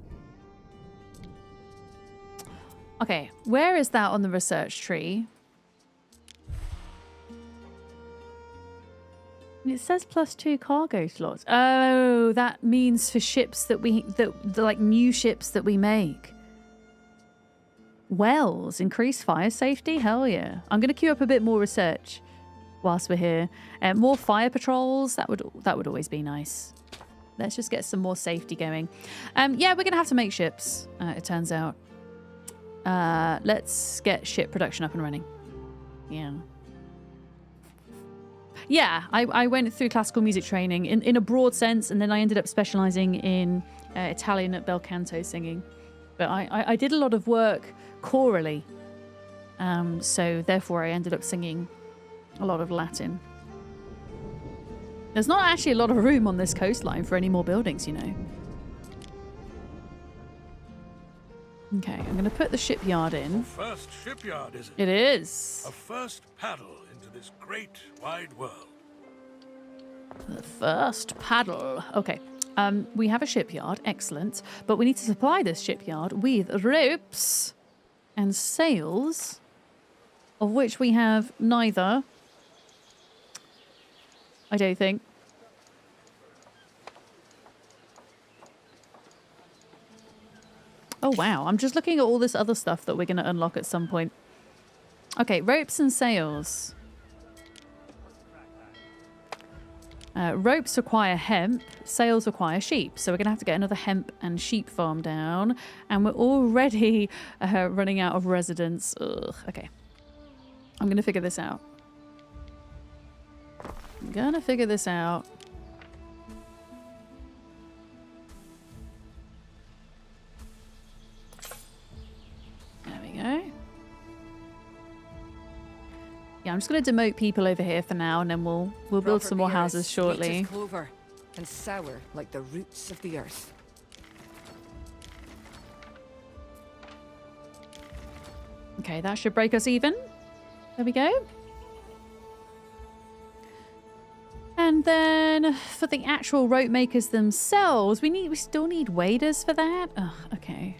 Okay, where is that on the research tree? It says +2 cargo slots. Oh, that means for ships that like new ships that we make. Wells, increase fire safety? Hell yeah. I'm going to queue up a bit more research whilst we're here. More fire patrols, that would always be nice. Let's just get some more safety going. Yeah, we're going to have to make ships, it turns out. Let's get ship production up and running. Yeah. Yeah, I went through classical music training in a broad sense, and then I ended up specialising in Italian at bel canto singing. But I did a lot of work chorally, so therefore I ended up singing a lot of Latin. There's not actually a lot of room on this coastline for any more buildings, you know. Okay, I'm going to put the shipyard in. First shipyard, is it? It is. A first paddle into this great wide world. The first paddle. Okay. We have a shipyard. Excellent. But we need to supply this shipyard with ropes and sails, of which we have neither. I don't think. Oh, wow. I'm just looking at all this other stuff that we're going to unlock at some point. Okay, ropes and sails. Ropes require hemp. Sails require sheep. So we're going to have to get another hemp and sheep farm down. And we're already running out of residents. Ugh. Okay. I'm going to figure this out. There we go. Yeah, I'm just going to demote people over here for now, and then we'll build some more houses shortly. Clover and sour like the roots of the earth. Okay, that should break us even. There we go. And then for the actual rope makers themselves, we still need waders for that. Ugh, okay.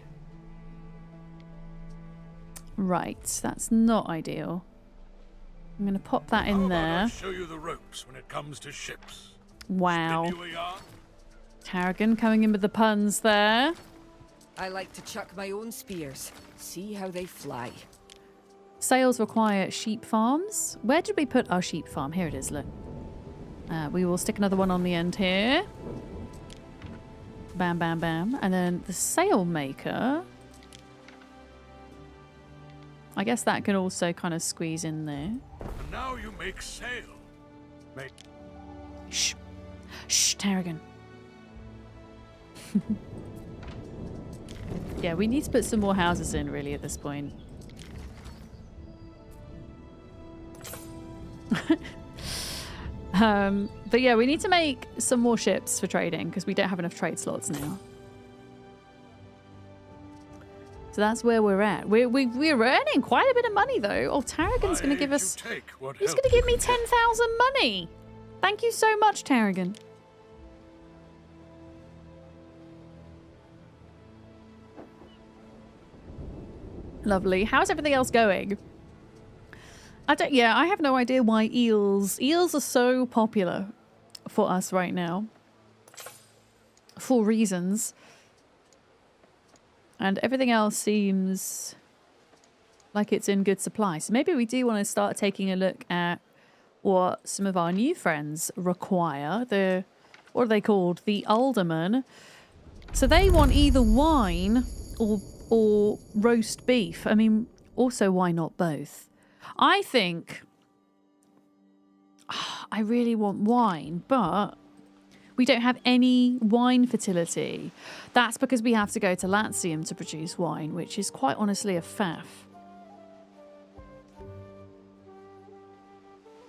Right, that's not ideal. I'm going to pop that in there. I'll show you the ropes when it comes to ships. Wow. Spin you a yarn? Tarragon coming in with the puns there. I like to chuck my own spears. See how they fly. Sails require sheep farms. Where did we put our sheep farm? Here it is, look. We will stick another one on the end here. Bam, bam, bam. And then the sail maker. I guess that can also kind of squeeze in there. And now you make sail. Make Shh. Shh, Tarragon. Yeah, we need to put some more houses in, really, at this point. But yeah, we need to make some more ships for trading because we don't have enough trade slots now. So that's where we're at. We're earning quite a bit of money, though. Oh, Tarragon's going to give us... He's going to give me 10,000 money. Thank you so much, Tarragon. Lovely. How's everything else going? I have no idea why eels are so popular for us right now. For reasons. And everything else seems like it's in good supply. So maybe we do want to start taking a look at what some of our new friends require. What are they called? The aldermen. So they want either wine or roast beef. I mean, also why not both? I think I really want wine, but we don't have any wine fertility. That's because we have to go to Latium to produce wine, which is quite honestly a faff.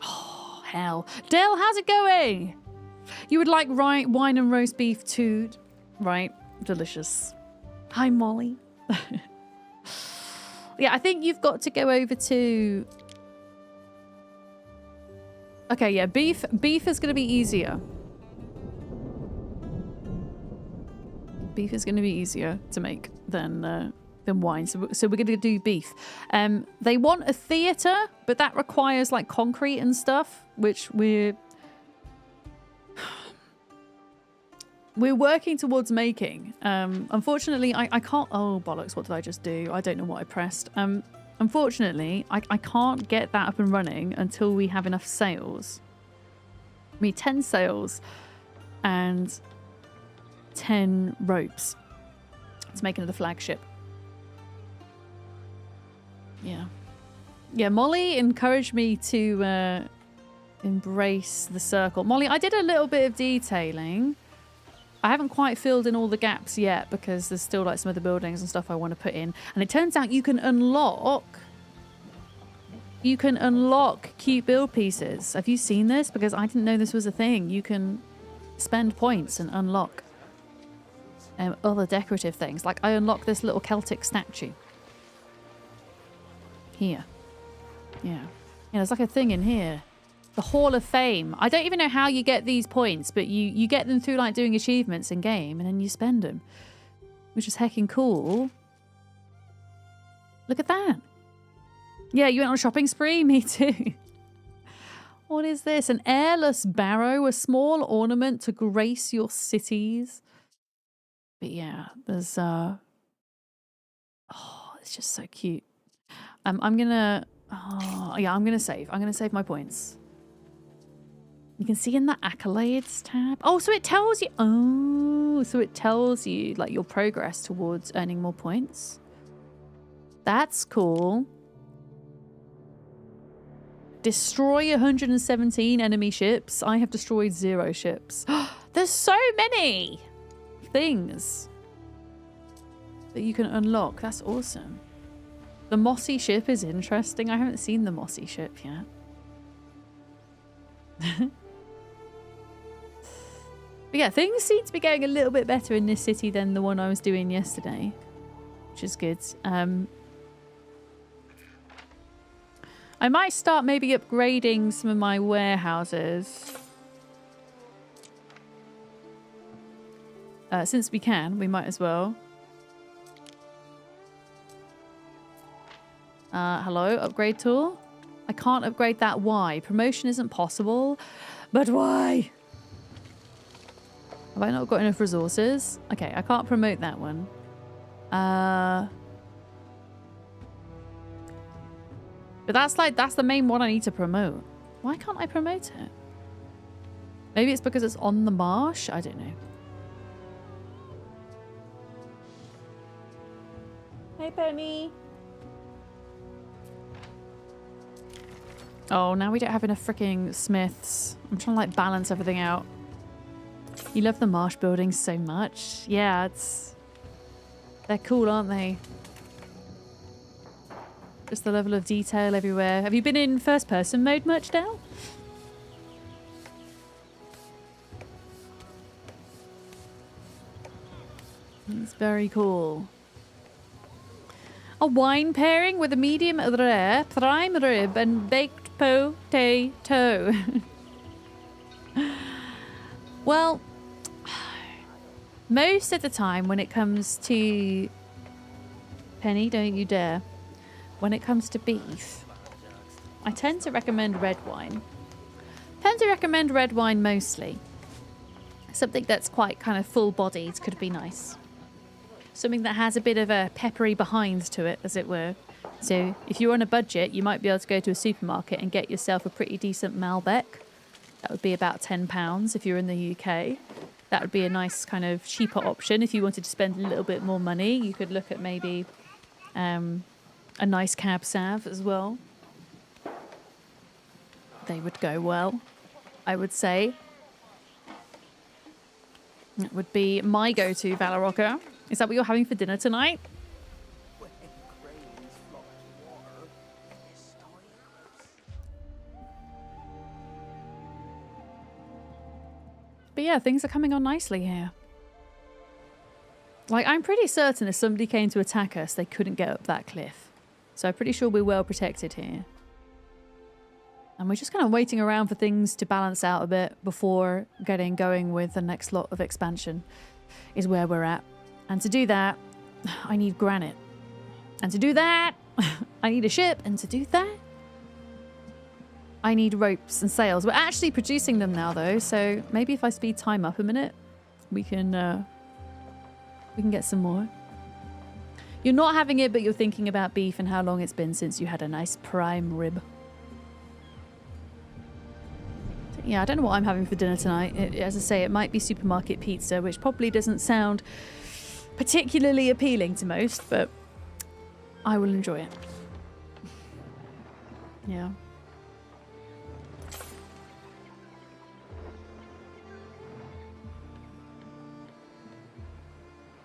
Oh, hell. Dell, how's it going? You would like wine and roast beef too, right? Delicious. Hi, Molly. Yeah, I think you've got to go over to... Okay, yeah, beef is going to be easier. Beef is going to be easier to make than wine, so we're going to do beef. They want a theatre, but that requires like concrete and stuff, which we're working towards making. Unfortunately, I can't... Oh, bollocks, what did I just do? I don't know what I pressed. Unfortunately, I can't get that up and running until we have enough sails. We need 10 sails and 10 ropes to make another flagship. Yeah. Yeah, Molly encouraged me to embrace the circle. Molly, I did a little bit of detailing. I haven't quite filled in all the gaps yet because there's still like some other buildings and stuff I want to put in. And it turns out you can unlock cute build pieces. Have you seen this? Because I didn't know this was a thing. You can spend points and unlock other decorative things. Like I unlocked this little Celtic statue. Here. Yeah. There's like a thing in here. The Hall of Fame. I don't even know how you get these points, but you get them through like doing achievements in game and then you spend them. Which is heckin' cool. Look at that. Yeah, you went on a shopping spree? Me too. What is this? An airless barrow, a small ornament to grace your cities. But yeah, there's oh, it's just so cute. I'm gonna save. I'm gonna save my points. You can see in the accolades tab. Oh, so it tells you. Oh, so it tells you like your progress towards earning more points. That's cool. Destroy 117 enemy ships. I have destroyed 0 ships. There's so many things that you can unlock. That's awesome. The mossy ship is interesting. I haven't seen the mossy ship yet. But yeah, things seem to be going a little bit better in this city than the one I was doing yesterday, which is good. I might start maybe upgrading some of my warehouses. Since we can, we might as well. Hello, upgrade tool. I can't upgrade that. Why? Promotion isn't possible. But why? Have I not got enough resources? Okay, I can't promote that one. But that's the main one I need to promote. Why can't I promote it? Maybe it's because it's on the marsh? I don't know. Hey, Penny. Oh, now we don't have enough freaking smiths. I'm trying to like balance everything out. You love the marsh buildings so much. Yeah, they're cool, aren't they? Just the level of detail everywhere. Have you been in first person mode much, Dale? It's very cool. A wine pairing with a medium rare prime rib and baked potato. Well, most of the time when it comes to... Penny, don't you dare. When it comes to beef, I tend to recommend red wine. Mostly. Something that's quite kind of full-bodied could be nice. Something that has a bit of a peppery behind to it, as it were. So if you're on a budget, you might be able to go to a supermarket and get yourself a pretty decent Malbec. That would be about £10 if you're in the UK. That would be a nice kind of cheaper option. If you wanted to spend a little bit more money, you could look at maybe a nice Cab Sav as well. They would go well, I would say. That would be my go-to, Valorocca. Is that what you're having for dinner tonight? But yeah, things are coming on nicely here. Like, I'm pretty certain if somebody came to attack us, they couldn't get up that cliff. So I'm pretty sure we're well protected here. And we're just kind of waiting around for things to balance out a bit before getting going with the next lot of expansion is where we're at. And to do that, I need granite. And to do that, I need a ship. And to do that, I need ropes and sails. We're actually producing them now, though. So maybe if I speed time up a minute, we can get some more. You're not having it, but you're thinking about beef and how long it's been since you had a nice prime rib. Yeah, I don't know what I'm having for dinner tonight. As I say, it might be supermarket pizza, which probably doesn't sound particularly appealing to most, but I will enjoy it. Yeah.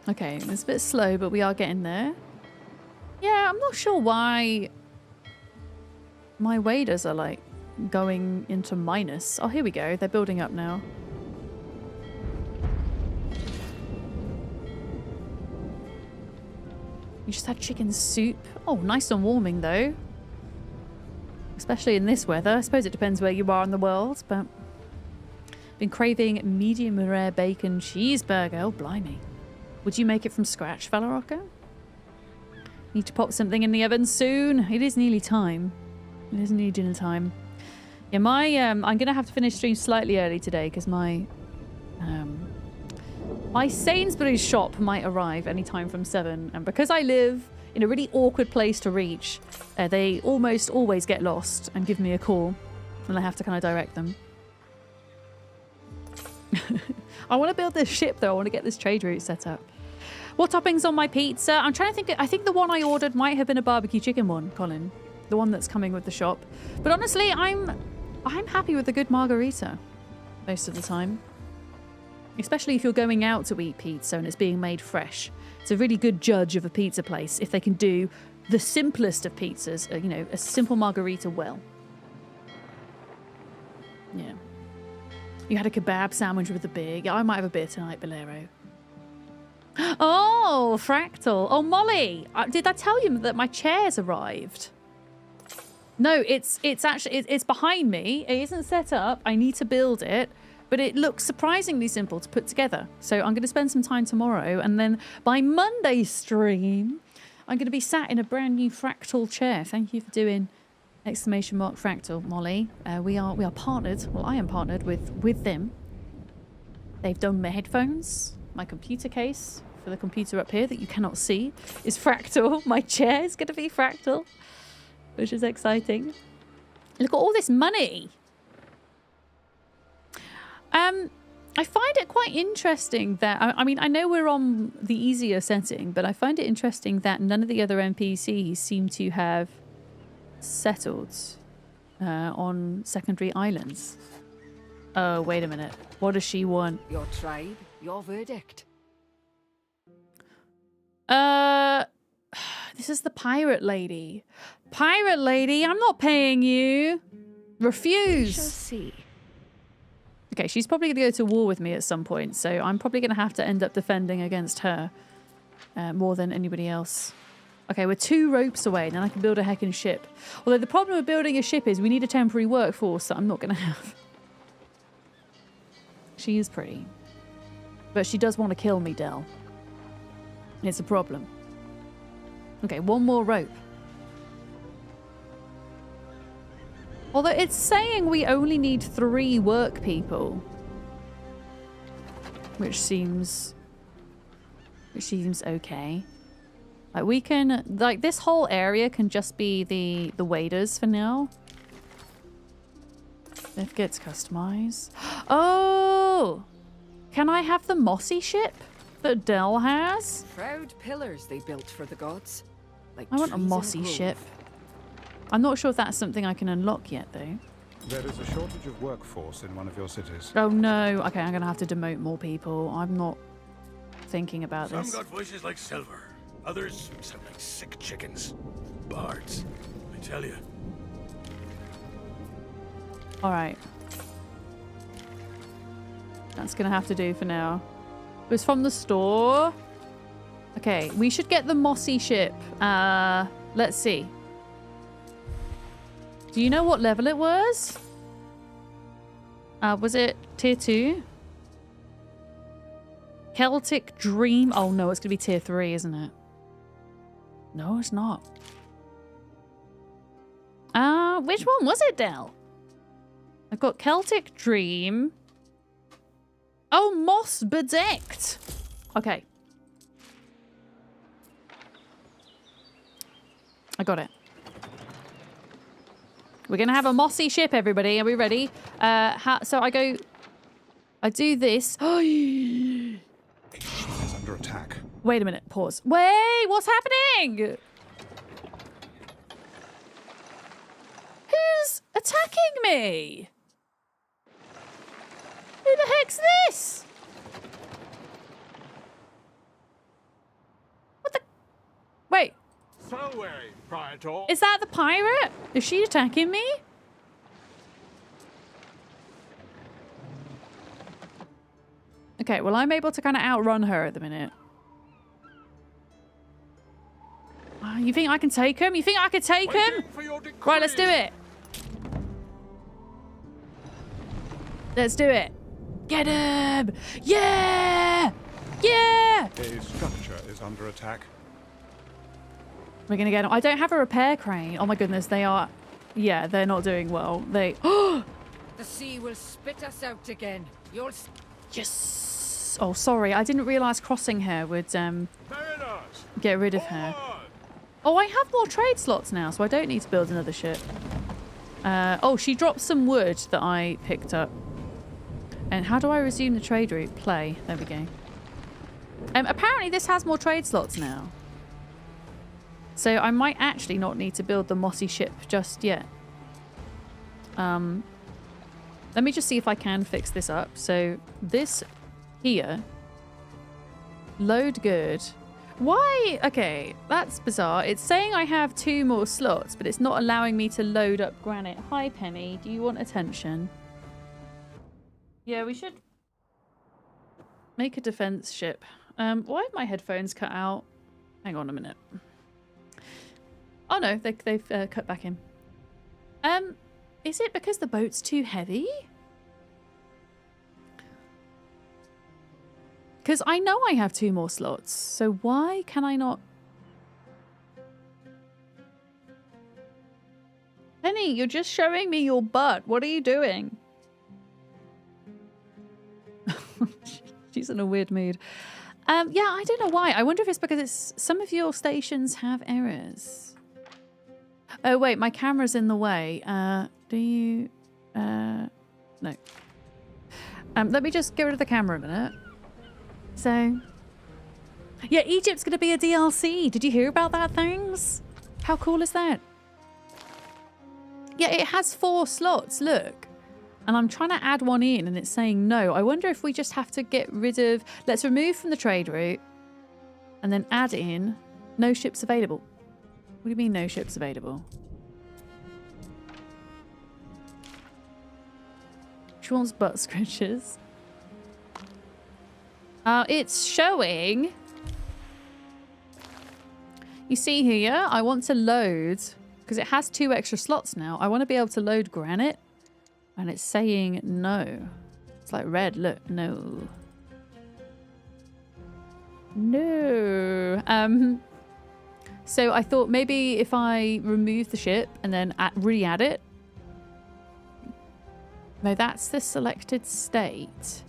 Okay, it's a bit slow, but we are getting there. Yeah, I'm not sure why my waders are like going into minus. Oh, here we go. They're building up now. You just had chicken soup. Oh, nice and warming though. Especially in this weather. I suppose it depends where you are in the world, but been craving medium rare bacon cheeseburger. Oh, blimey. Would you make it from scratch, Valorocca? Need to pop something in the oven soon. It is nearly time. It is nearly dinner time. Yeah, I'm gonna have to finish stream slightly early today because my Sainsbury's shop might arrive anytime from 7, and because I live in a really awkward place to reach, they almost always get lost and give me a call, and I have to kind of direct them. I want to build this ship though. I want to get this trade route set up. What toppings on my pizza? I'm trying to think. I think the one I ordered might have been a barbecue chicken one, Colin. The one that's coming with the shop. But honestly, I'm happy with a good margarita most of the time. Especially if you're going out to eat pizza and it's being made fresh. It's a really good judge of a pizza place if they can do the simplest of pizzas, you know, a simple margarita well. Yeah. You had a kebab sandwich with a beer. Yeah, I might have a beer tonight, Bolero. Oh, Fractal. Oh, Molly. Did I tell you that my chair's arrived? No, it's actually, it's behind me. It isn't set up. I need to build it. But it looks surprisingly simple to put together. So I'm going to spend some time tomorrow. And then by Monday's stream, I'm going to be sat in a brand new Fractal chair. Thank you for doing !Fractal, Molly. We are partnered. Well, I am partnered with them. They've done my headphones. My computer case for the computer up here that you cannot see is Fractal. My chair is going to be Fractal, which is exciting. Look at all this money. I find it quite interesting that, I mean, I know we're on the easier setting, but I find it interesting that none of the other NPCs seem to have settled. on secondary islands. Oh, wait a minute. What does she want? Your tribe, your verdict. This is the pirate lady. Pirate lady, I'm not paying you. Refuse. Shall see. Okay, she's probably going to go to war with me at some point, so I'm probably going to have to end up defending against her more than anybody else. Okay, we're 2 ropes away, then I can build a heckin' ship. Although the problem with building a ship is we need a temporary workforce that I'm not going to have. She is pretty. But she does want to kill me, Del. It's a problem. Okay, 1 more rope. Although it's saying we only need 3 work people. Which seems okay. Like we can, like this whole area can just be the waders for now. It gets customized. Oh! Can I have the mossy ship that Del has? Proud pillars they built for the gods. Like I want a trees in mossy grove. ship. I'm not sure if that's something I can unlock yet, though. There is a shortage of workforce in one of your cities. Oh no. Okay, I'm gonna have to demote more people. I'm not thinking about Some this. got voices like silver. Others sound like sick chickens. Bards, I tell you. Alright. That's gonna have to do for now. It was from the store. Okay, we should get the mossy ship. Let's see. Do you know what level it was? Was it tier 2? Celtic Dream. Oh no, it's gonna be tier 3, isn't it? No, it's not. Which one was it, Del? I've got Celtic Dream. Oh, Moss Bedecked. Okay. I got it. We're going to have a mossy ship, everybody. Are we ready? So I do this. A ship is under attack. Wait a minute. Pause. Wait, what's happening? Who's attacking me? Who the heck's this? What the? Wait, So wary, Praetor. is that the pirate? Is she attacking me? Okay, well, I'm able to kind of outrun her at the minute. You think I can take him? You think I can take him? Waiting for your decree. Right, let's do it. Let's do it. Get him! Yeah! Yeah! A structure is under attack. We're gonna get him. I don't have a repair crane. Oh my goodness, they are... Yeah, they're not doing well. They... The sea will spit us out again. You'll... Yes! Oh, sorry. I didn't realise crossing her would Mariners, get rid of her. forward. Oh, I have more trade slots now, so I don't need to build another ship. Oh, she dropped some wood that I picked up. And how do I resume the trade route? Play. There we go. Apparently this has more trade slots now. So I might actually not need to build the mossy ship just yet. Let me just see if I can fix this up. So this here. Load good. Why? Okay, that's bizarre. It's saying I have 2 more slots, but it's not allowing me to load up granite. Hi, Penny. Do you want attention? Yeah, we should make a defense ship. Why have my headphones cut out? Hang on a minute. Oh no, they've cut back in. Is it because the boat's too heavy? Because I know I have 2 more slots, so why can I not? Penny, you're just showing me your butt. What are you doing? She's in a weird mood. Yeah, I don't know why. I wonder if it's because some of your stations have errors. Oh wait, my camera's in the way. Do you? No. Let me just get rid of the camera a minute. So, yeah, Egypt's going to be a DLC. Did you hear about that, things? How cool is that? Yeah, it has 4 slots, look. And I'm trying to add one in and it's saying no. I wonder if we just have to get rid of... Let's remove from the trade route and then add in no ships available. What do you mean no ships available? She wants butt scratches. It's showing... You see here, I want to load... Because it has 2 extra slots now. I want to be able to load granite. And it's saying no. It's like red, look. No. No. So I thought maybe if I remove the ship and then re-add it. No, that's the selected state.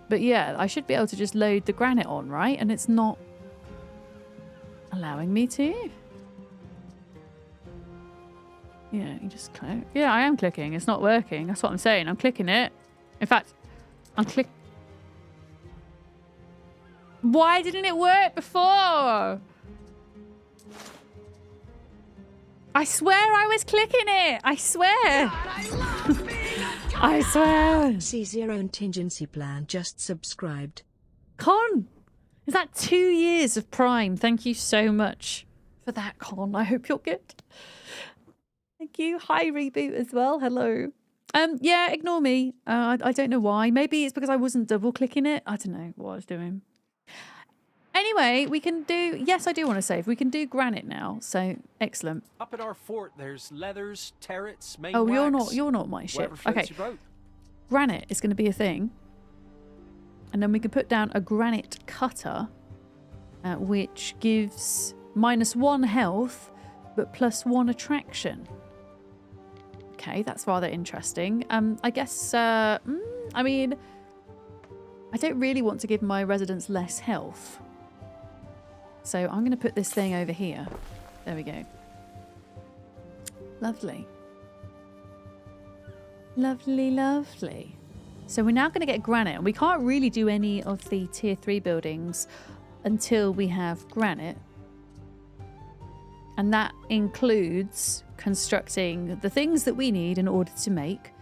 But yeah, I should be able to just load the granite on, right? And it's not allowing me to. Yeah, you just click. Yeah, I am clicking. It's not working. That's what I'm saying. I'm clicking it. In fact, I'm click. Why didn't it work before? I swear I was clicking it. I swear. I swear. C0 contingency plan just subscribed. Con, is that 2 years of Prime? Thank you so much for that, Con. I hope you're good. Thank you. Hi, Reboot as well. Hello. Yeah, ignore me. I don't know why. Maybe it's because I wasn't double clicking it. I don't know what I was doing. Anyway, we can do... Yes, I do want to save. We can do granite now. So, excellent. Up at our fort, there's leathers, turrets, main Oh, wax, you're not my ship. whatever floats Okay. your boat. Granite is going to be a thing. And then we can put down a granite cutter, which gives -1 health, but +1 attraction. Okay, that's rather interesting. I guess, I mean, I don't really want to give my residents less health. So I'm going to put this thing over here. There we go. Lovely. Lovely, lovely. So we're now going to get granite. And we can't really do any of the tier 3 buildings until we have granite. And that includes constructing the things that we need in order to make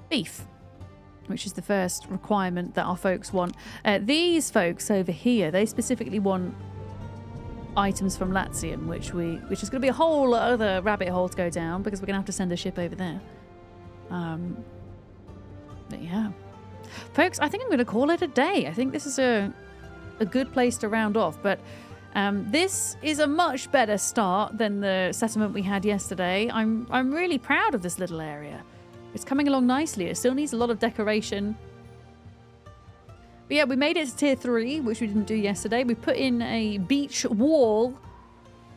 beef, which is the first requirement that our folks want. These folks over here, they specifically want items from Latium, which is going to be a whole other rabbit hole to go down because we're going to have to send a ship over there. But yeah. Folks, I think I'm going to call it a day. I think this is a good place to round off, but this is a much better start than the settlement we had yesterday. I'm really proud of this little area. It's coming along nicely. It still needs a lot of decoration. But yeah, we made it to tier 3, which we didn't do yesterday. We put in a beach wall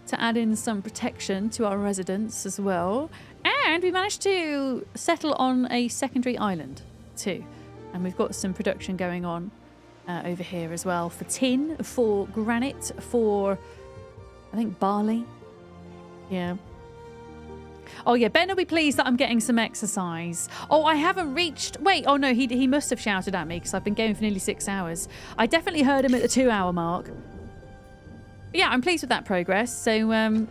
to add in some protection to our residents as well. And we managed to settle on a secondary island too. And we've got some production going on over here as well for tin, for granite, for, I think, barley. Yeah. Oh, yeah, Ben will be pleased that I'm getting some exercise. Oh, I haven't reached... Wait, oh, no, he must have shouted at me because I've been going for nearly 6 hours. I definitely heard him at the 2-hour mark. But yeah, I'm pleased with that progress. So,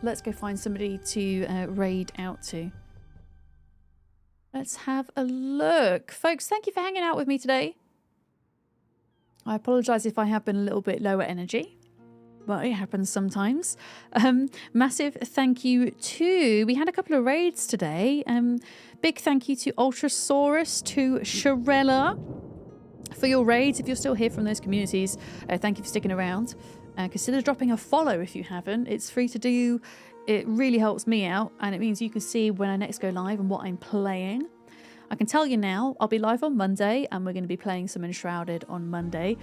let's go find somebody to raid out to. Let's have a look. Folks, thank you for hanging out with me today. I apologise if I have been a little bit lower energy. But it happens sometimes. Massive thank you to... We had a couple of raids today. Big thank you to Ultrasaurus, to Shirella for your raids. If you're still here from those communities, thank you for sticking around. Consider dropping a follow if you haven't. It's free to do. It really helps me out. And it means you can see when I next go live and what I'm playing. I can tell you now, I'll be live on Monday and we're going to be playing some Enshrouded on Monday.